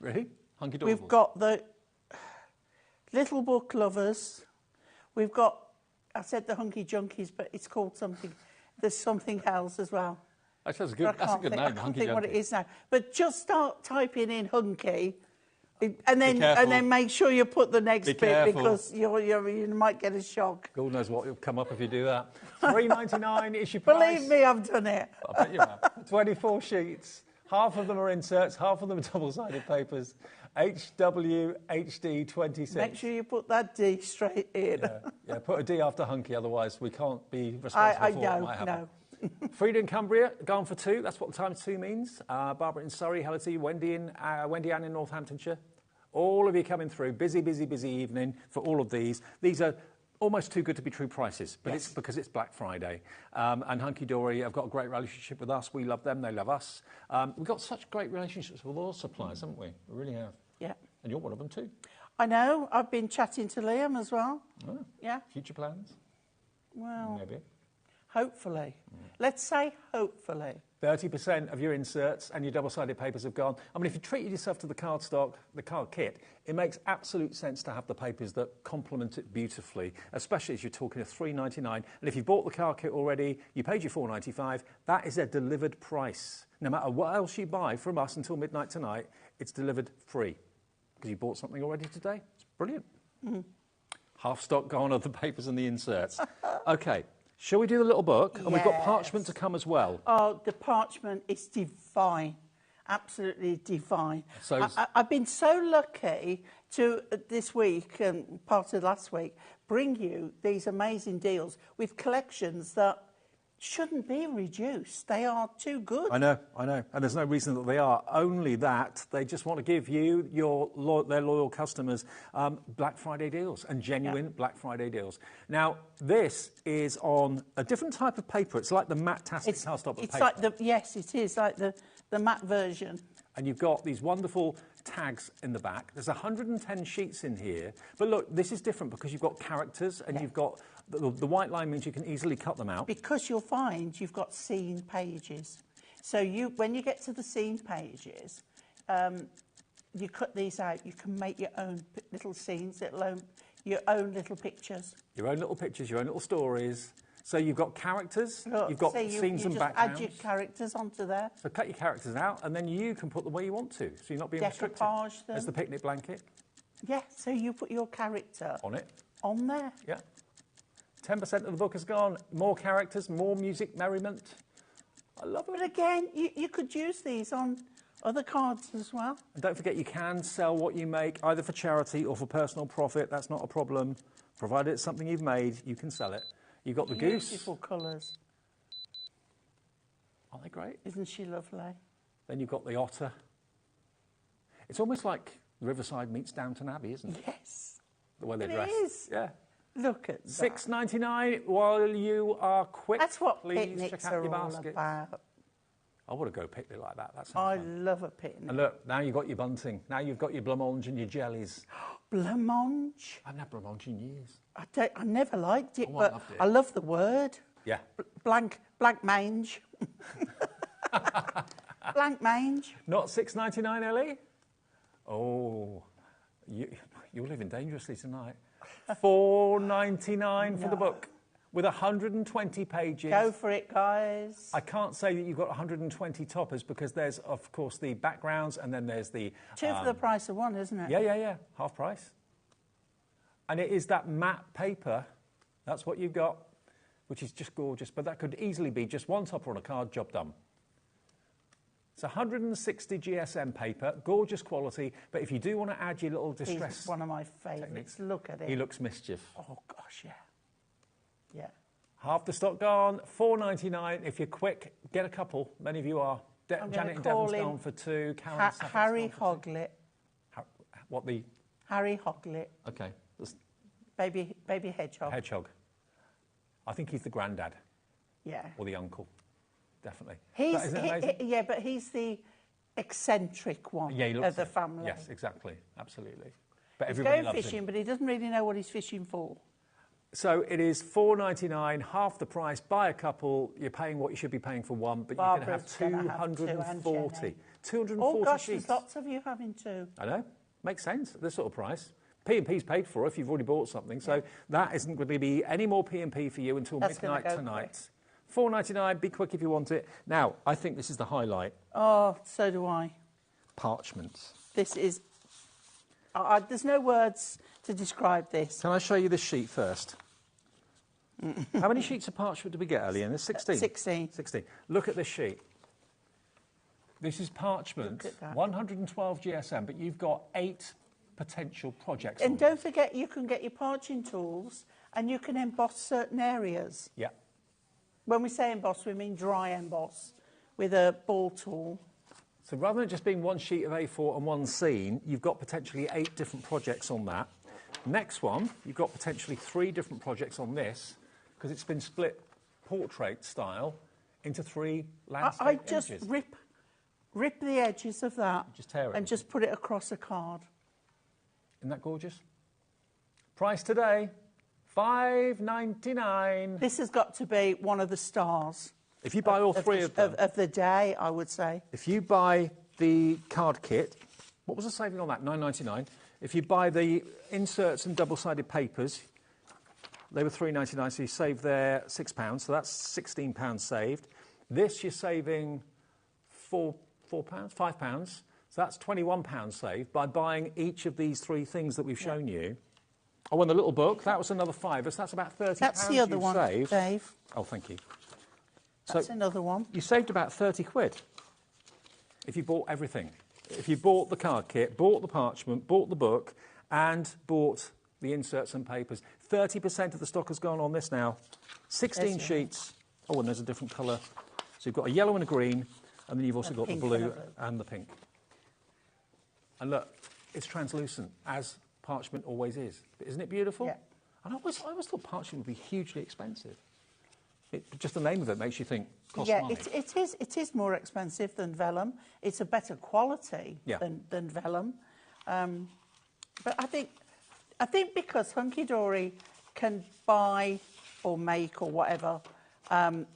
Really? Hunky Dorables? We've got the Little Book Lovers. We've got, I said the Hunky Junkies, but it's called something, there's something else as well. That's a good name, I can't think what it is now. But just start typing in Hunky. And then make sure you put the next bit because you might get a shock. God knows what will come up if you do that. £3.99 issue price. Believe me, I've done it. I bet you have. 24 sheets. Half of them are inserts, half of them are double-sided papers. HWHD 26. Make sure you put that D straight in. Yeah, put a D after Hunky, otherwise we can't be responsible for what might happen. Frida in Cumbria, gone for 2. That's what the times 2 means. Barbara in Surrey, hello to you. Wendy Ann in Northamptonshire. All of you coming through. Busy, busy, busy evening for all of these. These are almost too good to be true prices, but it's because it's Black Friday. And Hunky Dory have got a great relationship with us. We love them. They love us. We've got such great relationships with all suppliers, haven't we? We really have. Yeah. And you're one of them too. I know. I've been chatting to Liam as well. Oh, yeah. Future plans? Well, maybe. Hopefully. Let's say hopefully. 30% of your inserts and your double-sided papers have gone. I mean, if you treated yourself to the cardstock, the card kit, it makes absolute sense to have the papers that complement it beautifully, especially as you're talking a $3.99. And if you've bought the card kit already, you paid your $4.95, that is a delivered price. No matter what else you buy from us until midnight tonight, it's delivered free. Because you bought something already today. It's brilliant. Half stock gone of the papers and the inserts. OK. Shall we do the little book? And we've got Yes. parchment to come as well. Oh, the parchment is divine. Absolutely divine. So- I've been so lucky to, this week and part of last week, bring you these amazing deals with collections that shouldn't be reduced. They are too good. I know. And there's no reason that they are. Only that they just want to give you, their loyal customers, Black Friday deals and genuine Black Friday deals. Now, this is on a different type of paper. It's like the matte-tastic cardstock paper. It's like yes, it is like the matte version. And you've got these wonderful tags in the back. There's 110 sheets in here. But look, this is different because you've got characters and you've got... The white line means you can easily cut them out. Because you'll find you've got scene pages. So when you get to the scene pages, you cut these out. You can make your own little scenes, your own little pictures. Your own little pictures, your own little stories. So you've got characters, Look, you've got so scenes and just backgrounds. add your characters onto there. So cut your characters out, and then you can put them where you want to. So you're not being restricted. Decoupage them. There's the picnic blanket. Yeah, so you put your character On it. on there. Yeah. 10% of the book has gone. More characters, more music, merriment. I love it. But again, you could use these on other cards as well. And don't forget, you can sell what you make, either for charity or for personal profit. That's not a problem. Provided it's something you've made, you can sell it. You've got the goose. Beautiful colours. Aren't they great? Isn't she lovely? Then you've got the otter. It's almost like Riverside meets Downton Abbey, isn't it? Yes. The way they're It dressed. is. Yeah. Look at that. $6.99 while you are quick. That's what please picnics check out are your all baskets. about. I want to go picnic like that. That sounds I fun. love a picnic. And look, now you've got your bunting. Now you've got your blancmange and your jellies. Blancmange. I haven't had blancmange in years. I never liked it, Oh, I but loved it. I love the word. Yeah. Blank mange. Blank mange. Not $6.99, Ellie? Oh, you're living dangerously tonight. $4.99 for the book with 120 pages. Go for it, guys. I can't say that you've got 120 toppers because there's, of course, the backgrounds and then there's the... Two for the price of one, isn't it? Yeah. Half price. And it is that matte paper. That's what you've got, which is just gorgeous. But that could easily be just one topper on a card, job done. It's 160 GSM paper, gorgeous quality. But if you do want to add your little distress... He's one of my favourites. Look at it. He looks mischief. Oh, gosh, yeah. Yeah. Half the stock gone, $4.99. If you're quick, get a couple. Many of you are. Janet and Devon's gone for two. Harry Hoglet. What the... Harry Hoglet. Okay. Baby hedgehog. Hedgehog. I think he's the granddad. Yeah. Or the uncle. Definitely. But he's the eccentric one of the family. Yes, exactly. Absolutely. But He's everybody going loves fishing, him. but he doesn't really know what he's fishing for. So it is $4.99, half the price. Buy a couple. You're paying what you should be paying for one, but you're going to have 240. 240 Oh, gosh, sheets. there's lots of you having two. I know. Makes sense, this sort of price. P&P's paid for if you've already bought something, so that isn't going to be any more P&P for you until midnight tonight. $4.99, be quick if you want it. Now, I think this is the highlight. Oh, so do I. Parchment. This is... there's no words to describe this. Can I show you this sheet first? How many sheets of parchment did we get earlier? There's 16? 16. Look at this sheet. This is parchment, 112 GSM, but you've got 8 potential projects. And don't forget, you can get your parching tools and you can emboss certain areas. Yeah. When we say emboss, we mean dry emboss with a ball tool. So rather than just being one sheet of A4 and one scene, you've got potentially 8 different projects on that. Next one, you've got potentially 3 different projects on this, because it's been split portrait style into 3 landscape I just images. rip the edges of that Just tear it. and just put it across a card. Isn't that gorgeous? Price today, $5.99. This has got to be one of the stars. If you buy all 3 of them. Of the day, I would say. If you buy the card kit, what was the saving on that? $9.99. If you buy the inserts and double-sided papers, they were $3.99, so you save there £6, so that's £16 saved. This you're saving £5, so that's £21 saved by buying each of these 3 things that we've shown you. Oh, and the little book, that was another £5. So that's about £30 That's the other one, saved. Dave. Oh, thank you. That's another one. You saved about 30 quid if you bought everything. If you bought the card kit, bought the parchment, bought the book, and bought the inserts and papers. 30% of the stock has gone on this now. 16 sheets. Oh, and there's a different colour. So you've got a yellow and a green, and then you've also got the blue and the pink. And look, it's translucent, as parchment always is. Isn't it beautiful? Yeah. And I always thought parchment would be hugely expensive. Just the name of it makes you think, costs money. It is more expensive than vellum. It's a better quality than vellum. But I think because Hunky Dory can buy or make or whatever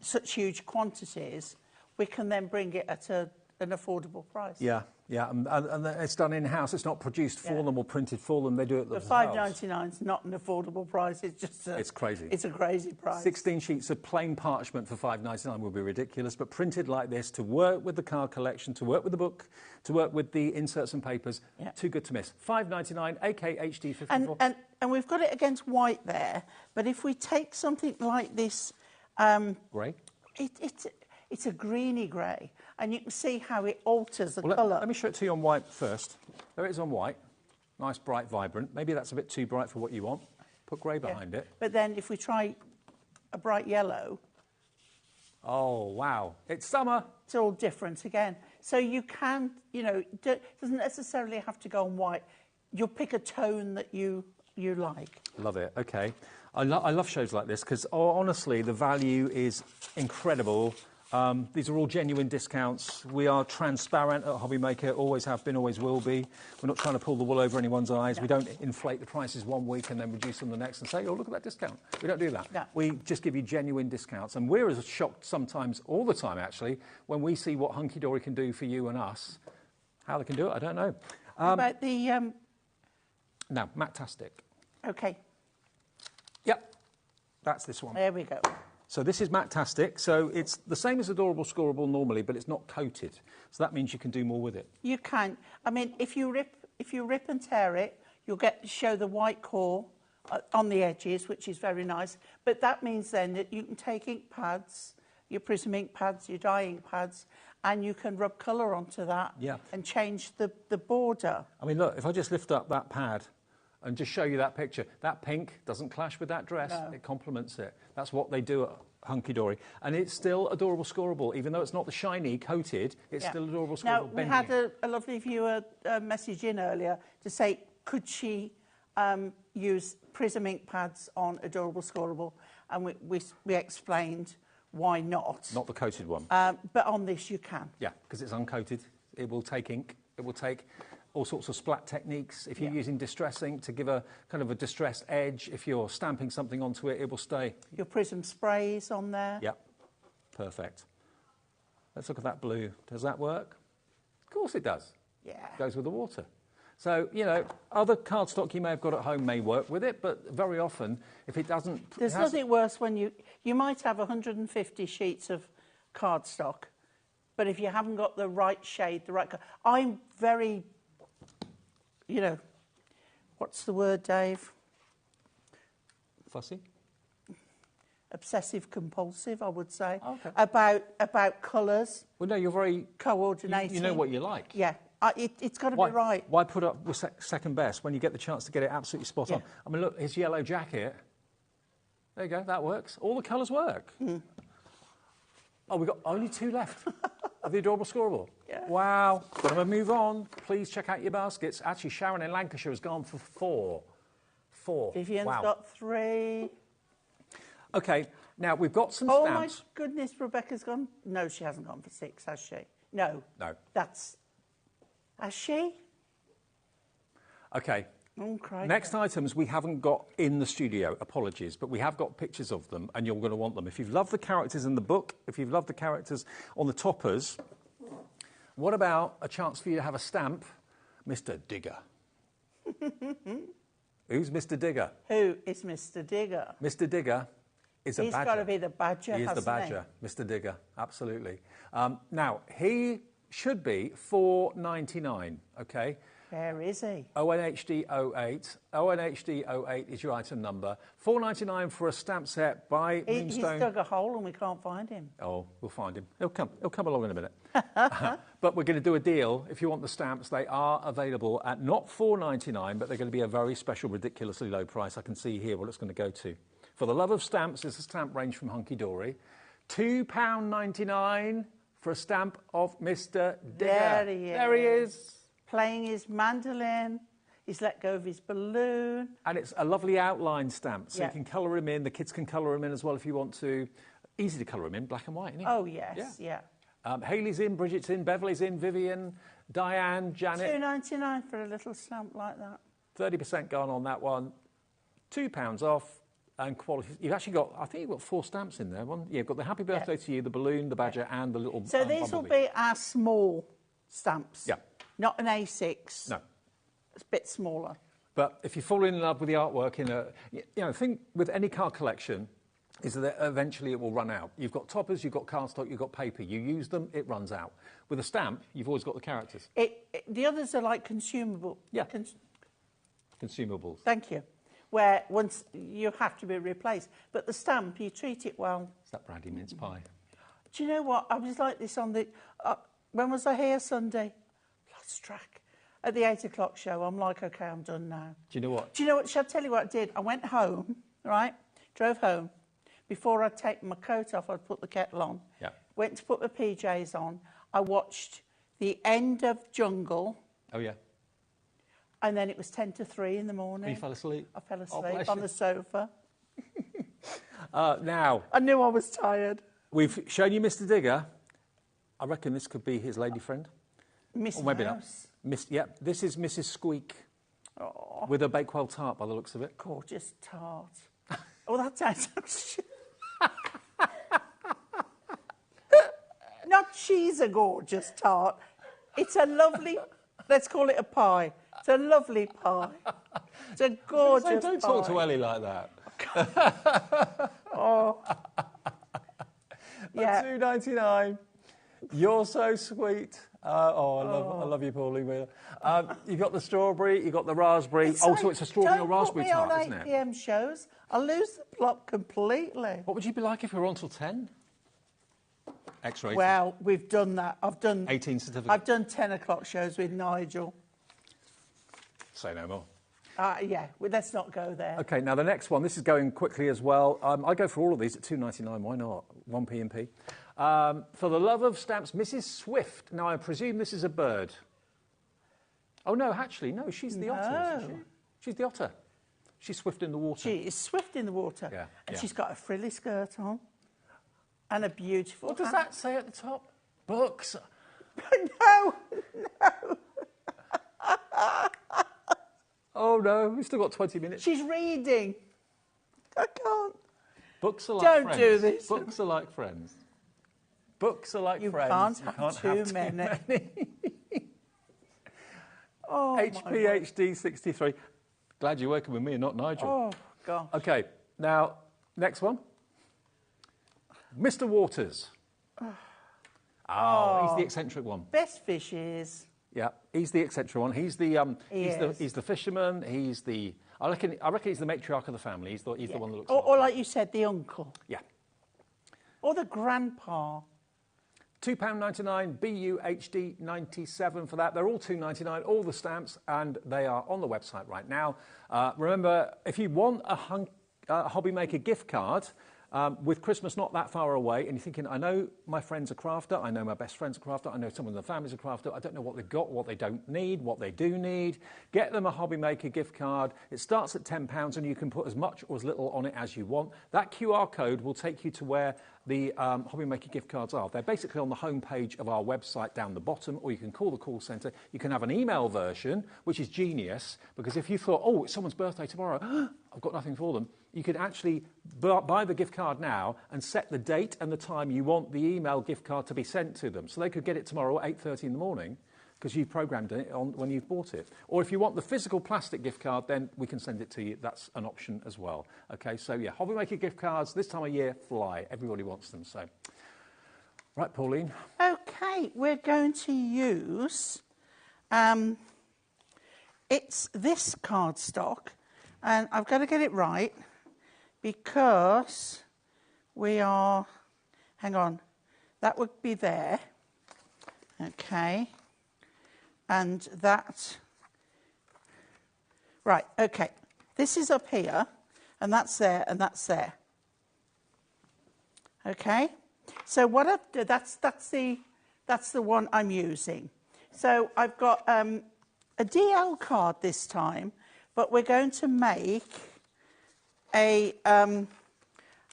such huge quantities, we can then bring it at an affordable price. Yeah, and it's done in-house. It's not produced for them or printed for them. They do it themselves. The $5.99 is not an affordable price. It's just it's crazy. It's a crazy price. 16 sheets of plain parchment for $5.99 would be ridiculous, but printed like this to work with the card collection, to work with the book, to work with the inserts and papers, too good to miss. $5.99, AK HD 54. And we've got it against white there, but if we take something like this... grey? It's a greeny grey, and you can see how it alters the colour. Let me show it to you on white first. There it is on white. Nice, bright, vibrant. Maybe that's a bit too bright for what you want. Put grey behind it. But then if we try a bright yellow... Oh, wow. It's summer. It's all different again. So you can, it doesn't necessarily have to go on white. You'll pick a tone that you like. Love it. OK. I love shows like this because, honestly, the value is incredible. These are all genuine discounts. We are transparent at HobbyMaker, always have been, always will be. We're not trying to pull the wool over anyone's eyes. No. We don't inflate the prices one week and then reduce them the next and say, oh, look at that discount. We don't do that. No. We just give you genuine discounts. And we're as shocked sometimes, all the time actually, when we see what Hunky Dory can do for you and us. How they can do it, I don't know. About the... Now, Mattastic. OK. Yep, that's this one. There we go. So this is Mattastic. So it's the same as Adorable Scoreable normally, but it's not coated. So that means you can do more with it. You can. I mean, if you rip and tear it, you'll get to show the white core on the edges, which is very nice. But that means then that you can take ink pads, your Prism ink pads, your dye ink pads, and you can rub colour onto that and change the border. I mean, look, if I just lift up that pad and just show you that picture, that pink doesn't clash with that dress. No. It complements it. That's what they do at Hunky Dory. And it's still Adorable Scoreable. Even though it's not the shiny coated, it's still Adorable Scoreable. Now, we had a lovely viewer message in earlier to say, could she use Prism ink pads on Adorable Scoreable? And we explained why not. Not the coated one. But on this, you can. Yeah, because it's uncoated. It will take ink. It will take all sorts of splat techniques. If you're using distress ink to give a kind of a distressed edge, if you're stamping something onto it, it will stay. Your Prism sprays on there. Yep, perfect. Let's look at that blue. Does that work? Of course it does. Yeah. It goes with the water. So, other cardstock you may have got at home may work with it, but very often, if it doesn't... There's nothing worse when you might have 150 sheets of cardstock, but if you haven't got the right shade, the right... I'm very... what's the word, Dave? Fussy? Obsessive compulsive, I would say. Okay. About colours. Well, no, you're very... Coordinating. You know what you like. Yeah. It's got to be right. Why put up with second best when you get the chance to get it absolutely spot on? I mean, look, his yellow jacket. There you go, that works. All the colours work. Mm. Oh, we've got only 2 left of the Adorable Scoreable. Yeah. Wow. Got to move on. Please check out your baskets. Actually, Sharon in Lancashire has gone for 4. 4. Vivian's got 3. OK, now we've got some stamps. Oh, my goodness, Rebecca's gone. No, she hasn't gone for 6, has she? No. No. That's... Has she? OK. Oh, crikey. Next items we haven't got in the studio, apologies, but we have got pictures of them and you're going to want them. If you've loved the characters in the book, if you've loved the characters on the toppers, what about a chance for you to have a stamp, Mr. Digger? Who's Mr. Digger? Who is Mr. Digger? Mr. Digger is a badger. He's got to be the badger, He is the badger, Mr. Digger, absolutely. Now, he should be $4.99, OK? Where is he? ONHD08. ONHD08 is your item number. $4.99 for a stamp set by He's Moonstone. dug a hole and we can't find him. Oh, we'll find him. He'll come along in a minute. But we're going to do a deal. If you want the stamps, they are available at not $4.99, but they're going to be a very special, ridiculously low price. I can see here what it's going to go to. For the love of stamps, it's a stamp range from Hunky Dory. £2.99 for a stamp of Mr. Digger. There he is. Playing his mandolin. He's let go of his balloon. And it's a lovely outline stamp, so Yeah. you can colour him in. The kids can colour him in as well if you want to. Easy to colour him in, black and white, isn't it? Oh, yes, yeah. Hayley's in, Bridget's in, Beverly's in, Vivian, Diane, Janet. $2.99 for a little stamp like that. 30% gone on that one. £2 off. And quality. You've actually got, I think you've got 4 stamps in there. One, you've got the happy birthday to you, the balloon, the badger, and the little. So these will be our small stamps. Yeah. Not an A6. No. It's a bit smaller. But if you fall in love with the artwork the thing with any card collection is that eventually it will run out. You've got toppers, you've got cardstock, you've got paper. You use them, it runs out. With a stamp, you've always got the characters. The others are like consumable. Yeah. Consumables. Thank you. Where once you have to be replaced. But the stamp, you treat it well. It's that brandy mince pie. Do you know what? I was like this on the... when was I here? Sunday? Lost track. At the 8 o'clock show, I'm like, OK, I'm done now. Do you know what? Do you know what? Shall I tell you what I did? I went home, right? Drove home. Before I'd taken my coat off, I'd put the kettle on. Yeah. Went to put my PJs on. I watched the end of Jungle. Oh, yeah. And then it was 10 to 3 in the morning. You fell asleep? I fell Oh, asleep bless on you. the sofa. Now, I knew I was tired. we've shown you Mr. Digger. I reckon this could be his lady friend. Miss Or maybe Mouse. not. This is Mrs. Squeak Oh, with a Bakewell tart by the looks of it. gorgeous tart. Oh, that sounds... Not she's a gorgeous tart. It's a lovely... Let's call it a pie. It's a lovely pie. It's a gorgeous Don't pie. talk to Ellie like that. Oh. Yeah. $2.99. You're so sweet. I love you, Pauline Wheeler. You've got the strawberry, you've got the raspberry. So it's a strawberry or raspberry tart, Don't isn't put it? me on 8 p.m. shows. I'll lose the plot completely. What would you be like if we were on till 10? Extra 18. Well, we've done that. I've done 18 certificates. I've done 10 o'clock shows with Nigel. Say no more. Yeah, well, let's not go there. OK, now the next one, this is going quickly as well. I go for all of these at $2.99. Why not? 1p and P. For the love of stamps, Mrs. Swift. Now, I presume this is a bird. Oh, no, actually, no, she's the otter, isn't she? She's the otter. She's swift in the water. She is swift in the water. Yeah, And yeah. she's got a frilly skirt on. And a beautiful... What does that say at the top? Books. No! Oh, no, we've still got 20 minutes. She's reading. I can't. Books are like Don't friends. do this. Books are like friends. Books are like You friends. can't have too many. Oh, my God. HPHD 63. Glad you're working with me and not Nigel. Oh, gosh. OK, now, next one. Mr. Waters. Oh, he's the eccentric one. Best fishes. Yeah, he's the eccentric one. He's the is. he's the fisherman. He's the I reckon he's the matriarch of the family. He's the one that looks. Or like you said, the uncle. Yeah. Or the grandpa. £2.99, BUHD 97 for that. They're all $2.99, all the stamps, and they are on the website right now. Remember, if you want a HobbyMaker gift card, with Christmas not that far away, and you're thinking, I know my friend's a crafter, I know my best friend's a crafter, I know someone in the family's a crafter, I don't know what they've got, what they don't need, what they do need. Get them a HobbyMaker gift card. It starts at £10 and you can put as much or as little on it as you want. That QR code will take you to where the HobbyMaker gift cards are. They're basically on the home page of our website down the bottom, or you can call the call centre. You can have an email version, which is genius, because if you thought, oh, it's someone's birthday tomorrow, I've got nothing for them, you could actually buy the gift card now and set the date and the time you want the email gift card to be sent to them. So they could get it tomorrow at 8:30 in the morning because you've programmed it on when you've bought it. Or if you want the physical plastic gift card, then we can send it to you. That's an option as well. OK, so yeah, HobbyMaker gift cards this time of year fly. Everybody wants them. So, right, Pauline. OK, we're going to use it's this cardstock, and I've got to get it right because we are, hang on, that would be there, okay, and that, right, okay, this is up here, and that's there, and that's there, okay, so what I've done, that's the one I'm using. So I've got a DL card this time, but we're going to make a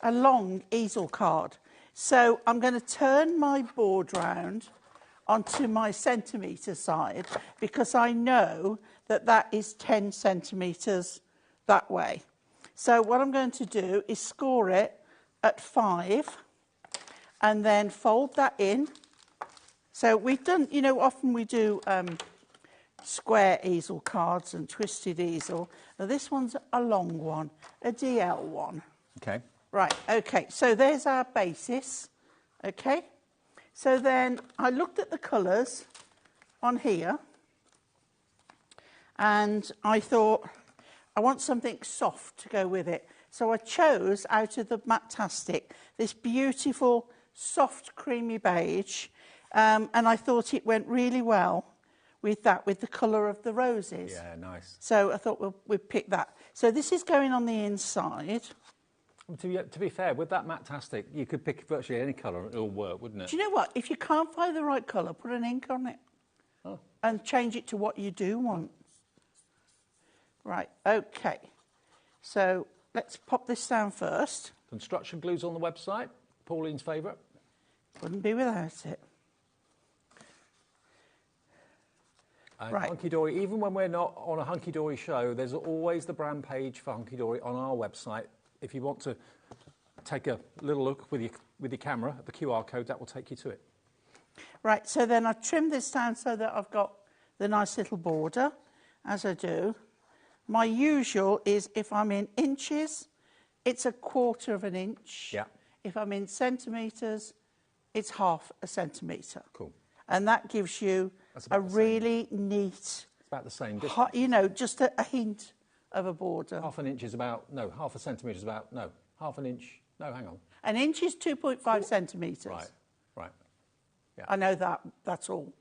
long easel card. So I'm going to turn my board round onto my centimetre side because I know that that is 10 centimetres that way. So what I'm going to do is score it at 5 and then fold that in. So we've done, you know, often we do square easel cards and twisted easel. Now this one's a long one, a DL one. Okay. Right, okay, so there's our basis, okay? So then I looked at the colours on here and I thought I want something soft to go with it. So I chose out of the Matastic this beautiful soft creamy beige, and I thought it went really well with that, with the colour of the roses. Yeah, nice. So I thought we'd pick that. So this is going on the inside. To be fair, with that Matastic, you could pick virtually any colour and it'll work, wouldn't it? Do you know what? If you can't find the right colour, put an ink on it. Oh. And change it to what you do want. Right, okay. So let's pop this down first. Construction glue's on the website. Pauline's favourite. Wouldn't be without it. And right. Hunky Dory, even when we're not on a Hunky Dory show, there's always the brand page for Hunky Dory on our website. If you want to take a little look with your camera at the QR code, that will take you to it. Right, so then I've trimmed this down so that I've got the nice little border, as I do. My usual is if I'm in inches, it's 1/4 of an inch. Yeah. If I'm in centimetres, it's 1/2 a centimetre. Cool. And that gives you a really neat... It's about the same distance. You know, just a hint of a border. 1/2 inch is about, no, 1/2 centimetre is about, no, 1/2 inch, no, hang on. An inch is 2.5 centimetres. Right. Yeah. I know that, that's all.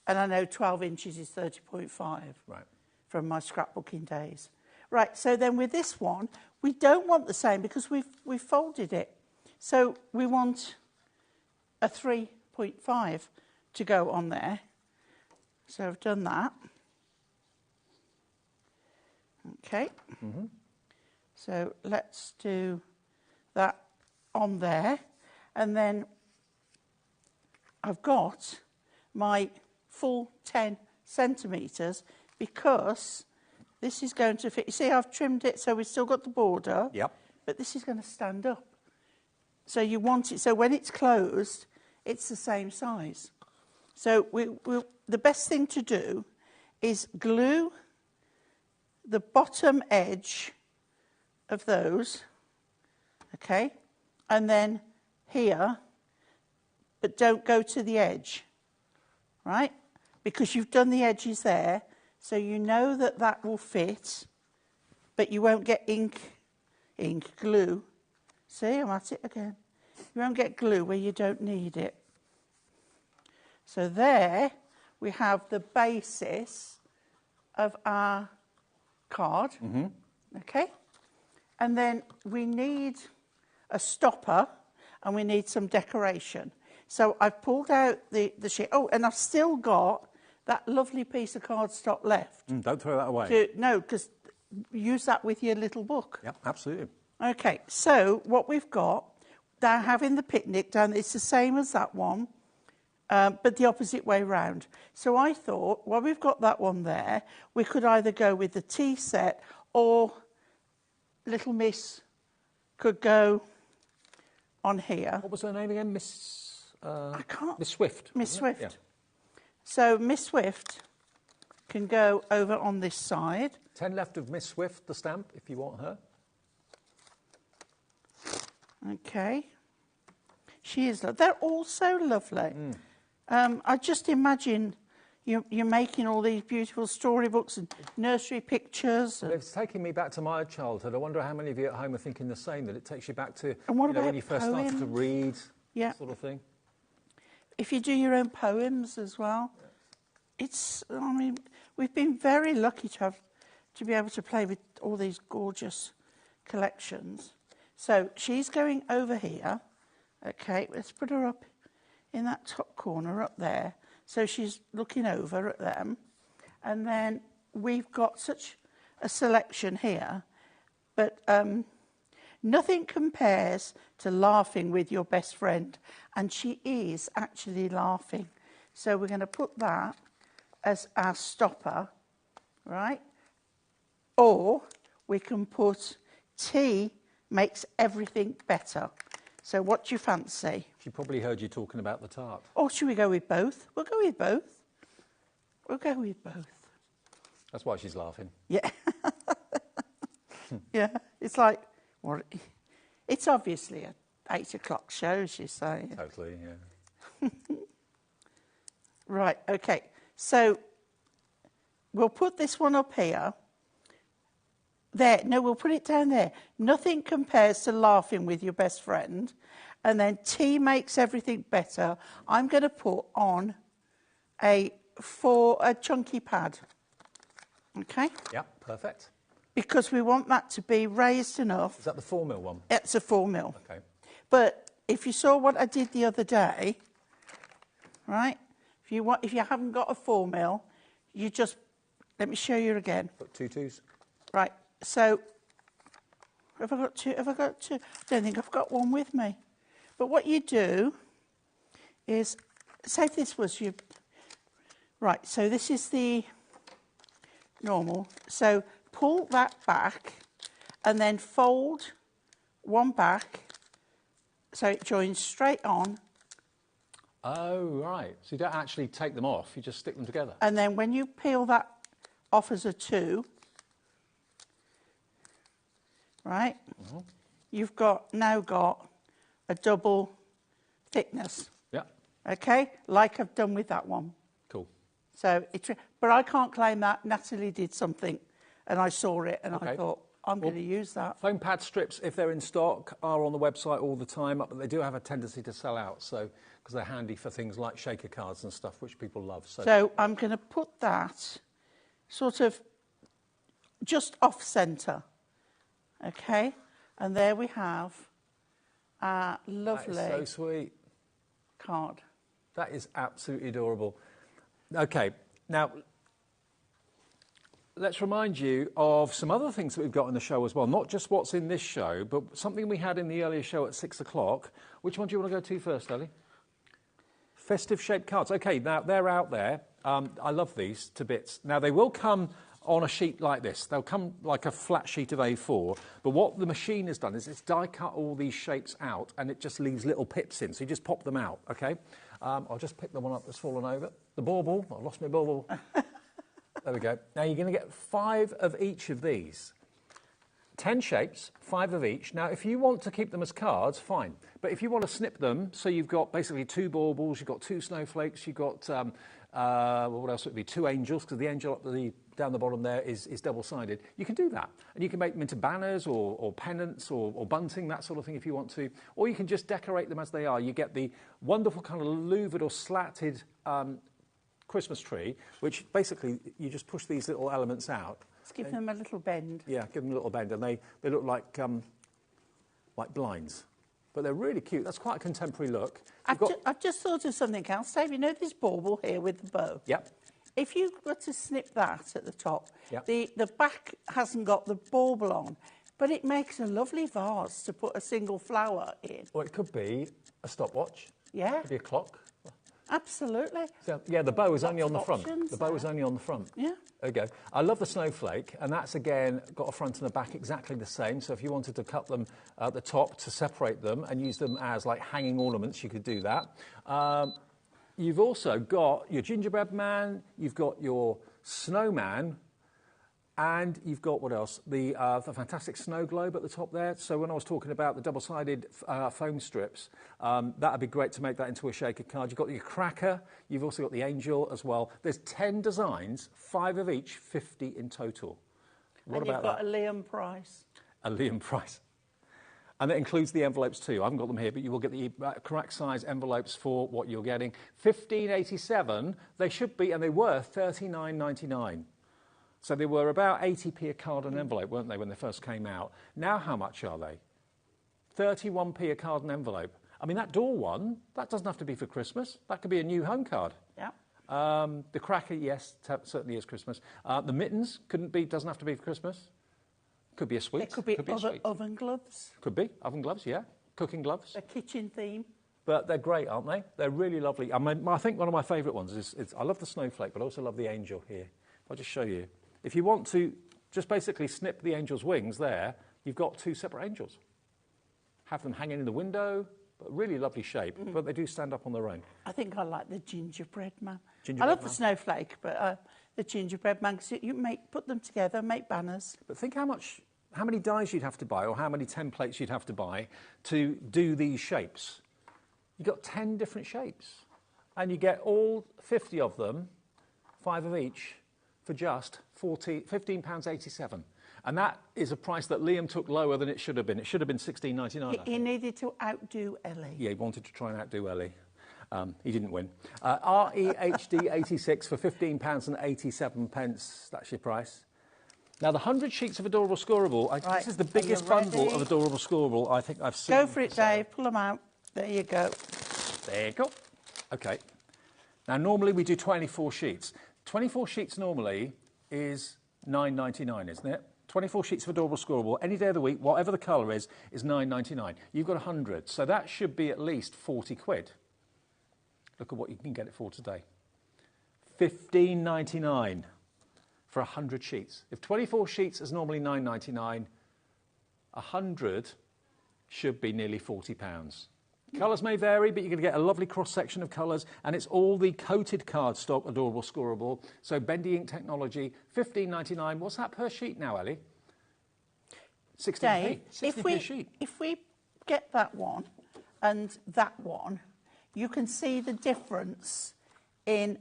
And I know 12 inches is 30.5. Right. From my scrapbooking days. Right, so then with this one, we don't want the same because we've folded it. So we want a 3.5 to go on there. So I've done that. Okay. Mm-hmm. So let's do that on there. And then I've got my full 10 centimetres because this is going to fit. You see, I've trimmed it so we've still got the border. Yep. But this is going to stand up. So you want it, so when it's closed, it's the same size. So the best thing to do is glue the bottom edge of those, okay? And then here, but don't go to the edge, right? Because you've done the edges there, so you know that that will fit, but you won't get glue. See, I'm at it again. You won't get glue where you don't need it. So there we have the basis of our card, okay? And then we need a stopper and we need some decoration. So I've pulled out the sheet. Oh, and I've still got that lovely piece of cardstock left. Don't throw that away. No, because use that with your little book. Yep, absolutely. Okay, so what we've got, they're having the picnic down, it's the same as that one, but the opposite way round. So I thought, well, we've got that one there, we could either go with the tea set or Little Miss could go on here. What was her name again? Miss Miss Swift. Swift. Yeah. So Miss Swift can go over on this side. 10 left of Miss Swift, the stamp, if you want her. Okay. She is. They're all so lovely. I just imagine, you're making all these beautiful storybooks and nursery pictures. And it's taking me back to my childhood. I wonder how many of you at home are thinking the same, that it takes you back to when you first started to read, sort of thing. If you do your own poems as well, I mean, we've been very lucky to be able to play with all these gorgeous collections. So she's going over here. Okay, let's put her up in that top corner up there. So she's looking over at them. And then we've got such a selection here. But nothing compares to laughing with your best friend. And she is actually laughing. So we're going to put that as our stopper, right? Or we can put tea makes everything better. So what do you fancy? She probably heard you talking about the tart. Or should we go with both? We'll go with both. We'll go with both. That's why she's laughing. Yeah. Yeah. It's like, well, it's obviously an 8 o'clock show, she's saying. Totally, yeah. Right, okay. So we'll put this one up here. There, no, we'll put it down there. Nothing compares to laughing with your best friend. And then tea makes everything better. I'm going to put on a chunky pad. Okay? Yeah, perfect. Because we want that to be raised enough. Is that the 4mm one? It's a 4mm. Okay. But if you saw what I did the other day, right? If you haven't got a 4mm, you just, let me show you again. Put 2 2s. Right. So, have I got two? I don't think I've got one with me. But what you do is, say if this was your... Right, so this is the normal. So pull that back and then fold one back so it joins straight on. Oh, right. So you don't actually take them off, you just stick them together. And then when you peel that off as a 2... right? Mm-hmm. You've now got a double thickness. Yeah. Okay? Like I've done with that one. Cool. So but I can't claim that. Natalie did something and I saw it and I thought, I'm going to use that. Foam pad strips, if they're in stock, are on the website all the time, but they do have a tendency to sell out, so because they're handy for things like shaker cards and stuff, which people love. So I'm going to put that sort of just off-centre. Okay, and there we have our lovely... That is so sweet. ...card. That is absolutely adorable. Okay, now, let's remind you of some other things that we've got in the show as well. Not just what's in this show, but something we had in the earlier show at 6 o'clock. Which one do you want to go to first, Ellie? Festive shaped cards. Okay, now, they're out there. I love these to bits. Now, they will come on a sheet like this. They'll come like a flat sheet of A4, but what the machine has done is it's die cut all these shapes out and it just leaves little pips in, so you just pop them out, okay? I'll just pick the one up that's fallen over. The bauble, I lost my bauble. There we go. Now you're going to get 5 of each of these. 10 shapes, 5 of each. Now if you want to keep them as cards, fine. But if you want to snip them, so you've got basically 2 baubles, you've got 2 snowflakes, you've got, what else would it be? 2 angels, because the angel up down the bottom there is double-sided. You can do that. And you can make them into banners or pennants or bunting, that sort of thing if you want to. Or you can just decorate them as they are. You get the wonderful kind of louvered or slatted Christmas tree, which basically you just push these little elements out. Let's give them a little bend. Yeah, give them a little bend. And they look like blinds. But they're really cute. That's quite a contemporary look. I've just thought of something else. Dave, you know this bauble here with the bow? Yep. If you were to snip that at the top, yep. the back hasn't got the bauble on, but it makes a lovely vase to put a single flower in. Or it could be a stopwatch. Yeah. It could be a clock. Absolutely. So, yeah, the bow is only on the front. Options, the bow is only on the front. Yeah. There you go. I love the snowflake, and that's, again, got a front and a back exactly the same. So if you wanted to cut them at the top to separate them and use them as, like, hanging ornaments, you could do that. You've also got your gingerbread man, you've got your snowman, And you've got, what else? The fantastic snow globe at the top there. So when I was talking about the double-sided foam strips, that would be great to make that into a shaker card. You've got your cracker. You've also got the angel as well. There's 10 designs, 5 of each, 50 in total. What and about you've got that? a Liam price. A Liam price. And that includes the envelopes too. I haven't got them here, but you will get the correct size envelopes for what you're getting. $15.87, they should be, and they were $39.99. So they were about 80p a card and envelope, weren't they, when they first came out? Now how much are they? 31p a card and envelope. I mean, that door one, that doesn't have to be for Christmas. That could be a new home card. Yeah. The cracker, yes, certainly is Christmas. The mittens doesn't have to be for Christmas. Could be a sweet. It could be oven gloves. Could be oven gloves, yeah. Cooking gloves. A kitchen theme. But they're great, aren't they? They're really lovely. I mean, I think one of my favourite ones is I love the snowflake, but I also love the angel here. I'll just show you. If you want to just basically snip the angel's wings there, you've got 2 separate angels. Have them hanging in the window, but really lovely shape, but they do stand up on their own. I think I like the gingerbread man. Gingerbread I love man. the snowflake, but the gingerbread man, because you put them together, make banners. But think how many dies you'd have to buy, or how many templates you'd have to buy to do these shapes. You've got 10 different shapes, and you get all 50 of them, 5 of each, for just £15.87. And that is a price that Liam took lower than it should have been. It should have been $16.99. He needed to outdo Ellie. Yeah, he wanted to try and outdo Ellie. He didn't win. REHD 86 for £15.87. That's your price. Now, the 100 sheets of Adorable Scoreable, this is the biggest bundle of Adorable Scoreable I think I've seen. Go for it, Dave. Pull them out. There you go. There you go. OK. Now, normally we do 24 sheets. 24 sheets normally is $9.99, isn't it? 24 sheets of Adorable Scoreable, any day of the week, whatever the colour is $9.99. You've got 100, so that should be at least 40 quid. Look at what you can get it for today. $15.99 for 100 sheets. If 24 sheets is normally $9.99, 100 should be nearly £40. Colours may vary, but you're going to get a lovely cross-section of colours, and it's all the coated cardstock Adorable Scoreable. So bendy ink technology, $15.99. What's that per sheet now, Ellie? 16p. Dave, 16p a sheet. If we get that one and that one, you can see the difference in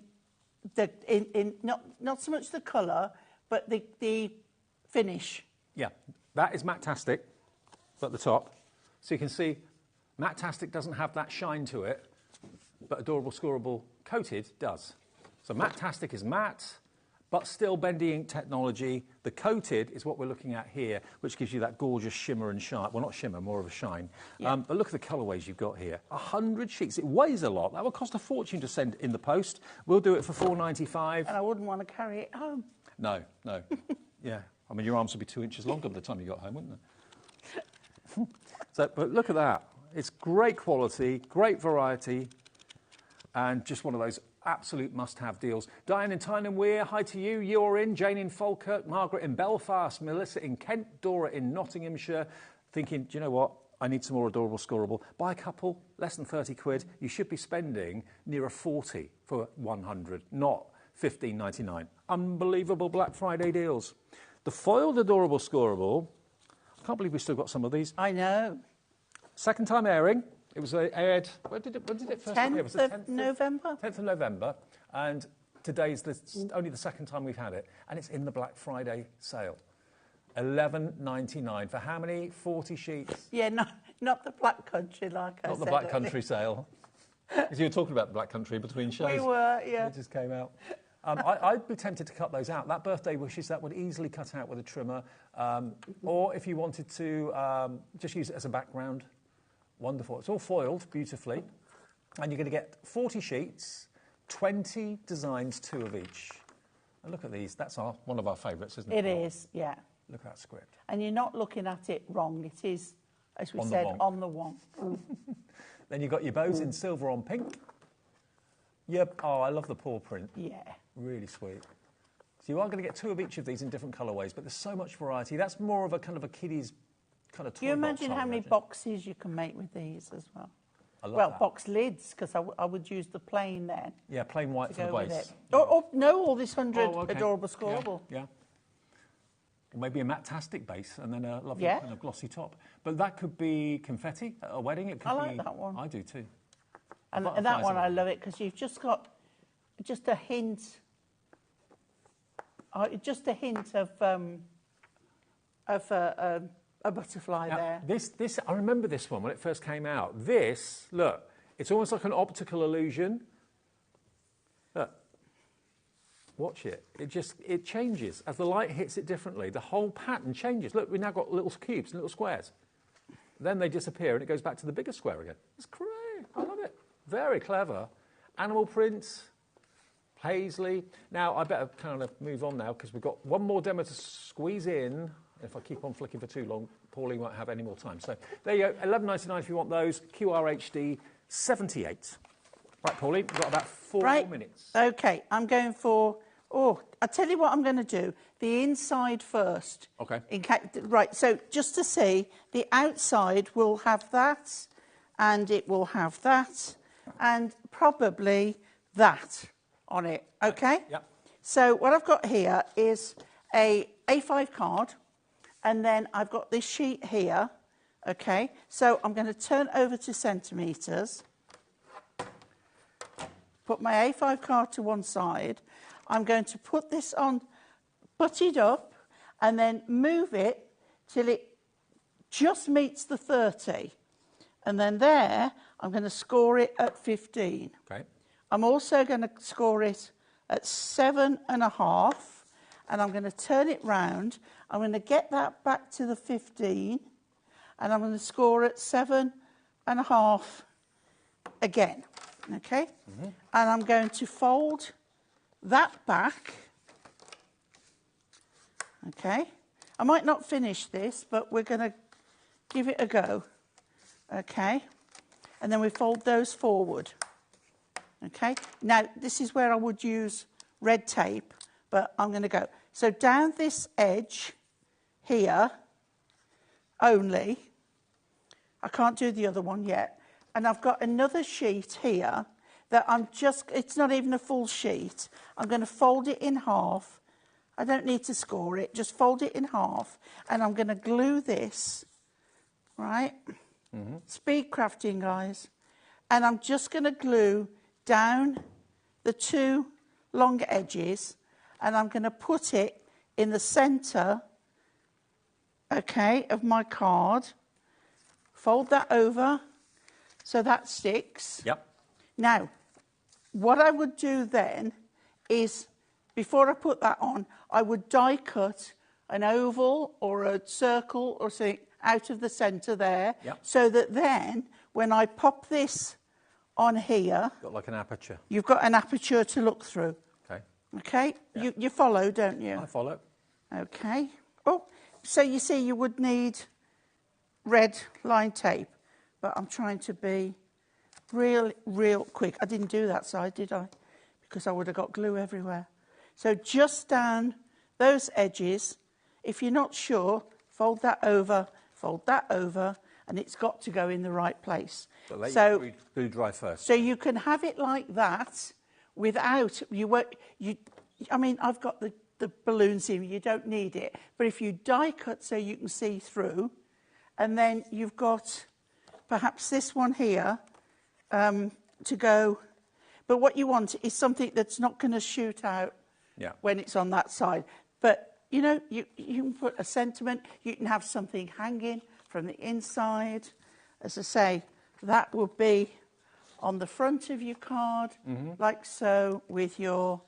not so much the colour, but the finish. Yeah, that is Matte-tastic at the top. So you can see Matte-tastic doesn't have that shine to it, but Adorable Scoreable coated does. So Matte-tastic is matte, but still bendy ink technology. The coated is what we're looking at here, which gives you that gorgeous shimmer and shine. Well, not shimmer, more of a shine. Yeah. But look at the colourways you've got here. 100 sheets. It weighs a lot. That will cost a fortune to send in the post. We'll do it for $4.95. And I wouldn't want to carry it home. No, no. Yeah. I mean, your arms would be 2 inches longer by the time you got home, wouldn't they? But look at that. It's great quality, great variety, and just one of those absolute must-have deals. Diane in Tyne and Weir, hi to you. You're in. Jane in Falkirk, Margaret in Belfast, Melissa in Kent, Dora in Nottinghamshire, thinking, do you know what? I need some more Adorable Scoreable. Buy a couple, less than 30 quid. You should be spending nearer 40 for 100, not $15.99. Unbelievable Black Friday deals. The foiled Adorable Scoreable, I can't believe we've still got some of these. I know. Second time airing. It was aired, when did it first appear? Was it 10th of November. 10th of November. And today's only the second time we've had it. And it's in the Black Friday sale. $11.99 for how many? 40 sheets? Yeah, not the Black Country, like I said. Not the Black Country sale. Because you were talking about the Black Country between shows. We were, yeah. It just came out. I'd be tempted to cut those out. That birthday wishes, that would easily cut out with a trimmer. Or if you wanted to just use it as a background, wonderful. It's all foiled beautifully. And you're going to get 40 sheets, 20 designs, 2 of each. And look at these. That's one of our favourites, isn't it? It is, yeah. Look at that script. And you're not looking at it wrong. It is, as we said, on the one. Then you've got your bows in silver on pink. Yep. Oh, I love the paw print. Yeah. Really sweet. So you are going to get 2 of each of these in different colourways, but there's so much variety. That's more of a kind of a kiddie's kind of toy box. Can you imagine how many boxes you can make with these as well? I love that. Box lids, because I would use the plain then. Yeah, plain white for the base. No, all this 100 Adorable Scoreable. Yeah. Or maybe a matastic base and then a lovely kind of glossy top. But that could be confetti at a wedding. It could I like that one. I do too. And that one, I love it because you've just got just a hint of a butterfly there. This I remember this one when it first came out. This, look, it's almost like an optical illusion. Look, watch it. It changes as the light hits it differently. The whole pattern changes. Look, we've now got little cubes and little squares. Then they disappear and it goes back to the bigger square again. It's great. I love it. Very clever. Animal prints. Paisley. Now, I better kind of move on now because we've got one more demo to squeeze in. If I keep on flicking for too long, Pauline won't have any more time. So there you go, $11.99 if you want those. QRHD 78. Right, Pauline, we've got about 4 more minutes. OK, I'm going for... Oh, I'll tell you what I'm going to do. The inside first. OK. Right, so just to see, the outside will have that, and it will have that, and probably that on it, OK? Yep. So what I've got here is a A5 card, and then I've got this sheet here, OK? So I'm going to turn over to centimetres, put my A5 card to one side. I'm going to put this on, butt it up, and then move it till it just meets the 30. And then there, I'm going to score it at 15. OK. I'm also going to score it at 7.5, and I'm going to turn it round. I'm going to get that back to the 15, and I'm going to score at 7.5 again, okay? Mm-hmm. And I'm going to fold that back, okay? I might not finish this, but we're going to give it a go, okay? And then we fold those forward. Okay, now this is where I would use red tape, but I'm going to go. So down this edge here only, I can't do the other one yet, and I've got another sheet here that it's not even a full sheet. I'm going to fold it in half. I don't need to score it, just fold it in half, and I'm going to glue this, right? Mm-hmm. Speed crafting, guys. And I'm just going to glue down the two long edges, and I'm going to put it in the centre, okay, of my card. Fold that over so that sticks. Yep. Now, what I would do then is, before I put that on, I would die cut an oval or a circle or something out of the centre there, yep, so that then when I pop this on here, got like an aperture. You've got an aperture to look through. Okay. Okay? Yep. You follow, don't you? I follow. Okay. Oh, so you see you would need red line tape, but I'm trying to be real quick. I didn't do that side, did I? Because I would have got glue everywhere. So just down those edges, if you're not sure, fold that over, and it's got to go in the right place. But let so your glue dry first. So you can have it like that without I mean, I've got the balloons here. You don't need it, but if you die cut so you can see through, and then you've got perhaps this one here to go. But what you want is something that's not going to shoot out when it's on that side. But you know, you can put a sentiment. You can have something hanging from the inside. As I say, that would be on the front of your card, like so, with your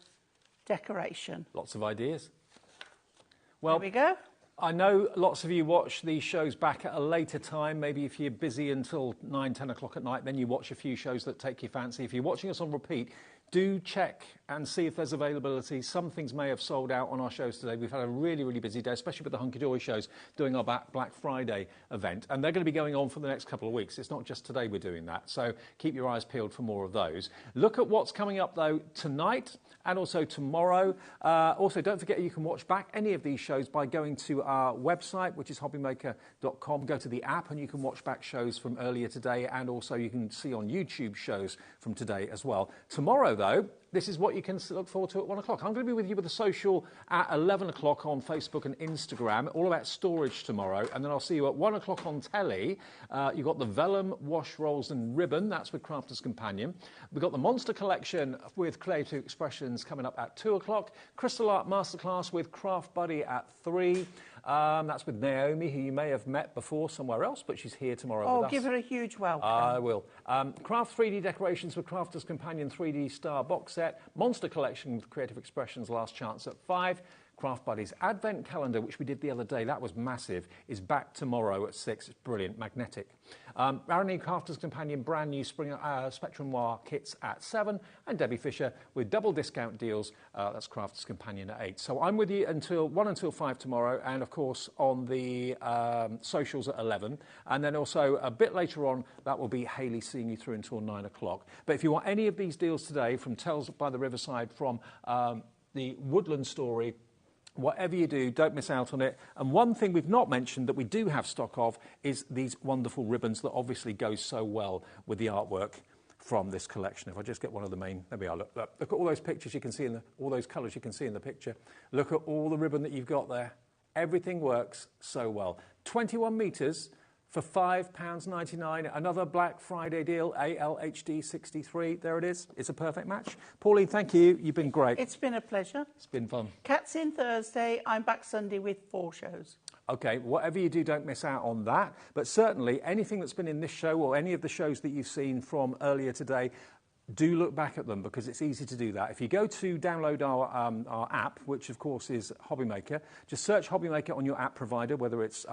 decoration. Lots of ideas. Well, there we go. I know lots of you watch these shows back at a later time. Maybe if you're busy until 9, 10 o'clock at night, then you watch a few shows that take your fancy. If you're watching us on repeat, do check and see if there's availability. Some things may have sold out on our shows today. We've had a really busy day, especially with the Hunky Dory shows doing our Black Friday event. And they're going to be going on for the next couple of weeks. It's not just today we're doing that. So keep your eyes peeled for more of those. Look at what's coming up, though, tonight and also tomorrow. Also, don't forget you can watch back any of these shows by going to our website, which is hobbymaker.com. Go to the app and you can watch back shows from earlier today, and also you can see on YouTube shows from today as well. Tomorrow, though, this is what you can look forward to at 1 o'clock. I'm going to be with you with the social at 11 o'clock on Facebook and Instagram, all about storage tomorrow, and then I'll see you at 1 o'clock on telly. You've got the vellum, wash rolls and ribbon, that's with Crafter's Companion. We've got the Monster Collection with Creative Expressions coming up at 2 o'clock. Crystal Art Masterclass with Craft Buddy at 3. That's with Naomi, who you may have met before somewhere else, but she's here tomorrow with us. Give her a huge welcome. I will. Craft 3D Decorations with Crafter's Companion 3D Star box set. Monster Collection with Creative Expressions Last Chance at 5. Craft Buddies Advent Calendar, which we did the other day, that was massive, is back tomorrow at 6. It's brilliant, magnetic. Barony Crafter's Companion brand new Spring Spectrum Noir kits at 7, and Debbie Fisher with double discount deals. That's Crafter's Companion at 8. So I'm with you until 1 until 5 tomorrow, and of course on the socials at 11. And then also a bit later on, that will be Hayley seeing you through until 9 o'clock. But if you want any of these deals today, from Tales by the Riverside, from the Woodland Story, whatever you do, don't miss out on it. And one thing we've not mentioned that we do have stock of is these wonderful ribbons that obviously go so well with the artwork from this collection. If I just get one of the main, there we are, look at all those pictures you can see all those colours you can see in the picture. Look at all the ribbon that you've got there. Everything works so well. 21 metres for £5.99. Another Black Friday deal, ALHD 63. There it is. It's a perfect match. Pauline, thank you. You've been great. It's been a pleasure. It's been fun. Cat's in Thursday. I'm back Sunday with 4 shows. OK, whatever you do, don't miss out on that. But certainly, anything that's been in this show or any of the shows that you've seen from earlier today, do look back at them, because it's easy to do that. If you go to download our app, which of course is HobbyMaker, just search HobbyMaker on your app provider, whether it's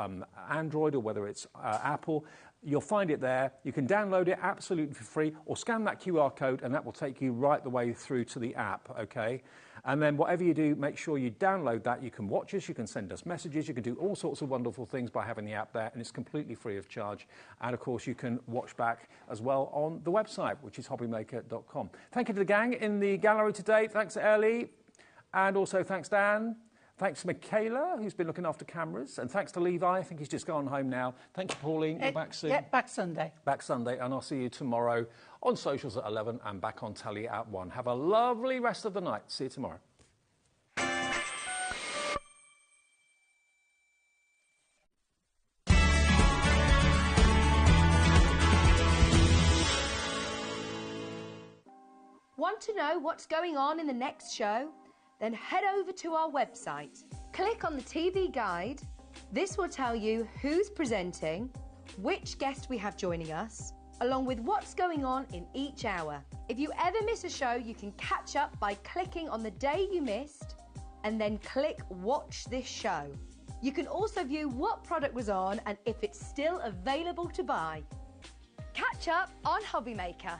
Android or whether it's Apple. You'll find it there. You can download it absolutely for free, or scan that QR code and that will take you right the way through to the app, okay? And then whatever you do, make sure you download that. You can watch us, you can send us messages, you can do all sorts of wonderful things by having the app there, and it's completely free of charge. And of course, you can watch back as well on the website, which is hobbymaker.com. Thank you to the gang in the gallery today. Thanks, Ellie. And also thanks, Dan. Thanks to Michaela, who's been looking after cameras. And thanks to Levi. I think he's just gone home now. Thank you, Pauline. You're back soon. Yeah, back Sunday. Back Sunday. And I'll see you tomorrow on socials at 11 and back on telly at 1. Have a lovely rest of the night. See you tomorrow. Want to know what's going on in the next show? Then head over to our website. Click on the TV guide. This will tell you who's presenting, which guest we have joining us, along with what's going on in each hour. If you ever miss a show, you can catch up by clicking on the day you missed and then click Watch This Show. You can also view what product was on and if it's still available to buy. Catch up on HobbyMaker.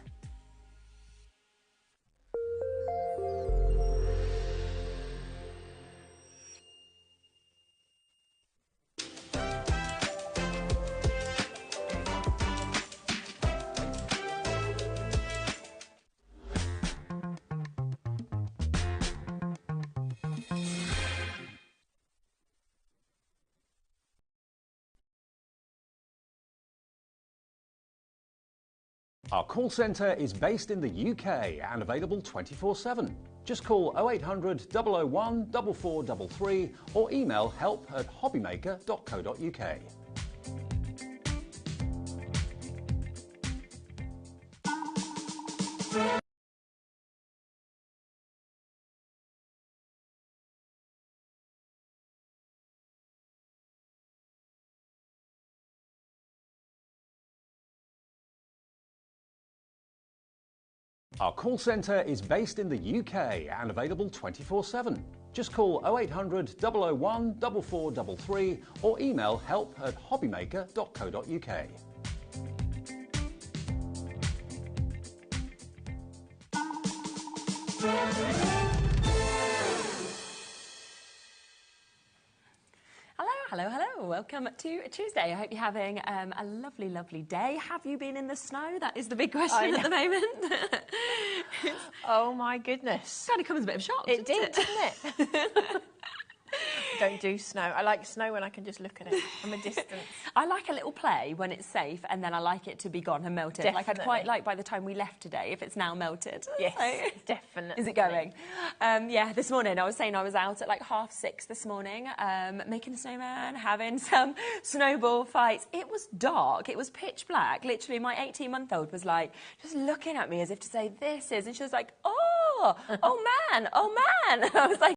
Our call centre is based in the UK and available 24/7. Just call 0800 001 4433 or email help@hobbymaker.co.uk. Our call centre is based in the UK and available 24/7. Just call 0800 001 4433 or email help@hobbymaker.co.uk. Hello, hello. Welcome to Tuesday. I hope you're having a lovely, lovely day. Have you been in the snow? That is the big question at the moment. Oh, my goodness. Kind of comes as a bit of a shock, It did, didn't it? don't do snow. I like snow when I can just look at it from a distance. I like a little play when it's safe, and then I like it to be gone and melted. Definitely. Like I'd quite like by the time we left today, if it's now melted. Yes, definitely. Is it going? Yeah, this morning I was saying I was out at like 6:30 this morning, making a snowman, having some snowball fights. It was dark. It was pitch black. Literally, my 18-month-old was like just looking at me as if to say, "This is," and she was like, "Oh man, oh man." I was like,